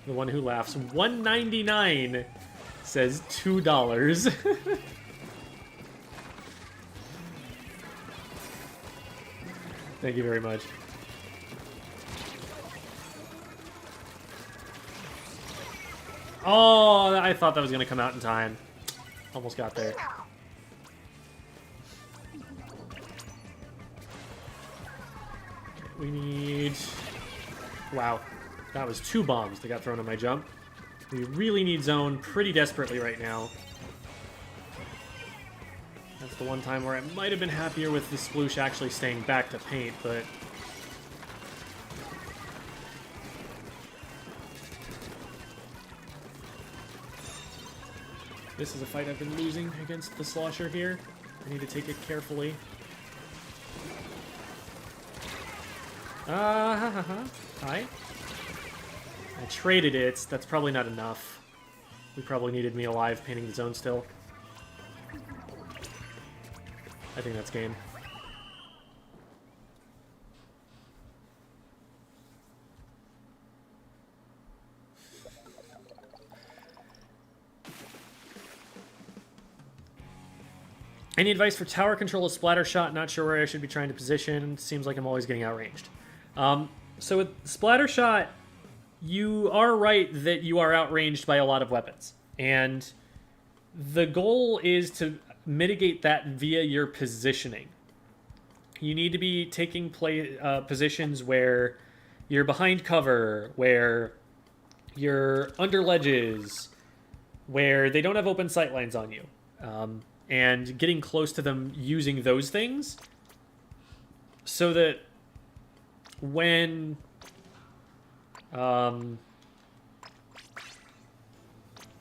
The one who laughs. $1.99 says $2. Thank you very much. Oh, I thought that was going to come out in time. Almost got there. We need... Wow. That was 2 bombs that got thrown on my jump. We really need zone pretty desperately right now. That's the one time where I might have been happier with the sploosh actually staying back to paint, but... This is a fight I've been losing against the slosher here. I need to take it carefully. Hi. I traded it. That's probably not enough. We probably needed me alive painting the zone still. I think that's game. Any advice for tower control of splatter shot? Not sure where I should be trying to position. Seems like I'm always getting outranged. So with splatter shot, you are right that you are outranged by a lot of weapons. And the goal is to mitigate that via your positioning. You need to be taking positions where you're behind cover, where you're under ledges, where they don't have open sight lines on you. And getting close to them using those things so that when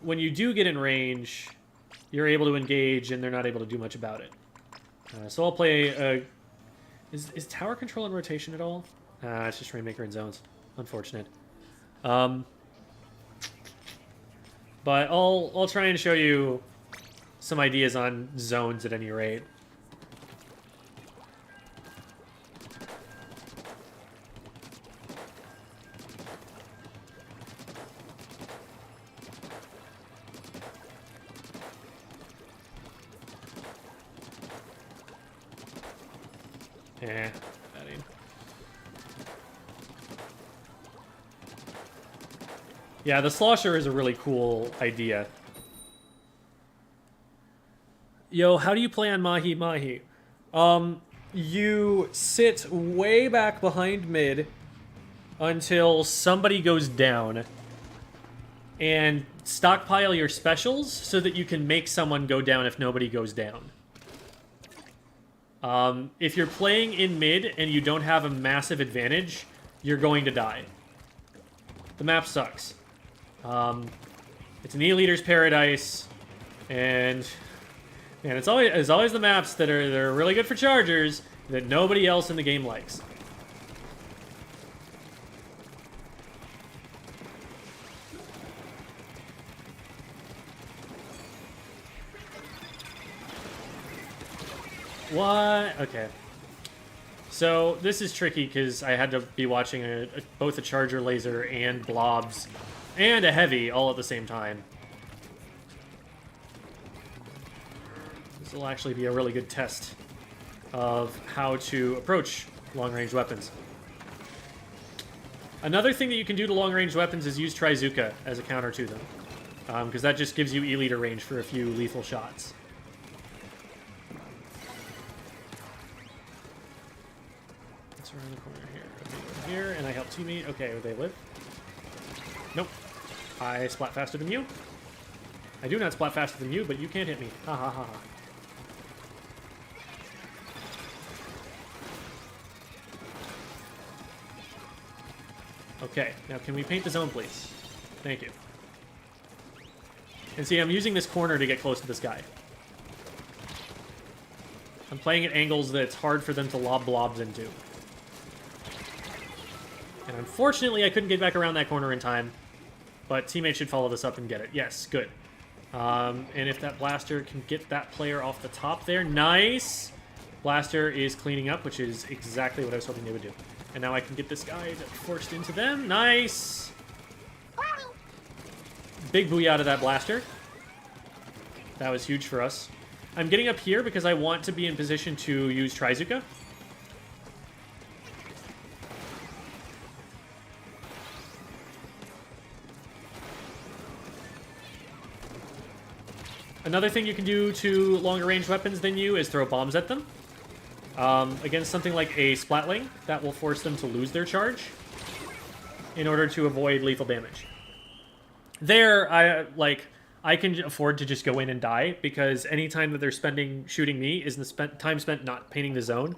you do get in range, you're able to engage and they're not able to do much about it. So I'll play... Is tower control in rotation at all? It's just Rainmaker in zones. Unfortunate. But I'll try and show you some ideas on zones at any rate. Yeah, that ain't. Yeah, the slosher is a really cool idea. Yo, how do you play on Mahi Mahi? You sit way back behind mid until somebody goes down and stockpile your specials so that you can make someone go down if nobody goes down. If you're playing in mid and you don't have a massive advantage, you're going to die. The map sucks. It's an E-Leader's paradise, and it's always the maps that are really good for chargers that nobody else in the game likes. What? Okay. So this is tricky because I had to be watching both a charger laser and blobs and a heavy all at the same time. This will actually be a really good test of how to approach long-range weapons. Another thing that you can do to long-range weapons is use Trizuka as a counter to them. Because that just gives you E-liter range for a few lethal shots. It's around the corner here. Okay, here, and I help teammate. Okay, they live. Nope. I splat faster than you. I do not splat faster than you, but you can't hit me. Ha ha ha ha. Okay, now can we paint the zone, please? Thank you. And see, I'm using this corner to get close to this guy. I'm playing at angles that it's hard for them to lob blobs into. And unfortunately, I couldn't get back around that corner in time. But teammates should follow this up and get it. Yes, good. And if that blaster can get that player off the top there, nice! Blaster is cleaning up, which is exactly what I was hoping they would do. And now I can get this guy forced into them. Nice! Big booyah out of that blaster. That was huge for us. I'm getting up here because I want to be in position to use Trizuka. Another thing you can do to longer range weapons than you is throw bombs at them. Against something like a Splatling, that will force them to lose their charge in order to avoid lethal damage. There, I can afford to just go in and die, because any time that they're spending shooting me is the time spent not painting the zone,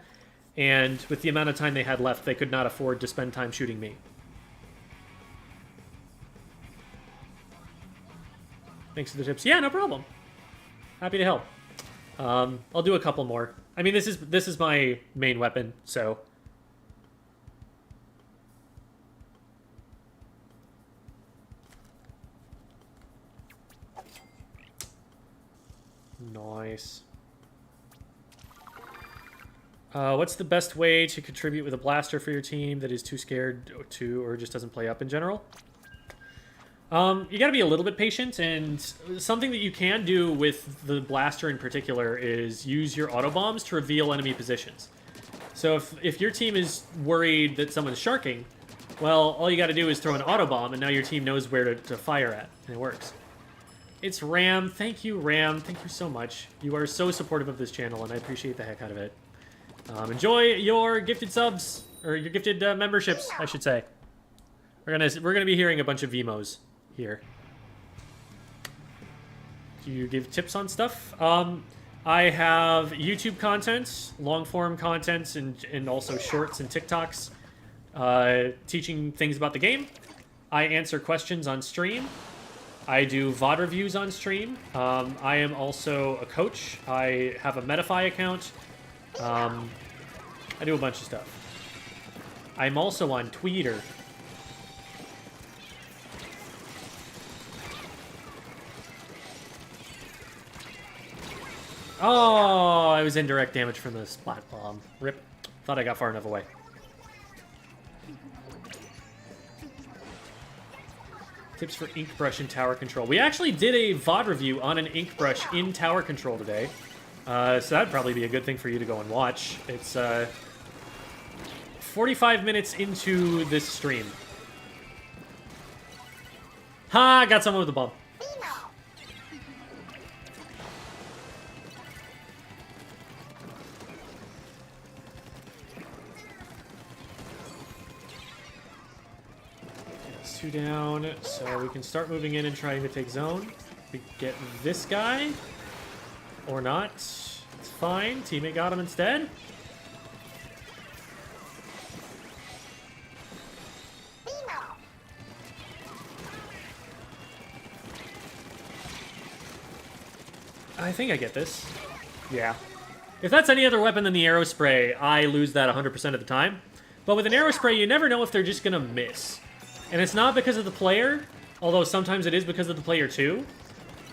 and with the amount of time they had left, they could not afford to spend time shooting me. Thanks for the tips. Yeah, no problem. Happy to help. I'll do a couple more. I mean, this is my main weapon, so. Nice. What's the best way to contribute with a blaster for your team that is too scared to or just doesn't play up in general? You gotta be a little bit patient, and something that you can do with the blaster in particular is use your auto bombs to reveal enemy positions. So if your team is worried that someone's sharking, well, all you gotta do is throw an auto bomb, and now your team knows where to fire at, and it works. It's Ram. Thank you, Ram. Thank you so much. You are so supportive of this channel, and I appreciate the heck out of it. Enjoy your gifted subs, or your gifted memberships, I should say. We're gonna be hearing a bunch of VMOs here. Do you give tips on stuff? I have YouTube content, long-form content, and also shorts and TikToks teaching things about the game. I answer questions on stream. I do VOD reviews on stream. I am also a coach. I have a Metafy account. I do a bunch of stuff. I'm also on Twitter. Oh, I was indirect damage from the splat bomb. Rip. Thought I got far enough away. Tips for inkbrush in tower control. We actually did a VOD review on an inkbrush in tower control today. So that'd probably be a good thing for you to go and watch. It's 45 minutes into this stream. Ha! Got someone with a bomb. Two down, so we can start moving in and trying to take zone. We get this guy, or not. It's fine. Teammate got him instead. I think I get this. Yeah. If that's any other weapon than the arrow spray, I lose that 100% of the time. But with an arrow spray, you never know if they're just gonna miss. And it's not because of the player, although sometimes it is because of the player too.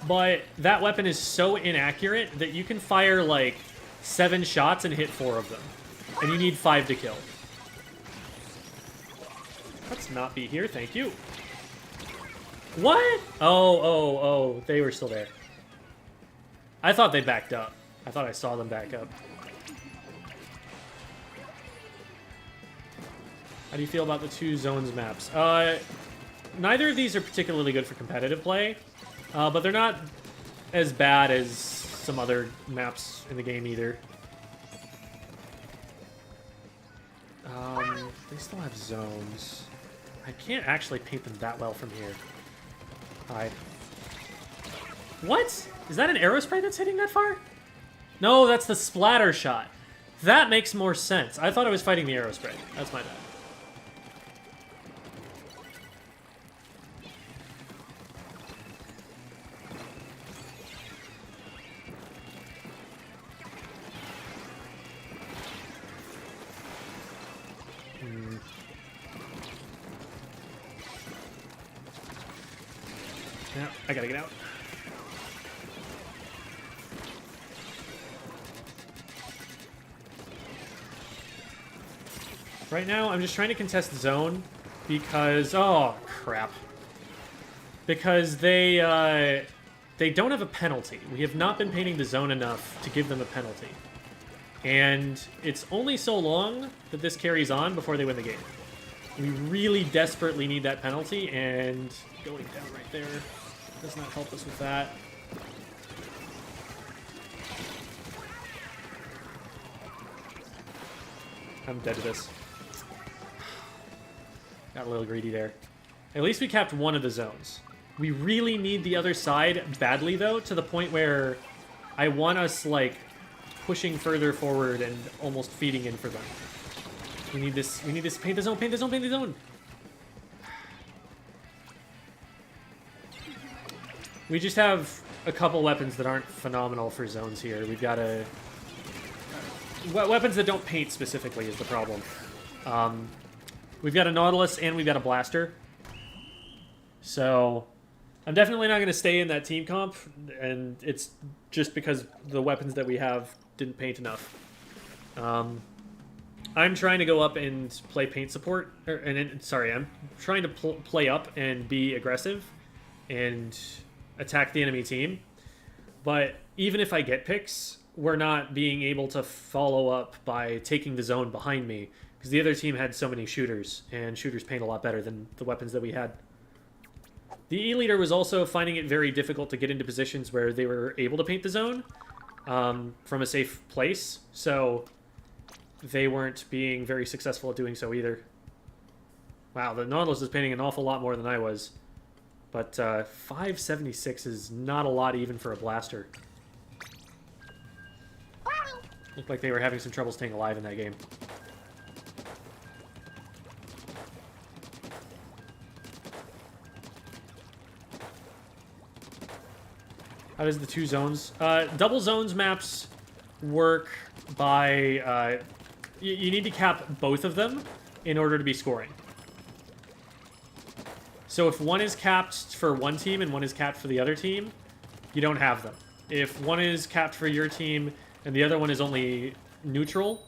But that weapon is so inaccurate that you can fire like 7 shots and hit 4 of them. And you need 5 to kill. Let's not be here, thank you. What? Oh, they were still there. I thought they backed up. I thought I saw them back up. How do you feel about the 2 zones maps? Neither of these are particularly good for competitive play, but they're not as bad as some other maps in the game either. They still have zones. I can't actually paint them that well from here. Hi. What? Is that an arrow spray that's hitting that far? No, that's the splatter shot. That makes more sense. I thought I was fighting the arrow spray. That's my bad. Yeah, I gotta get out. Right now, I'm just trying to contest zone because... Oh, crap. Because they don't have a penalty. We have not been painting the zone enough to give them a penalty. And it's only so long that this carries on before they win the game. We really desperately need that penalty, and going down right there does not help us with that. I'm dead to this. Got a little greedy there. At least we capped one of the zones. We really need the other side badly, though, to the point where I want us, like, pushing further forward and almost feeding in for them. We need this. We need this. Paint the zone. Paint the zone. Paint the zone. We just have a couple weapons that aren't phenomenal for zones here. We've got a... weapons that don't paint specifically is the problem. We've got a Nautilus and we've got a Blaster. So I'm definitely not going to stay in that team comp, and it's just because the weapons that we have didn't paint enough. I'm trying to go up and play paint support. Sorry, I'm trying to play up and be aggressive and attack the enemy team. But even if I get picks, we're not being able to follow up by taking the zone behind me, because the other team had so many shooters, and shooters paint a lot better than the weapons that we had. The E-Leader was also finding it very difficult to get into positions where they were able to paint the zone from a safe place, so they weren't being very successful at doing so either. Wow, the Nautilus is painting an awful lot more than I was. But 576 is not a lot even for a Blaster. Looked like they were having some trouble staying alive in that game. How does the 2 zones? Double zones maps work by... you need to cap both of them in order to be scoring. So if one is capped for one team and one is capped for the other team, you don't have them. If one is capped for your team and the other one is only neutral,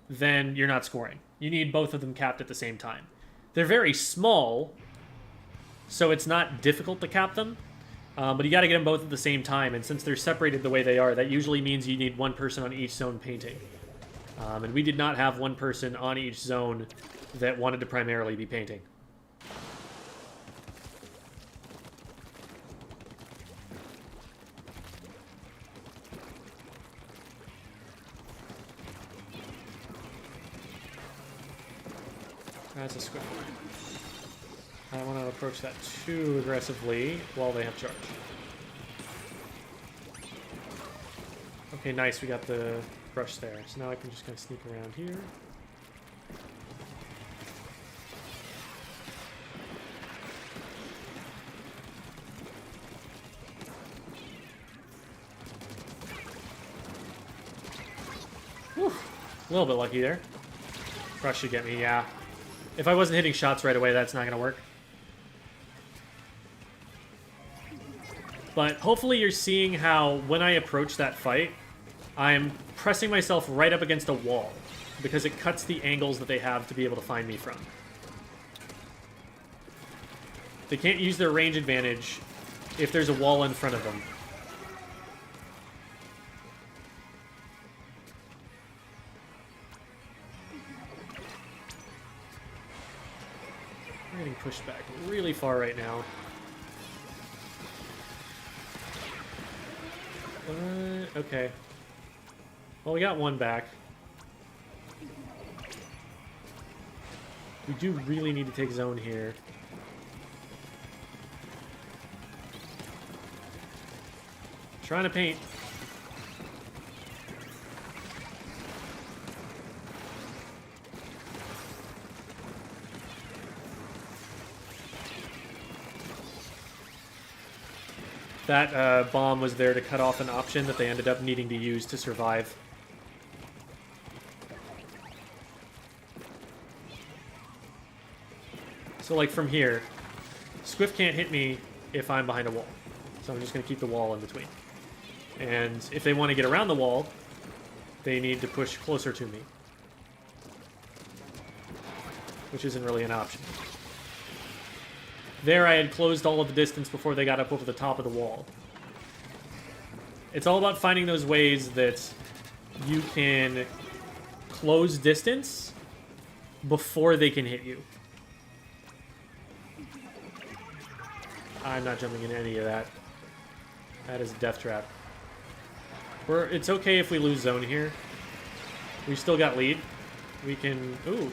then you're not scoring. You need both of them capped at the same time. They're very small, so it's not difficult to cap them, but you got to get them both at the same time, and since they're separated the way they are, that usually means you need one person on each zone painting. And we did not have one person on each zone that wanted to primarily be painting. That's a squid. I don't want to approach that too aggressively while they have charge. Okay, nice. We got the brush there. So now I can just kind of sneak around here. Whew. A little bit lucky there. Brush should get me, yeah. If I wasn't hitting shots right away, that's not going to work. But hopefully you're seeing how when I approach that fight, I'm pressing myself right up against a wall, because it cuts the angles that they have to be able to find me from. They can't use their range advantage if there's a wall in front of them. We're getting pushed back really far right now. Okay. Well, we got one back. We do really need to take zone here. Trying to paint. That bomb was there to cut off an option that they ended up needing to use to survive. So like from here, Swift can't hit me if I'm behind a wall. So I'm just going to keep the wall in between. And if they want to get around the wall, they need to push closer to me. Which isn't really an option. There I had closed all of the distance before they got up over the top of the wall. It's all about finding those ways that you can close distance before they can hit you. I'm not jumping into any of that. That is a death trap. It's okay if we lose zone here. We've still got lead. We can... Ooh.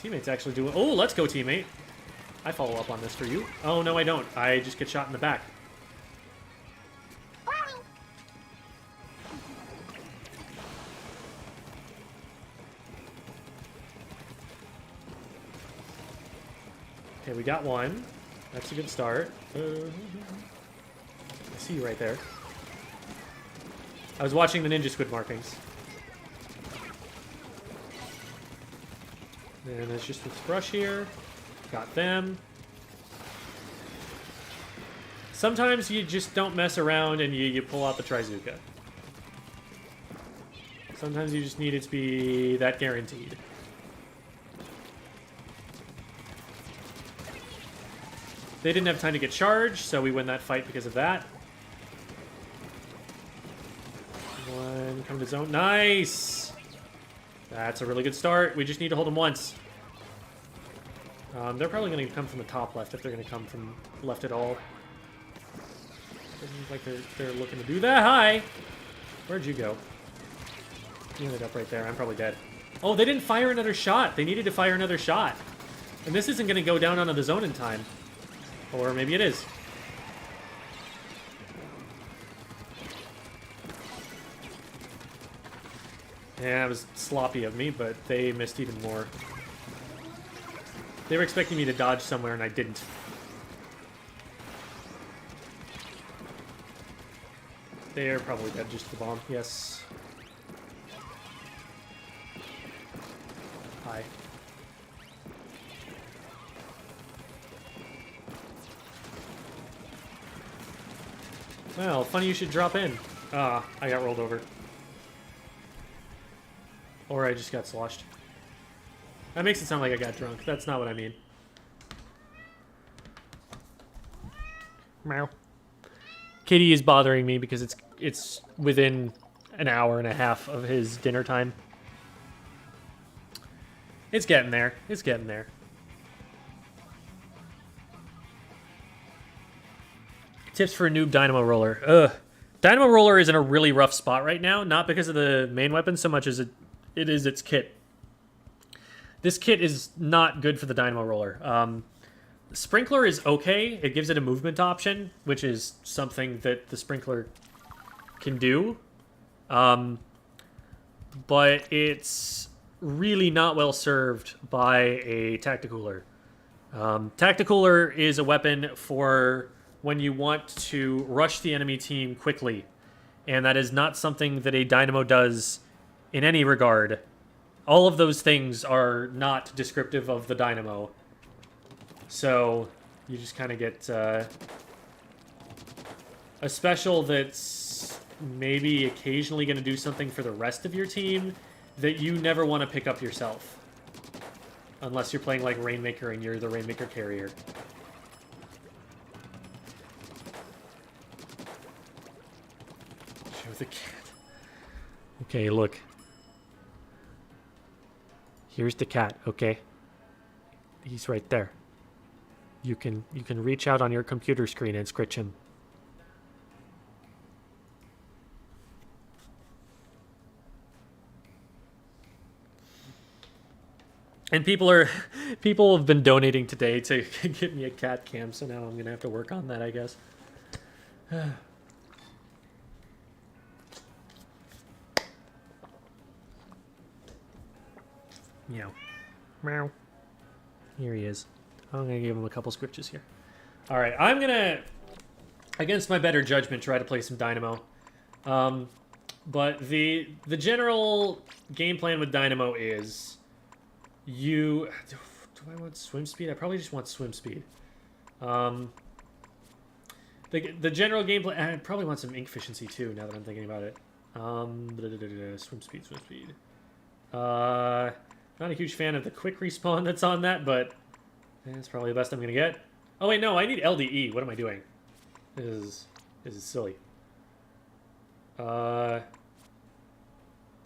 Teammate's actually doing... Oh, let's go, teammate. I follow up on this for you. Oh, no, I don't. I just get shot in the back. Okay, we got one. That's a good start. I see you right there. I was watching the Ninja Squid markings. And it's just this brush here. Got them. Sometimes you just don't mess around and you pull out the Trizuka. Sometimes you just need it to be that guaranteed. They didn't have time to get charged, so we win that fight because of that. One, come to zone. Nice! That's a really good start. We just need to hold them once. They're probably going to come from the top left if they're going to come from left at all. Doesn't look like they're looking to do that. Hi! Where'd you go? You ended up right there. I'm probably dead. Oh, they didn't fire another shot. They needed to fire another shot. And this isn't going to go down onto the zone in time. Or maybe it is. Yeah, it was sloppy of me, but they missed even more. They were expecting me to dodge somewhere, and I didn't. They're probably dead just to the bomb. Yes. Hi. Well, funny you should drop in. Ah, I got rolled over. Or I just got sloshed. That makes it sound like I got drunk. That's not what I mean. Meow. Kitty is bothering me because it's within an hour and a half of his dinner time. It's getting there. It's getting there. Tips for a noob Dynamo Roller. Ugh. Dynamo Roller is in a really rough spot right now, not because of the main weapon so much as it is its kit. This kit is not good for the Dynamo Roller. Sprinkler is okay. It gives it a movement option, which is something that the Sprinkler can do. But it's really not well served by a Tacticooler. Tacticooler is a weapon for when you want to rush the enemy team quickly. And that is not something that a Dynamo does in any regard. All of those things are not descriptive of the Dynamo. So you just kind of get a special that's maybe occasionally going to do something for the rest of your team that you never want to pick up yourself. Unless you're playing like Rainmaker and you're the Rainmaker carrier. Show the cat. Okay, look. Here's the cat, okay? He's right there. You can reach out on your computer screen and scritch him. And people have been donating today to get me a cat cam, so now I'm gonna have to work on that, I guess. Meow. Meow. Here he is. I'm gonna give him a couple scritches here. All right, I'm gonna, against my better judgment, try to play some Dynamo. But the general game plan with Dynamo is do I want swim speed? I probably just want swim speed. The general gameplay, I probably want some ink efficiency too, now that I'm thinking about it. Swim speed. Not a huge fan of the quick respawn that's on that, but that's probably the best I'm gonna get. Oh wait, no, I need LDE. What am I doing? This is silly.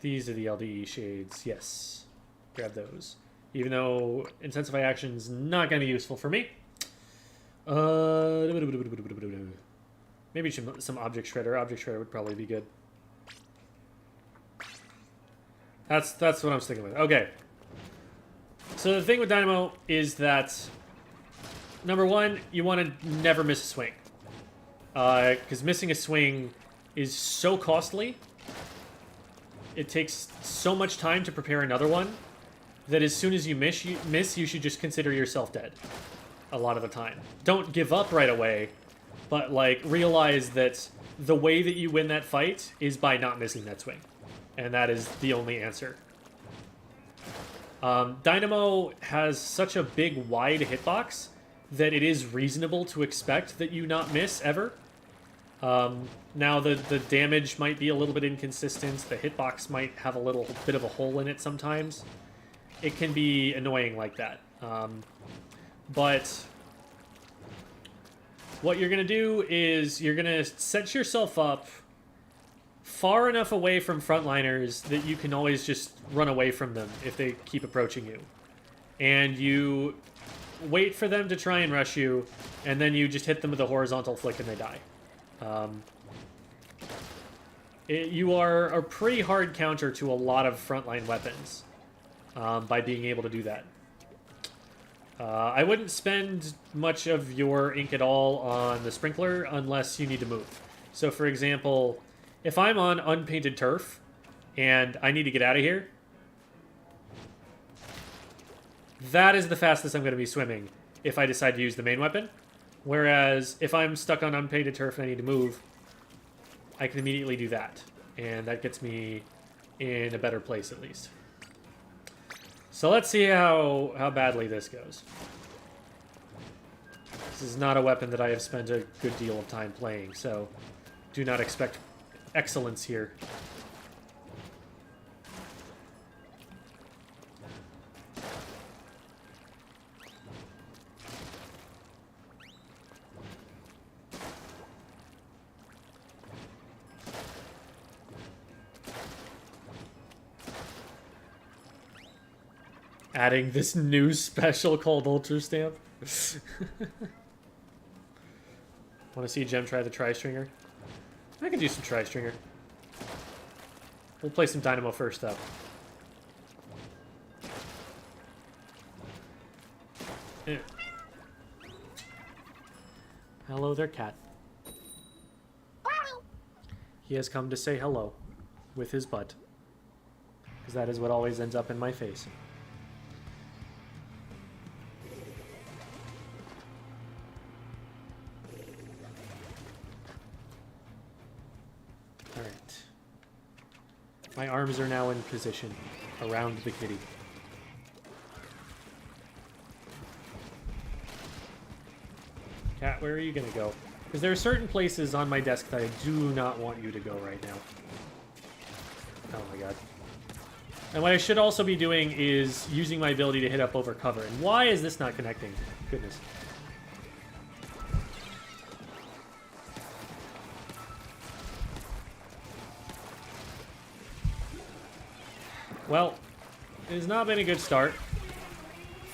These are the LDE shades. Yes, grab those. Even though Intensify Action's not gonna be useful for me. Maybe some Object Shredder. Object Shredder would probably be good. That's what I'm sticking with. Okay. So the thing with Dynamo is that, number one, you want to never miss a swing. Because missing a swing is so costly. It takes so much time to prepare another one that as soon as you miss, you should just consider yourself dead. A lot of the time. Don't give up right away, but like realize that the way that you win that fight is by not missing that swing. And that is the only answer. Dynamo has such a big, wide hitbox that it is reasonable to expect that you not miss ever. Now, the damage might be a little bit inconsistent. The hitbox might have a little bit of a hole in it sometimes. It can be annoying like that. But what you're going to do is you're going to set yourself up far enough away from frontliners that you can always just run away from them if they keep approaching you. And you wait for them to try and rush you, and then you just hit them with a horizontal flick and they die. You are a pretty hard counter to a lot of frontline weapons by being able to do that. I wouldn't spend much of your ink at all on the sprinkler unless you need to move. So for example, if I'm on unpainted turf and I need to get out of here, that is the fastest I'm going to be swimming if I decide to use the main weapon. Whereas if I'm stuck on unpainted turf and I need to move, I can immediately do that. And that gets me in a better place at least. So let's see how badly this goes. This is not a weapon that I have spent a good deal of time playing, so do not expect excellence here. Adding this new special called Ultra Stamp. Want to see Gem try the Tri-Stringer? I can do some Tri-Stringer. We'll play some Dynamo first, though. Hello there, cat. He has come to say hello with his butt. Because that is what always ends up in my face. Alright. My arms are now in position around the kitty. Cat, where are you gonna go? Because there are certain places on my desk that I do not want you to go right now. Oh my god. And what I should also be doing is using my ability to hit up over cover. And why is this not connecting? Goodness. Well, it has not been a good start.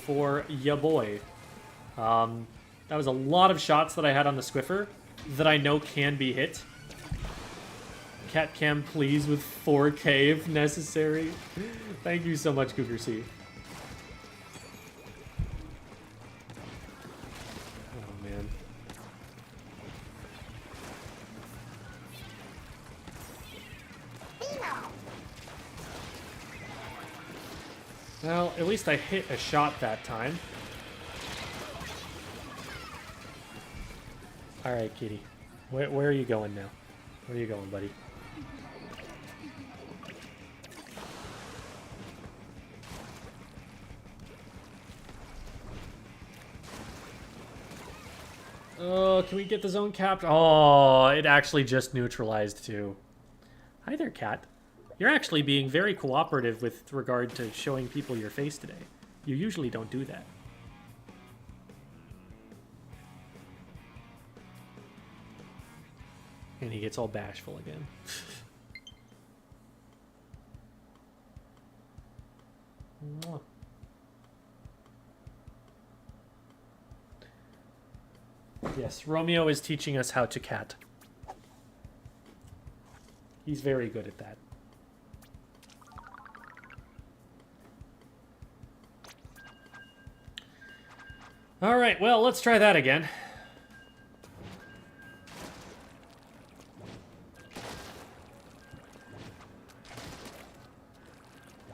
for ya boy. That was a lot of shots that I had on the Squiffer that I know can be hit. Cat cam, please, with 4K if necessary. Thank you so much, Cougar C. Oh, man. Well, at least I hit a shot that time. Alright, kitty. Where are you going now? Where are you going, buddy? Oh, can we get the zone capped? Oh, it actually just neutralized too. Hi there, cat. You're actually being very cooperative with regard to showing people your face today. You usually don't do that. And he gets all bashful again. Mwah. Yes, Romeo is teaching us how to cat. He's very good at that. All right, well, let's try that again.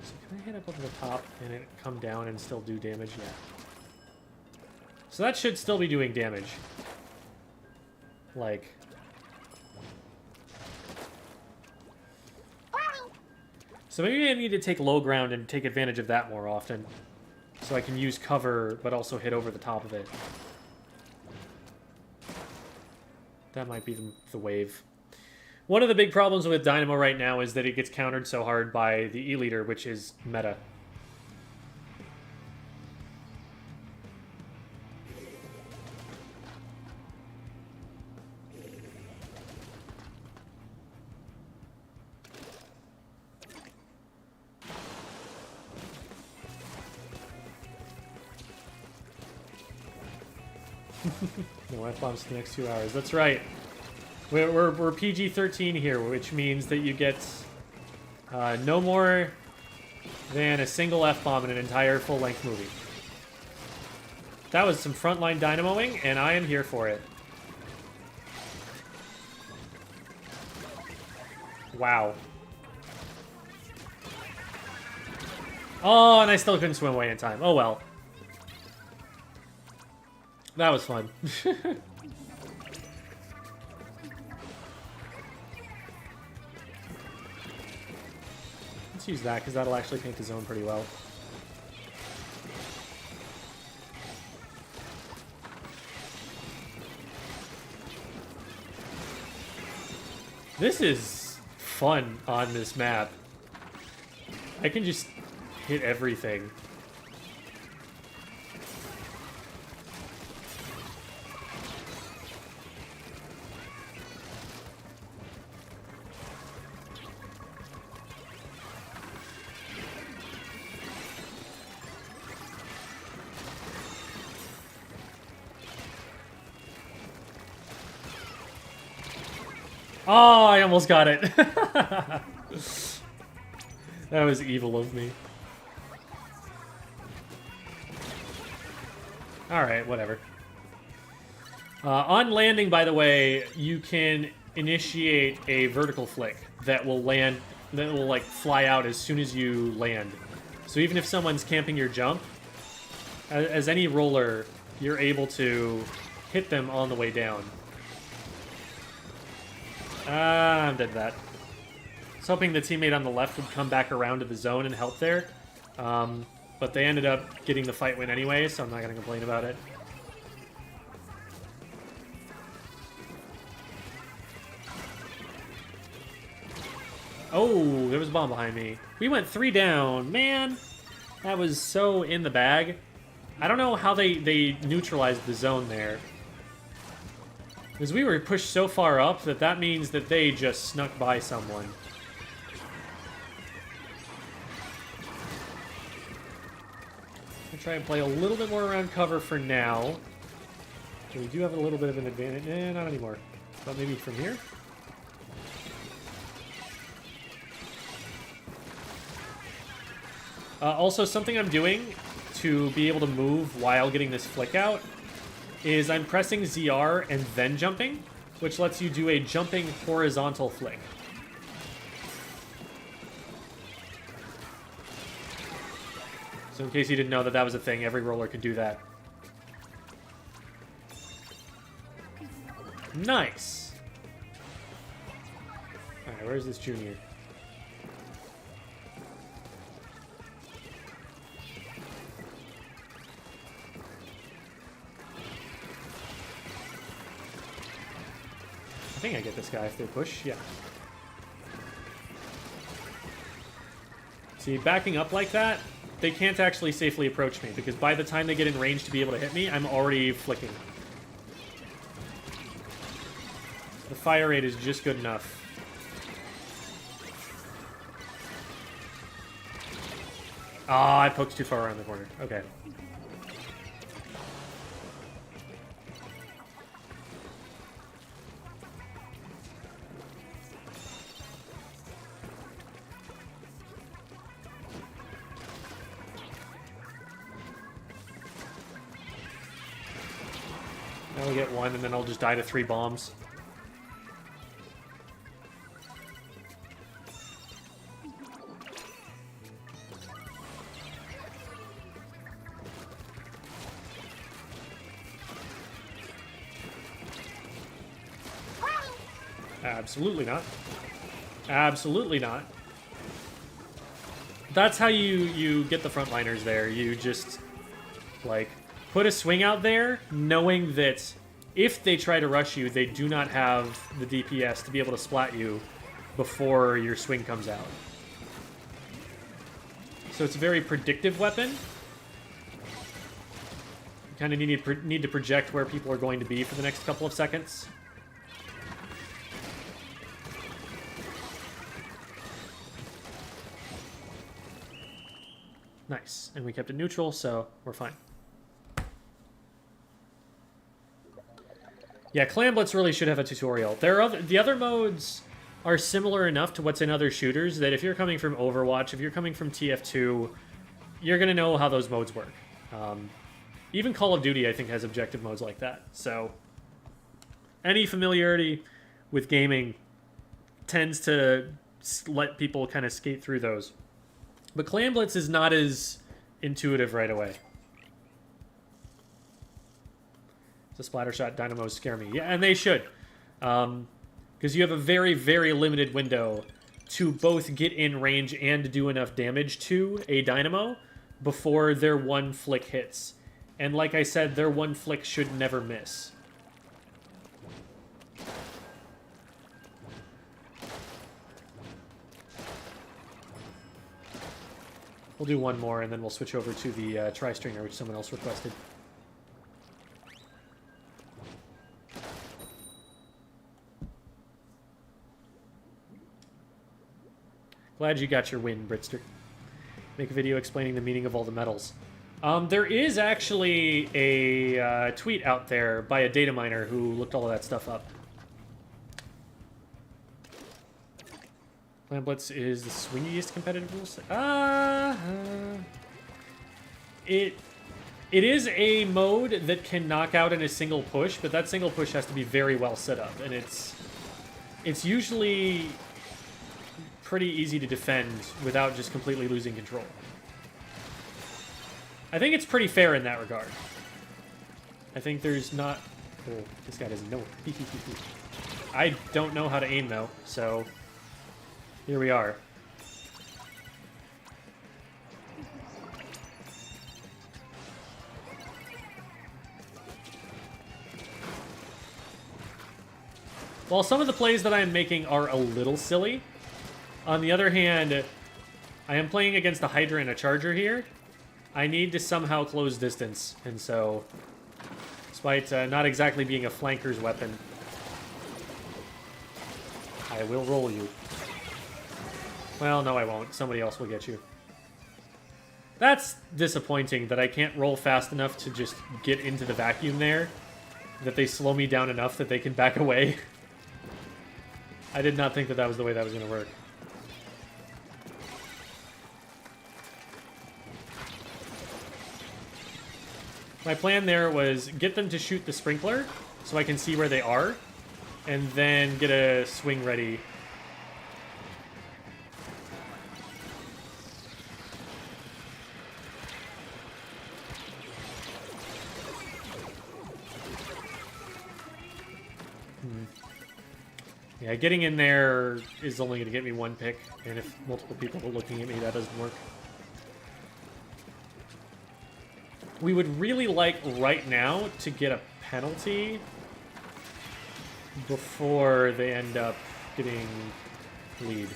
So can I hit up over the top and it come down and still do damage? Yeah. So that should still be doing damage. Like... So maybe I need to take low ground and take advantage of that more often. So I can use cover, but also hit over the top of it. That might be the wave. One of the big problems with Dynamo right now is that it gets countered so hard by the E-Leader, which is meta. No F-bombs for the next 2 hours. That's right. We're PG-13 here, which means that you get no more than a single F-bomb in an entire full-length movie. That was some frontline dynamoing, and I am here for it. Wow. Oh, and I still couldn't swim away in time. Oh well. That was fun. Let's use that, because that'll actually paint the zone pretty well. This is fun on this map. I can just hit everything. Oh, I almost got it. That was evil of me. Alright, whatever. On landing, by the way, you can initiate a vertical flick that will land, that will like fly out as soon as you land. So even if someone's camping your jump, as any roller, you're able to hit them on the way down. I'm dead to that. I was hoping the teammate on the left would come back around to the zone and help there. But they ended up getting the fight win anyway, so I'm not going to complain about it. Oh, there was a bomb behind me. We went 3 down. Man, that was so in the bag. I don't know how they neutralized the zone there. Because we were pushed so far up that means that they just snuck by someone. try and play a little bit more around cover for now. So we do have a little bit of an advantage. Not anymore. But maybe from here? Also, something I'm doing to be able to move while getting this flick out is I'm pressing ZR and then jumping, which lets you do a jumping horizontal flick. So in case you didn't know that that was a thing, every roller could do that. Nice! Alright, where's this junior? I think I get this guy if they push, yeah. See, backing up like that, they can't actually safely approach me, because by the time they get in range to be able to hit me, I'm already flicking. The fire rate is just good enough. Ah, I poked too far around the corner. Okay. Now we'll get one, and then I'll just die to 3 bombs. Absolutely not. Absolutely not. That's how you get the frontliners there. You just, like, put a swing out there, knowing that if they try to rush you, they do not have the DPS to be able to splat you before your swing comes out. So it's a very predictive weapon. You kind of need to project where people are going to be for the next couple of seconds. Nice. And we kept it neutral, so we're fine. Yeah, Clan Blitz really should have a tutorial. The other modes are similar enough to what's in other shooters that if you're coming from Overwatch, if you're coming from TF2, you're going to know how those modes work. Even Call of Duty, I think, has objective modes like that. So any familiarity with gaming tends to let people kind of skate through those. But Clan Blitz is not as intuitive right away. The splatter shot dynamos scare me. Yeah, and they should. Because you have a very, very limited window to both get in range and do enough damage to a dynamo before their one flick hits. And like I said, their one flick should never miss. We'll do one more, and then we'll switch over to the tri-stringer, which someone else requested. Glad you got your win, Britster. Make a video explaining the meaning of all the medals. There is actually a tweet out there by a data miner who looked all of that stuff up. Clan Blitz is the swingiest competitive rules. It is a mode that can knock out in a single push, but that single push has to be very well set up, and it's usually pretty easy to defend without just completely losing control. I think it's pretty fair in that regard. I think there's not... Oh, this guy doesn't know. I don't know how to aim, though, so... Here we are. While some of the plays that I am making are a little silly, on the other hand, I am playing against a Hydra and a Charger here. I need to somehow close distance, and so, despite not exactly being a flanker's weapon, I will roll you. Well, no I won't. Somebody else will get you. That's disappointing that I can't roll fast enough to just get into the vacuum there. That they slow me down enough that they can back away. I did not think that that was the way that was going to work. My plan there was get them to shoot the sprinkler so I can see where they are, and then get a swing ready. Yeah, getting in there is only going to get me one pick, and if multiple people are looking at me, that doesn't work. We would really like right now to get a penalty before they end up getting lead.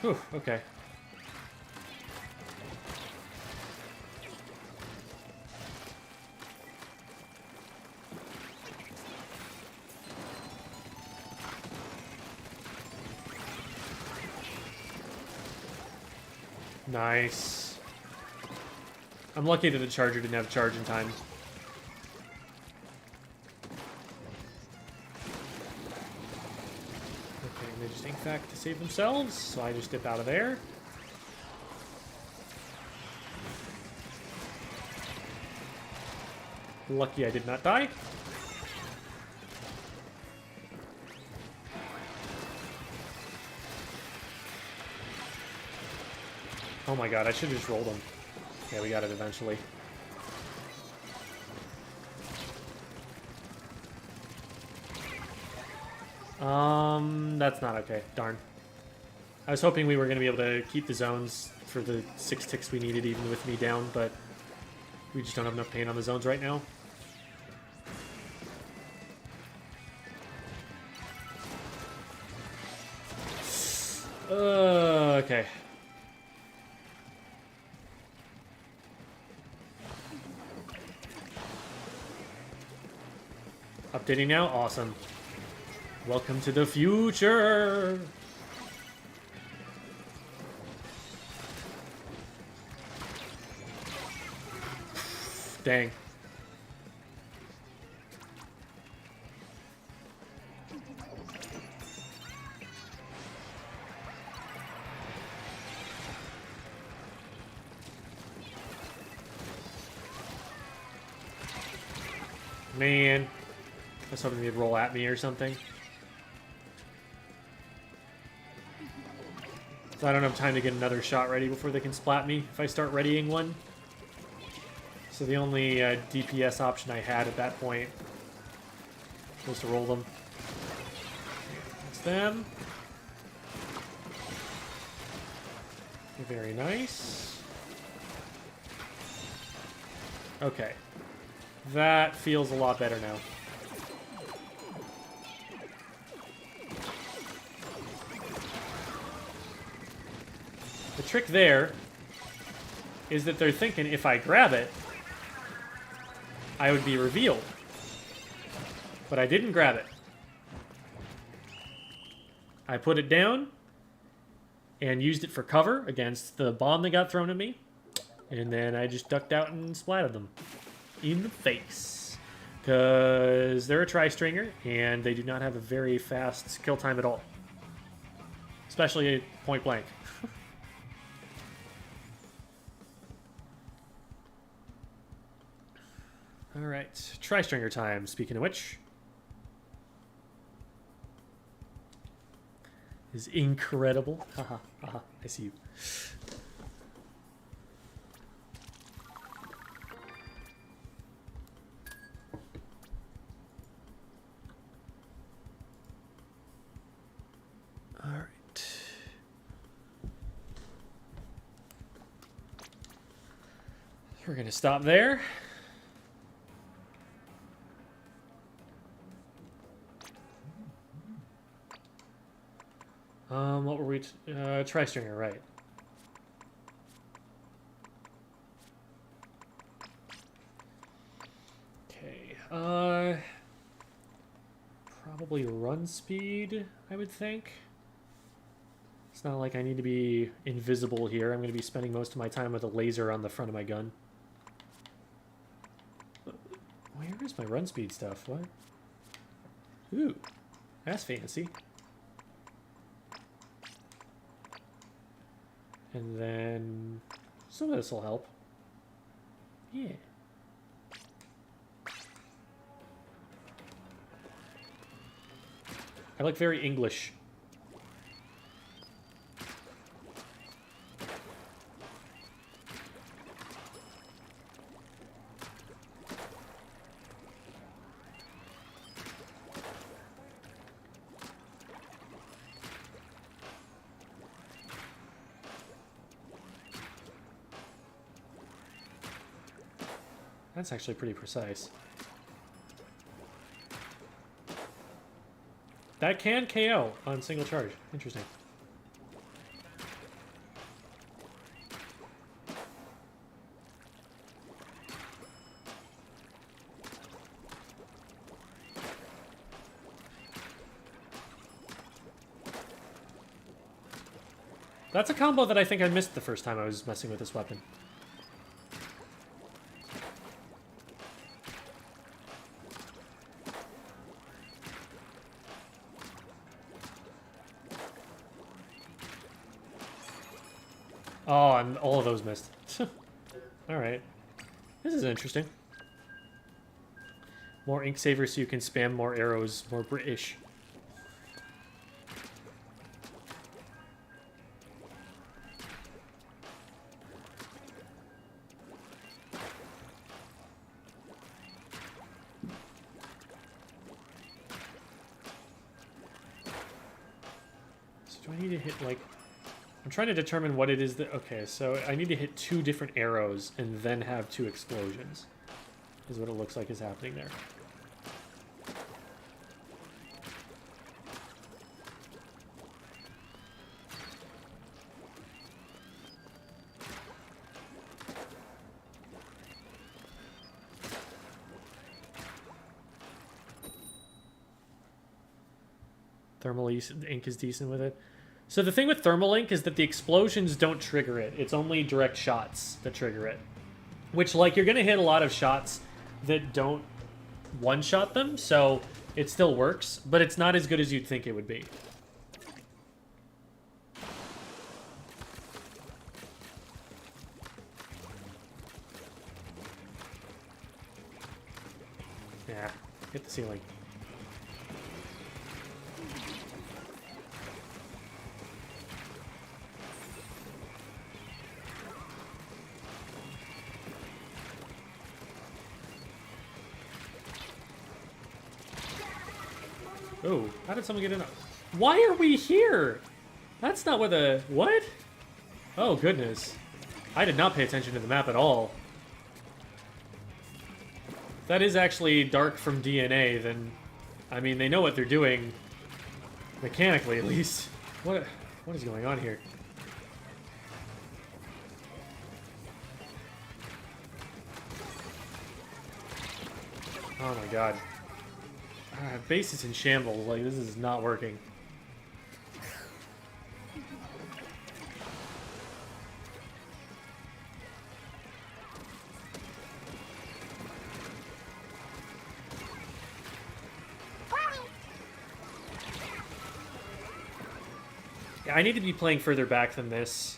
Whew, okay. Nice. I'm lucky that the charger didn't have charge in time. Okay, and they just ink back to save themselves, so I just dip out of there. Lucky I did not die. Oh my god, I should have just rolled them. Yeah, we got it eventually. That's not okay. Darn. I was hoping we were going to be able to keep the zones for the 6 ticks we needed even with me down, but we just don't have enough paint on the zones right now. Okay. Updating now? Awesome. Welcome to the future! Dang. Man. I was hoping they'd roll at me or something. So I don't have time to get another shot ready before they can splat me if I start readying one. So the only DPS option I had at that point was to roll them. That's them. Very nice. Okay. That feels a lot better now. The trick there is that they're thinking if I grab it, I would be revealed. But I didn't grab it. I put it down and used it for cover against the bomb that got thrown at me. And then I just ducked out and splatted them in the face. Because they're a tri-stringer and they do not have a very fast kill time at all. Especially at point blank. Alright, tri-stringer time, speaking of which. Is incredible. Haha, haha, I see you. Alright. We're gonna stop there. What were we? Tri-stringer, right? Okay. Probably run speed, I would think. It's not like I need to be invisible here. I'm going to be spending most of my time with a laser on the front of my gun. Where is my run speed stuff? What? Ooh, that's fancy. And then some of this will help. Yeah. I look very English. That's actually pretty precise. That can KO on single charge. Interesting. That's a combo that I think I missed the first time I was messing with this weapon. Oh, and all of those missed. Alright. This is interesting. More ink savers so you can spam more arrows, more British. So do I need to hit, like... I'm trying to determine what it is that... Okay, so I need to hit 2 different arrows and then have 2 explosions. Is what it looks like is happening there. Thermal ink is decent with it. So the thing with thermal ink is that the explosions don't trigger it. It's only direct shots that trigger it. Which, like, you're going to hit a lot of shots that don't one-shot them, so it still works, but it's not as good as you'd think it would be. Yeah, hit the ceiling. Oh, how did someone get in? Why are we here? That's not what the... What? Oh, goodness. I did not pay attention to the map at all. That is actually Dark from DNA, then... I mean, they know what they're doing. Mechanically, at least. What is going on here? Oh my god. Base is in shambles. Like, this is not working. Yeah, I need to be playing further back than this,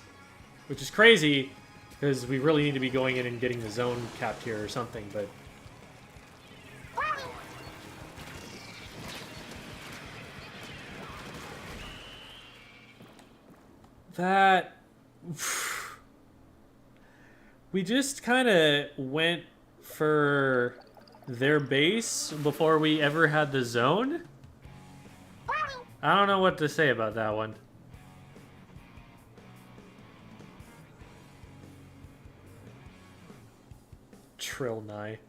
which is crazy, because we really need to be going in and getting the zone capped here or something, but... That... We just kind of went for their base before we ever had the zone? I don't know what to say about that one. Trill Nye.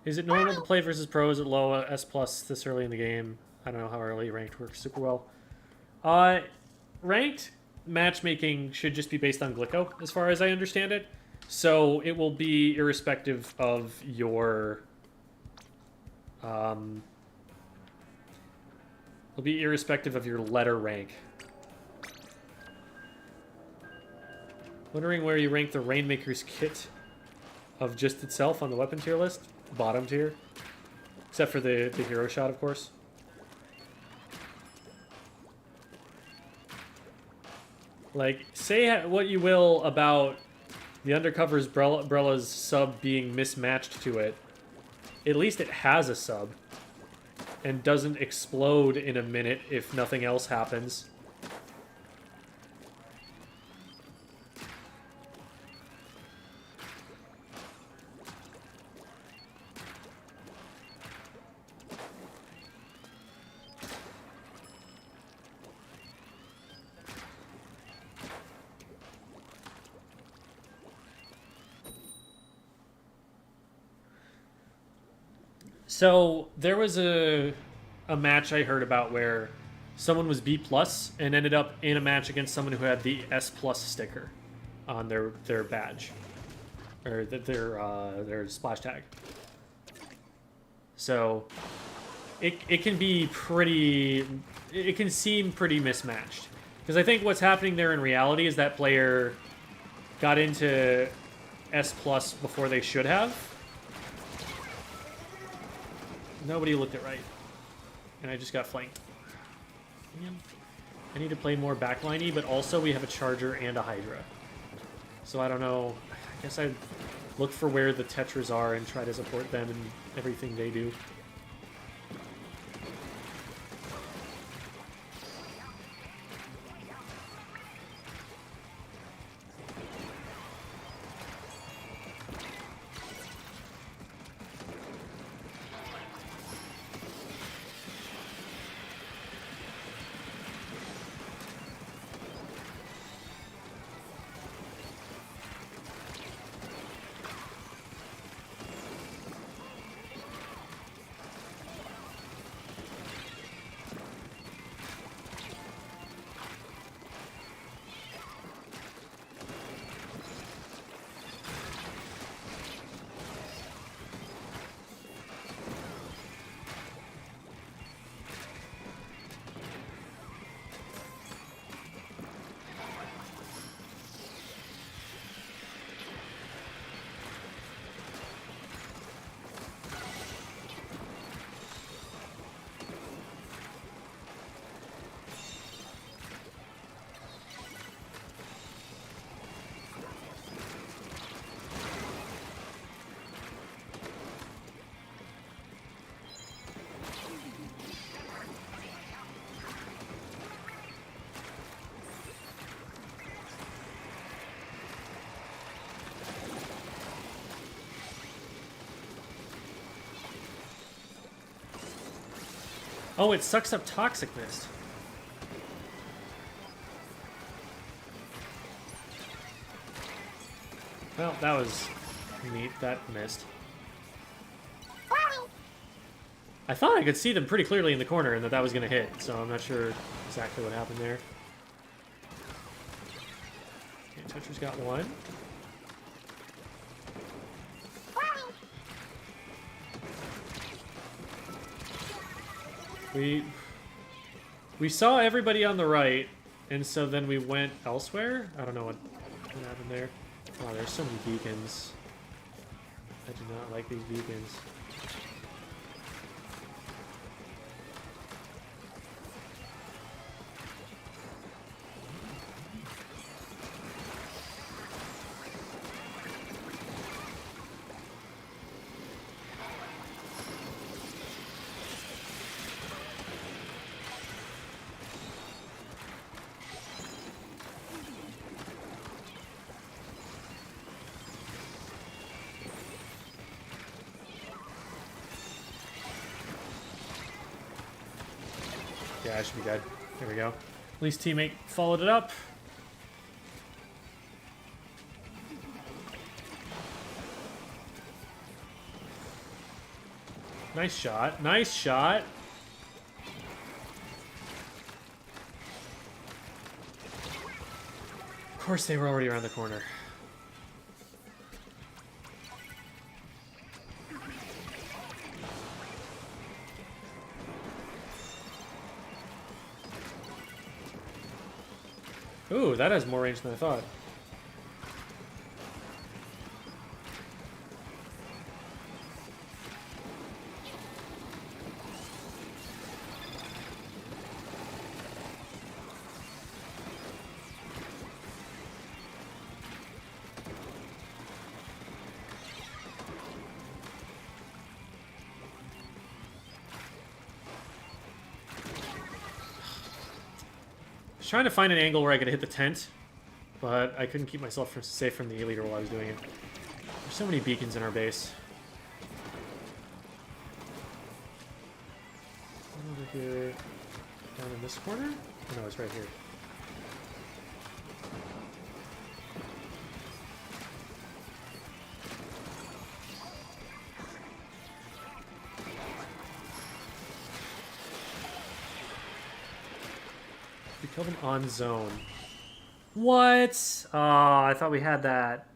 Is it normal to play versus pros at low S plus this early in the game? I don't know how early ranked works super well. Ranked matchmaking should just be based on Glicko, as far as I understand it. So it will be irrespective of your... it'll be irrespective of your letter rank. Wondering where you rank the Rainmaker's kit of just itself on the weapon tier list. Bottom tier. Except for the hero shot, of course. Like, say what you will about the Undercover's Brella's sub being mismatched to it. At least it has a sub. And doesn't explode in a minute if nothing else happens. So there was a match I heard about where someone was B+ and ended up in a match against someone who had the S+ sticker on their badge or their splash tag. So it can be pretty, it can seem pretty mismatched, because I think what's happening there in reality is that player got into S+ before they should have. Nobody looked it right. And I just got flanked. Man. I need to play more backliney, but also we have a Charger and a Hydra. So I don't know. I guess I'd look for where the Tetras are and try to support them in everything they do. Oh, it sucks up Toxic Mist. Well, that was neat. That missed. I thought I could see them pretty clearly in the corner and that was going to hit, so I'm not sure exactly what happened there. Okay, Toucher's got one. We saw everybody on the right, and so then we went elsewhere? I don't know what happened there. Oh, there's so many beacons. I do not like these beacons. Yeah, I should be dead. There we go. At least teammate followed it up. Nice shot. Nice shot. Of course, they were already around the corner. Ooh, that has more range than I thought. Trying to find an angle where I could hit the tent, but I couldn't keep myself safe from the E-liter while I was doing it. There's so many beacons in our base. One over here, down in this corner? Oh, no, it's right here. We killed him on zone. What? Oh, I thought we had that.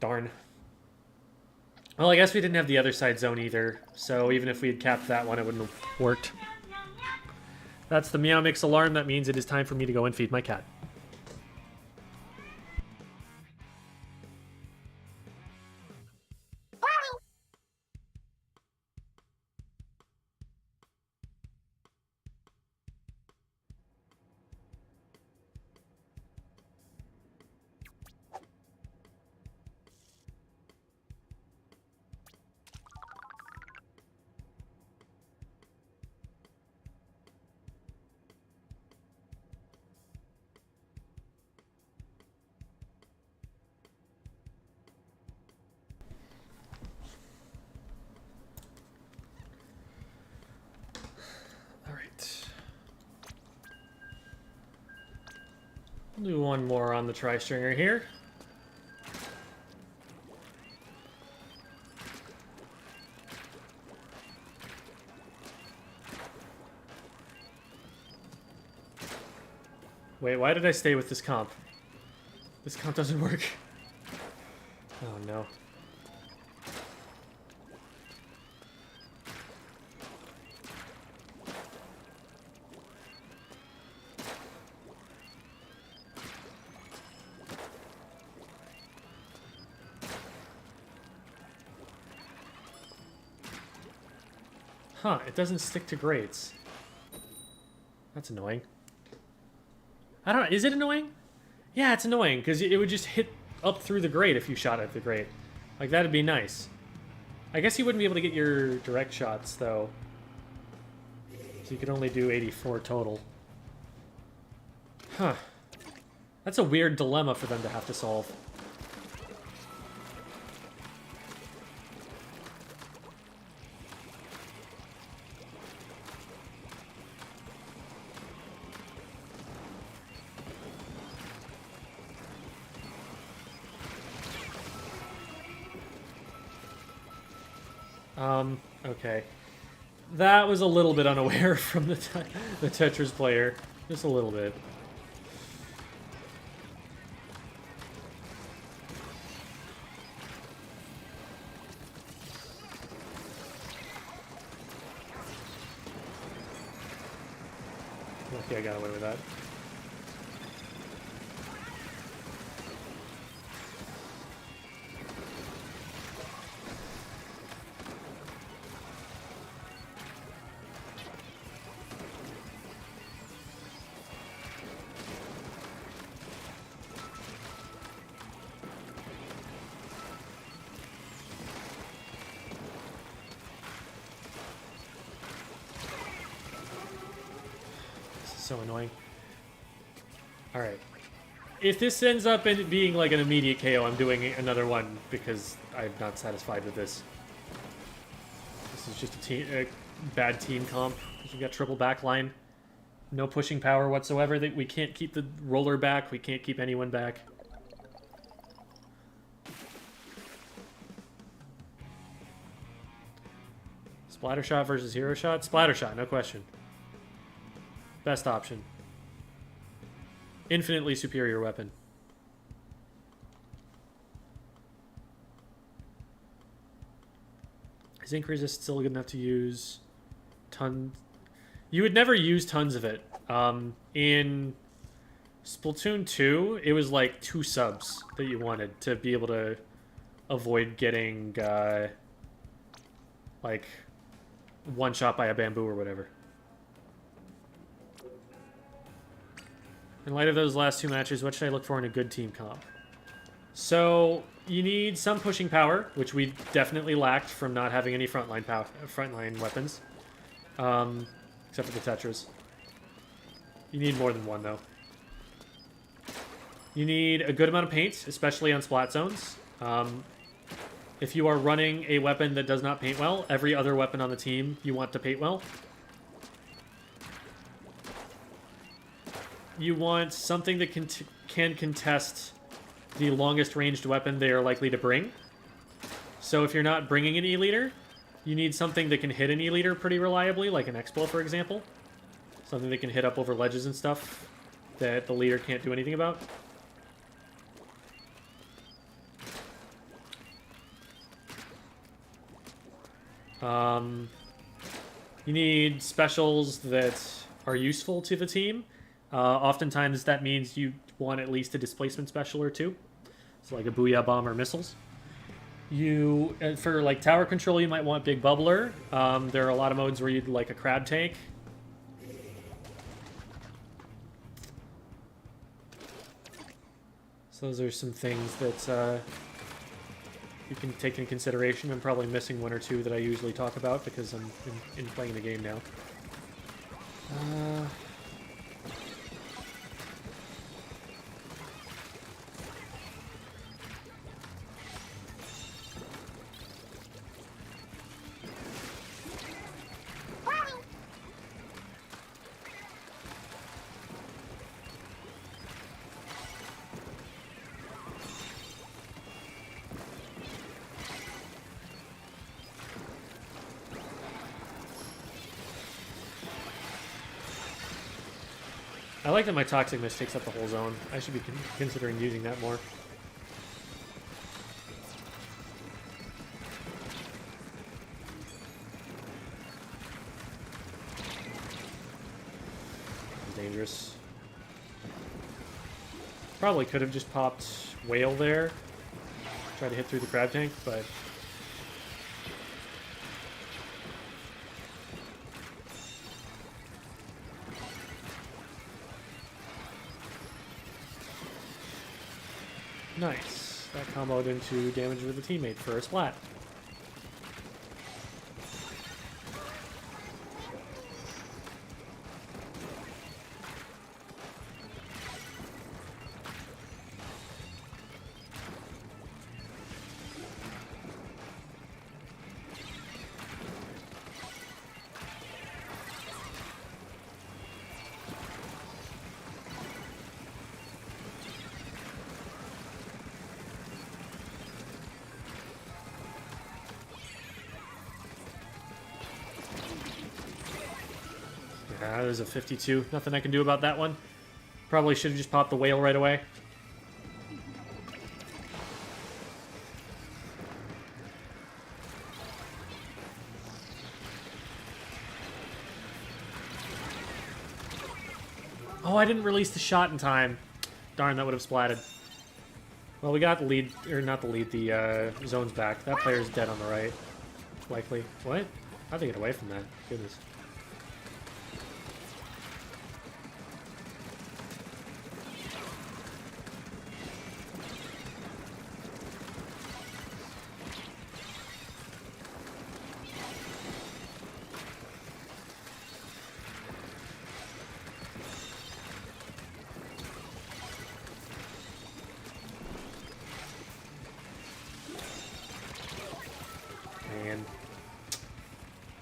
Darn. Well, I guess we didn't have the other side zone either, so even if we had capped that one, it wouldn't have worked. That's the Meow Mix alarm. That means it is time for me to go and feed my cat. Do one more on the tri-stringer here. Wait, why did I stay with this comp? This comp doesn't work. Oh no. Huh, it doesn't stick to grates. That's annoying. I don't know, is it annoying? Yeah, it's annoying, because it would just hit up through the grate if you shot at the grate. Like, that'd be nice. I guess you wouldn't be able to get your direct shots, though. So you could only do 84 total. Huh. That's a weird dilemma for them to have to solve. Okay. That was a little bit unaware from the Tetris player. Just a little bit. Lucky I got away with that. So annoying. Alright. If this ends up in being like an immediate KO, I'm doing another one because I'm not satisfied with this. This is just a bad team comp. We got triple backline. No pushing power whatsoever. We can't keep the roller back. We can't keep anyone back. Splatter shot versus hero shot? Splatter shot, no question. Best option. Infinitely superior weapon. Is ink resist still good enough to use tons? You would never use tons of it. In Splatoon 2, it was like 2 subs that you wanted to be able to avoid getting like one shot by a bamboo or whatever. In light of those last 2 matches, what should I look for in a good team comp? So you need some pushing power, which we definitely lacked from not having any frontline weapons, except for the Tetras. You need more than one though. You need a good amount of paint, especially on splat zones. If you are running a weapon that does not paint well, every other weapon on the team you want to paint well. You want something that can contest the longest ranged weapon they are likely to bring. So if you're not bringing an E-liter, you need something that can hit an E-liter pretty reliably, like an X-Bow, for example. Something that can hit up over ledges and stuff that the leader can't do anything about. You need specials that are useful to the team. Oftentimes that means you want at least a displacement special or 2. So like a Booyah Bomb or missiles. For like tower control, you might want Big Bubbler. There are a lot of modes where you'd like a crab tank. So those are some things that you can take into consideration. I'm probably missing 1 or 2 that I usually talk about because I'm in playing the game now. I like that my Toxic Mist takes up the whole zone. I should be considering using that more. Dangerous. Probably could have just popped Whale there. Try to hit through the crab tank, but... Nice. That comboed into damage with a teammate for a splat. There's a 52. Nothing I can do about that one. Probably should have just popped the whale right away. Oh, I didn't release the shot in time. Darn, that would have splatted. Well, we got the lead, or not the lead, the zone's back. That player's dead on the right. Likely. What? How'd they get away from that? Goodness.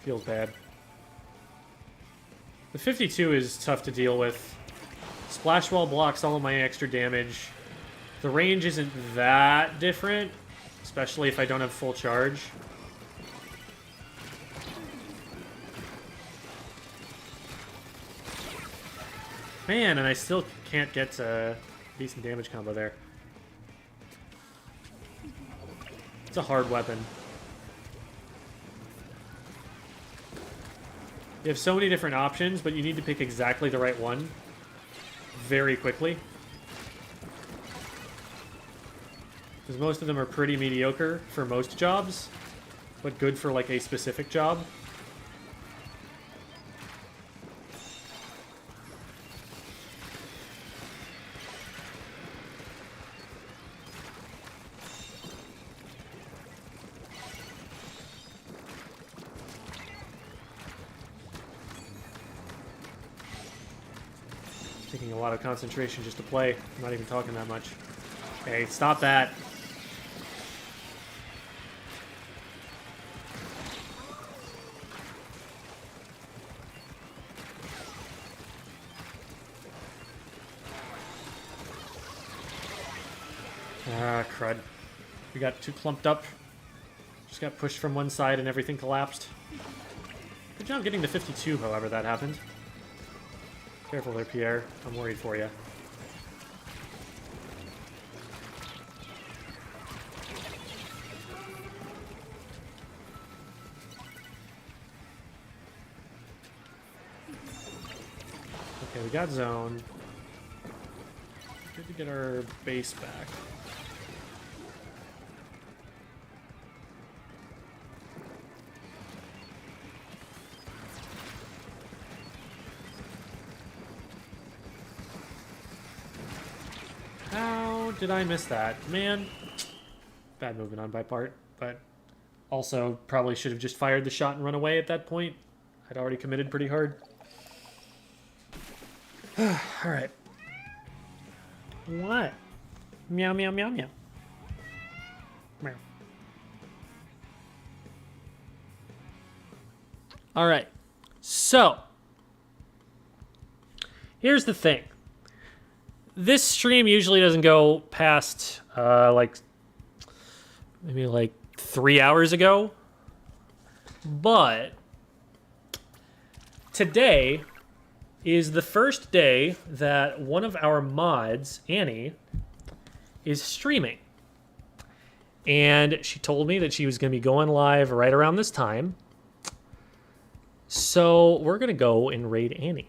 Feels bad. The 52 is tough to deal with. Splash Wall blocks all of my extra damage. The range isn't that different, especially if I don't have full charge. Man, and I still can't get a decent damage combo there. It's a hard weapon. You have so many different options, but you need to pick exactly the right one very quickly. Because most of them are pretty mediocre for most jobs, but good for like a specific job. Taking a lot of concentration just to play. I'm not even talking that much. Okay, stop that. Ah, crud. We got too clumped up. Just got pushed from one side and everything collapsed. Good job getting to 52, however that happened. Careful there, Pierre. I'm worried for you. Okay, we got zone. Good to get our base back. How did I miss that? Man, bad movement on my part, but also probably should have just fired the shot and run away at that point. I'd already committed pretty hard. Alright. What? Meow, meow, meow, meow. Meow. Alright. So, here's the thing. This stream usually doesn't go past, maybe like 3 hours ago. But today is the first day that one of our mods, Annie, is streaming. And she told me that she was going to be going live right around this time. So we're going to go and raid Annie.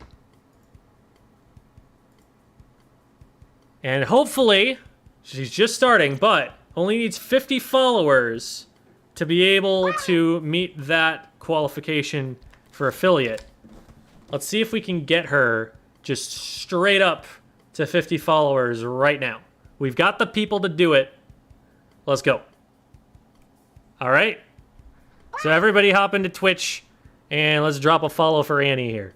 And hopefully, she's just starting, but only needs 50 followers to be able to meet that qualification for affiliate. Let's see if we can get her just straight up to 50 followers right now. We've got the people to do it. Let's go. All right. So everybody hop into Twitch and let's drop a follow for Annie here.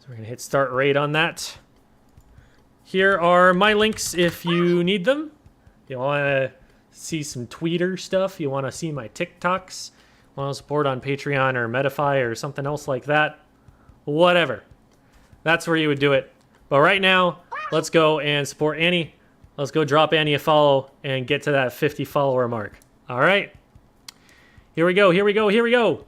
We're going to hit start raid on that. Here are my links if you need them. You want to see some Tweeter stuff. You want to see my TikToks. Want to support on Patreon or Medify or something else like that. Whatever. That's where you would do it. But right now, let's go and support Annie. Let's go drop Annie a follow and get to that 50 follower mark. All right. Here we go. Here we go. Here we go.